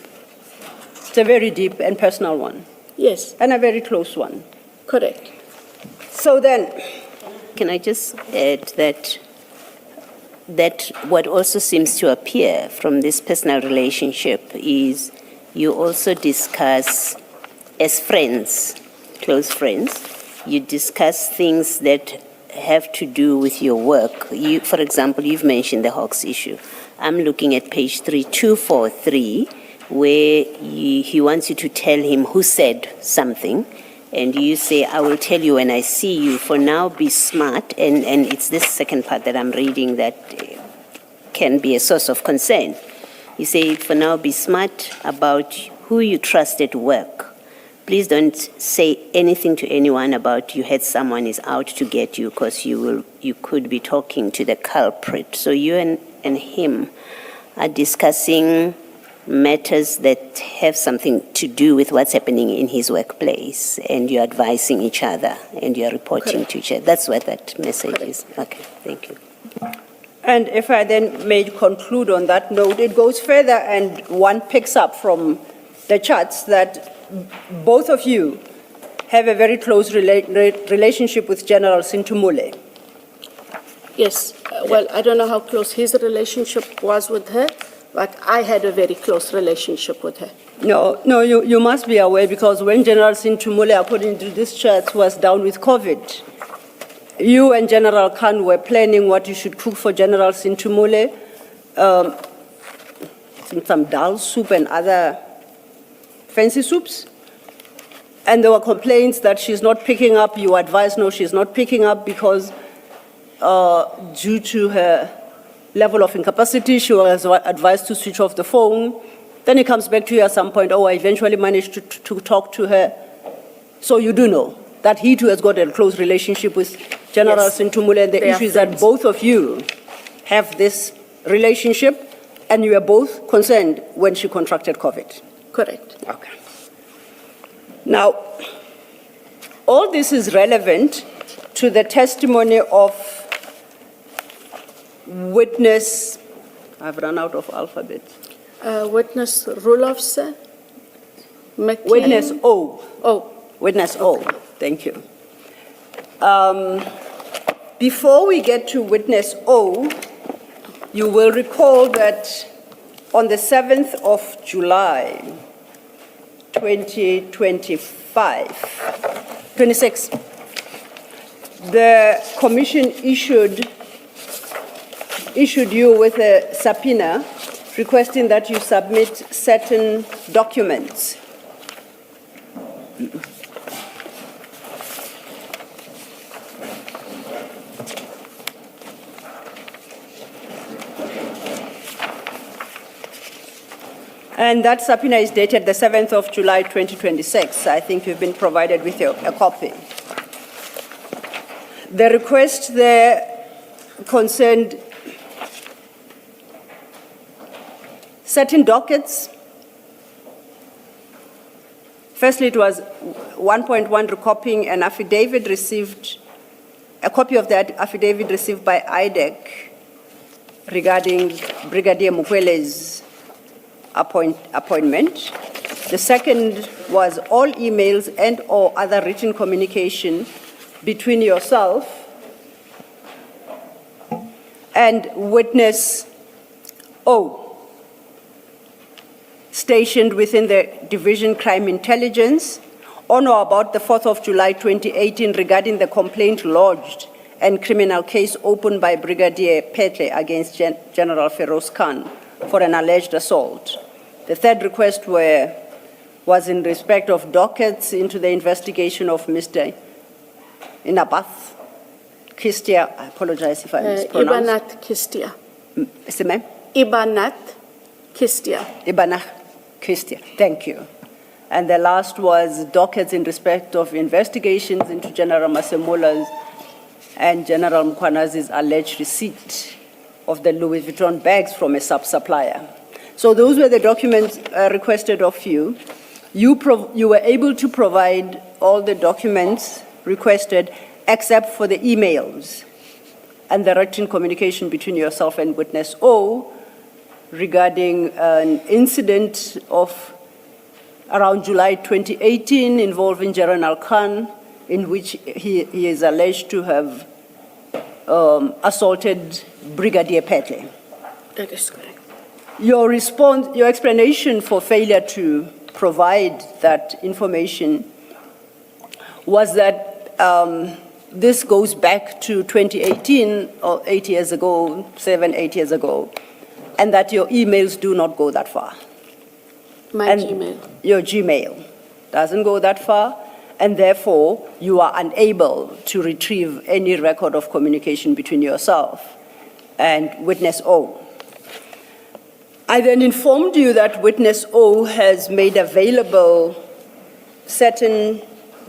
It's a very deep and personal one. Yes. And a very close one. Correct. So then, can I just add that what also seems to appear from this personal relationship is you also discuss, as friends, close friends, you discuss things that have to do with your work. For example, you've mentioned the Hawks issue. I'm looking at page 3243, where he wants you to tell him who said something, and you say, I will tell you when I see you. For now, be smart. And it's this second part that I'm reading that can be a source of concern. You say, for now, be smart about who you trust at work. Please don't say anything to anyone about you had someone is out to get you, because you could be talking to the culprit. So you and him are discussing matters that have something to do with what's happening in his workplace, and you're advising each other and you're reporting to each other. That's what that message is. Okay, thank you. and if I then may conclude on that note, it goes further, and one picks up from the charts that both of you have a very close relationship with General Sintumule. Yes. Well, I don't know how close his relationship was with her, but I had a very close relationship with her. No, you must be aware, because when General Sintumule, according to this chart, was down with COVID, you and General Khan were planning what you should cook for General Sintumule, some dal soup and other fancy soups. And there were complaints that she's not picking up. You advised, no, she's not picking up because due to her level of incapacity, she was advised to switch off the phone. Then he comes back to you at some point, I eventually managed to talk to her. So you do know that he too has got a close relationship with General Sintumule, and the issue is that both of you have this relationship, and you are both concerned when she contracted COVID. Correct. Okay. Now, all this is relevant to the testimony of witness, I've run out of alphabet. Witness Rulofse? Witness O. Oh. Witness O. Thank you. Before we get to witness O, you will recall that on the 7th of July, 26, the commission issued you with a subpoena requesting that you submit certain documents. And that subpoena is dated the 7th of July, 2026. I think you've been provided with a copy. The request there concerned certain dockets. Firstly, it was 1.1 recopying an affidavit received, a copy of that affidavit received by IDAC regarding Brigadier Mkhwanazi's appointment. The second was all emails and or other written communication between yourself and witness O, stationed within the Division Crime Intelligence on or about the 4th of July 2018 regarding the complaint lodged and criminal case opened by Brigadier Petle against General Feroz Khan for an alleged assault. The third request was in respect of dockets into the investigation of Mr. Inabath Kistia. I apologize if I mispronounced. Ibanat Kistia. Is it ma'am? Ibanat Kistia. Ibanat Kistia. Thank you. And the last was dockets in respect of investigations into General Masemola's and General Mkhwanazi's alleged receipt of the Louis Vuitton bags from a sub-supplier. So those were the documents requested of you. You were able to provide all the documents requested except for the emails and the written communication between yourself and witness O regarding an incident of around July 2018 involving General Khan, in which he is alleged to have assaulted Brigadier Petle. That is correct. Your explanation for failure to provide that information was that this goes back to 2018 or 8 years ago, 8 years ago, and that your emails do not go that far. My Gmail. Your Gmail doesn't go that far, and therefore you are unable to retrieve any record of communication between yourself and witness O. I then informed you that witness O has made available certain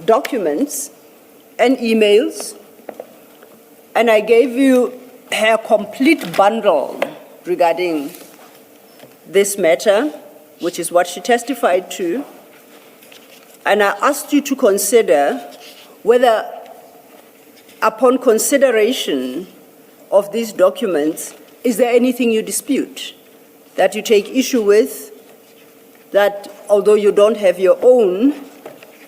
documents and emails, and I gave you her complete bundle regarding this matter, which is what she testified to, and I asked you to consider whether, upon consideration of these documents, is there anything you dispute, that you take issue with, that although you don't have your own,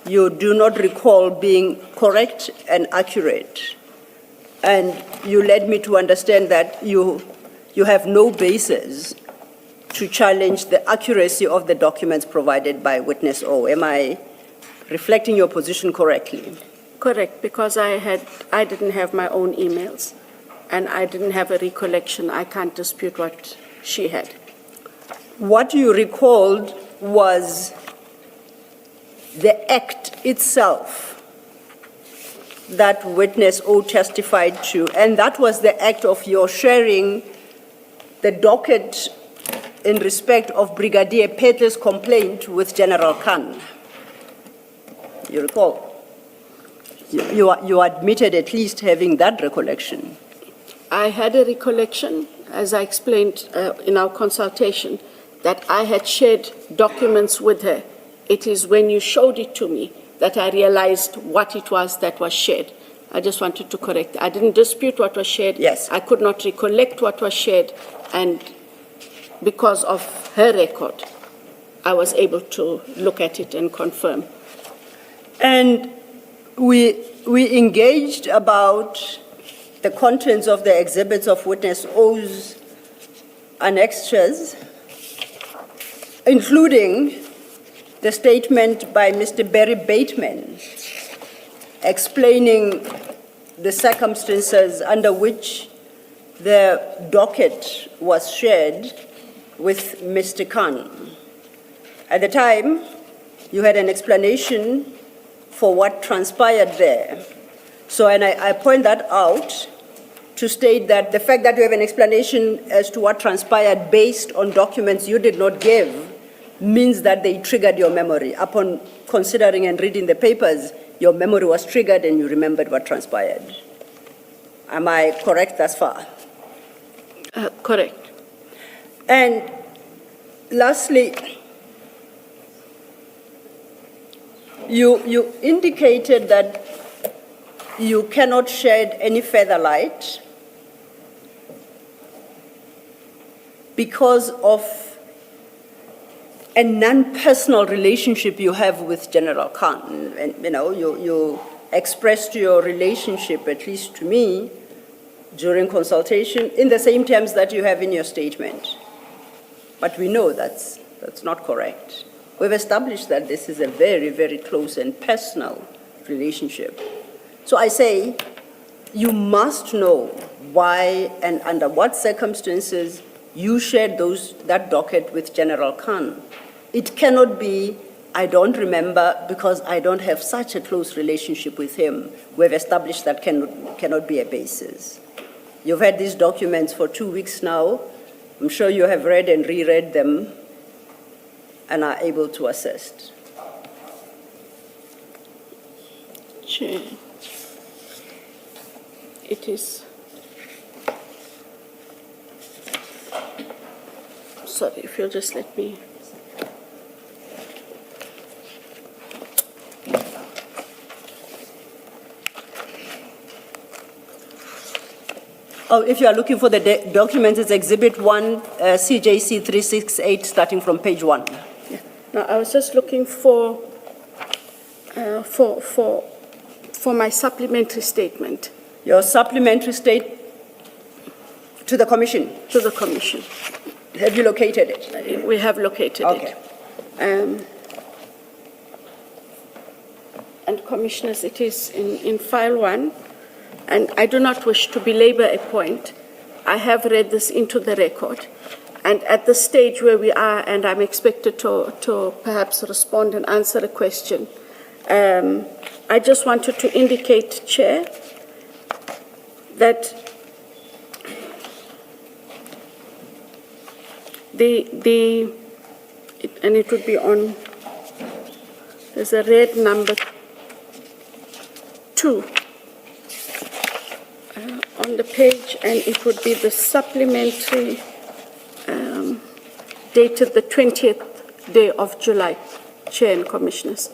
you do not recall being correct and accurate. And you led me to understand that you have no basis to challenge the accuracy of the documents provided by witness O. Am I reflecting your position correctly? Correct, because I didn't have my own emails and I didn't have a recollection. I can't dispute what she had. What you recalled was the act itself that witness O testified to, and that was the act of your sharing the docket in respect of Brigadier Petle's complaint with General Khan. You recall? You admitted at least having that recollection. I had a recollection, as I explained in our consultation, that I had shared documents with her. It is when you showed it to me that I realized what it was that was shared. I just wanted to correct. I didn't dispute what was shared. Yes. I could not recollect what was shared, and because of her record, I was able to look at it and confirm. And we engaged about the contents of the exhibits of witness O's annexures, including the statement by Mr. Barry Bateman explaining the circumstances under which the docket was shared with Mr. Khan. At the time, you had an explanation for what transpired there. So, and I point that out to state that the fact that you have an explanation as to what transpired based on documents you did not give means that they triggered your memory. Upon considering and reading the papers, your memory was triggered and you remembered what transpired. Am I correct thus far? Correct. And lastly, you indicated that you cannot shed any further light because of a non-personal relationship you have with General Khan. And you expressed your relationship, at least to me, during consultation in the same terms that you have in your statement. But we know that's not correct. We've established that this is a very, very close and personal relationship. So I say, you must know why and under what circumstances you shared that docket with General Khan. It cannot be, I don't remember because I don't have such a close relationship with him. We've established that cannot be a basis. You've had these documents for 2 weeks now. I'm sure you have read and reread them and are able to assess. Chair, it is. Sorry, if you'll just let me. Oh, if you are looking for the documents, it's Exhibit 1, CJC 368, starting from page 1. Yeah. Now, I was just looking for my supplementary statement. Your supplementary state to the Commission? To the Commission. Have you located it? We have located it. And Commissioners, it is in File 1. And I do not wish to belabor a point. I have read this into the record. And at the stage where we are, and I'm expected to perhaps respond and answer a question, I just wanted to indicate, Chair, that and it would be on, there's a red number 2. On the page, and it would be the supplementary dated the 20th day of July, Chair and Commissioners.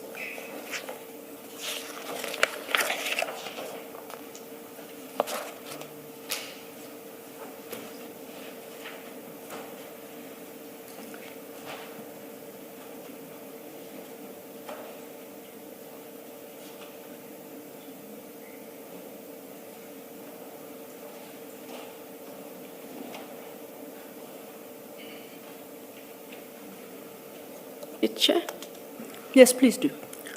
Chair? Yes, please do.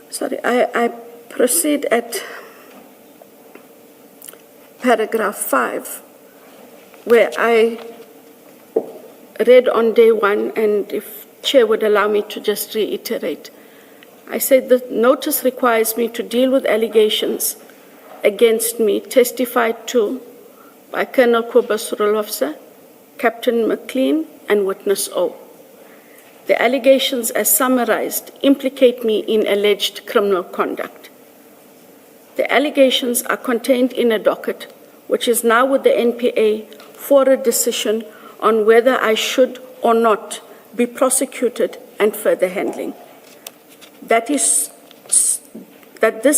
Sorry, I proceed at paragraph 5, where I read on day 1, and if Chair would allow me to just reiterate. I said the notice requires me to deal with allegations against me testified to by Colonel Kobus Rule Officer, Captain McLean, and Witness O. The allegations, as summarized, implicate me in alleged criminal conduct. The allegations are contained in a docket, which is now with the NPA for a decision on whether I should or not be prosecuted and further handling. That this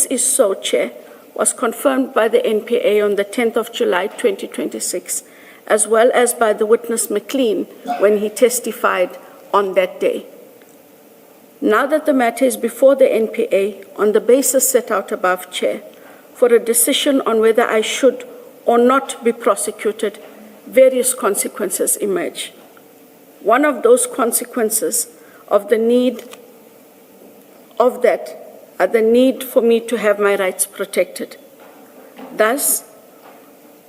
is so, Chair, was confirmed by the NPA on the 10th of July 2026, as well as by the witness McLean when he testified on that day. Now that the matter is before the NPA on the basis set out above, Chair, for a decision on whether I should or not be prosecuted, various consequences emerge. One of those consequences of the need of that are the need for me to have my rights protected. Thus,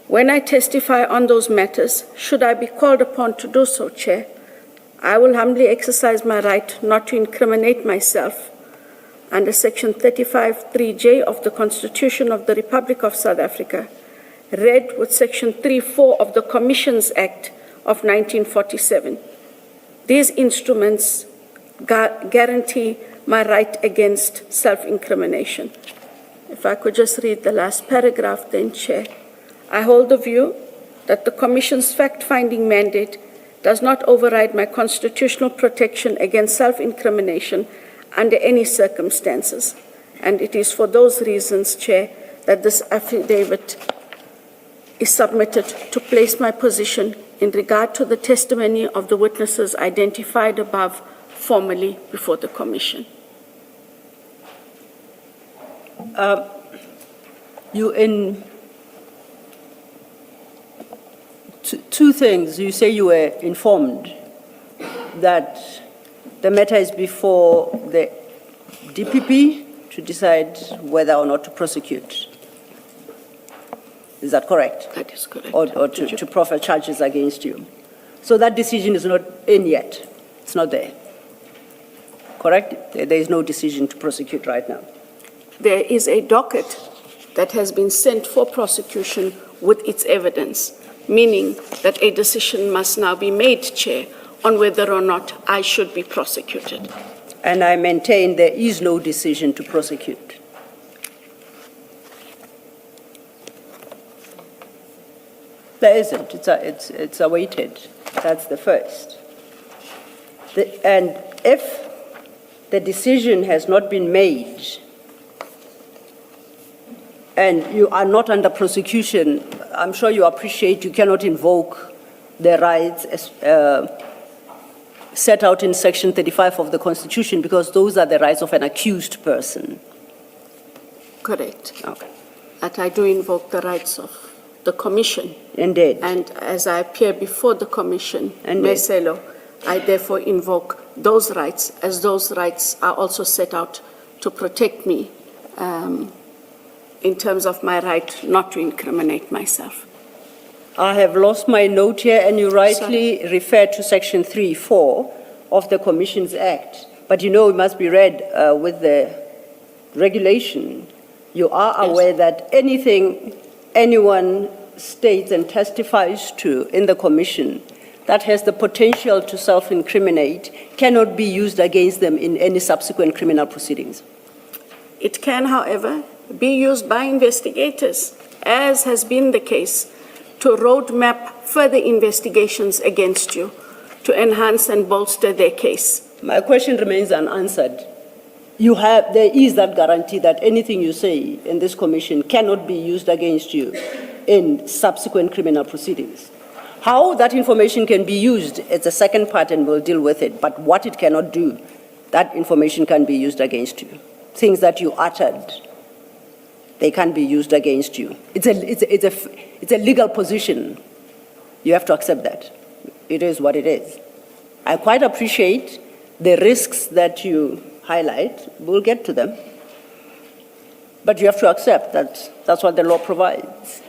when I testify on those matters, should I be called upon to do so, Chair, I will humbly exercise my right not to incriminate myself under Section 35(3)(j) of the Constitution of the Republic of South Africa, read with Section 3(4) of the Commissions Act of 1947. These instruments guarantee my right against self-incrimination. If I could just read the last paragraph then, Chair. I hold the view that the Commission's fact-finding mandate does not override my constitutional protection against self-incrimination under any circumstances. And it is for those reasons, Chair, that this affidavit is submitted to place my position in regard to the testimony of the witnesses identified above formally before the Commission. Two things. You say you were informed that the matter is before the DPP to decide whether or not to prosecute. Is that correct? That is correct. Or to proffer charges against you. So that decision is not in yet. It's not there. Correct? There is no decision to prosecute right now. There is a docket that has been sent for prosecution with its evidence, meaning that a decision must now be made, Chair, on whether or not I should be prosecuted. And I maintain there is no decision to prosecute. There isn't. It's awaited. That's the first. And if the decision has not been made and you are not under prosecution, I'm sure you appreciate you cannot invoke the rights set out in Section 35 of the Constitution because those are the rights of an accused person. Correct. Okay. That I do invoke the rights of the Commission. Indeed. And as I appear before the Commission, Indeed. Meselo, I therefore invoke those rights, as those rights are also set out to protect me in terms of my right not to incriminate myself. I have lost my note here, and you rightly refer to Section 3(4) of the Commissions Act. But you know it must be read with the regulation. You are aware that anything anyone states and testifies to in the Commission that has the potential to self-incriminate cannot be used against them in any subsequent criminal proceedings. It can, however, be used by investigators, as has been the case, to roadmap further investigations against you, to enhance and bolster their case. My question remains unanswered. There is that guarantee that anything you say in this commission cannot be used against you in subsequent criminal proceedings. How that information can be used is the second part, and we'll deal with it. But what it cannot do, that information can be used against you. Things that you uttered, they can be used against you. It's a legal position. You have to accept that. It is what it is. I quite appreciate the risks that you highlight. We'll get to them. But you have to accept that that's what the law provides.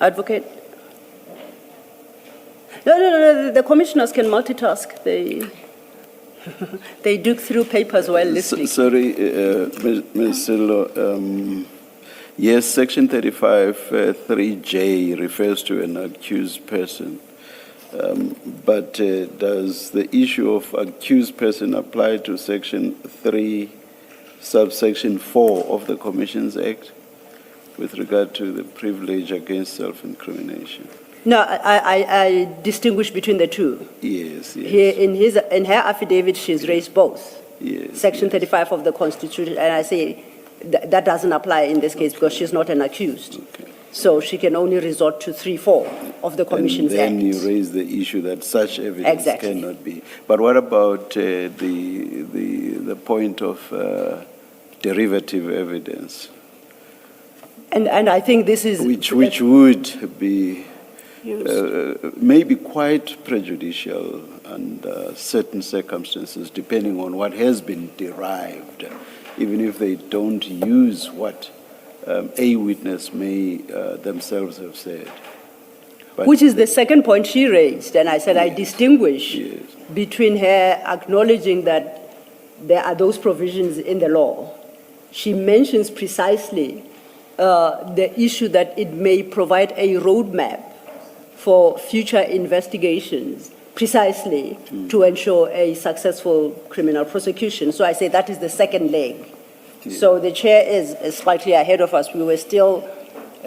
Advocate? No, the commissioners can multitask. They dig through papers while listening. Sorry, Ms. Silo. Yes, Section 35, 3J refers to an accused person. But does the issue of accused person apply to Section 3, subsection 4 of the Commissions Act with regard to the privilege against self-incrimination? No, I distinguish between the two. Yes. Here in her affidavit, she's raised both. Yes. Section 35 of the Constitution, and I say that doesn't apply in this case because she's not an accused. Okay. So she can only resort to 3(4) of the Commissions Act. And then you raise the issue that such evidence cannot be. But what about the point of derivative evidence? And I think this is... Which would be maybe quite prejudicial under certain circumstances, depending on what has been derived, even if they don't use what a witness may themselves have said. But which is the second point she raised, and I said I distinguish between her acknowledging that there are those provisions in the law. She mentions precisely the issue that it may provide a roadmap for future investigations, precisely to ensure a successful criminal prosecution. So I say that is the second leg. So the chair is slightly ahead of us. We were still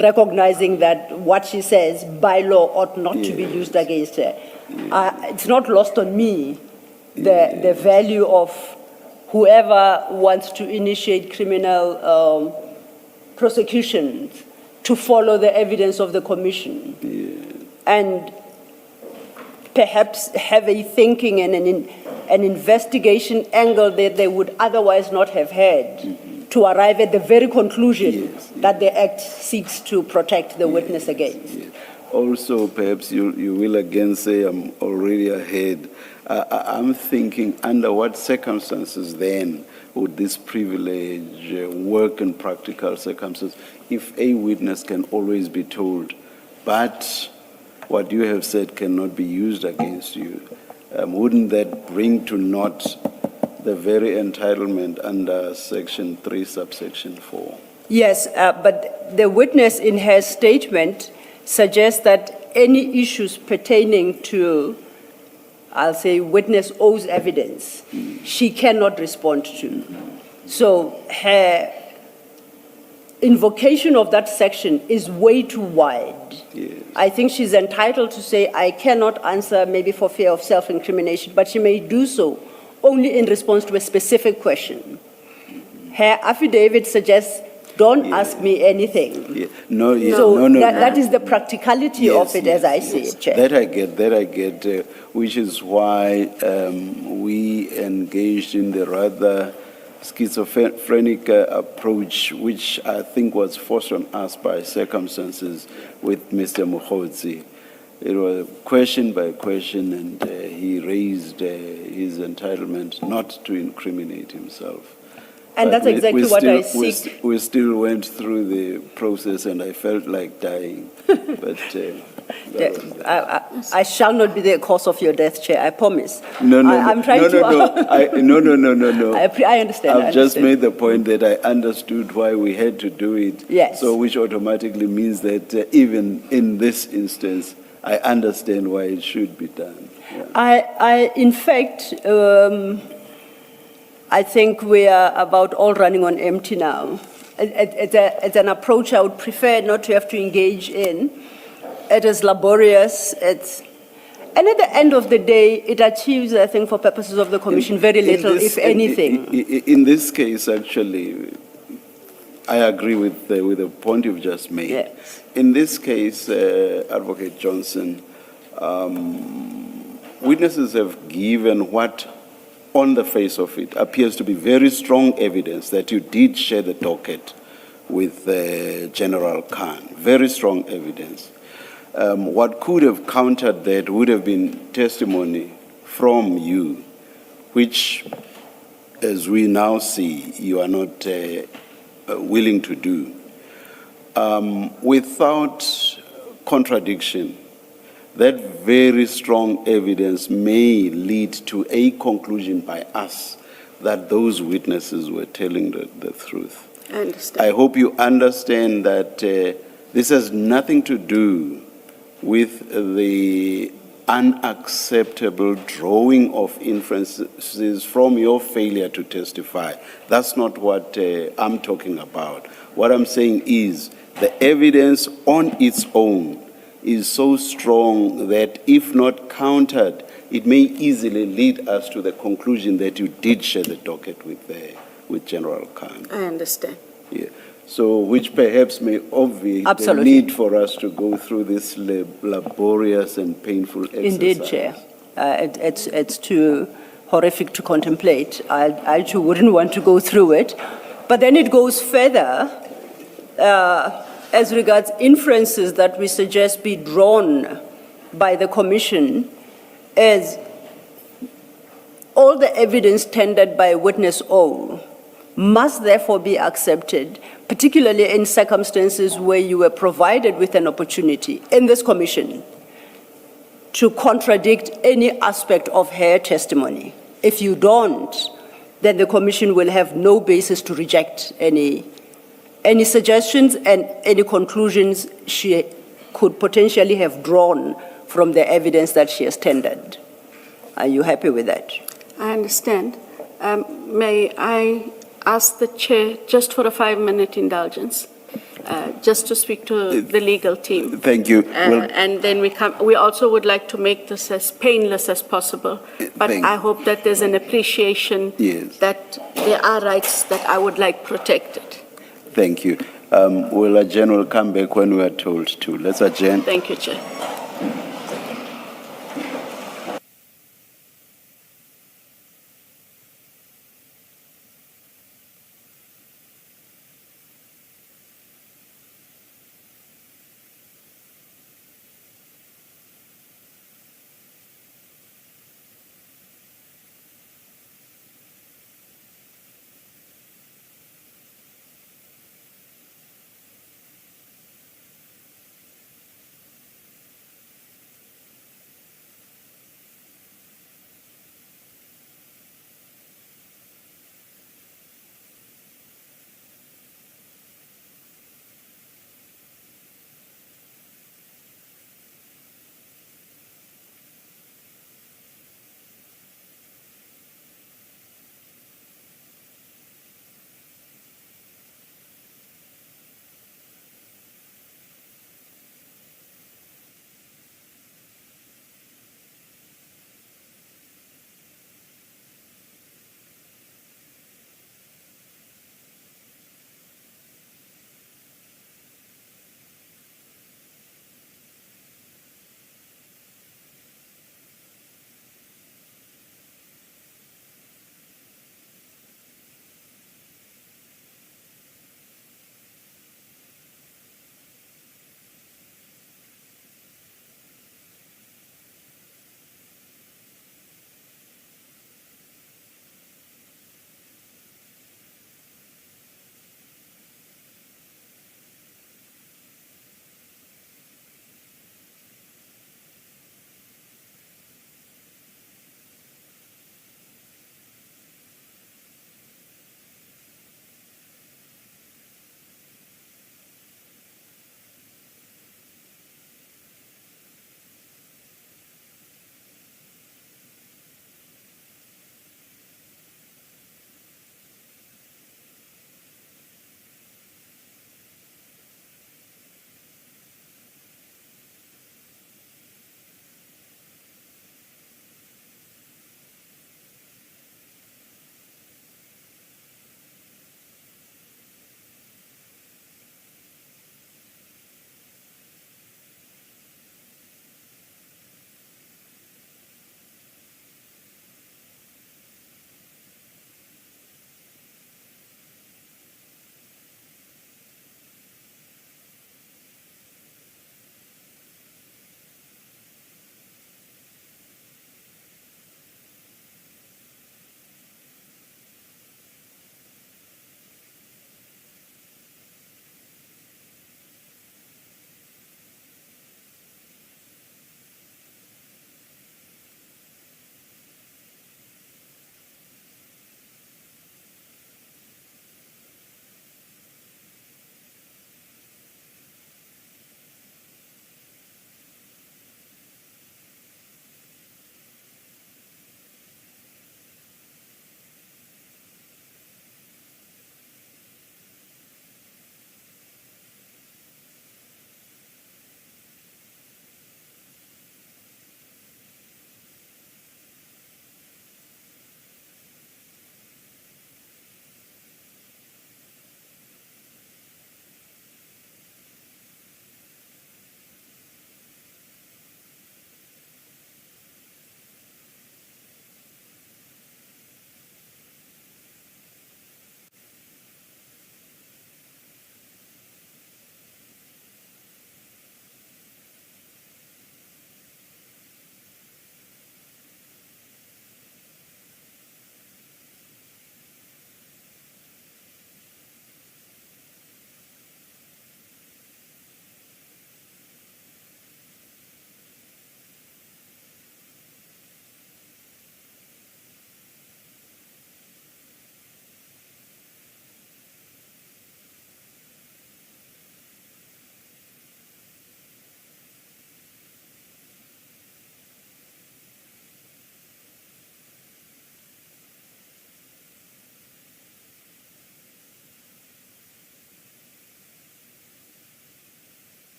recognizing that what she says by law ought not to be used against her. It's not lost on me the value of whoever wants to initiate criminal prosecutions to follow the evidence of the commission and perhaps have a thinking and an investigation angle that they would otherwise not have had to arrive at the very conclusion that the Act seeks to protect the witness against. Also, perhaps you will again say I'm already ahead. I'm thinking, under what circumstances then would this privilege work in practical circumstances if a witness can always be told, but what you have said cannot be used against you? Wouldn't that bring to naught the very entitlement under Section 3, subsection 4? Yes, but the witness in her statement suggests that any issues pertaining to, I'll say, witness owes evidence, she cannot respond to. So her invocation of that section is way too wide. I think she's entitled to say, I cannot answer maybe for fear of self-incrimination, but she may do so only in response to a specific question. Her affidavit suggests, don't ask me anything. No, that is the practicality of it, as I see it, Chair. That I get, which is why we engaged in the rather schizophrenic approach, which I think was forced on us by circumstances with Mr. Mkhwanazi. It was question by question, and he raised his entitlement not to incriminate himself. And that's exactly what I seek. We still went through the process, and I felt like dying. But I shall not be the cause of your death, Chair. I promise. No. I'm trying to. No. I understand. I've just made the point that I understood why we had to do it. Yes. So, which automatically means that even in this instance, I understand why it should be done. Yeah. In fact, I think we are about all running on empty now. It's an approach I would prefer not to have to engage in. It is laborious. And at the end of the day, it achieves, I think, for purposes of the Commission, very little, if anything. In this case, actually, I agree with the point you've just made. Yes. In this case, Advocate Johnson, witnesses have given what, on the face of it, appears to be very strong evidence that you did share the docket with General Khan. Very strong evidence. What could have countered that would have been testimony from you, which, as we now see, you are not willing to do. Without contradiction, that very strong evidence may lead to a conclusion by us that those witnesses were telling the truth. I understand. I hope you understand that this has nothing to do with the unacceptable drawing of inferences from your failure to testify. That's not what I'm talking about. What I'm saying is the evidence on its own is so strong that if not countered, it may easily lead us to the conclusion that you did share the docket with General Khan. I understand. Yeah. So, which perhaps may obviate Absolutely. the need for us to go through this laborious and painful exercise. Indeed, Chair. It's too horrific to contemplate. I too wouldn't want to go through it. But then it goes further as regards inferences that we suggest be drawn by the Commission as all the evidence tendered by witness O must therefore be accepted, particularly in circumstances where you were provided with an opportunity in this commission to contradict any aspect of her testimony. If you don't, then the commission will have no basis to reject any suggestions and any conclusions she could potentially have drawn from the evidence that she has tendered. Are you happy with that? I understand. May I ask the chair just for a 5-minute indulgence, just to speak to the legal team? Thank you. And then we also would like to make this as painless as possible. But I hope that there's an appreciation that there are rights that I would like protected. Thank you. Will adjourn? Will come back when we are told to. Let's adjourn. Thank you, Chair.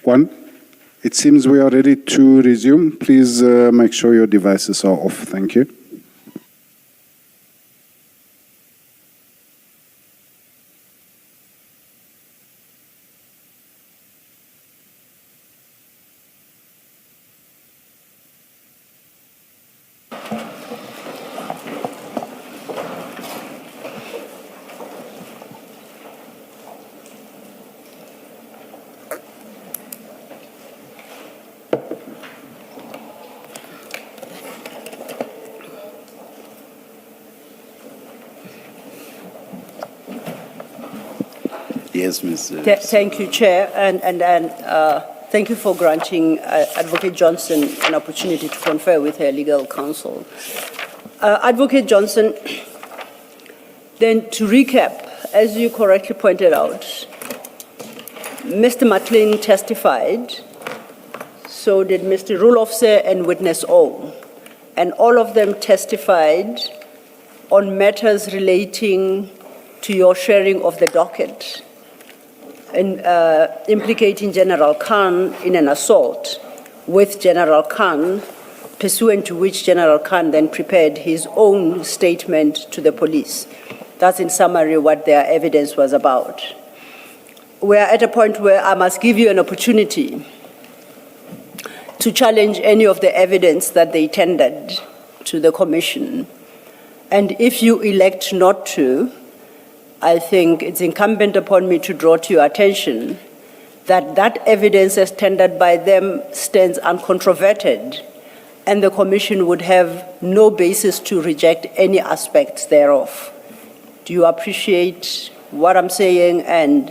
One. It seems we are ready to resume. Please make sure your devices are off. Thank you. Yes, Ms. Thank you, Chair, and thank you for granting Advocate Johnson an opportunity to confer with her legal counsel. Advocate Johnson, then to recap, as you correctly pointed out, Mr. McLean testified, so did Mr. Rulofse and Witness O, and all of them testified on matters relating to your sharing of the docket and implicating General Khan in an assault with General Khan, pursuant to which General Khan then prepared his own statement to the police. That's in summary what their evidence was about. We're at a point where I must give you an opportunity to challenge any of the evidence that they tendered to the Commission. And if you elect not to, I think it's incumbent upon me to draw to your attention that that evidence as tendered by them stands uncontroverted, and the Commission would have no basis to reject any aspects thereof. Do you appreciate what I'm saying, and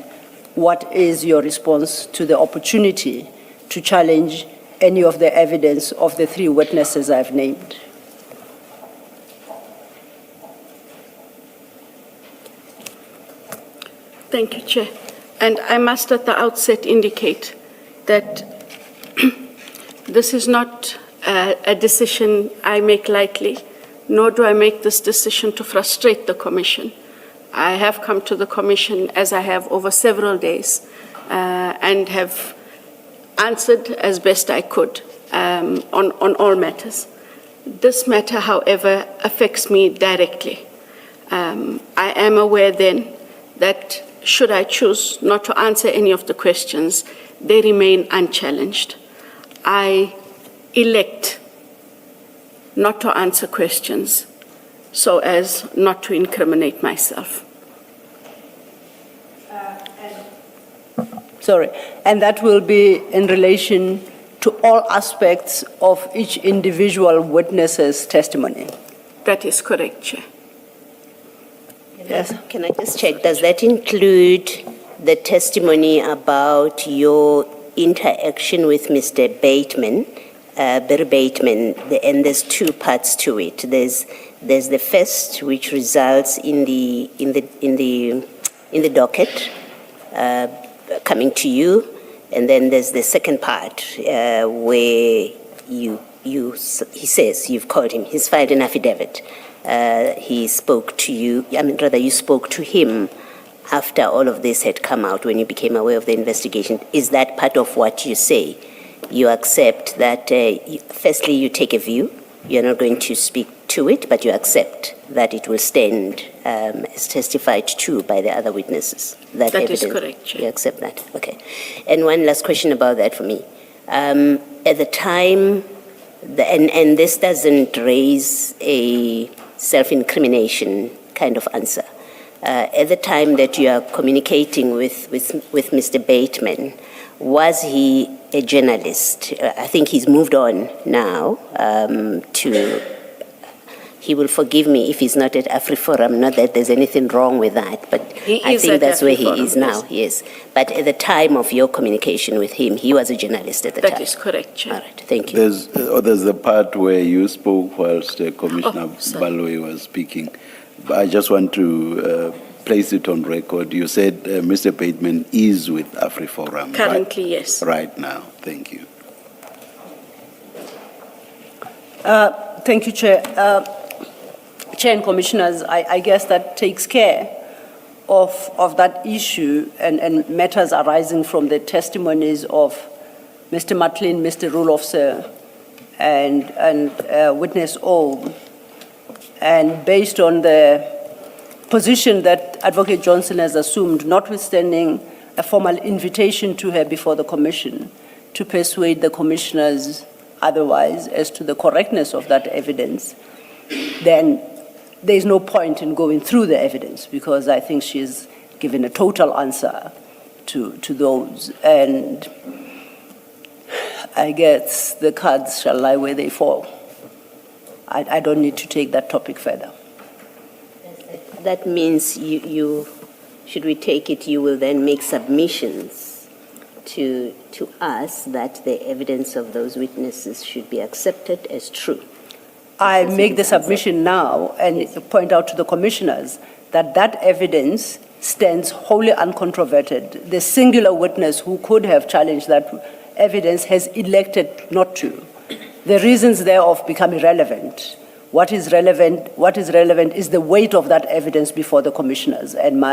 what is your response to the opportunity to challenge any of the evidence of the three witnesses I've named? Thank you, Chair. And I must at the outset indicate that this is not a decision I make lightly, nor do I make this decision to frustrate the Commission. I have come to the Commission, as I have over several days, and have answered as best I could on all matters. This matter, however, affects me directly. I am aware then that should I choose not to answer any of the questions, they remain unchallenged. I elect not to answer questions so as not to incriminate myself. Sorry, and that will be in relation to all aspects of each individual witness's testimony. That is correct, Chair. Yes. Can I just check, does that include the testimony about your interaction with Mr. Bateman, Barry Bateman, and there's two parts to it. There's the first, which results in the docket coming to you, and then there's the second part where he says you've called him. He's filed an affidavit. He spoke to you. I mean, rather, you spoke to him after all of this had come out, when you became aware of the investigation. Is that part of what you say? You accept that, firstly, you take a view. You're not going to speak to it, but you accept that it will stand as testified to by the other witnesses. That is correct, Chair. You accept that? Okay. And one last question about that for me. At the time, and this doesn't raise a self-incrimination kind of answer. At the time that you are communicating with Mr. Bateman, was he a journalist? I think he's moved on now he will forgive me if he's not at AfriForum, not that there's anything wrong with that, but I think that's where he is now, yes. But at the time of your communication with him, he was a journalist at the time. That is correct, Chair. All right, thank you. There's the part where you spoke whilst Commissioner Baloyi was speaking. I just want to place it on record. You said Mr. Bateman is with AfriForum. Currently, right? yes. Right now. Thank you. Thank you, Chair. Chair and Commissioners, I guess that takes care of that issue and matters arising from the testimonies of Mr. Matlin, Mr. Rulofse, and Witness O. And based on the position that Advocate Johnson has assumed, notwithstanding a formal invitation to her before the Commission to persuade the commissioners otherwise as to the correctness of that evidence, then there's no point in going through the evidence, because I think she's given a total answer to those. And I guess the cards shall lie where they fall. I don't need to take that topic further. That means you should we take it, you will then make submissions to us that the evidence of those witnesses should be accepted as true. I make the submission now and point out to the commissioners that that evidence stands wholly uncontroverted. The singular witness who could have challenged that evidence has elected not to. The reasons thereof become irrelevant. What is relevant is the weight of that evidence before the commissioners. And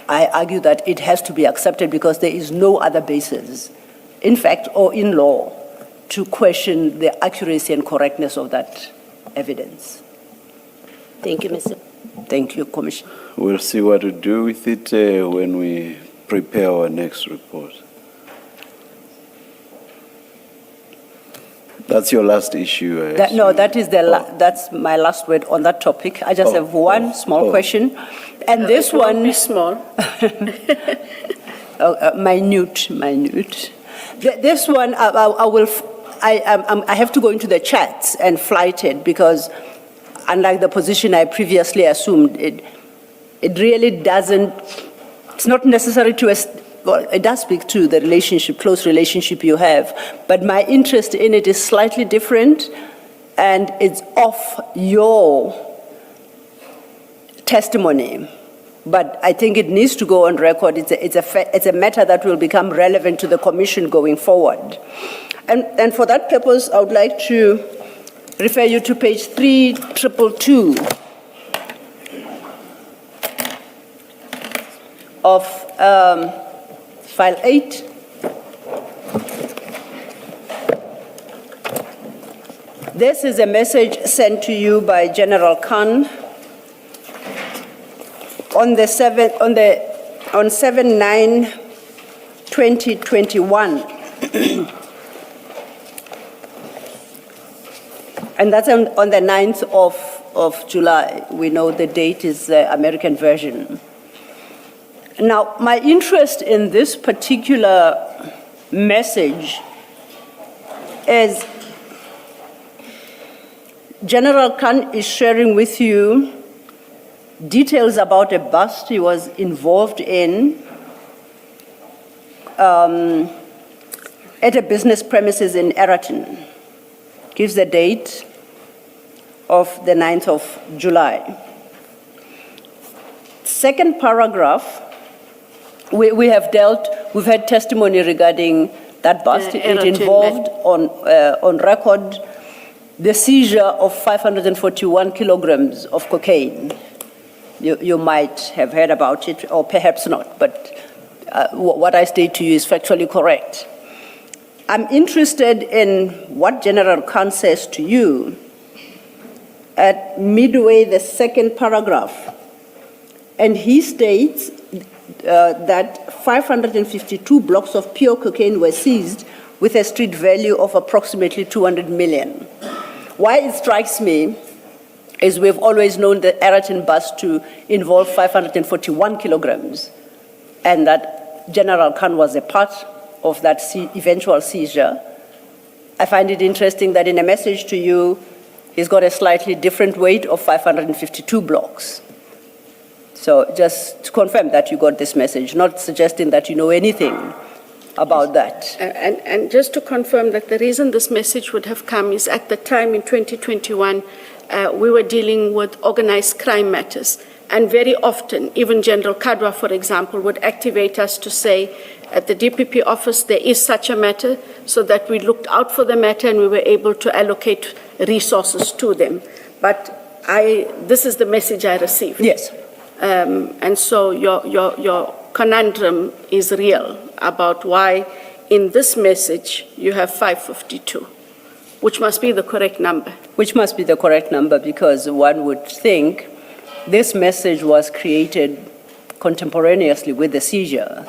I argue that it has to be accepted because there is no other basis, in fact or in law, to question the accuracy and correctness of that evidence. Thank you, Mr. Thank you, Commissioner. We'll see what to do with it when we prepare our next report. That's your last issue. That's my last word on that topic. I just have one small question, and this one is small. minute. This one, I have to go into the chats and flight it, because unlike the position I previously assumed, it really doesn't. It's not necessary to. Well, it does speak to the relationship, close relationship you have, but my interest in it is slightly different, and it's off your testimony. But I think it needs to go on record. It's a matter that will become relevant to the Commission going forward. And for that purpose, I would like to refer you to page 3222 of File 8. This is a message sent to you by General Khan on 7/9/2021. And that's on the 9th of July. We know the date is the American version. Now, my interest in this particular message is General Khan is sharing with you details about a bust he was involved in at a business premises in Eraton. Gives the date of the 9th of July. Second paragraph, we've had testimony regarding that bust. It involved on record the seizure of 541 kilograms of cocaine. You might have heard about it, or perhaps not, but what I state to you is factually correct. I'm interested in what General Khan says to you at midway the second paragraph. And he states that 552 blocks of pure cocaine were seized with a street value of approximately 200 million. Why it strikes me is we've always known the Eraton bust to involve 541 kilograms, and that General Khan was a part of that eventual seizure. I find it interesting that in a message to you, he's got a slightly different weight of 552 blocks. So just to confirm that you got this message, not suggesting that you know anything about that. And just to confirm that the reason this message would have come is at the time in 2021, we were dealing with organized crime matters. And very often, even General Kadwa, for example, would activate us to say, at the DPP office, there is such a matter, so that we looked out for the matter and we were able to allocate resources to them. But this is the message I received. Yes. And so your conundrum is real about why in this message, you have 552, which must be the correct number. Which must be the correct number, because one would think this message was created contemporaneously with the seizure.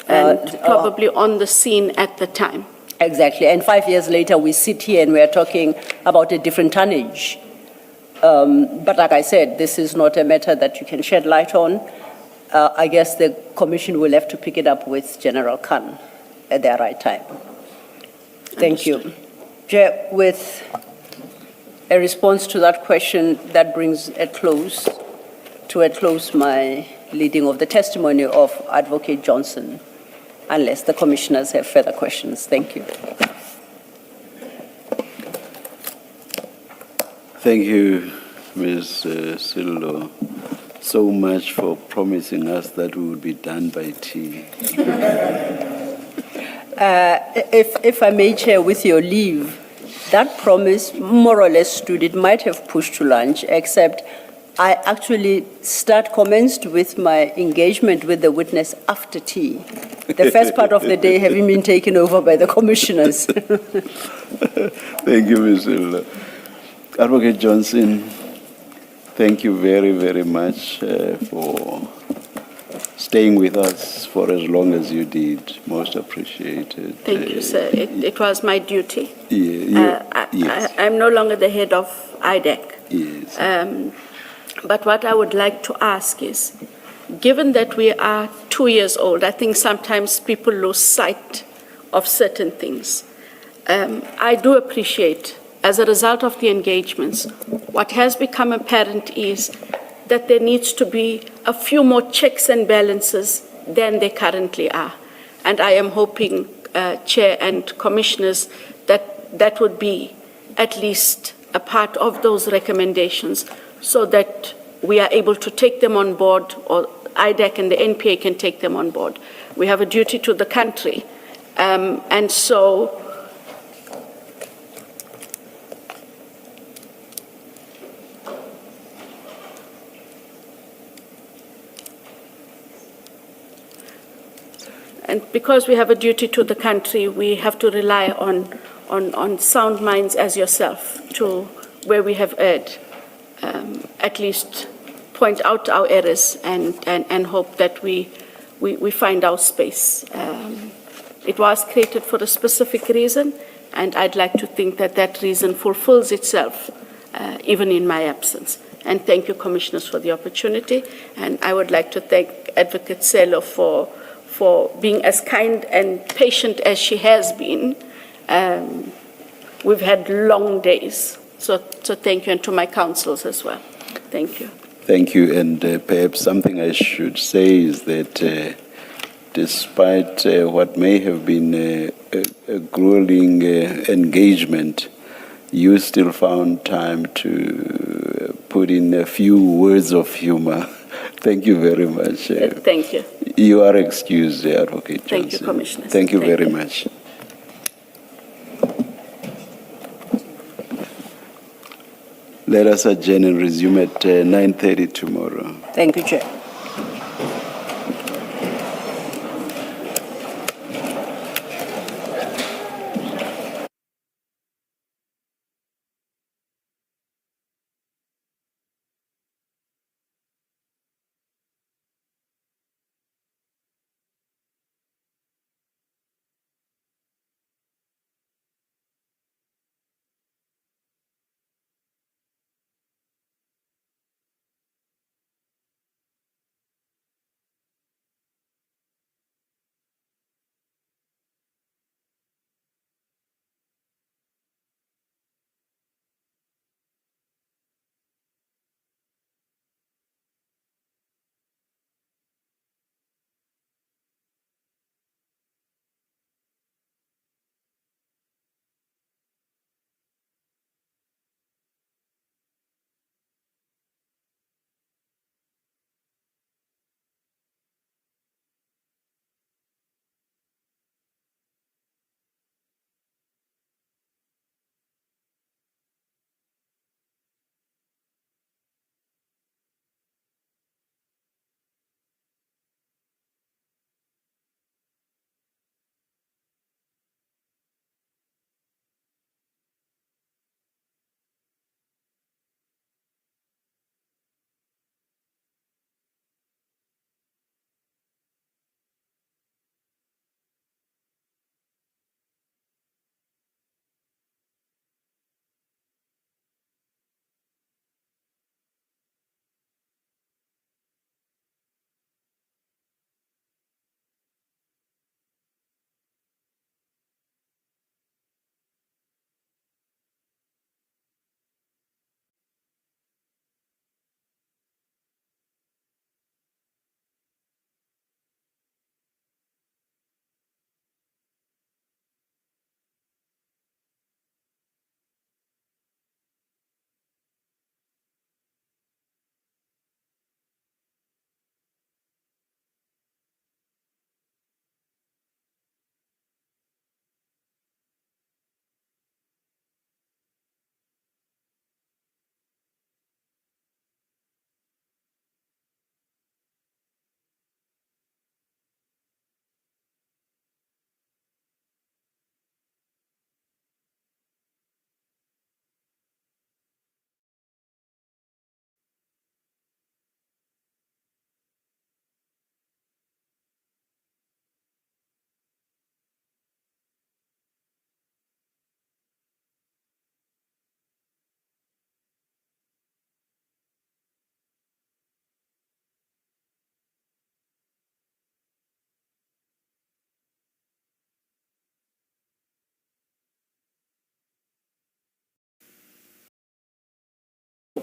And probably on the scene at the time. Exactly, and 5 years later we sit here and we're talking about a different tonnage. But like I said, this is not a matter that you can shed light on. I guess the commission will have to pick it up with General Khan at the right time. Thank you. Chair, with a response to that question, that brings a close my leading of the testimony of Advocate Johnson, unless the commissioners have further questions. Thank you. Thank you, Ms. Sillo, so much for promising us that we will be done by tea. If I may, Chair, with your leave, that promise more or less stood. It might have pushed to lunch, except I actually commenced with my engagement with the witness after tea. The first part of the day having been taken over by the commissioners. Thank you, Ms. Sillo. Advocate Johnson, thank you very, very much for staying with us for as long as you did. Most appreciated. Thank you, sir. It was my duty. Yes. I'm no longer the head of IDAC. Yes. But what I would like to ask is, given that we are 2 years old, I think sometimes people lose sight of certain things. I do appreciate, as a result of the engagements, what has become apparent is that there needs to be a few more checks and balances than there currently are. And I am hoping, Chair and Commissioners, that would be at least a part of those recommendations, so that we are able to take them on board, or IDAC and the NPA can take them on board. We have a duty to the country. And so and because we have a duty to the country, we have to rely on sound minds as yourself to, where we have erred, at least point out our errors and hope that we find our space. It was created for a specific reason, and I'd like to think that that reason fulfills itself, even in my absence. And thank you, Commissioners, for the opportunity. And I would like to thank Advocate Sello for being as kind and patient as she has been. We've had long days. So thank you, and to my councils as well. Thank you. Thank you. And perhaps something I should say is that despite what may have been a grueling engagement, you still found time to put in a few words of humor. Thank you very much. Thank you. You are excused, Advocate Johnson. Thank you, Commissioners. Thank you very much. Let us adjourn and resume at 9:30 tomorrow. Thank you, Chair.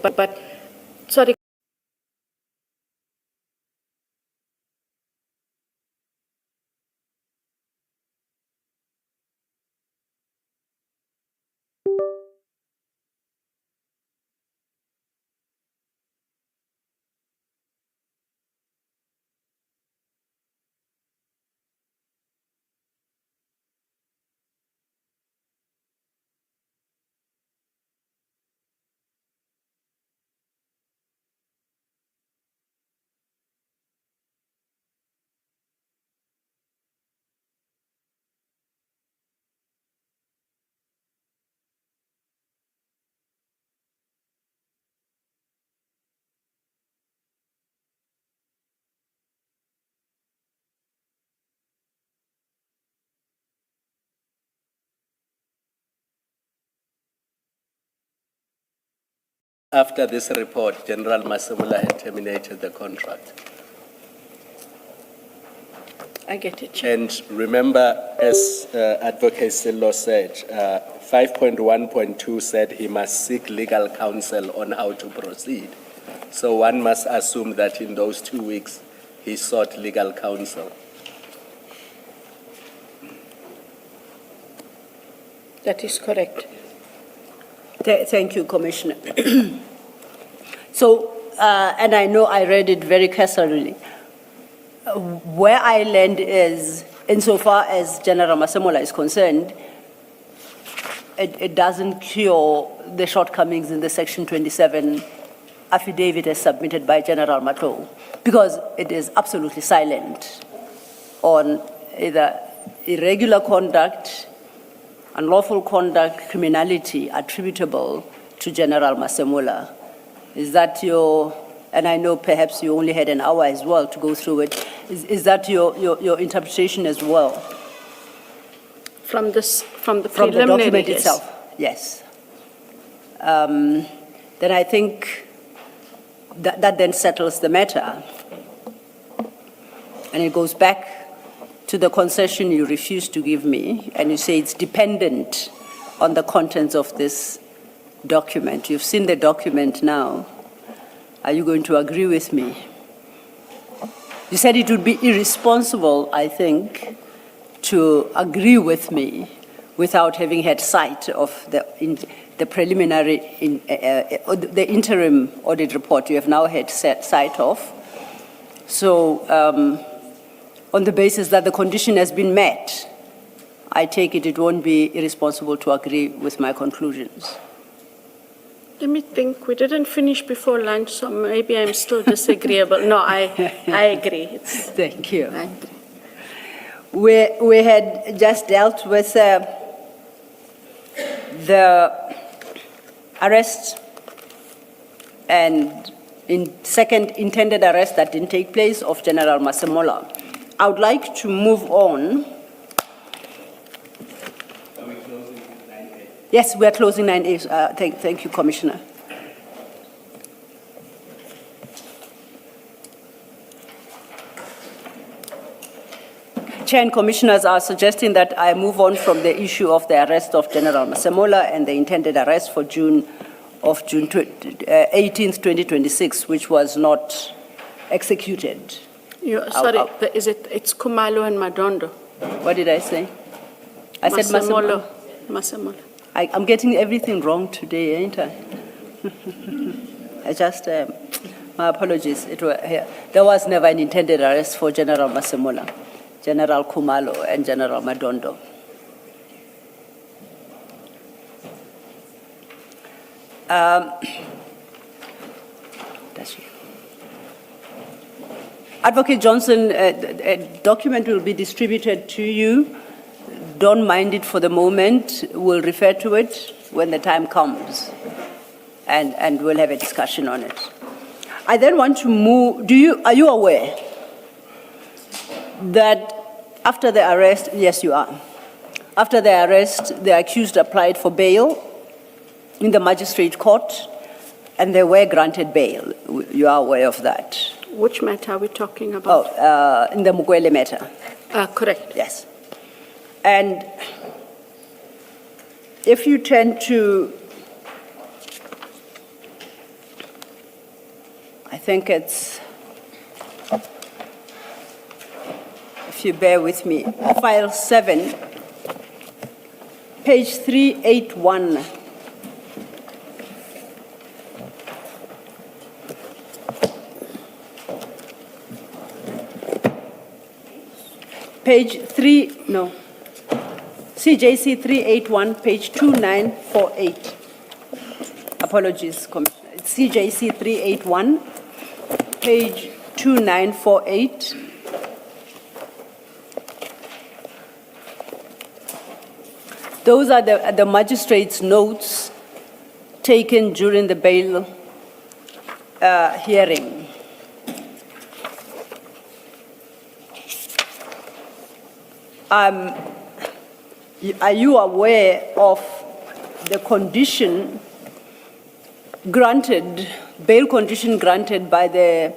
But sorry. After this report, General Masemula had terminated the contract. I get it, Chair. And remember, as Advocate Sillo said, 5.1.2 said he must seek legal counsel on how to proceed. So one must assume that in those 2 weeks, he sought legal counsel. That is correct. Thank you, Commissioner. So, and I know I read it very carefully. Where I land is, insofar as General Masemola is concerned, it doesn't cure the shortcomings in the Section 27 affidavit as submitted by General Mato, because it is absolutely silent on either irregular conduct, unlawful conduct, criminality attributable to General Masemola. Is that your, and I know perhaps you only had an hour as well to go through it, is that your interpretation as well? From the From the document itself, yes. Then I think that then settles the matter. And it goes back to the concession you refuse to give me, and you say it's dependent on the contents of this document. You've seen the document now. Are you going to agree with me? You said it would be irresponsible, I think, to agree with me without having had sight of the preliminary, the interim audit report you have now had sight of. So, on the basis that the condition has been met, I take it won't be irresponsible to agree with my conclusions. Let me think. We didn't finish before lunch, so maybe I'm still disagreeable. No, I agree. Thank you. I agree. We had just dealt with the arrest and second intended arrest that didn't take place of General Masemola. I would like to move on. Are we closing 9A? Yes, we are closing 9A. Thank you, Commissioner. Chair and Commissioners are suggesting that I move on from the issue of the arrest of General Masemola and the intended arrest for June 18th, 2026, which was not executed. Sorry, it's Kumalo and Madondo. What did I say? I said Masemola. Masemola. I'm getting everything wrong today, ain't I? I just, my apologies. There was never an intended arrest for General Masemola, General Kumalo, and General Madondo. Advocate Johnson, a document will be distributed to you. Don't mind it for the moment. We'll refer to it when the time comes, and we'll have a discussion on it. I then want to move. Are you aware that after the arrest, yes, you are. After the arrest, the accused applied for bail in the magistrate court, and they were granted bail. You are aware of that. Which matter are we talking about? In the Mukwele matter. Correct. Yes. And if you turn to think it's, if you bear with me, file 7, page 381. Page 3, no, CJC 381, page 2948. Apologies, Commissioner. It's CJC 381, page 2948. Those are the magistrate's notes taken during the bail hearing. Are you aware of the condition granted, bail condition granted by the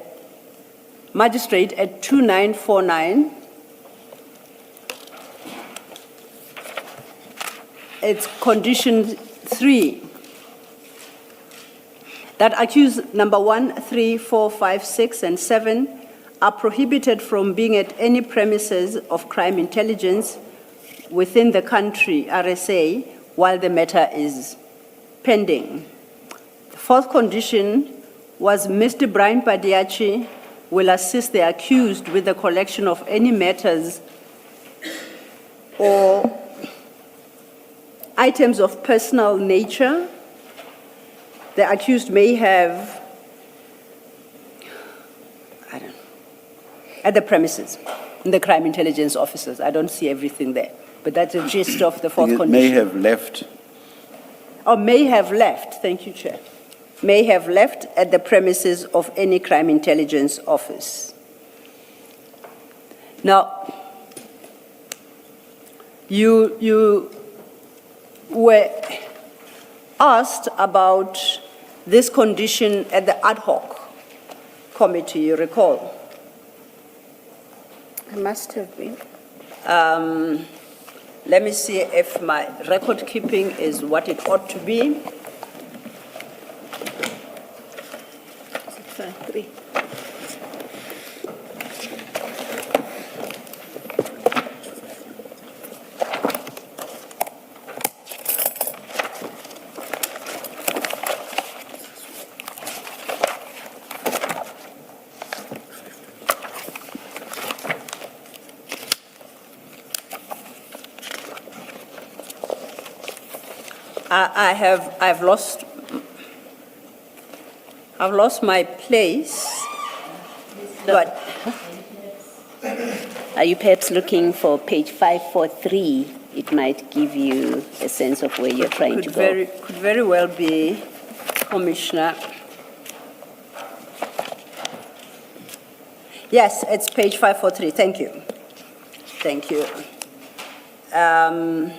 magistrate at 2949? It's condition 3. That accused number 1, 3, 4, 5, 6, and 7 are prohibited from being at any premises of crime intelligence within the country, RSA, while the matter is pending. The fourth condition was Mr. Brian Padiachi will assist the accused with the collection of any matters or items of personal nature the accused may have at the premises, in the crime intelligence officers. I don't see everything there, but that's the gist of the fourth condition. May have left. Or may have left, thank you, Chair. May have left at the premises of any crime intelligence office. Now, you were asked about this condition at the ad hoc committee, you recall? I must have been. Let me see if my record keeping is what it ought to be. 3. I've lost my place, but Are you perhaps looking for page 543? It might give you a sense of where you're trying to go. Could very well be, Commissioner. Yes, it's page 543. Thank you. Thank you. And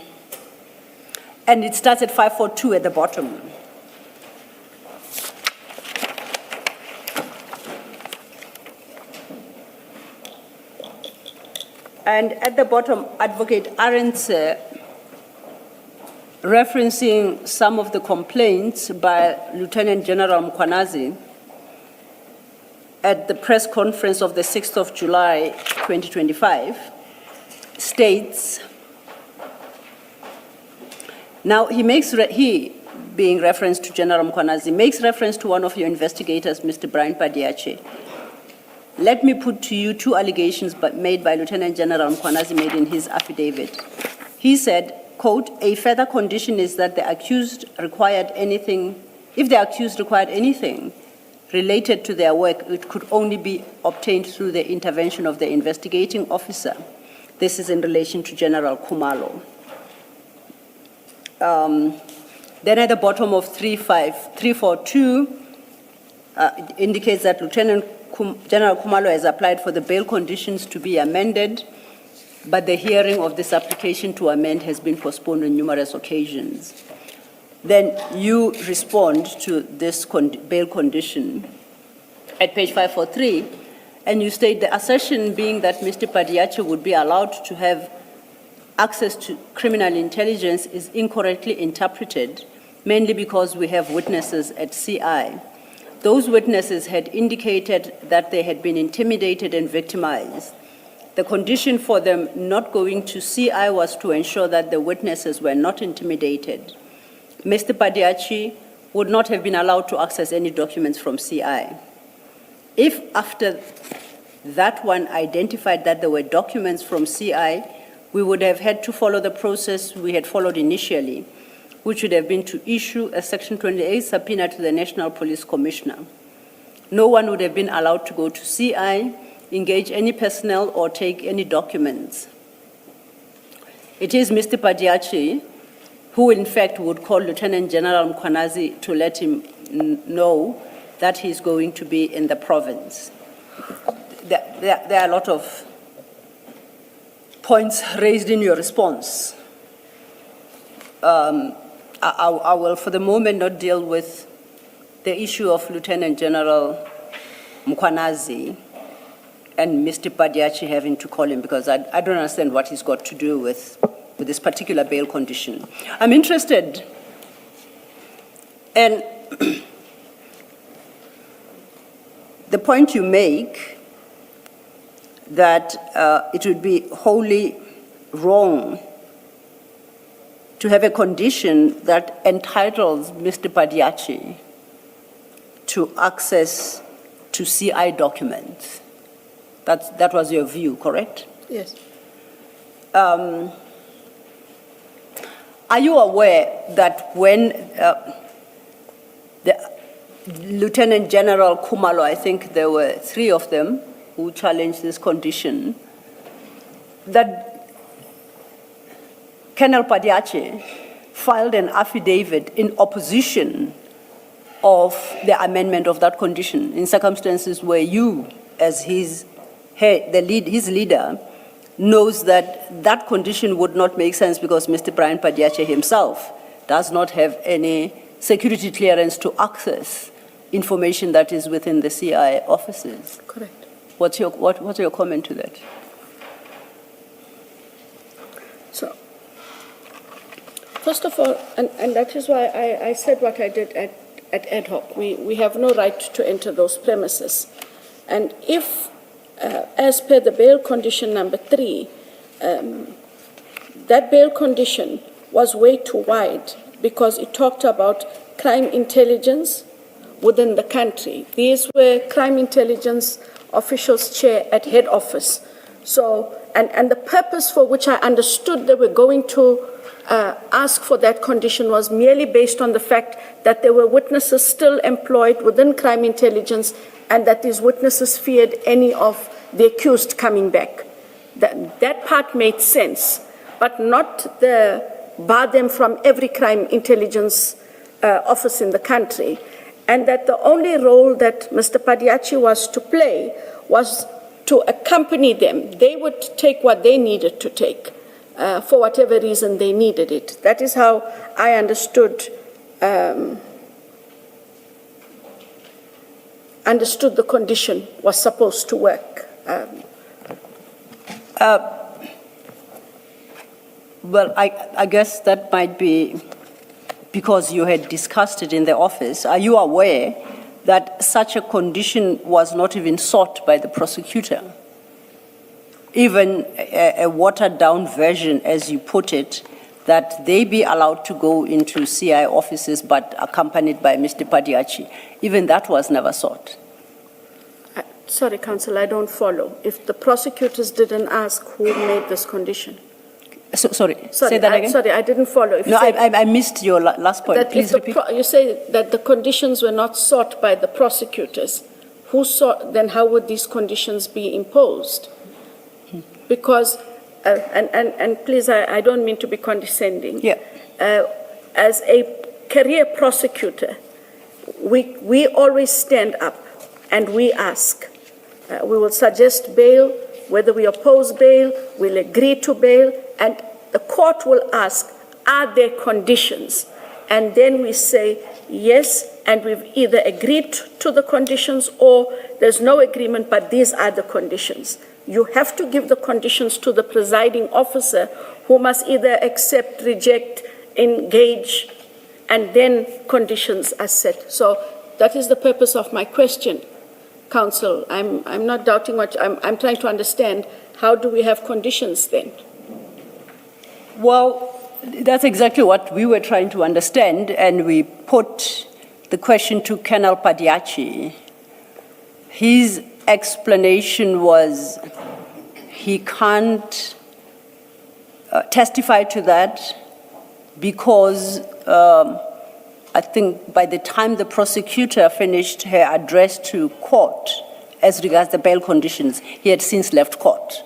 it starts at 542 at the bottom. And at the bottom, Advocate Arendse, referencing some of the complaints by Lieutenant General Mkhwanazi at the press conference of the 6th of July, 2025, states, now he being reference to General Mkhwanazi, makes reference to one of your investigators, Mr. Brian Padiachi. Let me put to you two allegations made by Lieutenant General Mkhwanazi made in his affidavit. He said, quote, a further condition is that the accused required anything, if the accused required anything related to their work, it could only be obtained through the intervention of the investigating officer. This is in relation to General Khumalo. Then at the bottom of 342, indicates that Lieutenant General Khumalo has applied for the bail conditions to be amended, but the hearing of this application to amend has been postponed on numerous occasions. Then you respond to this bail condition at page 543, and you state the assertion being that Mr. Padiachi would be allowed to have access to criminal intelligence is incorrectly interpreted, mainly because we have witnesses at CI. those witnesses had indicated that they had been intimidated and victimized. The condition for them not going to CI was to ensure that the witnesses were not intimidated. Mr. Padiachi would not have been allowed to access any documents from CI. If after that one identified that there were documents from CI, we would have had to follow the process we had followed initially, which would have been to issue a Section 28 subpoena to the National Police Commissioner. No one would have been allowed to go to CI, engage any personnel, or take any documents. It is Mr. Padiachi who, in fact, would call Lieutenant General Mkhwanazi to let him know that he's going to be in the province. There are a lot of points raised in your response. I will, for the moment, not deal with the issue of Lieutenant General Mkhwanazi and Mr. Padiachi having to call him, because I don't understand what he's got to do with this particular bail condition. I'm interested in the point you make that it would be wholly wrong to have a condition that entitles Mr. Padiachi to access to CI documents. That was your view, correct? Yes. Are you aware that when the Lieutenant General Khumalo, I think there were 3 of them who challenged this condition, that Colonel Padiachi filed an affidavit in opposition of the amendment of that condition in circumstances where you, as his leader, knows that that condition would not make sense because Mr. Brian Padiachi himself does not have any security clearance to access information that is within the CI offices. Correct. What's your comment to that? So, first of all, and that is why I said what I did at ad hoc. We have no right to enter those premises. And if, as per the bail condition number 3, that bail condition was way too wide because it talked about crime intelligence within the country. These were crime intelligence officials, chair at head office. So, and the purpose for which I understood they were going to ask for that condition was merely based on the fact that there were witnesses still employed within crime intelligence and that these witnesses feared any of the accused coming back. That part made sense, but not bar them from every crime intelligence office in the country. And that the only role that Mr. Padiachi was to play was to accompany them. They would take what they needed to take for whatever reason they needed it. That is how I understood the condition was supposed to work. Well, I guess that might be because you had discussed it in the office. Are you aware that such a condition was not even sought by the prosecutor? Even a watered-down version, as you put it, that they be allowed to go into CI offices but accompanied by Mr. Padiachi. Even that was never sought. Sorry, Counsel, I don't follow. If the prosecutors didn't ask, who made this condition? Sorry, say that again? Sorry, I didn't follow. If no, I missed your last point. Please repeat. You say that the conditions were not sought by the prosecutors. Who sought, then how would these conditions be imposed? Because, and please, I don't mean to be condescending. Yeah. As a career prosecutor, we always stand up and we ask. We will suggest bail, whether we oppose bail, we'll agree to bail, and the court will ask, are there conditions? And then we say, yes, and we've either agreed to the conditions or there's no agreement, but these are the conditions. You have to give the conditions to the presiding officer, who must either accept, reject, engage, and then conditions are set. So that is the purpose of my question, Counsel. I'm not doubting what, I'm trying to understand, how do we have conditions then? Well, that's exactly what we were trying to understand, and we put the question to Colonel Padiachi. His explanation was he can't testify to that because I think by the time the prosecutor finished her address to court as regards the bail conditions, he had since left court.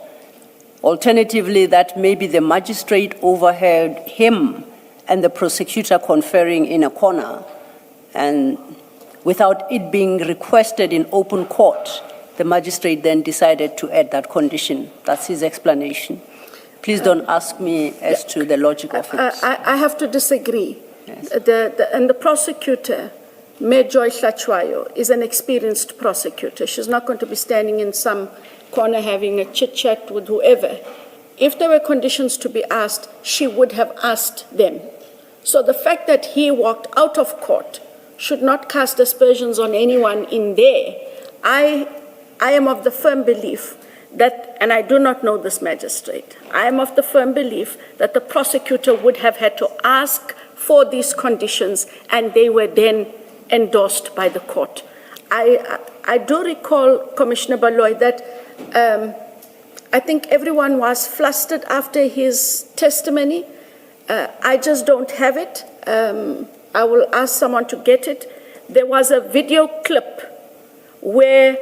Alternatively, that maybe the magistrate overheard him and the prosecutor conferring in a corner, and without it being requested in open court, the magistrate then decided to add that condition. That's his explanation. Please don't ask me as to the logic of it. I have to disagree. Yes. And the prosecutor, Mayor Joy Hlachwayo, is an experienced prosecutor. She's not going to be standing in some corner having a chit-chat with whoever. If there were conditions to be asked, she would have asked them. So the fact that he walked out of court should not cast aspersions on anyone in there. I am of the firm belief that, and I do not know this magistrate, I am of the firm belief that the prosecutor would have had to ask for these conditions, and they were then endorsed by the court. I do recall, Commissioner Baloy, that I think everyone was flustered after his testimony. I just don't have it. I will ask someone to get it. There was a video clip where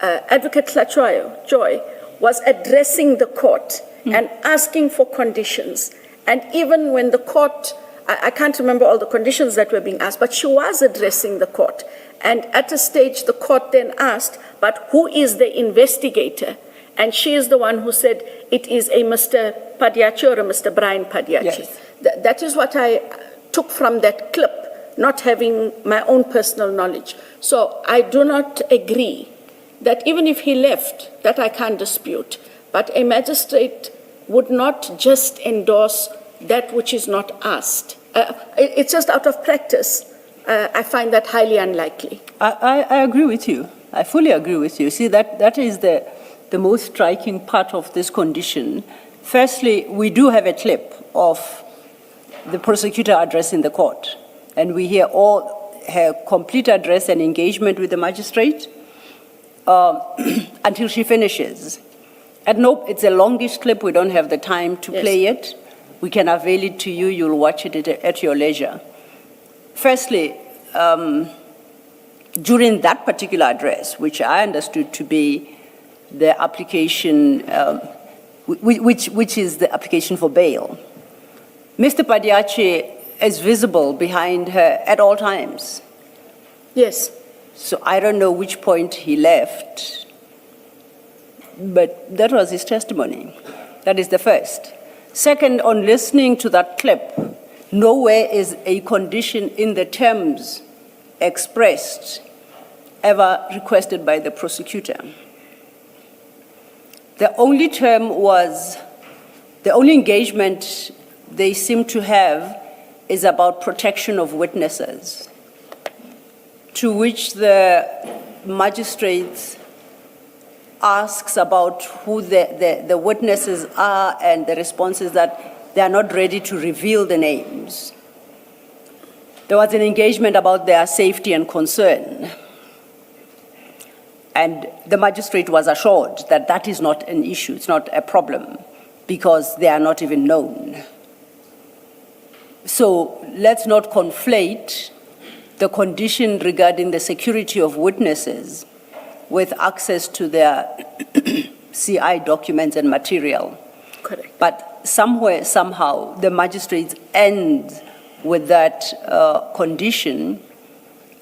Advocate Hlachwayo, Joy, was addressing the court and asking for conditions. And even when the court, I can't remember all the conditions that were being asked, but she was addressing the court. And at a stage, the court then asked, but who is the investigator? And she is the one who said, it is a Mr. Padiachi or a Mr. Brian Padiachi. Yes. That is what I took from that clip, not having my own personal knowledge. So I do not agree that even if he left, that I can't dispute, but a magistrate would not just endorse that which is not asked. It's just out of practice. I find that highly unlikely. I agree with you. I fully agree with you. See, that is the most striking part of this condition. Firstly, we do have a clip of the prosecutor addressing the court, and we hear all her complete address and engagement with the magistrate until she finishes. And nope, it's a longish clip. We don't have the time to play it. We can avail it to you. You'll watch it at your leisure. Firstly, during that particular address, which I understood to be the application, which is the application for bail, Mr. Padiachi is visible behind her at all times. Yes. So I don't know which point he left, but that was his testimony. That is the first. Second, on listening to that clip, nowhere is a condition in the terms expressed ever requested by the prosecutor. The only term was, the only engagement they seem to have is about protection of witnesses, to which the magistrate asks about who the witnesses are, and the response is that they are not ready to reveal the names. There was an engagement about their safety and concern, and the magistrate was assured that that is not an issue, it's not a problem, because they are not even known. So let's not conflate the condition regarding the security of witnesses with access to their CI documents and material. Correct. But somewhere, somehow, the magistrates end with that condition,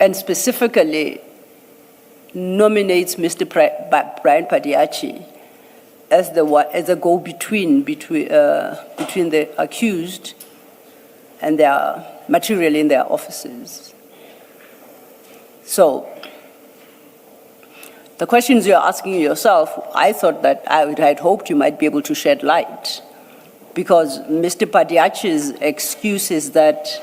and specifically nominates Mr. Brian Padiachi as the go-between between the accused and their material in their offices. So the questions you're asking yourself, I thought that I had hoped you might be able to shed light, because Mr. Padiachi's excuse is that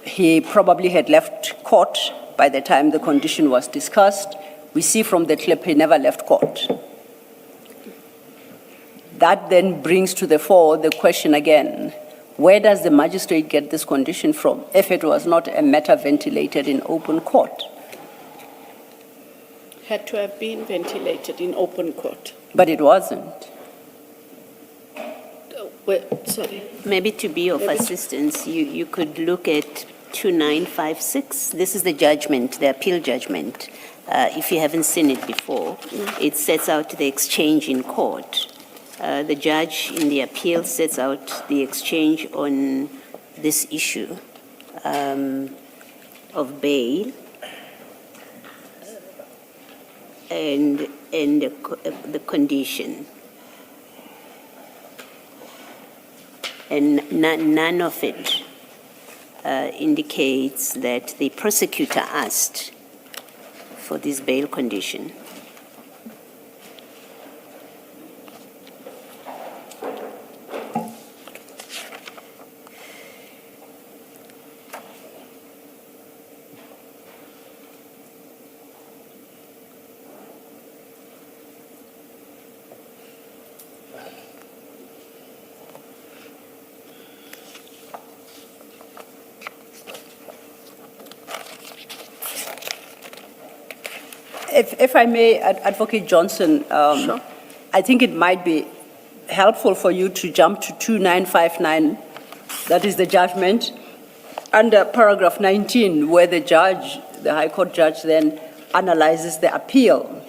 he probably had left court by the time the condition was discussed. We see from the clip he never left court. That then brings to the fore the question again, where does the magistrate get this condition from if it was not a matter ventilated in open court? Had to have been ventilated in open court. But it wasn't. Sorry. Maybe to be of assistance, you could look at 2956. This is the judgment, the appeal judgment. If you haven't seen it before, it sets out the exchange in court. The judge in the appeal sets out the exchange on this issue of bail and the condition. And none of it indicates that the prosecutor asked for this bail condition. If I may, Advocate Johnson, Sure. I think it might be helpful for you to jump to 2959, that is the judgment, under paragraph 19, where the judge, the High Court judge, then analyzes the appeal.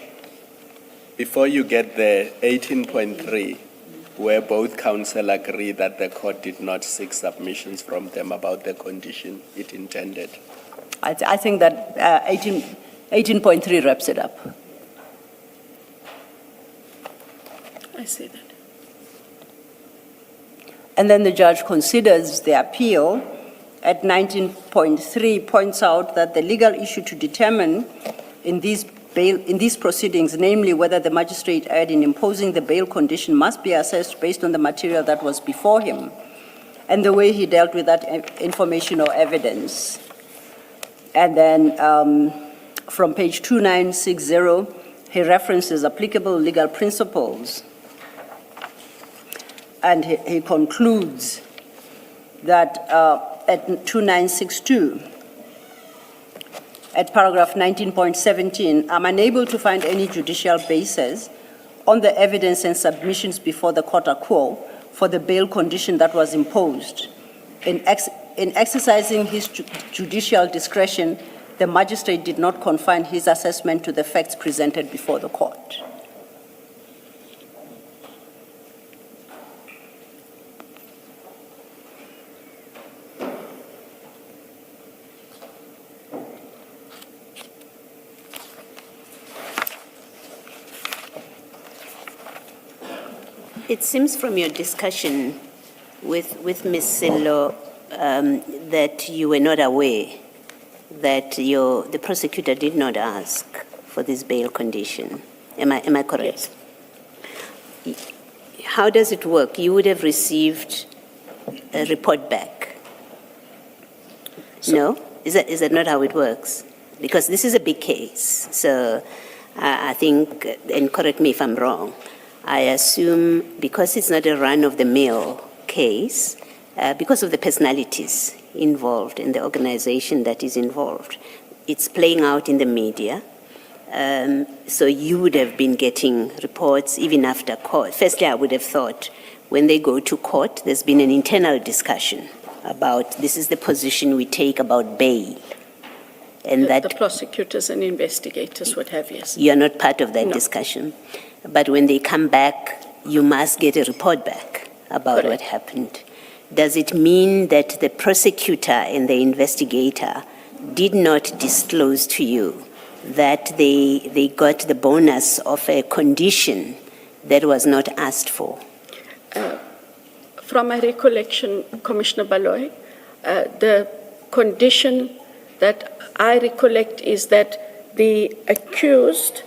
Before you get there, 18.3, where both counsel agree that the court did not seek submissions from them about the condition it intended. I think that 18.3 wraps it up. I see that. And then the judge considers the appeal at 19.3, points out that the legal issue to determine in these proceedings, namely whether the magistrate erred in imposing the bail condition, must be assessed based on the material that was before him and the way he dealt with that information or evidence. And then from page 2960, he references applicable legal principles. And he concludes that at 2962, at paragraph 19.17, I'm unable to find any judicial basis on the evidence and submissions before the court quo for the bail condition that was imposed. In exercising his judicial discretion, the magistrate did not confine his assessment to the facts presented before the court. It seems from your discussion with Ms. Sello that you were not aware that the prosecutor did not ask for this bail condition. Am I correct? Yes. How does it work? You would have received a report back. No? Is that not how it works? Because this is a big case. So I think, and correct me if I'm wrong, I assume because it's not a run-of-the-mill case, because of the personalities involved and the organization that is involved, it's playing out in the media. So you would have been getting reports even after court. Firstly, I would have thought when they go to court, there's been an internal discussion about this is the position we take about bail. And The prosecutors and investigators would have, yes. You're not part of that No. discussion. But when they come back, you must get a report back about Correct. what happened. Does it mean that the prosecutor and the investigator did not disclose to you that they got the bonus of a condition that was not asked for? From my recollection, Commissioner Baloy, the condition that I recollect is that the accused,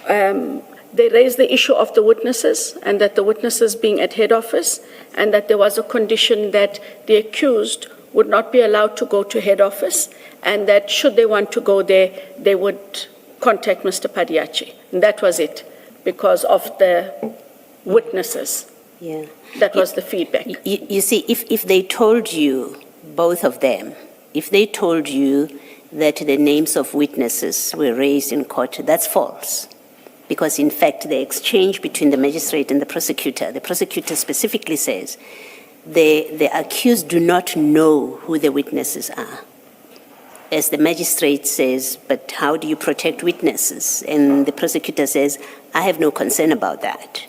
they raised the issue of the witnesses and that the witnesses being at head office and that there was a condition that the accused would not be allowed to go to head office, and that should they want to go there, they would contact Mr. Padiachi. And that was it, because of the witnesses. Yeah. That was the feedback. You see, if they told you, both of them, if they told you that the names of witnesses were raised in court, that's false. Because in fact, the exchange between the magistrate and the prosecutor specifically says, the accused do not know who the witnesses are. As the magistrate says, but how do you protect witnesses? And the prosecutor says, I have no concern about that.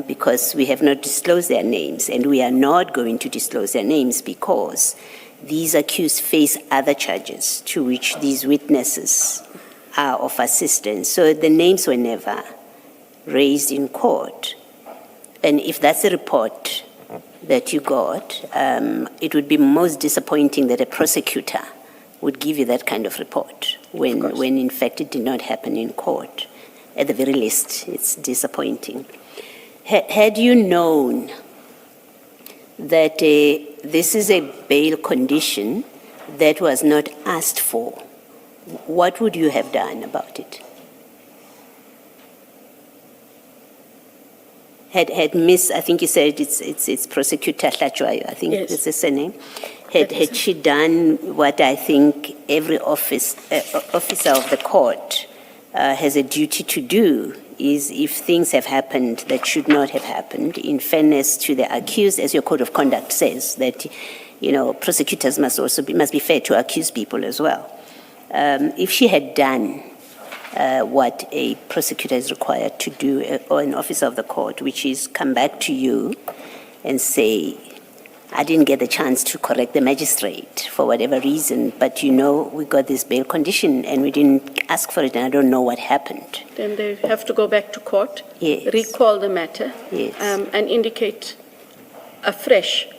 Because we have not disclosed their names, and we are not going to disclose their names because these accused face other charges to which these witnesses are of assistance. So the names were never raised in court. And if that's a report that you got, it would be most disappointing that a prosecutor would give you that kind of report when in fact it did not happen in court. At the very least, it's disappointing. Had you known that this is a bail condition that was not asked for, what would you have done about it? Had Miss, I think you said it's Prosecutor Hlachwayo, I think that's the surname. Had she done what I think every officer of the court has a duty to do, is if things have happened that should not have happened, in fairness to the accused, as your code of conduct says, that prosecutors must be fair to accused people as well. If she had done what a prosecutor is required to do, or an officer of the court, which is come back to you and say, I didn't get the chance to correct the magistrate for whatever reason, but we got this bail condition and we didn't ask for it and I don't know what happened. Then they have to go back to court, recall the matter, and indicate afresh,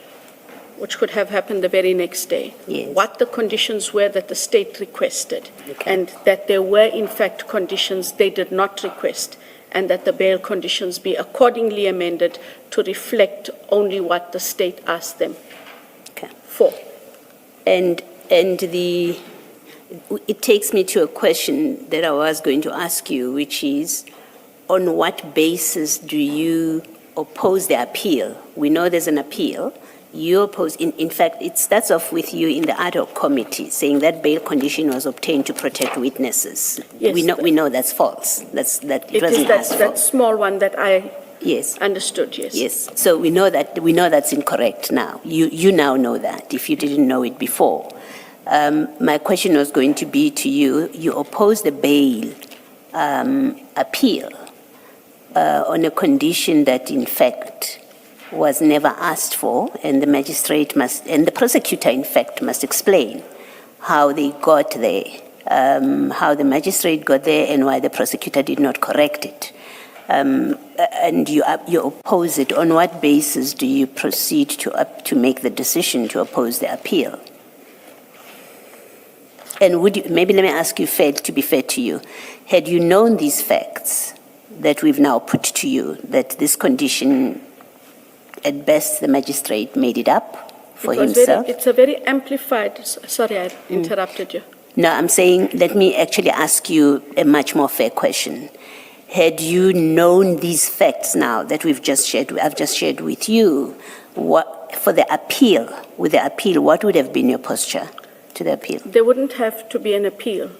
which could have happened the very next day, what the conditions were that the state requested, and that there were in fact conditions they did not request, and that the bail conditions be accordingly amended to reflect only what the state asked them for. And it takes me to a question that I was going to ask you, which is, on what basis do you oppose the appeal? We know there's an appeal. You oppose, in fact, it starts off with you in the ad hoc committee saying that bail condition was obtained to protect witnesses. Yes, we know that's false. It wasn't asked for. That small one that I understood. Yes. So we know that's incorrect now. You now know that if you didn't know it before. My question was going to be to you. You oppose the bail appeal on a condition that in fact was never asked for, and the magistrate and the prosecutor, in fact, must explain how they got there, how the magistrate got there, and why the prosecutor did not correct it. And you oppose it. On what basis do you proceed to make the decision to oppose the appeal? And maybe let me ask you, to be fair to you, had you known these facts that we've now put to you, that this condition, at best, the magistrate made it up for himself? It's a very amplified. Sorry, I interrupted you. No, I'm saying, let me actually ask you a much more fair question. Had you known these facts now that I've just shared with you, for the appeal, what would have been your posture to the appeal? There wouldn't have to be an appeal.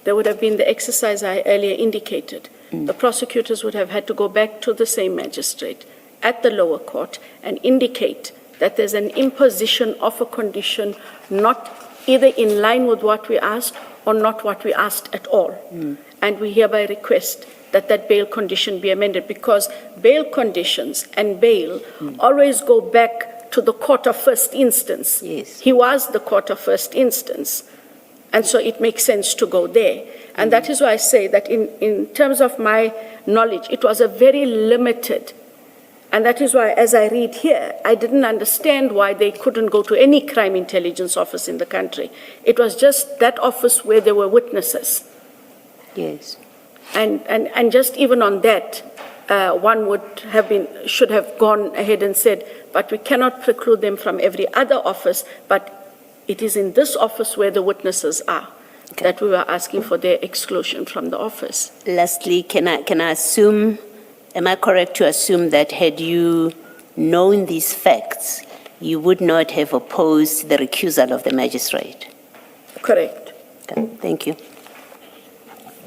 There would have been the exercise I earlier indicated. The prosecutors would have had to go back to the same magistrate at the lower court and indicate that there's an imposition of a condition not either in line with what we asked or not what we asked at all. And we hereby request that bail condition be amended, because bail conditions and bail always go back to the court of first instance. He was the court of first instance. And so it makes sense to go there. And that is why I say that in terms of my knowledge, it was a very limited. And that is why, as I read here, I didn't understand why they couldn't go to any crime intelligence office in the country. It was just that office where there were witnesses. Yes. And just even on that, one should have gone ahead and said, but we cannot preclude them from every other office, but it is in this office where the witnesses are, that we were asking for their exclusion from the office. Lastly, can I assume, am I correct to assume that had you known these facts, you would not have opposed the recusal of the magistrate? Correct. Okay, thank you.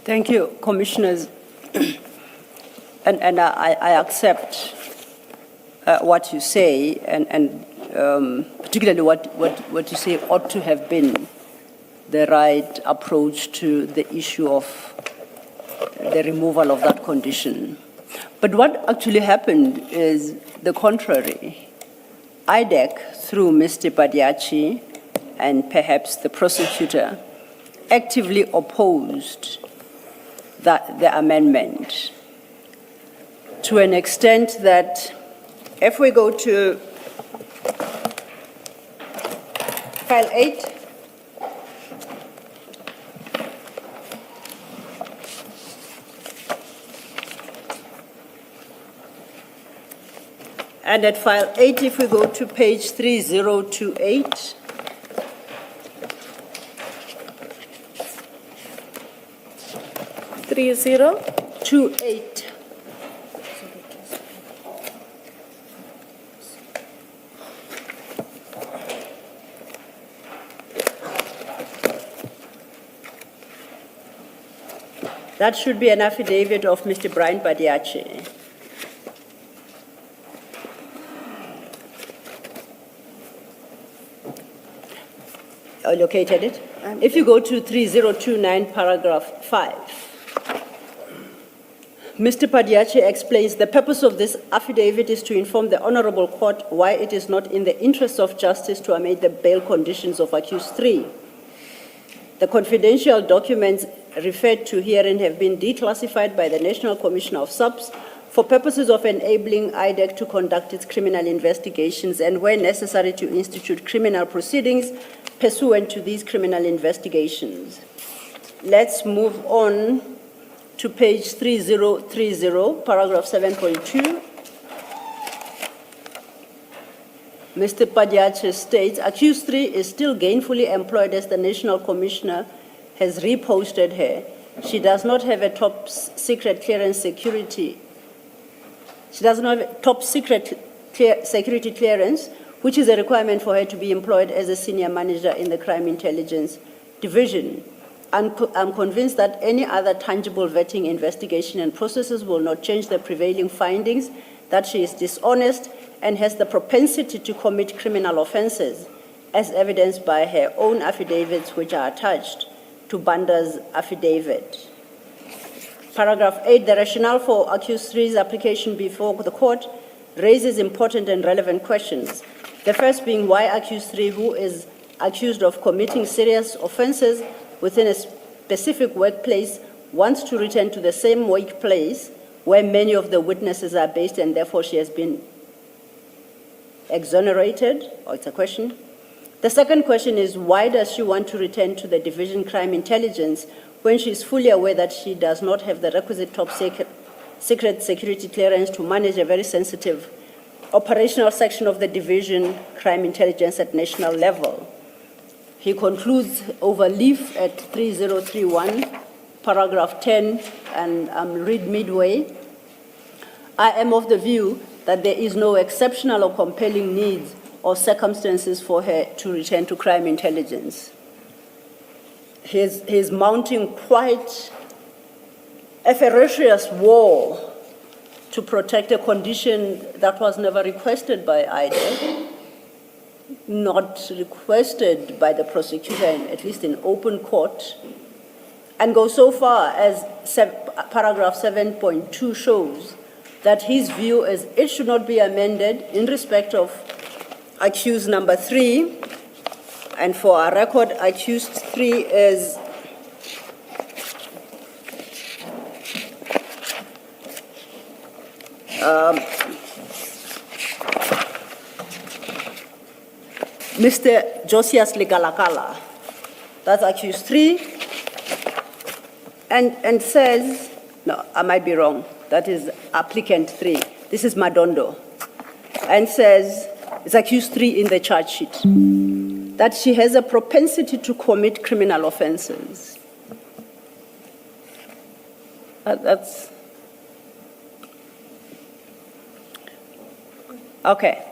Thank you, Commissioners. And I accept what you say, and particularly what you say ought to have been the right approach to the issue of the removal of that condition. But what actually happened is the contrary. IDAC, through Mr. Badiachi and perhaps the prosecutor, actively opposed the amendment to an extent that if we go to file 8, and at file 8, if we go to page 3028, that should be an affidavit of Mr. Brian Badiachi. I located it. If you go to 3029, paragraph 5, Mr. Badiachi explains the purpose of this affidavit is to inform the Honorable Court why it is not in the interest of justice to amend the bail conditions of accused 3. The confidential documents referred to herein have been declassified by the National Commission of Subs for purposes of enabling IDAC to conduct its criminal investigations and, where necessary, to institute criminal proceedings pursuant to these criminal investigations. Let's move on to page 3030, paragraph 7.2. Mr. Badiachi states, accused 3 is still gainfully employed as the National Commissioner has reposted her. She does not have a top secret clearance security. She does not have a top secret security clearance, which is a requirement for her to be employed as a senior manager in the Crime Intelligence Division. I'm convinced that any other tangible vetting, investigation, and processes will not change the prevailing findings that she is dishonest and has the propensity to commit criminal offenses, as evidenced by her own affidavits, which are attached to Banda's affidavit. Paragraph 8, the rationale for accused 3's application before the court raises important and relevant questions. The first being why accused 3, who is accused of committing serious offenses within a specific workplace, wants to return to the same workplace where many of the witnesses are based, and therefore she has been exonerated, or it's a question. The second question is, why does she want to return to the Division Crime Intelligence when she is fully aware that she does not have the requisite top secret security clearance to manage a very sensitive operational section of the Division Crime Intelligence at national level? He concludes over leaf at 3031, paragraph 10, and read midway. I am of the view that there is no exceptional or compelling needs or circumstances for her to return to crime intelligence. He's mounting quite a ferocious war to protect a condition that was never requested by IDAC, not requested by the prosecutor, at least in open court, and go so far as paragraph 7.2 shows that his view is it should not be amended in respect of accused number 3, and for our record, accused 3 is Mr. Josias Ligalakala. That's accused 3, and says, no, I might be wrong. that is applicant 3, this is Madondo, and says, it's accused 3 in the charge sheet, that she has a propensity to commit criminal offenses. That's okay.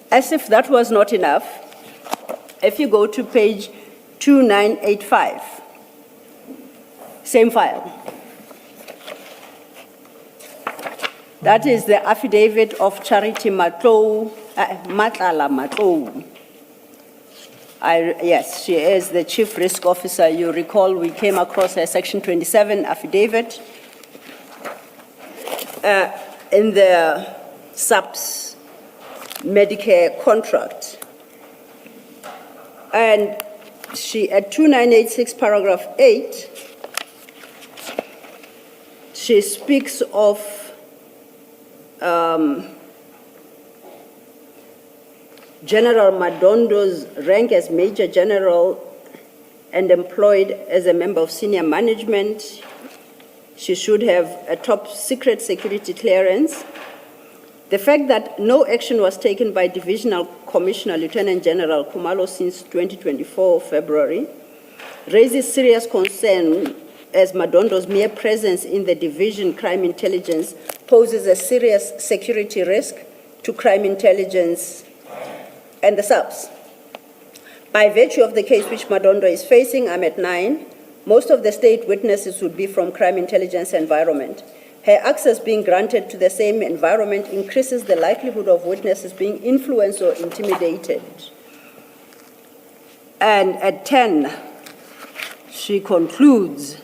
As if that was not enough, if you go to page 2985, same file. That is the affidavit of Charity Matlala Matlou. Yes, she is the Chief Risk Officer. You recall we came across her Section 27 affidavit in the SAPS Medicare contract. And she, at 2986 paragraph 8, she speaks of General Madondo's rank as Major General and employed as a member of senior management. She should have a top secret security clearance. The fact that no action was taken by Divisional Commissioner Lieutenant General Khumalo since 2024 February raises serious concern, as Madondo's mere presence in the division crime intelligence poses a serious security risk to crime intelligence and the SAPS. By virtue of the case which Madondo is facing, I'm at 9, most of the state witnesses would be from crime intelligence environment. Her access being granted to the same environment increases the likelihood of witnesses being influenced or intimidated. And at 10, she concludes,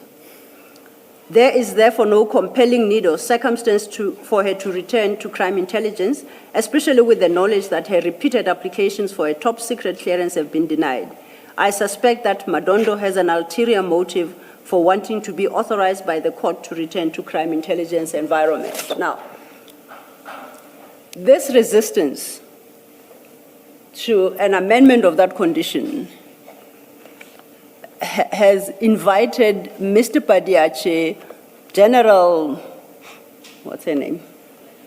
there is therefore no compelling need or circumstance for her to return to crime intelligence, especially with the knowledge that her repeated applications for a top secret clearance have been denied. I suspect that Madondo has an ulterior motive for wanting to be authorized by the court to return to crime intelligence environment. Now, this resistance to an amendment of that condition has invited Mr. Padiache, General, what's her name,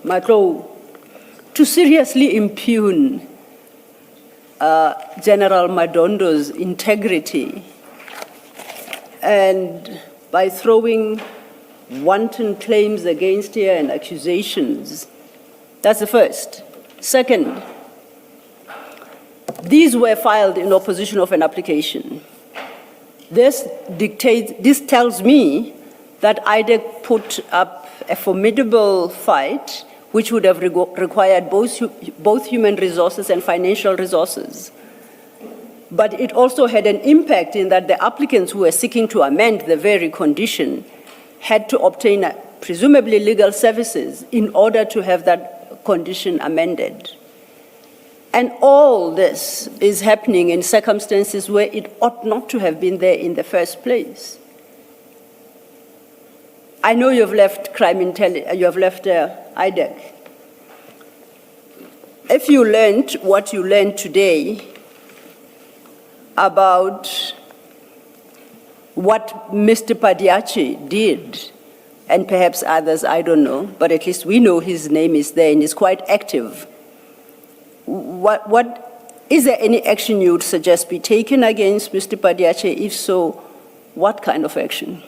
Matlou, to seriously impugn General Madondo's integrity, and by throwing wanton claims against her and accusations. That's the first. Second, these were filed in opposition of an application. This tells me that IDAC put up a formidable fight which would have required both human resources and financial resources. But it also had an impact in that the applicants who were seeking to amend the very condition had to obtain presumably legal services in order to have that condition amended. And all this is happening in circumstances where it ought not to have been there in the first place. I know you've left IDAC. If you learned what you learned today about what Mr. Padiache did, and perhaps others, I don't know, but at least we know his name is there and is quite active. Is there any action you would suggest be taken against Mr. Padiache? If so, what kind of action?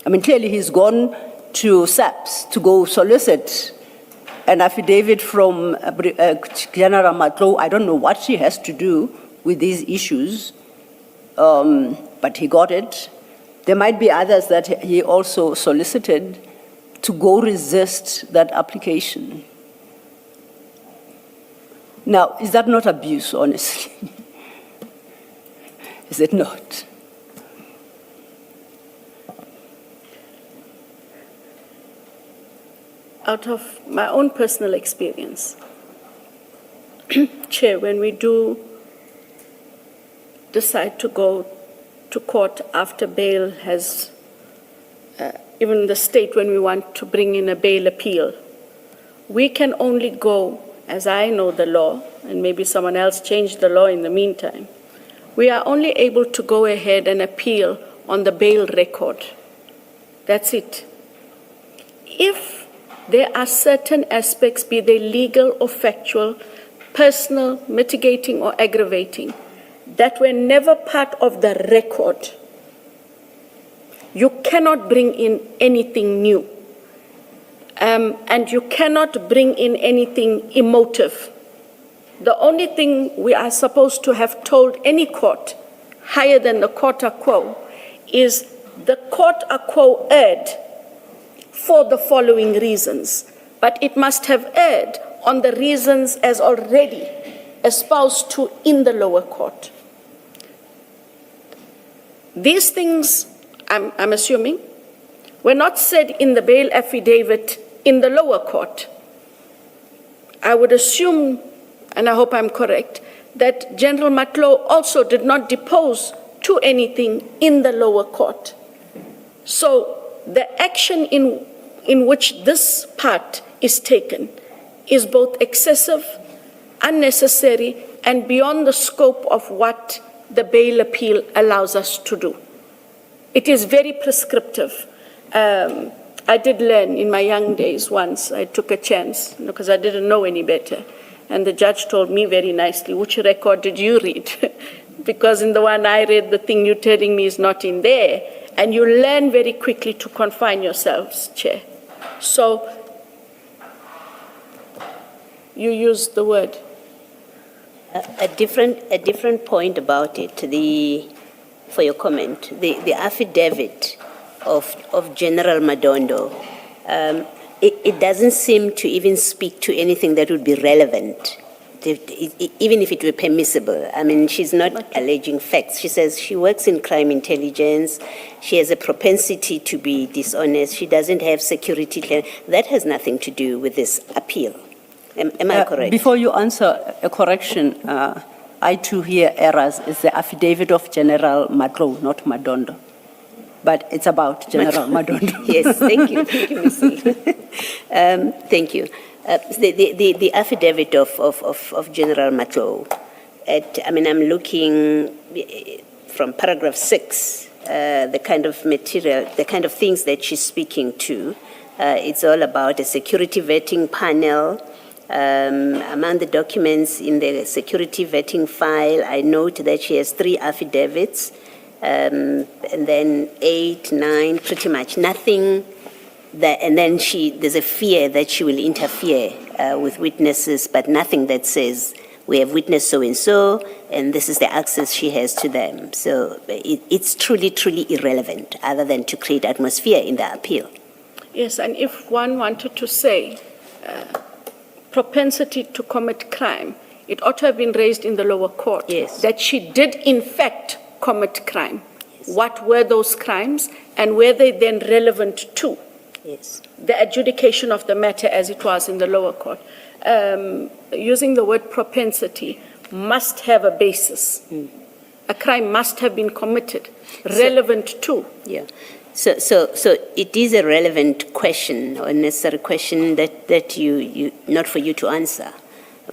I mean, clearly he's gone to SAPS to go solicit an affidavit from General Matlou. I don't know what she has to do with these issues, but he got it. There might be others that he also solicited to go resist that application. Now, is that not abuse, honestly? Is it not? Out of my own personal experience, Chair, when we do decide to go to court after bail has, even the state, when we want to bring in a bail appeal, we can only go, as I know the law, and maybe someone else changed the law in the meantime, we are only able to go ahead and appeal on the bail record. That's it. If there are certain aspects, be they legal or factual, personal, mitigating or aggravating, that were never part of the record. You cannot bring in anything new. And you cannot bring in anything emotive. The only thing we are supposed to have told any court, higher than the quota quo, is the quota quo erred for the following reasons, but it must have erred on the reasons as already espoused to in the lower court. These things, I'm assuming, were not said in the bail affidavit in the lower court. I would assume, and I hope I'm correct, that General Mkhwanazi also did not depose to anything in the lower court. So the action in which this part is taken is both excessive, unnecessary, and beyond the scope of what the bail appeal allows us to do. It is very prescriptive. I did learn in my young days once. I took a chance because I didn't know any better. And the judge told me very nicely, which record did you read? Because in the one I read, the thing you're telling me is not in there. And you learn very quickly to confine yourselves, Chair. So you used the word. A different point about it, for your comment, the affidavit of General Madondo, it doesn't seem to even speak to anything that would be relevant, even if it were permissible. I mean, she's not alleging facts. She says she works in crime intelligence. She has a propensity to be dishonest. She doesn't have security clearance. That has nothing to do with this appeal. Am I correct? Before you answer, a correction. I too hear errors. It's the affidavit of General Mkhwanazi, not Madondo. But it's about General Madondo. Yes, thank you. Thank you, Ms. Thank you. The affidavit of General Mkhwanazi, I'm looking from paragraph 6, the kind of material, the kind of things that she's speaking to. It's all about a security vetting panel. Among the documents in the security vetting file, I note that she has 3 affidavits. And then 8, 9, pretty much nothing that, and then there's a fear that she will interfere with witnesses, but nothing that says we have witnessed so-and-so, and this is the access she has to them. So it's truly, truly irrelevant, other than to create atmosphere in the appeal. Yes, and if one wanted to say propensity to commit crime, it ought to have been raised in the lower court. Yes. That she did, in fact, commit crime. Yes. What were those crimes, and were they then relevant to the adjudication of the matter as it was in the lower court? Using the word propensity must have a basis. A crime must have been committed, relevant to. Yeah. So it is a relevant question, or a necessary question that you not for you to answer.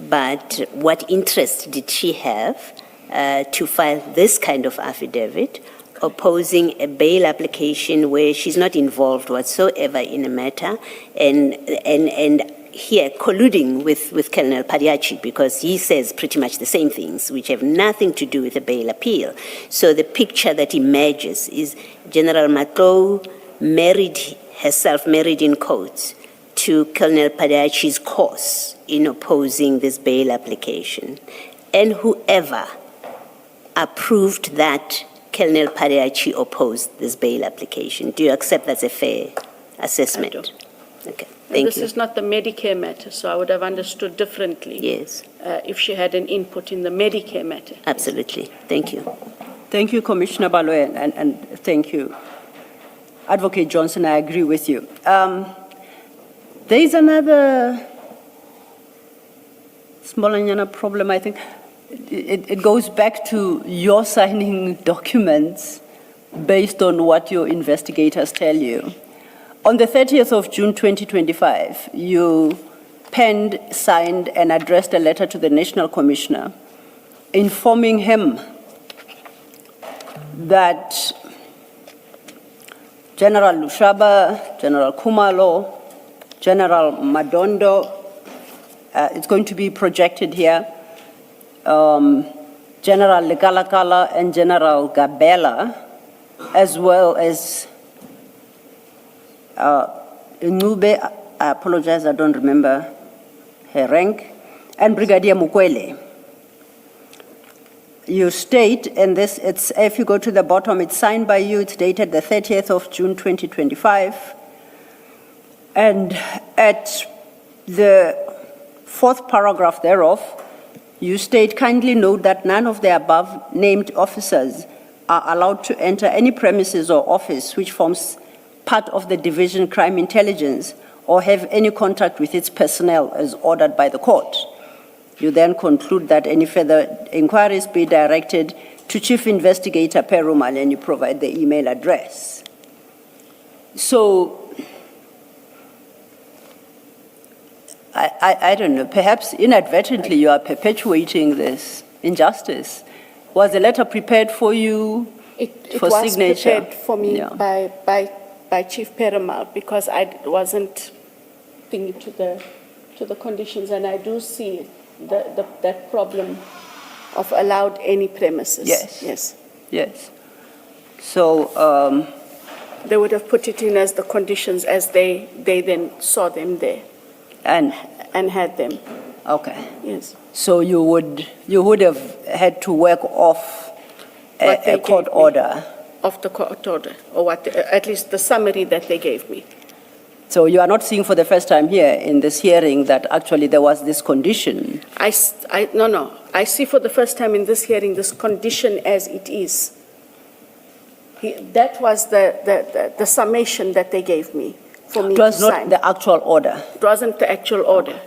But what interest did she have to file this kind of affidavit, opposing a bail application where she's not involved whatsoever in a matter, and here colluding with Colonel Padiachi, because he says pretty much the same things which have nothing to do with the bail appeal. So the picture that emerges is General Mkhwanazi married in quotes to Colonel Padiachi's cause in opposing this bail application. And whoever approved that Colonel Padiachi opposed this bail application. Do you accept that's a fair assessment? I do. Okay, thank you. This is not the Medicare matter, so I would have understood differently. Yes. If she had an input in the Medicare matter. Absolutely. Thank you. Thank you, Commissioner Baloy, and thank you. Advocate Johnson, I agree with you. There is another small problem, I think. It goes back to your signing documents based on what your investigators tell you. On the 30th of June 2025, you penned, signed, and addressed a letter to the National Commissioner informing him that General Lushaba, General Kumalo, General Madondo, it's going to be projected here, General Lekalakala and General Gabela, as well as Nube, I apologize, I don't remember her rank, and Brigadier Mukwele. You state, and this, it's, if you go to the bottom, it's signed by you, it's dated the 30th of June 2025. And at the 4th paragraph thereof, you state, kindly note that none of the above named officers are allowed to enter any premises or office which forms part of the Division Crime Intelligence or have any contact with its personnel as ordered by the court. You then conclude that any further inquiries be directed to Chief Investigator Perumal, and you provide the email address. So, I don't know, perhaps inadvertently you are perpetuating this injustice. Was the letter prepared for you for signature? It was prepared for me by Chief Perumal because I wasn't thinking to the conditions, and I do see that problem of allowed any premises. Yes. Yes. Yes. So they would have put it in as the conditions as they then saw them there and had them. Okay. Yes. So you would have had to work off a court order. Of the court order, or at least the summary that they gave me. So you are not seeing for the first time here in this hearing that actually there was this condition? No. I see for the first time in this hearing this condition as it is. That was the summation that they gave me for me to sign. It was not the actual order? It wasn't the actual order.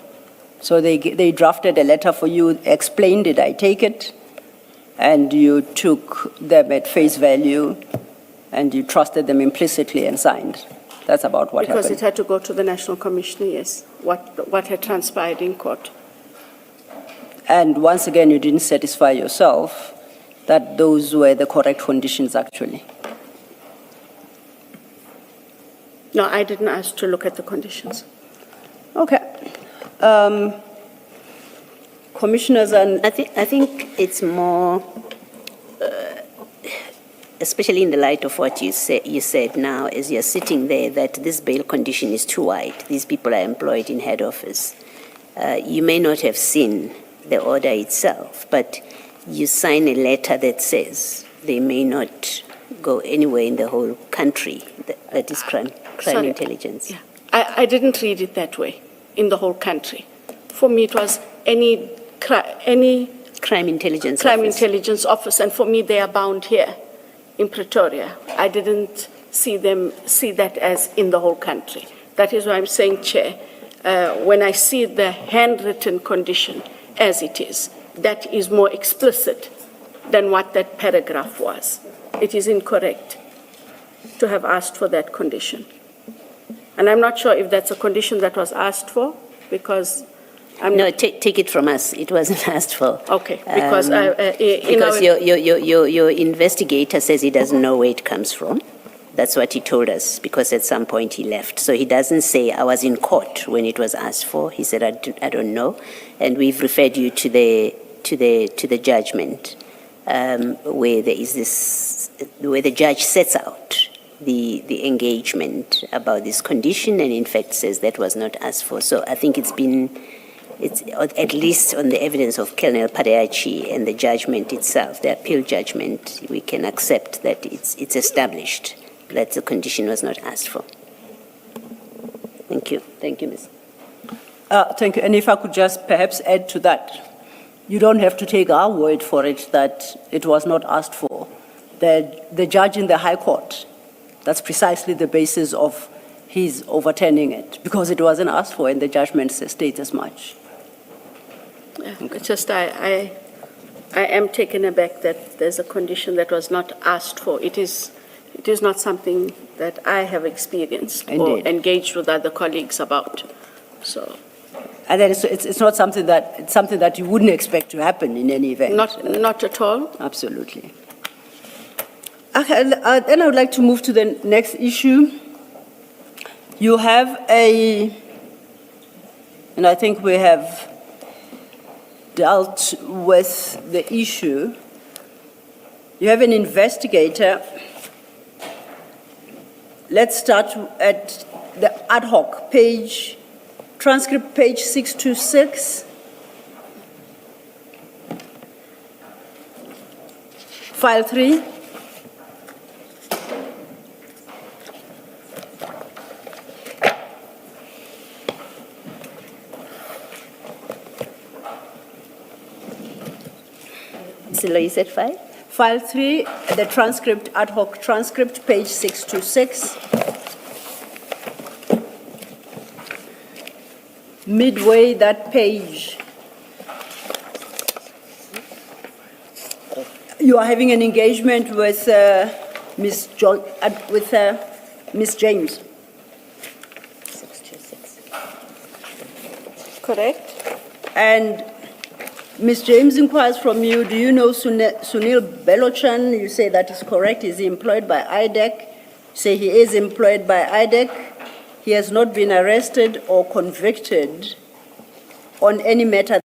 So they drafted a letter for you, explained it, I take it, and you took them at face value and you trusted them implicitly and signed. That's about what happened. Because it had to go to the National Commissioner, yes, what had transpired in court. And once again, you didn't satisfy yourself that those were the correct conditions actually? No, I didn't ask to look at the conditions. Okay. Commissioners, and I think it's more, especially in the light of what you said now, as you're sitting there, that this bail condition is too wide. These people are employed in head office. You may not have seen the order itself, but you sign a letter that says they may not go anywhere in the whole country. That is crime intelligence. Yeah. I didn't read it that way, in the whole country. For me, it was any crime intelligence office, and for me, they are bound here in Pretoria. I didn't see that as in the whole country. That is why I'm saying, Chair, when I see the handwritten condition as it is, that is more explicit than what that paragraph was. It is incorrect to have asked for that condition. And I'm not sure if that's a condition that was asked for, because No, take it from us. It wasn't asked for. Okay, because your investigator says he doesn't know where it comes from. That's what he told us, because at some point he left. So he doesn't say, I was in court when it was asked for. He said, I don't know. And we've referred you to the judgment where there is this, where the judge sets out the engagement about this condition, and in fact says that was not asked for. So I think it's at least on the evidence of Colonel Padeachi and the judgment itself, the appeal judgment, we can accept that it's established that the condition was not asked for. Thank you. Thank you, Ms. Thank you. And if I could just perhaps add to that, you don't have to take our word for it that it was not asked for. The judge in the High Court, that's precisely the basis of his overturning it, because it wasn't asked for, and the judgment states as much. Yeah, it's just I am taken aback that there's a condition that was not asked for. It is not something that I have experienced or engaged with other colleagues about. So. And then it's not something that you wouldn't expect to happen in any event. Not at all. Absolutely. Okay, then I would like to move to the next issue. You have a And I think we have dealt with the issue. You have an investigator. Let's start at the ad hoc page, transcript page 626. File 3. You said file? File 3, the transcript, ad hoc transcript, page 626. Midway that page, you are having an engagement with Ms. James. 626. Correct. And Ms. James inquires from you, do you know Sunil Belochan? You say that is correct. Is he employed by IDAC? You say he is employed by IDAC. He has not been arrested or convicted on any matter.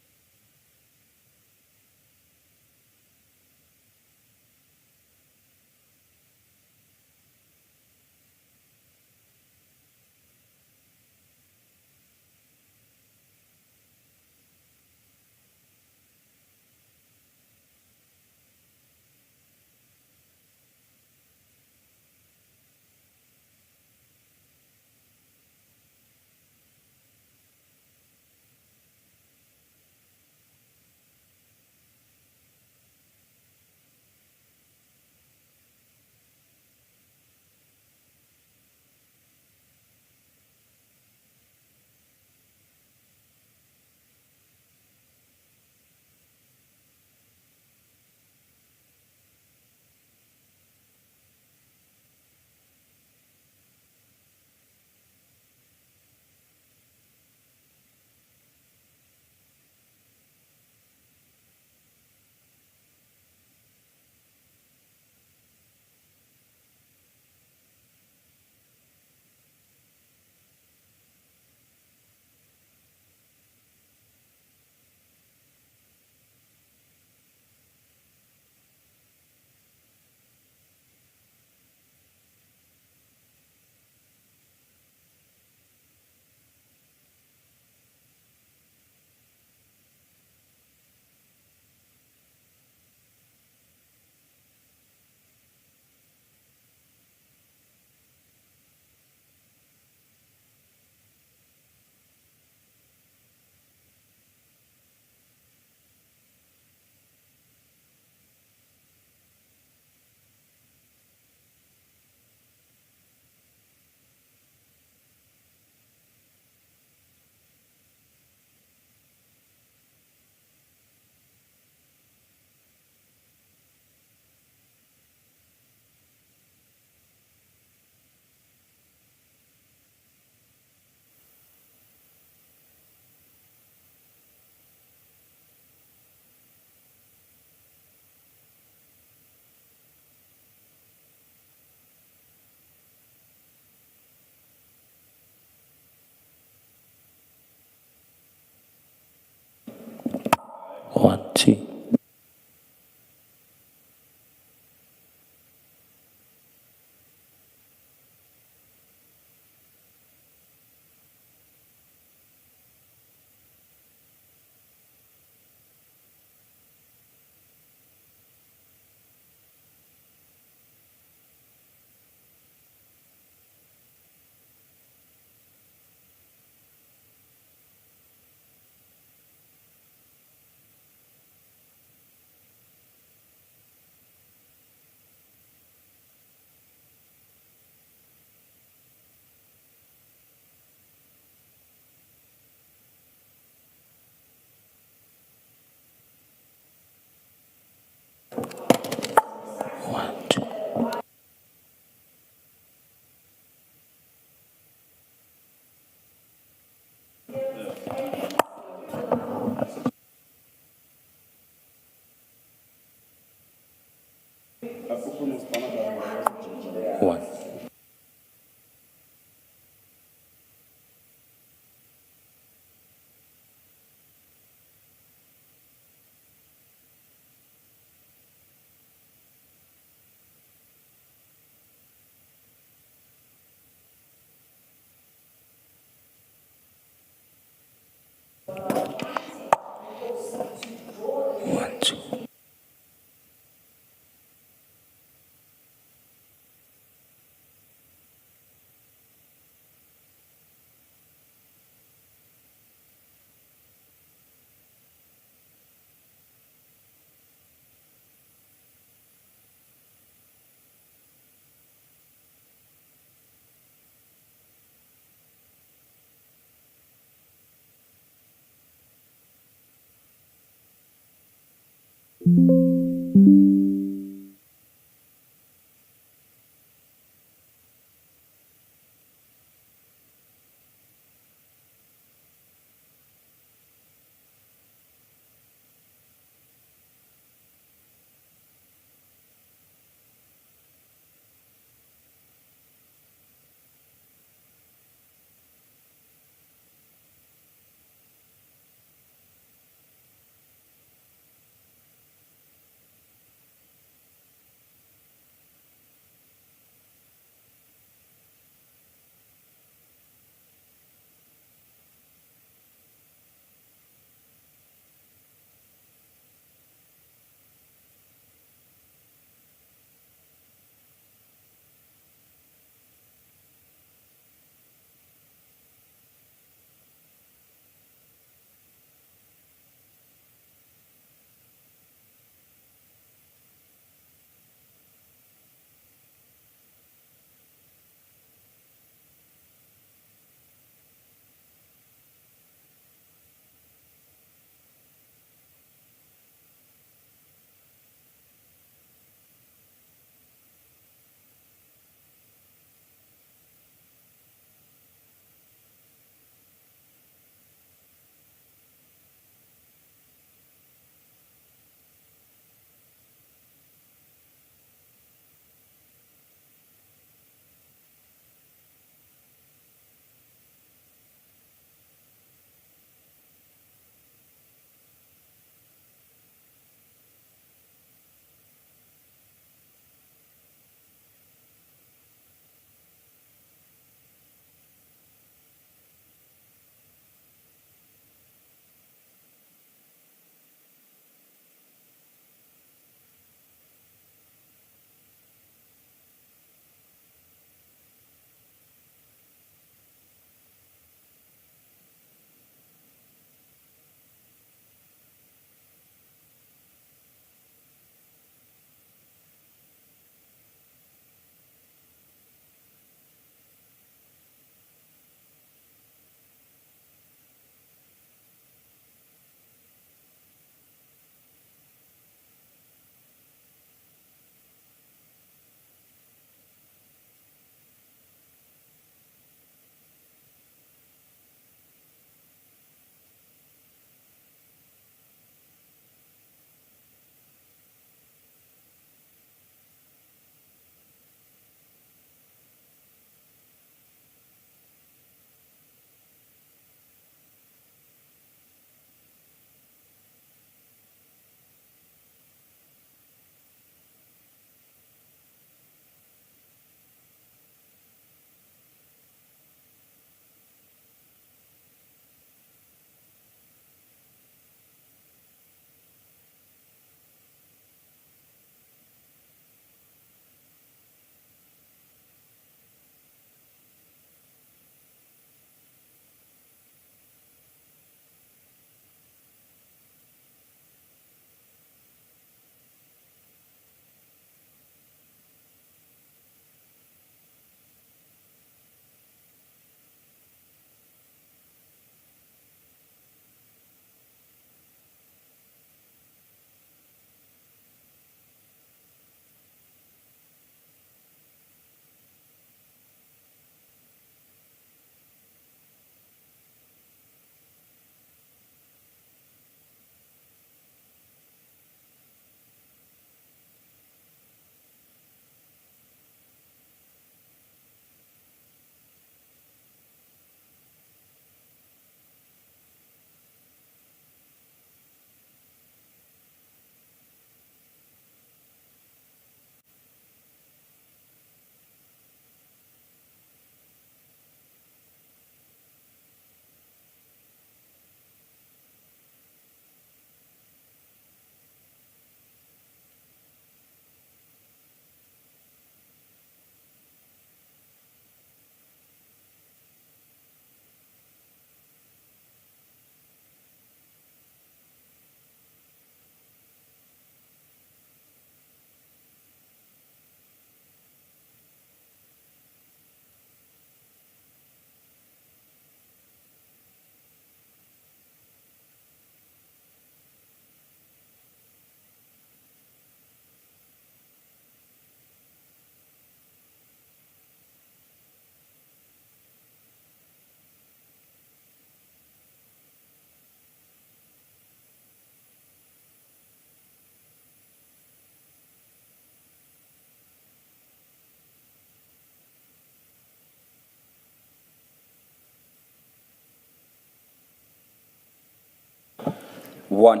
1,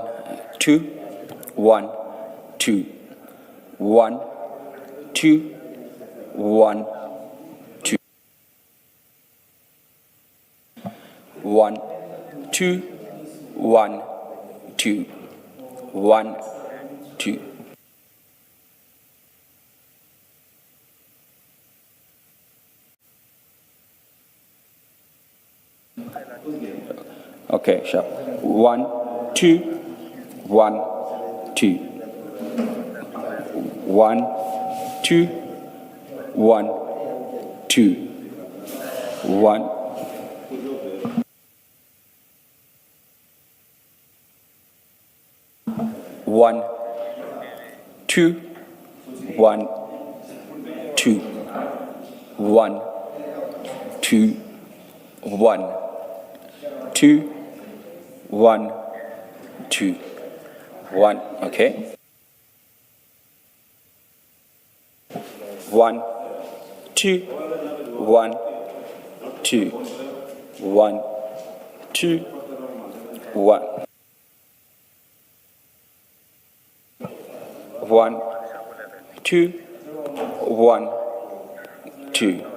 2, 1, 2, 1, 2, 1, 2. 1, 2, 1, 2, 1, 2. Okay, sharp. 1, 2, 1, 2. 1, 2, 1, 2. 1. 1, 2, 1, 2. 1, 2, 1, 2, 1, 2, 1. Okay. 1, 2, 1, 2, 1, 2, 1. 1, 2, 1, 2.